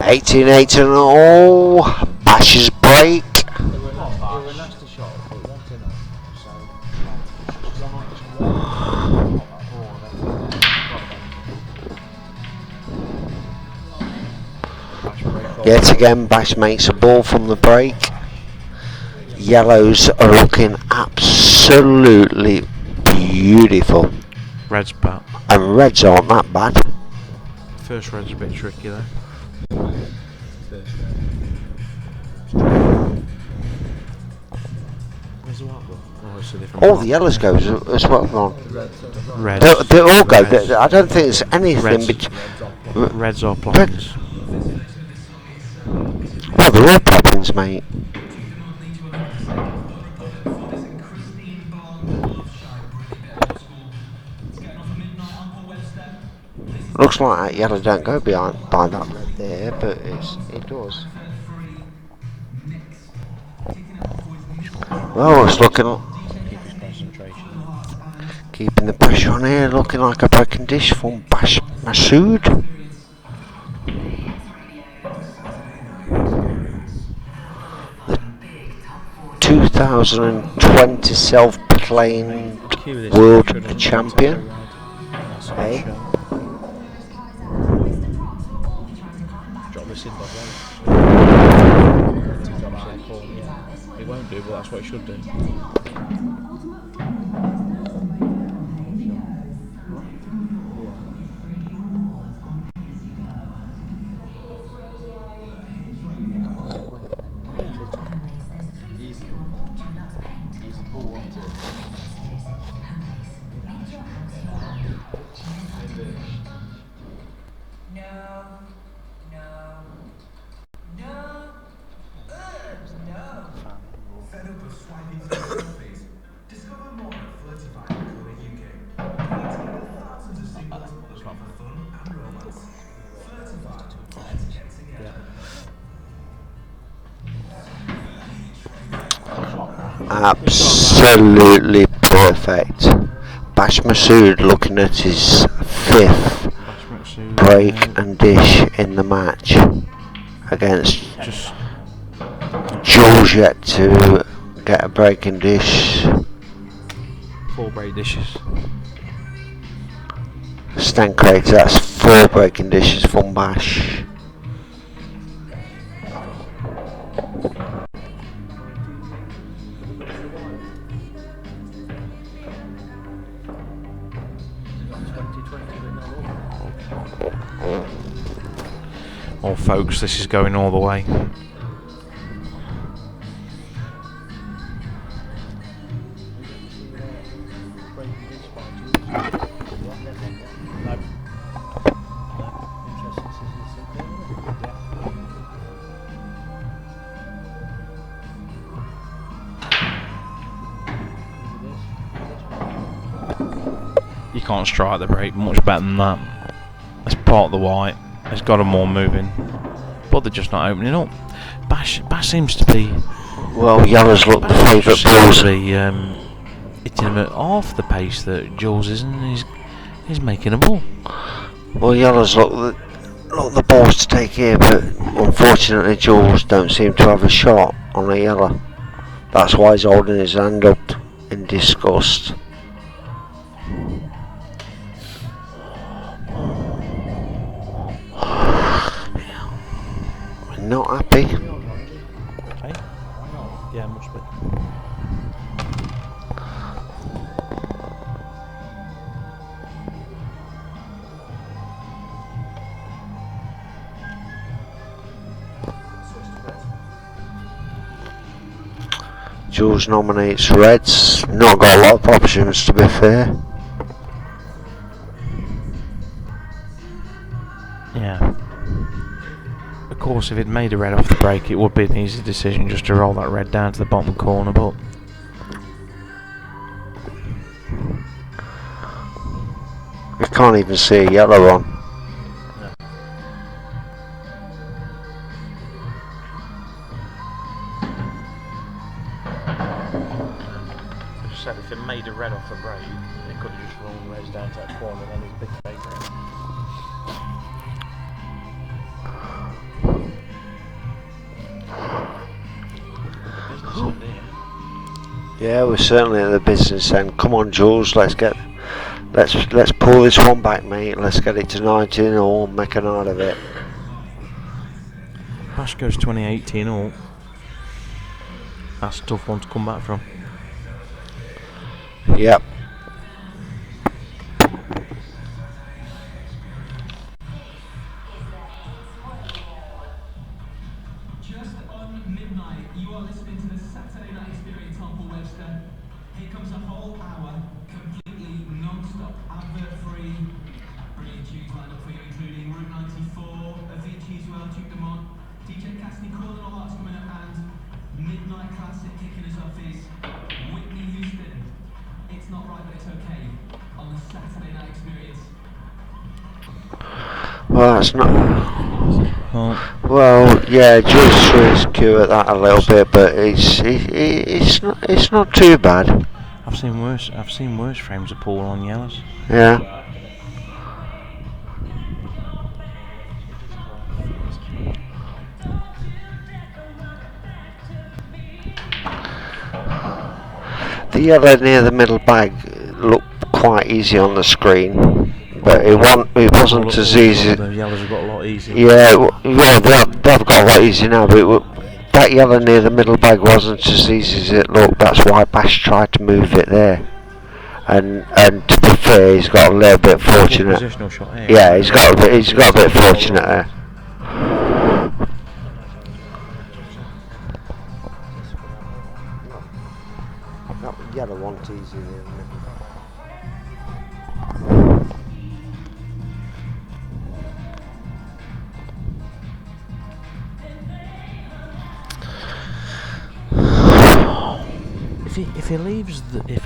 Eighteen, 18 and all. Bash's break. Yet again, Bash makes a ball from the break. Yellows are looking absolutely beautiful. Red's bad. And reds aren't that bad. First red's a bit tricky though. Where's the white ball? Oh, it's a different All one. the yellows go as well, Ron. Reds. They all go. Reds. I don't think there's anything Reds. between. Reds or plums. Well, they're all problems, mate. Looks like that yellow don't go behind by that red there, but it does. Well, it's looking. Keep his concentration. Keeping the pressure on here, looking like a broken dish from Maqsood. The 2020 self-proclaimed world champion. Hey? Drop this in, Bob. It won't do, but that's what it should do. absolutely perfect. Bash Maqsood looking at his 5th break and dish in the match against Jules, yet to get a break and dish. 4 break dishes. Stan Craig, that's 4 breaking dishes from Bash. Oh folks, this is going all the way. You can't strike the break much better than that. Let's part the white. It's got them all moving, but they're just not opening up. Bash seems to be. Well, yellows look the favourite balls. Hitting him at half the pace that Jules is, and he's making a ball. Well, yellows look the balls to take here, but unfortunately Jules don't seem to have a shot on a yellow. That's why he's holding his hand up in disgust. Not happy. Okay. Yeah, must be. Jules nominates reds. Not got a lot of options, to be fair. Yeah. Of course, if it made a red off the break, it would be an easy decision just to roll that red down to the bottom corner, but You can't even see a yellow on. As I said, if it made a red off the break, it could have just rolled reds down to that corner and then his big favourite. Yeah, we're certainly at the business end. Come on, Jules, let's pull this one back, mate. Let's get it to 19 or make a night of it. Bash goes 2018 all. That's a tough one to come back from. Yep. Just on midnight, you are listening to the Saturday Night Experience on Paul Webster. Here comes a whole hour, completely non-stop, advert-free. Brilliant tunes lined up for you, including Route 94, Avicii as well, Duke Dumont, DJ Cassidy calling all arts coming up, and midnight classic kicking us off is Whitney Houston. It's not right, but it's okay. On the Saturday Night Experience. Well, that's not. Well, yeah, Jules threw his cue at that a little bit, but it's not too bad. I've seen worse frames of Paul on yellows. Yeah. The yellow near the middle bag looked quite easy on the screen, but it wasn't as easy. The yellows have got a lot easier. Yeah, they've got a lot easier now, but that yellow near the middle bag wasn't as easy as it looked. That's why Bash tried to move it there. And to be fair, he's got a little bit fortunate. Positional shot here. Yeah, he's got a bit fortunate there. That yellow one easy there. If he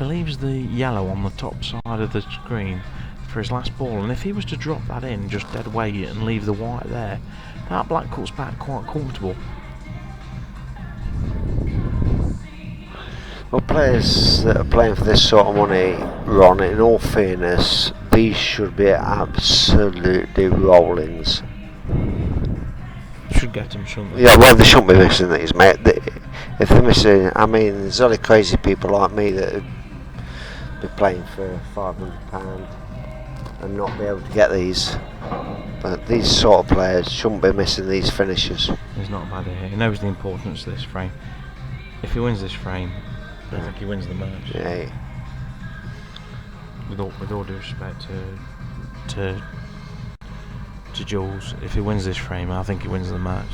leaves the yellow on the top side of the screen for his last ball, and if he was to drop that in just dead weight and leave the white there, that black cuts back quite comfortable. Well, players that are playing for this sort of money, Ron, in all fairness, these should be absolutely rollings. Should get them, shouldn't they? Yeah, well, they shouldn't be missing these, mate. If they're missing, I mean, there's only crazy people like me that would be playing for £500 and not be able to get these. But these sort of players shouldn't be missing these finishes. He's not a bad here. He knows the importance of this frame. If he wins this frame, I think he wins the match. Yeah. With all due respect to Jules, if he wins this frame, I think he wins the match.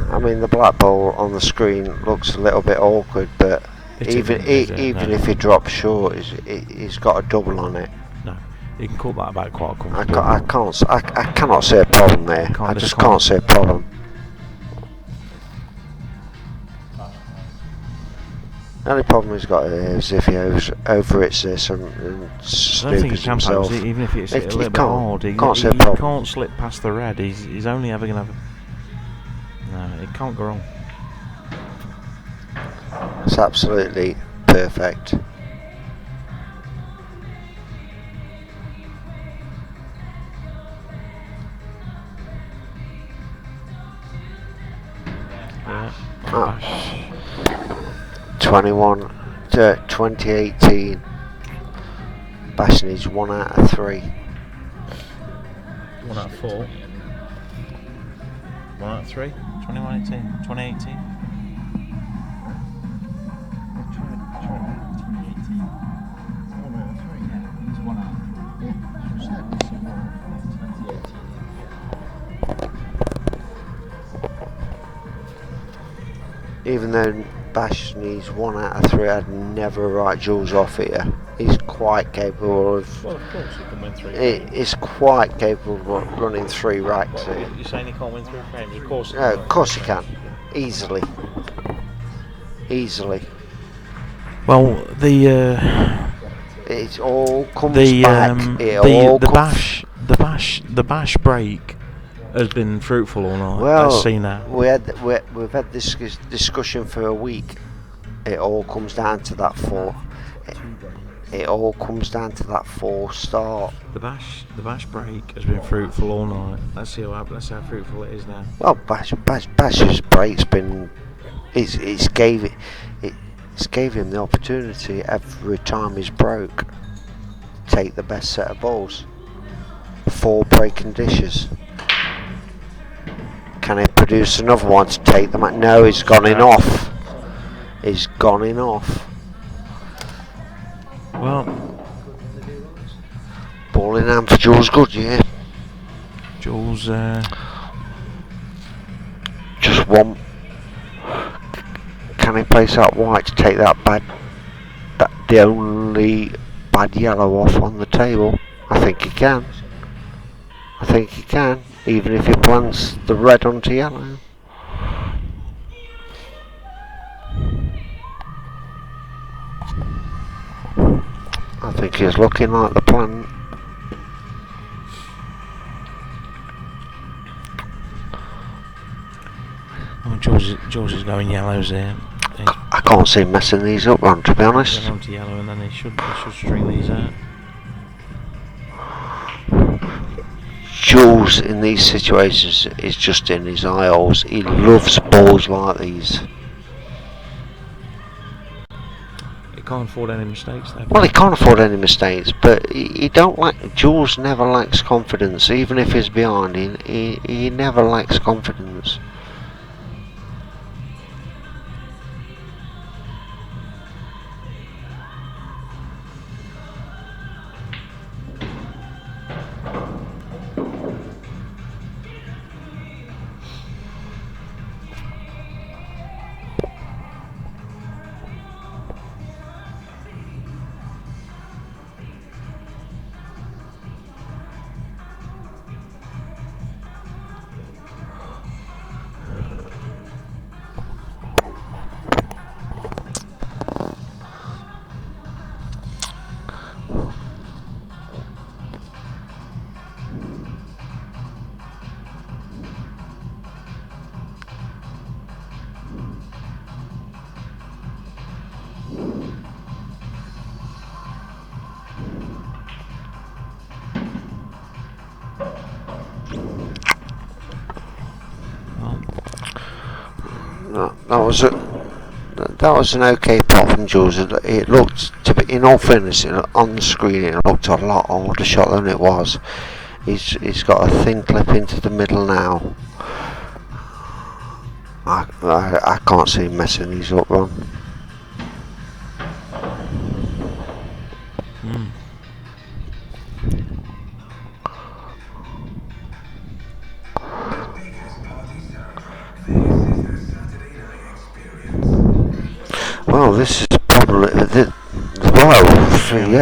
I mean, the black ball on the screen looks a little bit awkward, but even if he drops short, he's got a double on it. No, he can cut that back quite comfortably. I cannot see a problem there. I just can't see a problem. The only problem he's got is if he overhits this and I don't think stupid he can himself. pass it, even if it's a little bit hard. He can't see a problem. can't slip past the red. He's only ever going to have. No, it can't go wrong. It's absolutely perfect. Yeah. 2018. Bash needs 1 out of 3. 1 out of 4. 1 out of 3. 2018. Even though Bash needs 1 out of 3, I'd never write Jules off here. He's quite capable of. Well, of course, he can win 3. He's quite capable of running 3 racks here. You're saying he can't win 3 frames? Of course. No, of course he can. Easily. Well, the it all comes back. The bash break has been fruitful all night. Well, I've seen that. We've had this discussion for a week. It all comes down to that 4. It all comes down to that 4 start. The bash break has been fruitful all night. Let's see how fruitful it is now. Well, Bash's break's been. It's gave him the opportunity every time he's broke. Take the best set of balls. 4 breaking dishes. Can he produce another one to take them out? No, he's gone in off. He's gone in off. Well, ball in hand for Jules Goodyear. Jules, just one. Can he place that white to take that the only bad yellow off on the table? I think he can. Even if he plants the red onto yellow. I think he's looking like the plant. Oh, George is going yellows here. I can't see him messing these up, Ron, to be honest. Going on to yellow, and then he should string these out. Jules in these situations is just in his eye holes. He loves balls like these. He can't afford any mistakes though. Well, he can't afford any mistakes, but Jules never lacks confidence. Even if he's behind, he never lacks confidence. That was an okay pot from Jules. It looked, in all fairness, on the screen it looked a lot harder shot than it was. He's got a thin clip into the middle now. I can't see him messing these up, Ron. Well, this is probably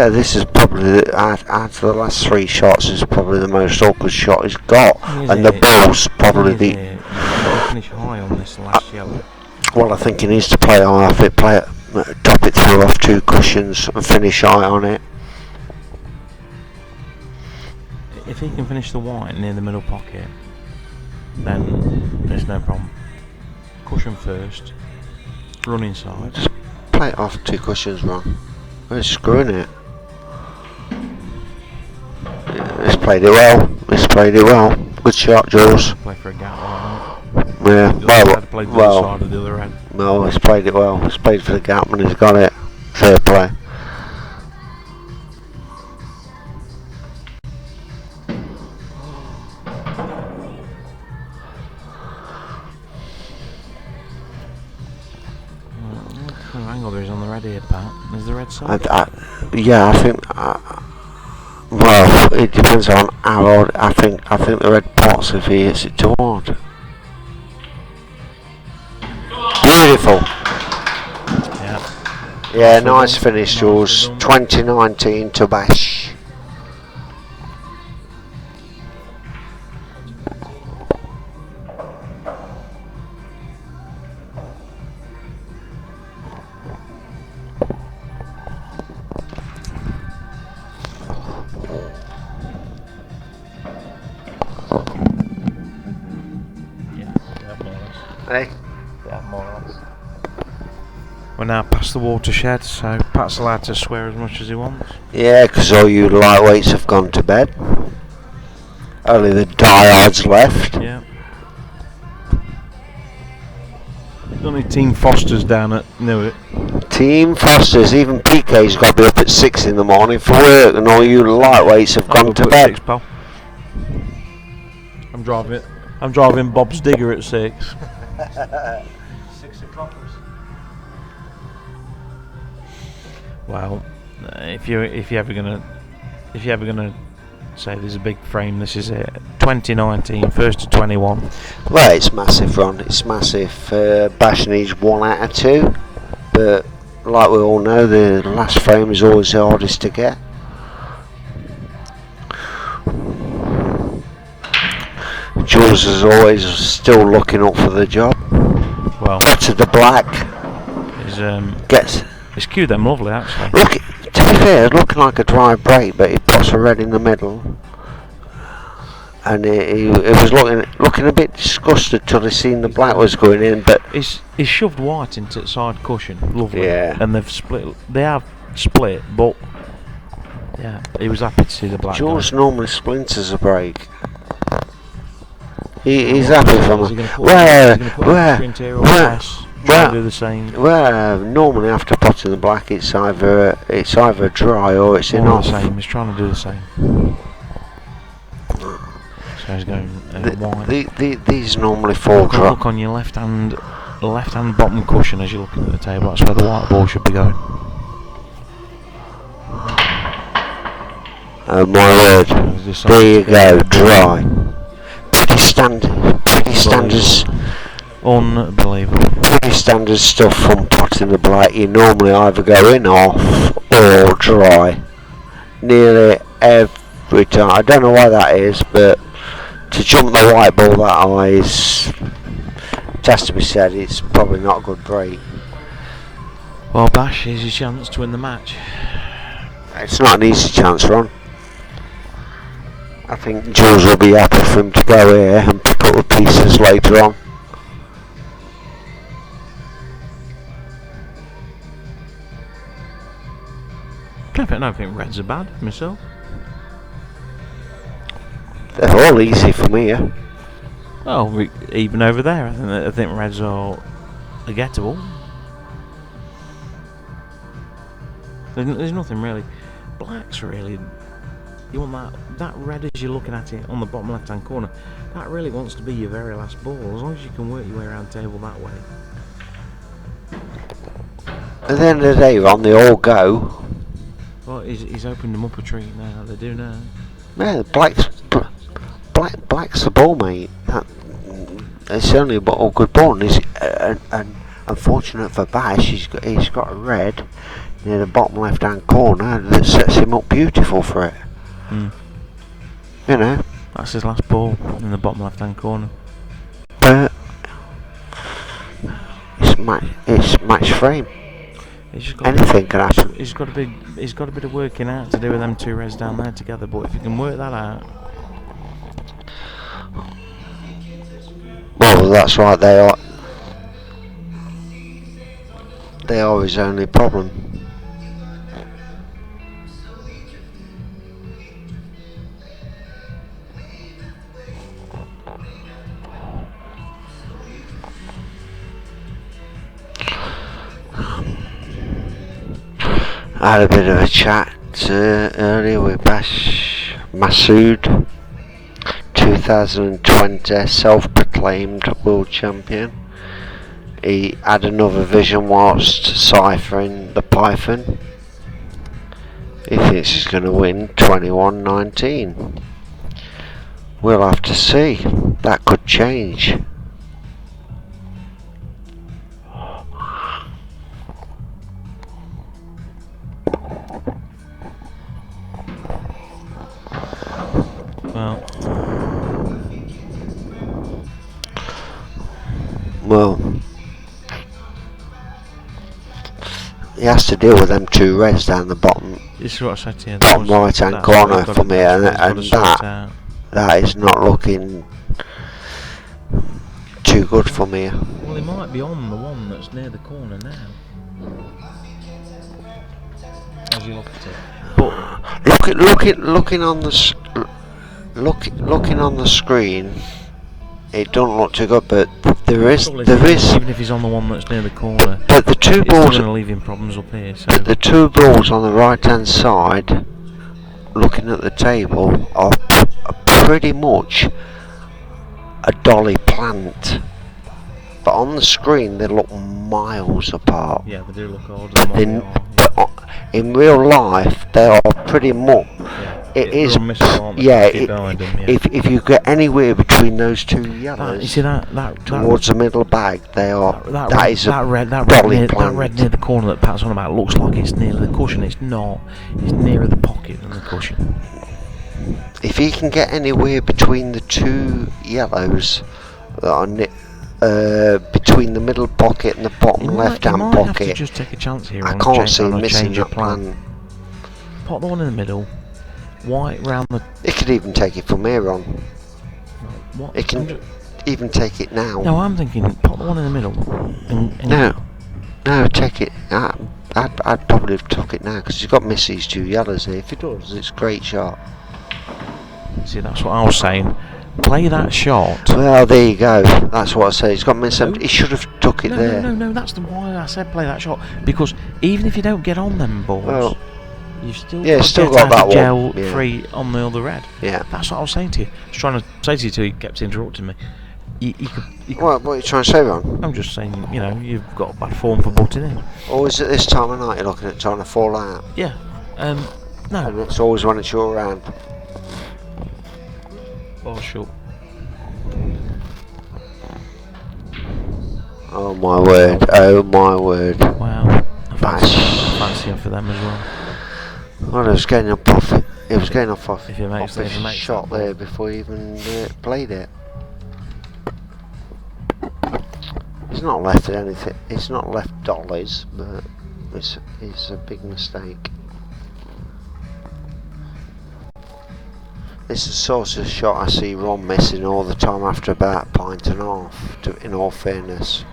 this is probably out of the last 3 shots is probably the most awkward shot he's got, and the ball's probably the. Finish high on this last yellow. Well, I think he needs to play high off it, top it through off 2 cushions and finish high on it. If he can finish the white near the middle pocket, then there's no problem. Cushion first, run inside. Just play it off 2 cushions, Ron. He's screwing it. Yeah, he's played it well. Good shot, Jules. Play for a gap like Yeah, side of the other end. No, he's played it well. He's played for the gap and he's got it. Fair play. Angle there is on the red here, Pat. Is the red side? I think. Well, it depends on how hard. I think the red pots if he hits it too hard. Beautiful. Yeah, nice finish, Jules. 2019 to Bash. Hey? Yeah, more or less. We're now past the watershed, so Pat's allowed to swear as much as he wants. Yeah, because all you lightweights have gone to bed. Only the diehards left. Yeah. Only Team Foster's down at Newark. Team Foster's, even PK's got to be up at 6 in the morning for work, and all you lightweights have gone to bed. 6, pal. I'm driving Bob's Digger at 6. 6 o'clockers. Well, if you're ever gonna say there's a big frame, this is it. 2019, 1st to 21. Well, it's massive, Ron. It's massive. Bash needs 1 out of 2, but like we all know, the last frame is always the hardest to get. Jules is always still looking up for the job. Well, to the black. Gets. It's cued them lovely, actually. Look, to be fair, it's looking like a dry break, but he puts a red in the middle, and he was looking a bit disgusted till he seen the black was going in. But he's shoved white into the side cushion, lovely. Yeah. And they've split. They have split, but yeah, he was happy to see the black. Jules normally splinters a break. He's happy for me. Do the same. Well, normally after potting the black, it's either dry or it's in off. The same. He's trying to do the same. So he's going white. These normally fall dry. Look on your left hand bottom cushion as you're looking at the table. That's where the white ball should be going. Oh my word! There you go, dry. Pretty standards. Unbelievable. Pretty standard stuff from potting the black. You normally either go in off or dry. Nearly every time. I don't know why that is, but to jump the white ball that high is, it has to be said, it's probably not a good break. Well, Bash, here's your chance to win the match. It's not an easy chance, Ron. I think Jules will be happy for him to go here and pick up the pieces later on. I don't think reds are bad myself. They're all easy for me, yeah. Oh, even over there, I think reds are are gettable. There's nothing really. Black's really. You want that red as you're looking at it on the bottom left hand corner. That really wants to be your very last ball. As long as you can work your way around the table that way. At the end of the day, Ron, they all go. Well, he's opened them up a treat now. They do now. Yeah, black's the ball, mate. It's only a good ball, and unfortunate for Bash, he's got a red near the bottom left hand corner that sets him up beautiful for it. You know. That's his last ball in the bottom left hand corner. But it's match frame. Anything can happen. He's got a bit of working out to do with them two reds down there together. But if you can work that out, well, that's right. They are his only problem. I had a bit of a chat earlier with Maqsood, 2020 self-proclaimed world champion. He had another vision whilst ciphering the Python. He thinks he's going to win 21-19. We'll have to see. That could change. Well, he has to deal with them two reds down the bottom. This is what I said to you. Bottom right hand corner for me, and that is not looking too good for me. Well, he might be on the one that's near the corner now. As you look at it. But looking on the screen, it don't look too good, but there is even if he's on the one that's near the corner. But the two balls going to leave him problems up here. So. But the two balls on the right hand side, looking at the table, are pretty much a dolly plant. But on the screen, they look miles apart. Yeah, they do look odd. But in real life, they are pretty much. Yeah. It is. Yeah. If you get anywhere between those two yellows, you see that towards the middle bag, they are. That red near the corner that Pat's on about looks like it's near the cushion. It's not. It's nearer the pocket than the cushion. If he can get anywhere between the two yellows that are between the middle pocket and the bottom left-hand pocket, have to just take a chance here. I can't see him missing that plan. Put the one in the middle. White round the. It could even take it from here on. What? It can even take it now. No, I'm thinking put the one in the middle. No, take it. I'd probably have took it now because he's got miss these two yellows here. If he does, it's a great shot. See, that's what I was saying. Play that shot. Well, there you go. That's what I said. He's got miss. He should have took it there. No. That's why I said play that shot, because even if you don't get on them balls. You've still got that gel one. free on the other red. Yeah. That's what I was saying to you. I was trying to say to you till you kept interrupting me. You could, what are you trying to say, Ron? I'm just saying, you've got bad form for butting in. Or is it this time of night you're looking at trying to fall out? Yeah. No. And it's always when it's your round. Oh, sure. Oh my word. Oh my word. Wow. I fancy him for them as well. Well, it was getting off it. It was getting off if he makes the shot there before he even played it. He's not left anything. It's not left dollies, but it's a big mistake. It's the sort of shot I see Ron missing all the time after about a pint and a half. In all fairness.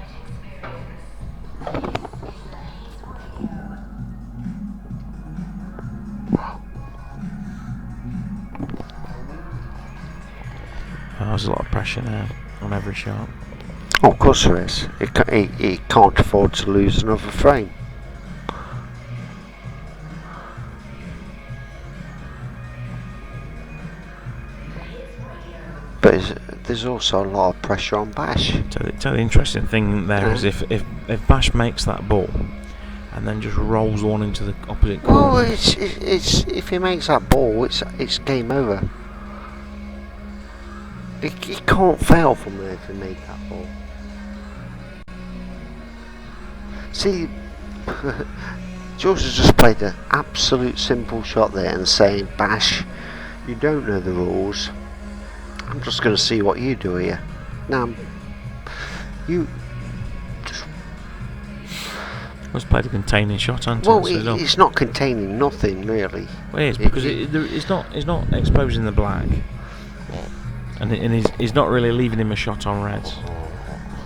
There's a lot of pressure now on every shot. Oh, of course there is. He can't afford to lose another frame. But there's also a lot of pressure on Bash. So the interesting thing there is if Bash makes that ball and then just rolls one into the opposite corner. Oh, it's if he makes that ball, it's game over. He can't fail from there to make that ball. See, Jules has just played an absolute simple shot there and saying, Bash, you don't know the rules. I'm just going to see what you do here. Now, you just... Let's play the containing shot, hasn't Well, it? So it's not containing nothing, really. Well, it is, because it's not exposing the black. And he's not really leaving him a shot on reds.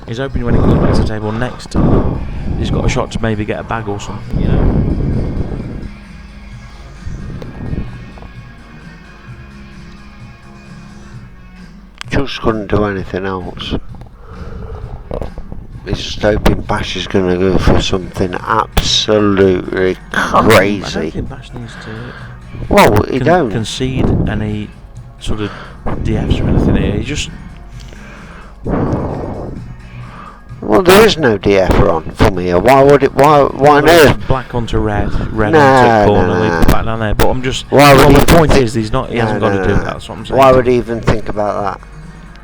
He's hoping when he comes back to the table next time, he's got a shot to maybe get a bag or something, you know. Just couldn't do anything else. He's just hoping Bash is going to go for something absolutely crazy. I don't think Bash needs to. Well, he don't concede any sort of DFs or anything here. He just. Well, there is no DF on from here. Why would it? Why on earth? Black onto red onto corner, leave it back down there. But I'm just. Why would the point is, he hasn't got to do that. That's what I'm saying. Why would he even think about that?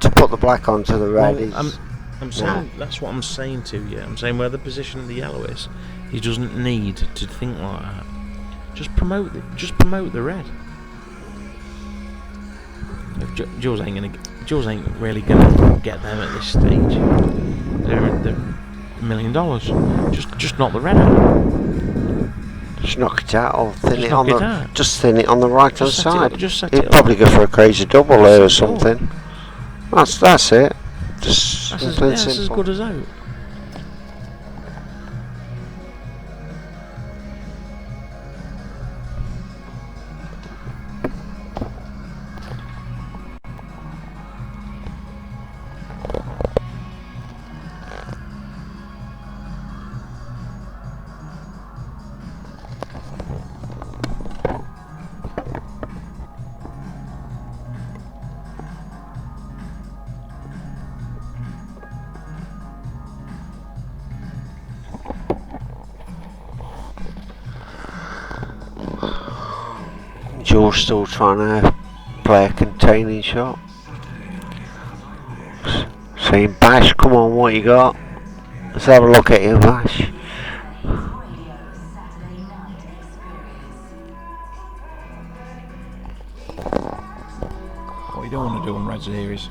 To put the black onto the red well, I'm saying that's what I'm saying to you. I'm saying where the position of the yellow is, he doesn't need to think like that. Just promote the red. If Jules ain't really gonna get them at this stage. They're $1 million. Just knock the red out. Just knock it out or thin Just it knock on it the out. just thin it on the right hand side. He'd it probably go for a crazy double there or something. That's it. Just that's simple. as good as out. Jules still trying to play a containing shot. Saying, Bash, come on, what you got? Let's have a look at you, Bash. What you don't want to do on reds here is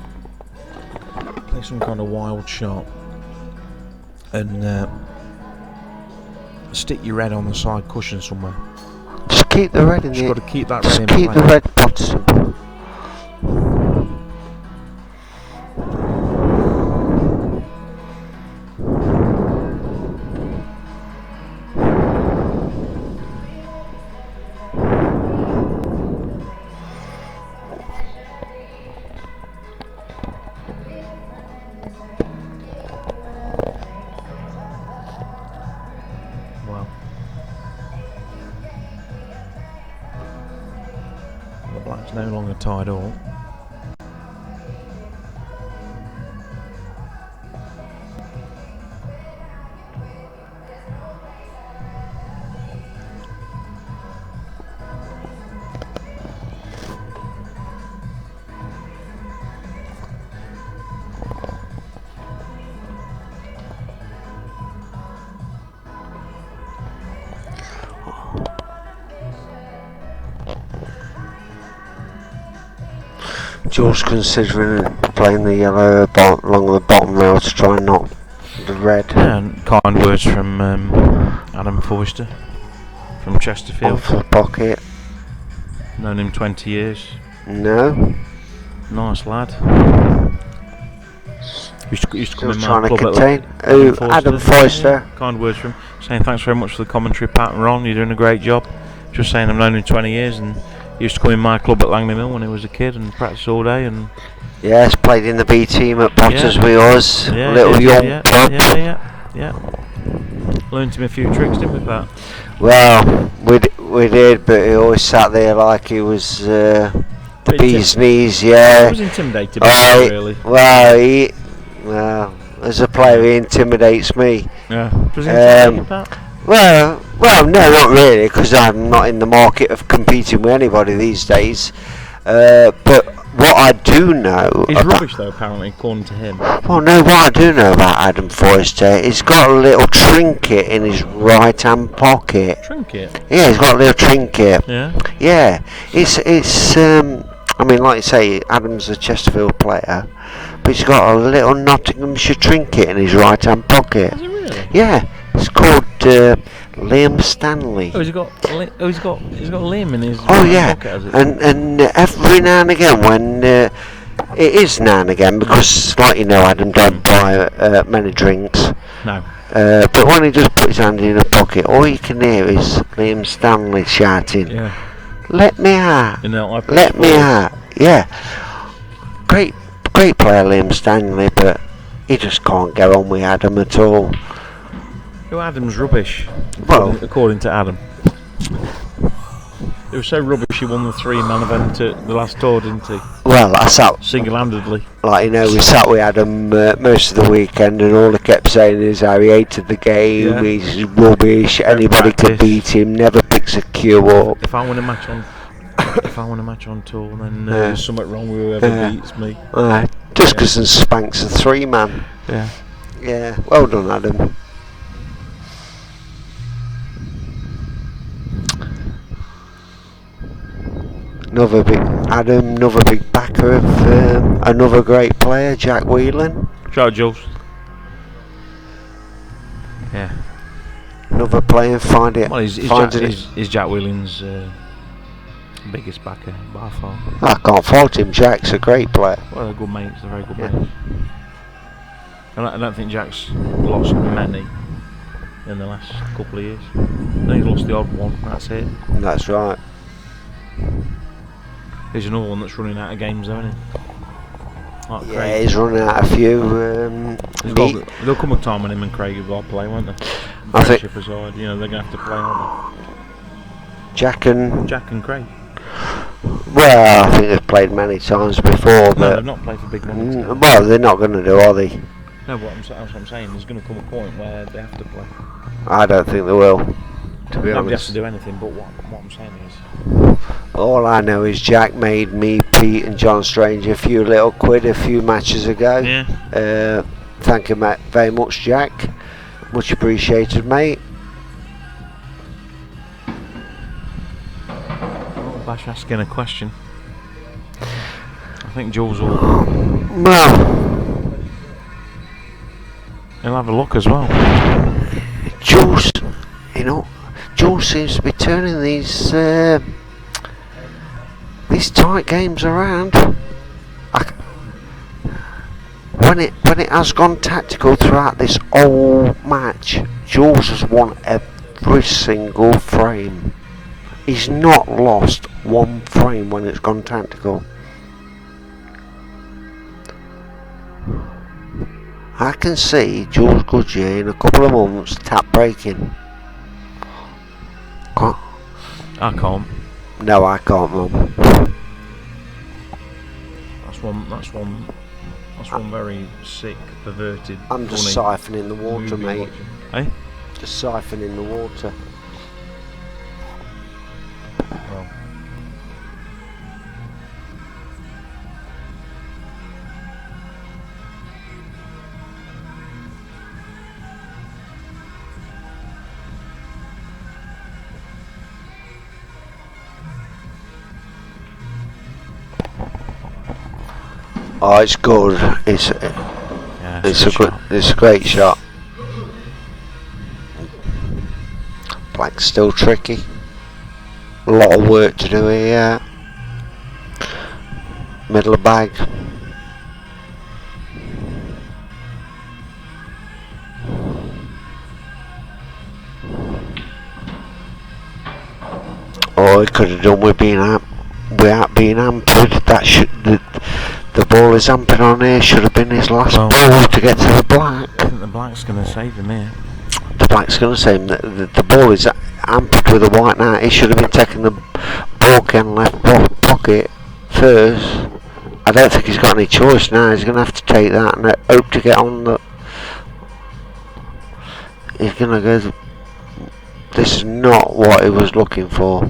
play some kind of wild shot and stick your red on the side cushion somewhere. Just keep the red in Just there. got to keep that Just red in keep play. the red pot simple. Well, the black's no longer tied up. Jules considering playing the yellow along the bottom now to try and knock the red. And kind words from Adam Forster from Chesterfield. Off the pocket. Known him 20 years. No. Nice lad. Used to come Still in my trying to club contain. Adam Yeah, Forster. kind words from him, saying thanks very much for the commentary, Pat and Ron. You're doing a great job. Just saying I've known him 20 years and He used to come in my club at Langley Mill when he was a kid and practice all day. And Yes, played in the B team at Potters with us. yeah, Little young pup. yeah. Learned him a few tricks, didn't we, Pat? Well, we did, but he always sat there like he was the bee's knees. I Yeah. was intimidated by him, really. Well, as a player, he intimidates me. Yeah. Was he intimidated, Pat? Well, no, not really, because I'm not in the market of competing with anybody these days. But what I do know, He's rubbish though, apparently, according to him. well, no, what I do know about Adam Forrester, he's got a little trinket in his right-hand pocket. Trinket? Yeah, he's got a little trinket. Yeah. Yeah, it's. I mean, like you say, Adam's a Chesterfield player, but he's got a little Nottinghamshire trinket in his right-hand pocket. Is it really? Yeah, it's called Liam Stanley. Oh, he's got Liam in his Oh yeah, pocket, has it? and every now and again when it is now and again, because like you know, Adam don't buy many drinks. No. But when he just puts his hand in a pocket, all you can hear is Liam Stanley shouting, Yeah. "Let me out! In that like Let me out!" Yeah, great player Liam Stanley, but he just can't get on with Adam at all. Well, Adam's rubbish. Well, according to Adam. It was so rubbish he won the 3-man event at the last tour, didn't he? Well, I sat, Single-handedly. like you know, we sat with Adam most of the weekend, and all he kept saying is how he hated the game. Yeah. He's rubbish. Anybody could practice. beat him. Never picks a cue up. If I win a match on tour, then there's something wrong with whoever beats me. Duskerson spanks a 3-man. Yeah. Yeah, well done, Adam. Another big backer of another great player, Jack Whelan. Try Jules. Yeah. Another player finds Jack Whelan's biggest backer by far. I can't fault him. Jack's a great player. Well, they're good mates. They're very good mates. And I don't think Jack's lost many in the last couple of years. I think he's lost the odd one. That's it. That's right. There's another one that's running out of games, though, isn't he? Like Yeah, Craig. he's running out a few. There'll come a time when him and Craig have got to play, won't they? I think- Friendship aside, you know, they're going to have to play, aren't Jack they? and Jack and Craig. well, I think they've played many times before, No, but they've not played for big money. well, they're not going to do, are they? No, that's what I'm saying. There's going to come a point where they have to play. I don't think they will. To be Nobody has honest, to do anything, but what I'm saying is... all I know is Jack made me, Pete, and John Strange a few little quid a few matches ago. Yeah. Thank you very much, Jack. Much appreciated, mate. Bash asking a question. I think Jules will... Well, He'll have a look as well. Jules, you know, Jules seems to be turning these tight games around. When it has gone tactical throughout this whole match, Jules has won every single frame. He's not lost one frame when it's gone tactical. I can see Jules Goodyear in a couple of months tap breaking. I can't. No, I can't, Mum. That's one very sick, perverted. I'm just funny siphoning the water, movie mate. watching. Eh? Just siphoning the water. Well. Oh, it's good. It's a great shot. Black's still tricky. A lot of work to do here. Middle of bag. Oh, he could have done with being out. without being hampered. That should the ball is hampered on here. Should have been his last ball to get to the black. I think the black's going to save him here. The black's going to say him that the ball is hampered with a white now. He should have been taking the ball can left pocket first. I don't think he's got any choice now. He's going to have to take that and hope to get on the. He's going to go. This is not what he was looking for.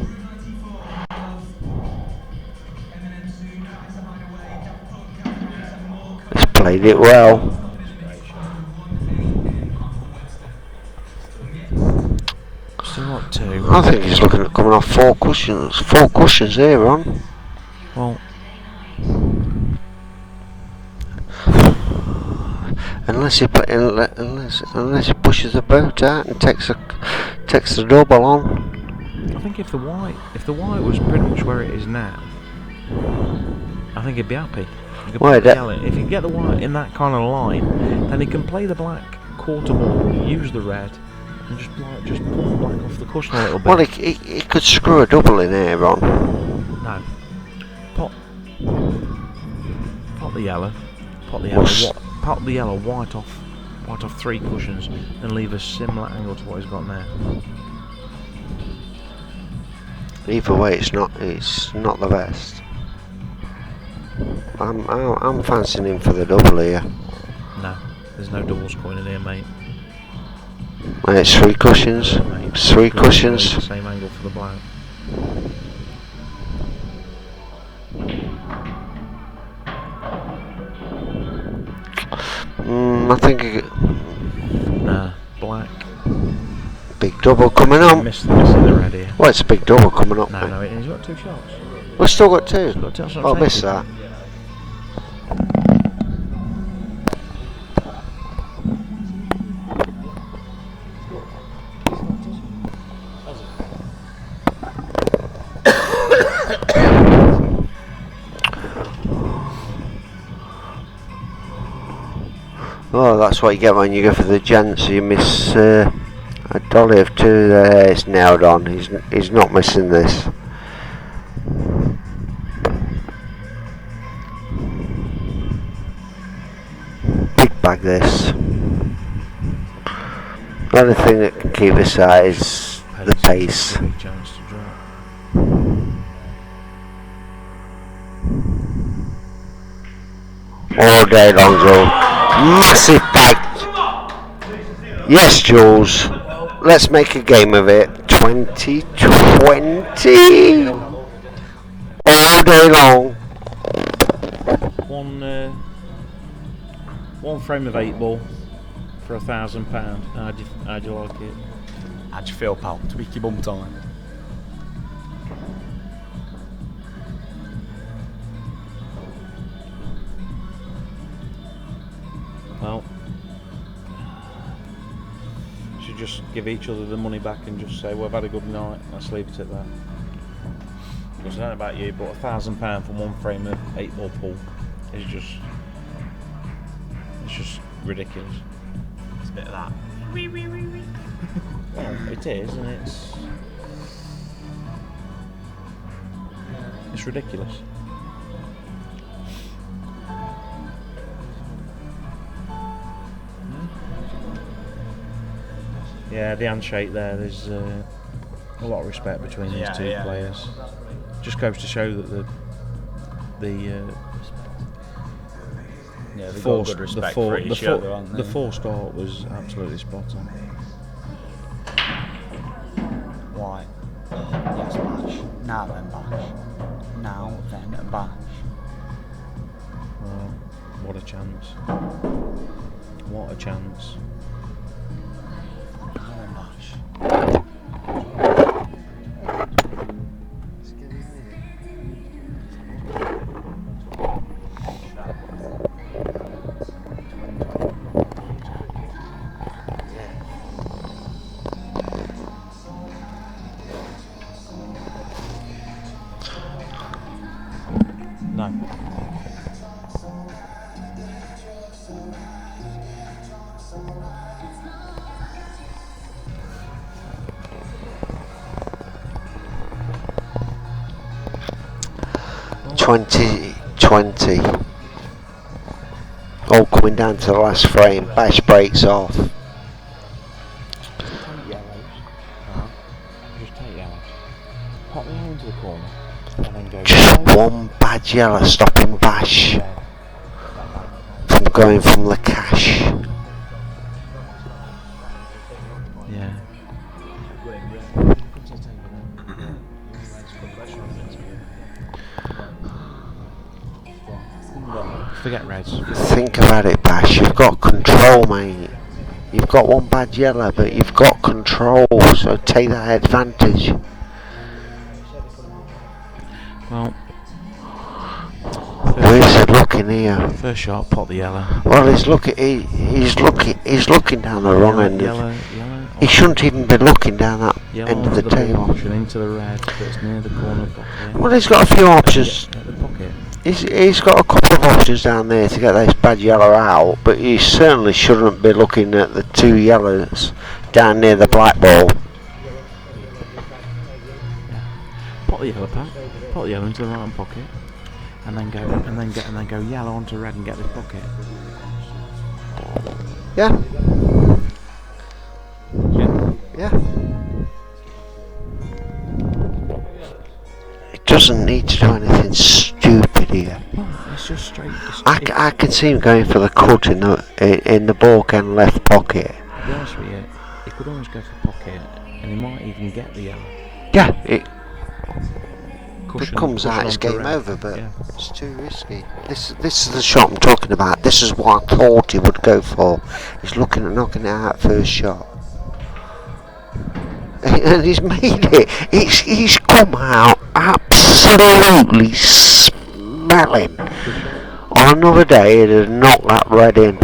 He's played it well. Still got 2. I think he's looking at coming off 4 cushions. 4 cushions here on. Well, unless he pushes the boat out and takes the double on. I think if the white was pretty much where it is now, I think he'd be happy. He could play the yellow. If he can get the white in that kind of line, then he can play the black quarter ball, use the red, and just pull the black off the cushion a little bit. Well, he could screw a double in here, Ron. No. Pop the yellow. Pop the yellow white off 3 cushions, and leave a similar angle to what he's got now. Either way, it's not the best. I'm fancying him for the double here. No, there's no doubles going in here, mate. It's 3 cushions. It's 3 cushions. Same angle for the black. I think Nah, black. Big double coming on. Missing the red here. Well, it's a big double coming up. No, he's got 2 shots. We've still got 2. Got 2 shots. Oh, missed that. Oh, that's what you get when you go for the gents. You miss a dolly of 2 there. It's nailed on. He's not missing this. Big bag this. The only thing that can keep us out is the pace. Big chance to drop. All day long, Joe. Massive bag. Yes, Jules. Let's make a game of it. 2020. All day long. One frame of 8 ball for £1,000. How'd you like it? How'd you feel, pal? Tweak your bum time. Well, should just give each other the money back and just say, well, I've had a good night. Let's leave it at that. Because I don't know about you, but £1,000 for one frame of 8 ball pool is just ridiculous. It's a bit of that. Well, it is, and it's ridiculous. Yeah, the handshake there, there's a lot of respect between these two players. Just goes to show that the forced start was absolutely spot on. Why? Yes, bash. Now then, bash. Now then, bash. Well, what a chance. What a chance. Now then, bash. No. 2020. All coming down to the last frame. Bash breaks off. Take yellows. Just take yellows. Pop the yellow into the corner. And then go Just one bad yellow stopping Bash from going from the cash. Yeah. Forget reds. Think about it, Bash. You've got control, mate. You've got one bad yellow, but you've got control, so take that advantage. Well, Where's it looking here? first shot, pop the yellow. Well, he's looking down the wrong end. Yellow. He shouldn't even be looking down that Yellow end of the onto table. ball and into the red that's near the corner pocket. Well, he's got a few options. At the pocket. He's got a couple of options down there to get this bad yellow out, but he certainly shouldn't be looking at the two yellows down near the black ball. Pop the yellow pack. Pop the yellow into the right hand pocket. And then go yellow onto red and get this pocket. Yeah. Yeah. It doesn't need to do anything stupid here. It's just straight. I can see him going for the cut in the ball can left pocket. To be honest with you, he could almost go for pocket, and he might even get the yellow. Yeah, if Cushion, it comes out, it's onto game red. over, but Yeah. it's too risky. This is the shot I'm talking about. This is what I thought he would go for. He's looking at knocking it out first shot. And he's made it. He's come out absolutely smelling. On another day, he'd have knocked that red in.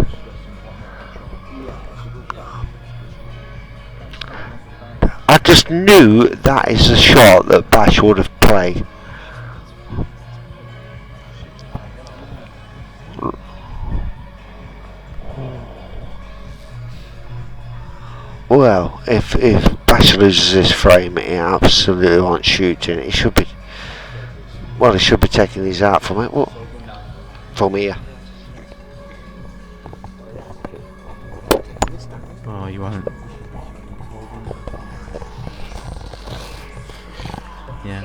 I just knew that is the shot that Bash would have played. Well, if Bash loses this frame, he absolutely won't shoot in. He should be. Well, he should be taking these out from it. What? From here. Oh, you won't. Yeah.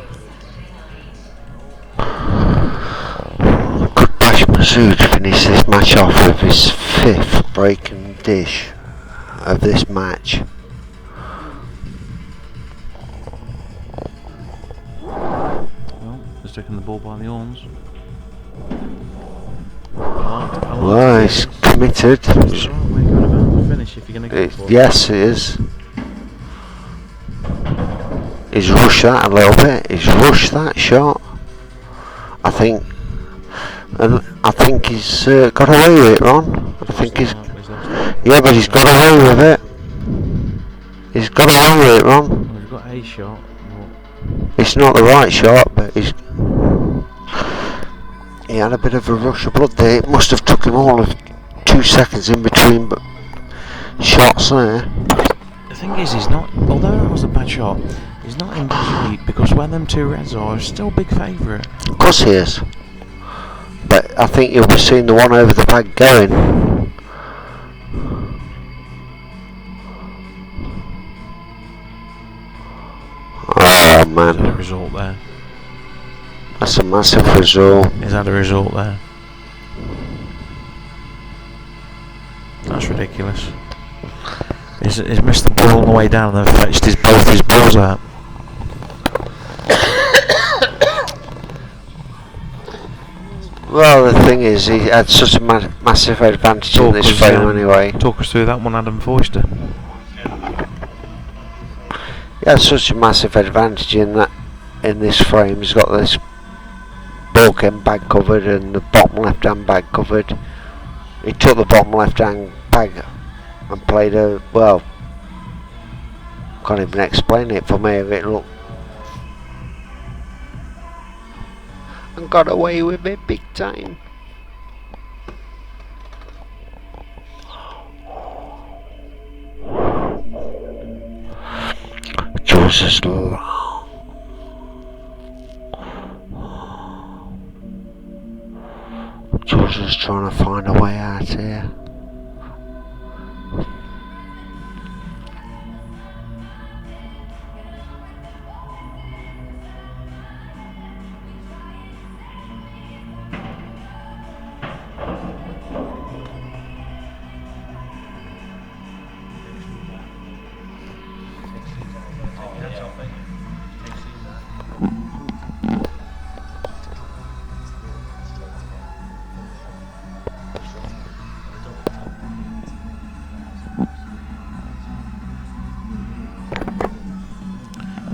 Could Bash Maqsood finish this match off with his 5th breaking dish of this match? Well, he's taking the ball by the horns. I like Well, he's committed. It's the right way going about the finish if you're going to go for it. Yes, it is. He's rushed that a little bit. He's rushed that shot. I think he's got away with it, Ron. I think he's. Yeah, but he's got away with it. He's got away with it, Ron. Well, he's got a shot. It's not the right shot, but he had a bit of a rush of blood there. It must have took him all of 2 seconds in between shots there. The thing is, he's not. Although that was a bad shot, he's not in bad shape because where them two reds are, he's still a big favourite. Of course he is. But I think you'll be seeing the one over the bag going. Oh man. He's had a result there. That's a massive result. He's had a result there. That's ridiculous. He's missed the ball all the way down and then fetched both his balls out. Well, the thing is, he had such a massive advantage in this frame anyway. Talk us through that one, Adam Foyster. He had such a massive advantage in this frame. He's got this bulkhead bag covered and the bottom left hand bag covered. He took the bottom left hand bag and played a, well, can't even explain it for me. It looked and got away with it big time. Jules is trying to find a way out here.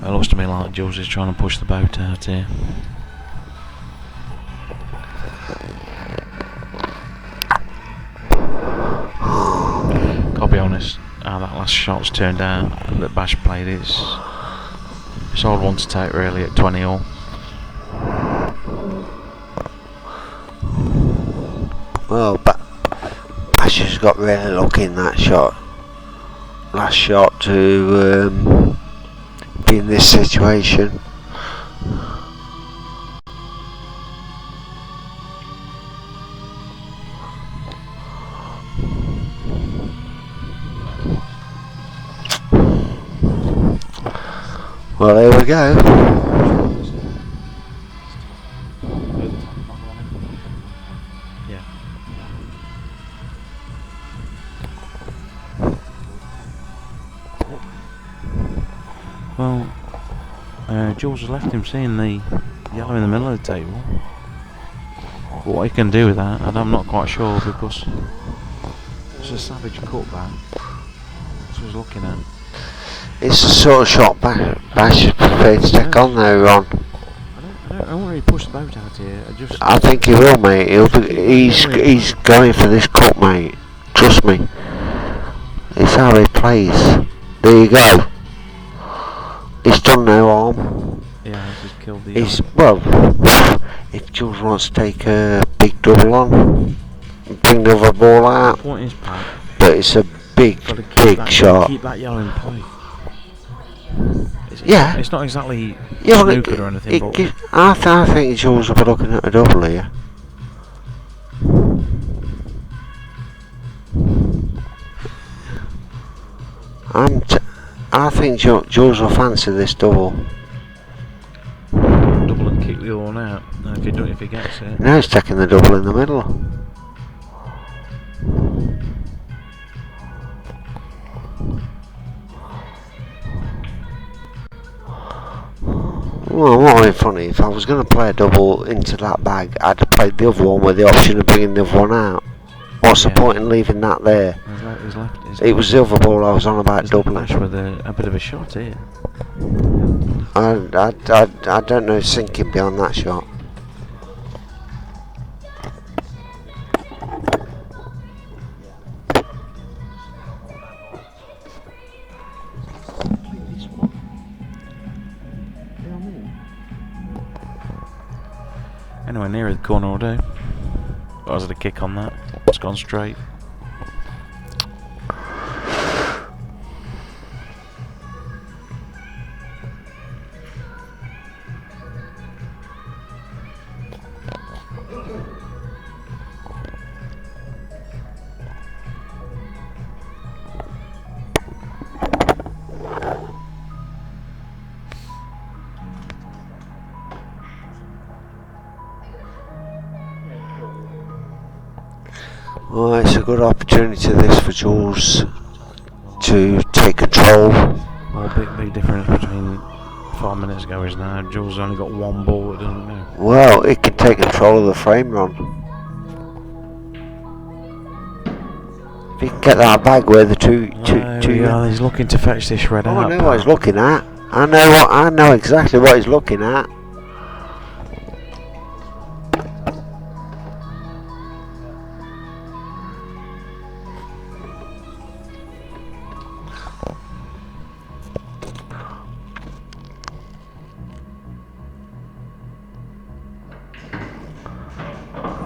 It looks to me like Jules is trying to push the boat out here. Gotta be honest, how that last shot's turned out that Bash played, it's a hard one to take really at 20 all. Well, Bash has got really lucky in that shot. Last shot to be in this situation. Well, there we go. Yeah. Well, Jules has left him seeing the yellow in the middle of the table. What he can do with that, and I'm not quite sure, because it's a savage cutback. That's what he's looking at. It's the sort of shot Bash is prepared to take on there, Ron. I don't really push the boat out here. I think he will, mate. He's going for this cut, mate. Trust me. It's how he plays. There you go. He's done no harm. Yeah, he's just killed the. Well, if Jules wants to take a big double on, bring the other ball out. Point is, Pat, but it's a big shot. Keep that yellow in play. Yeah. It's not exactly Yeah, snookered or anything, but I think Jules will be looking at a double here. I think Jules will fancy this double. Double and kick the other one out. If he gets it. Now he's taking the double in the middle. Well, what would be funny, if I was going to play a double into that bag, I'd have played the other one with the option of bringing the other one out. What's the point in leaving that there? It was the other ball I was on about doubling. With a bit of a shot here. I don't know sinking beyond that shot. Anyway, nearer the corner will do. I was at a kick on that. It's gone straight. Well, it's a good opportunity this for Jules to take control. Well, big difference between 5 minutes ago is now. Jules only got one ball that doesn't go. Well, it can take control of the frame run. If he can get that bag where the two. He's looking to fetch this red out. I know what he's looking at. I know exactly what he's looking at.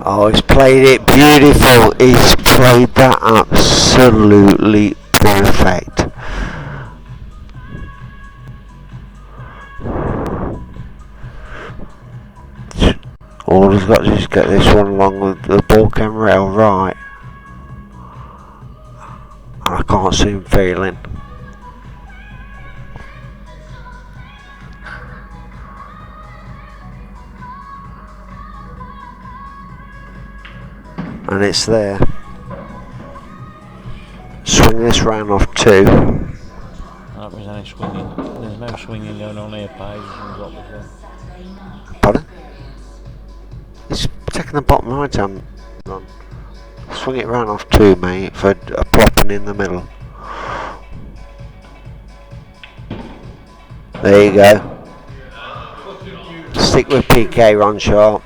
Oh, he's played it beautiful. He's played that absolutely perfect. All he's got to do is get this one along with the bulkhead rail right. And I can't see him failing. And it's there. Swing this round off 2. There's any swinging. There's no swinging going on here, Paige. Pardon? He's taking the bottom right hand run. Swing it round off 2, mate, for a plopping in the middle. There you go. Stick with PK, Ron Sharp.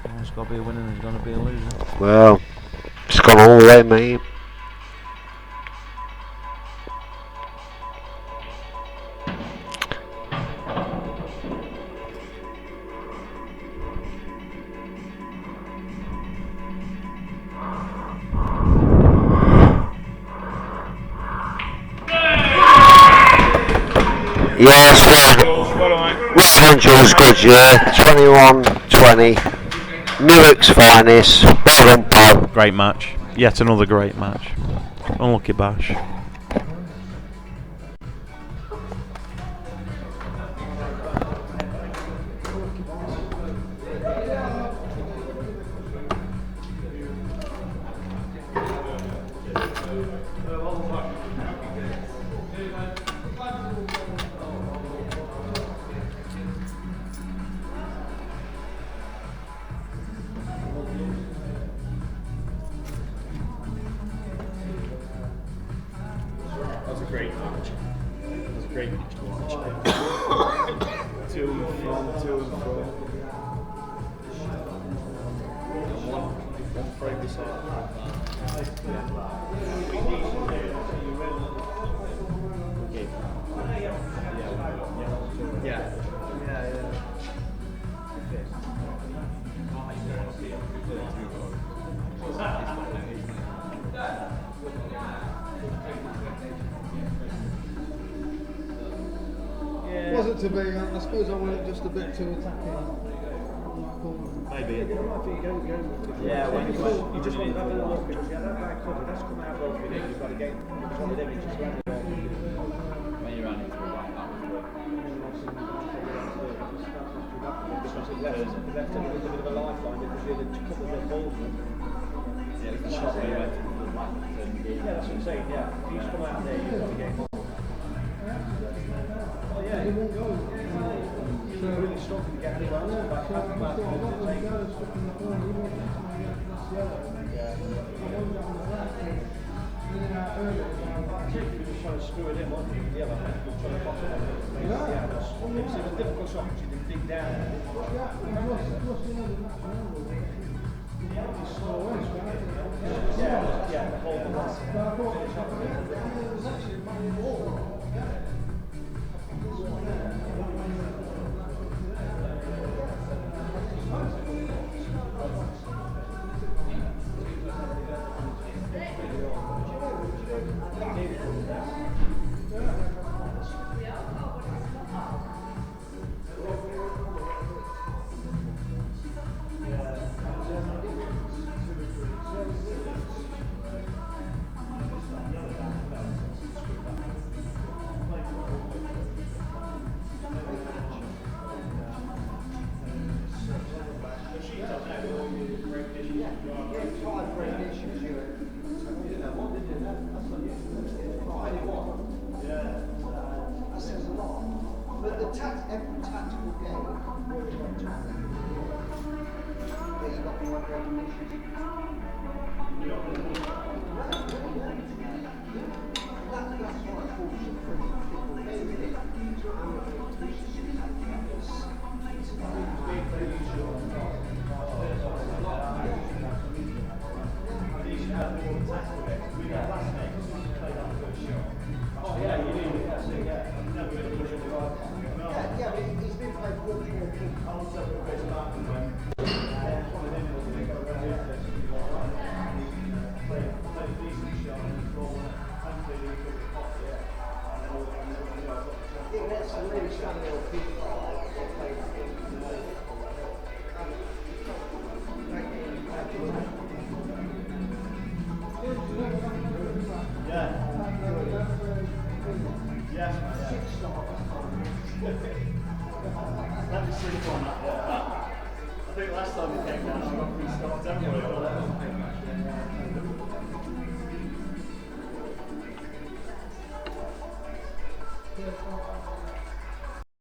There's got to be a winner and there's going to be a loser. Well, it's gone all the way, mate. Yes, well done, Jules Goodyear. 21-20. Newark's finest. Well done, Paul. Great match. Yet another great match. Unlucky Bash. Great match. It was a great match to watch. To and from. One frame beside. Wasn't to be, I suppose I went just a bit too attacking. Maybe. Yeah, when you just want to have a look because you have that cover, that's coming out both with it, you've got to get solid images when you're running through like that was because it left a little bit of a lifeline because you had a couple of balls. Yeah, the shot where you went into the left. Yeah, that's what I'm saying, yeah. If you just come out there, you've got to get yeah, it won't go. It's really strong to get anywhere else. Back to the back. Trying to screw it in, wasn't it? Yeah, trying to pop it. Yeah, it was a difficult shot because you didn't dig down. Yeah, the whole every tactical game where it's on top. But you've got more recognition. That's what I call Let me sleep on that. I think last time we came down,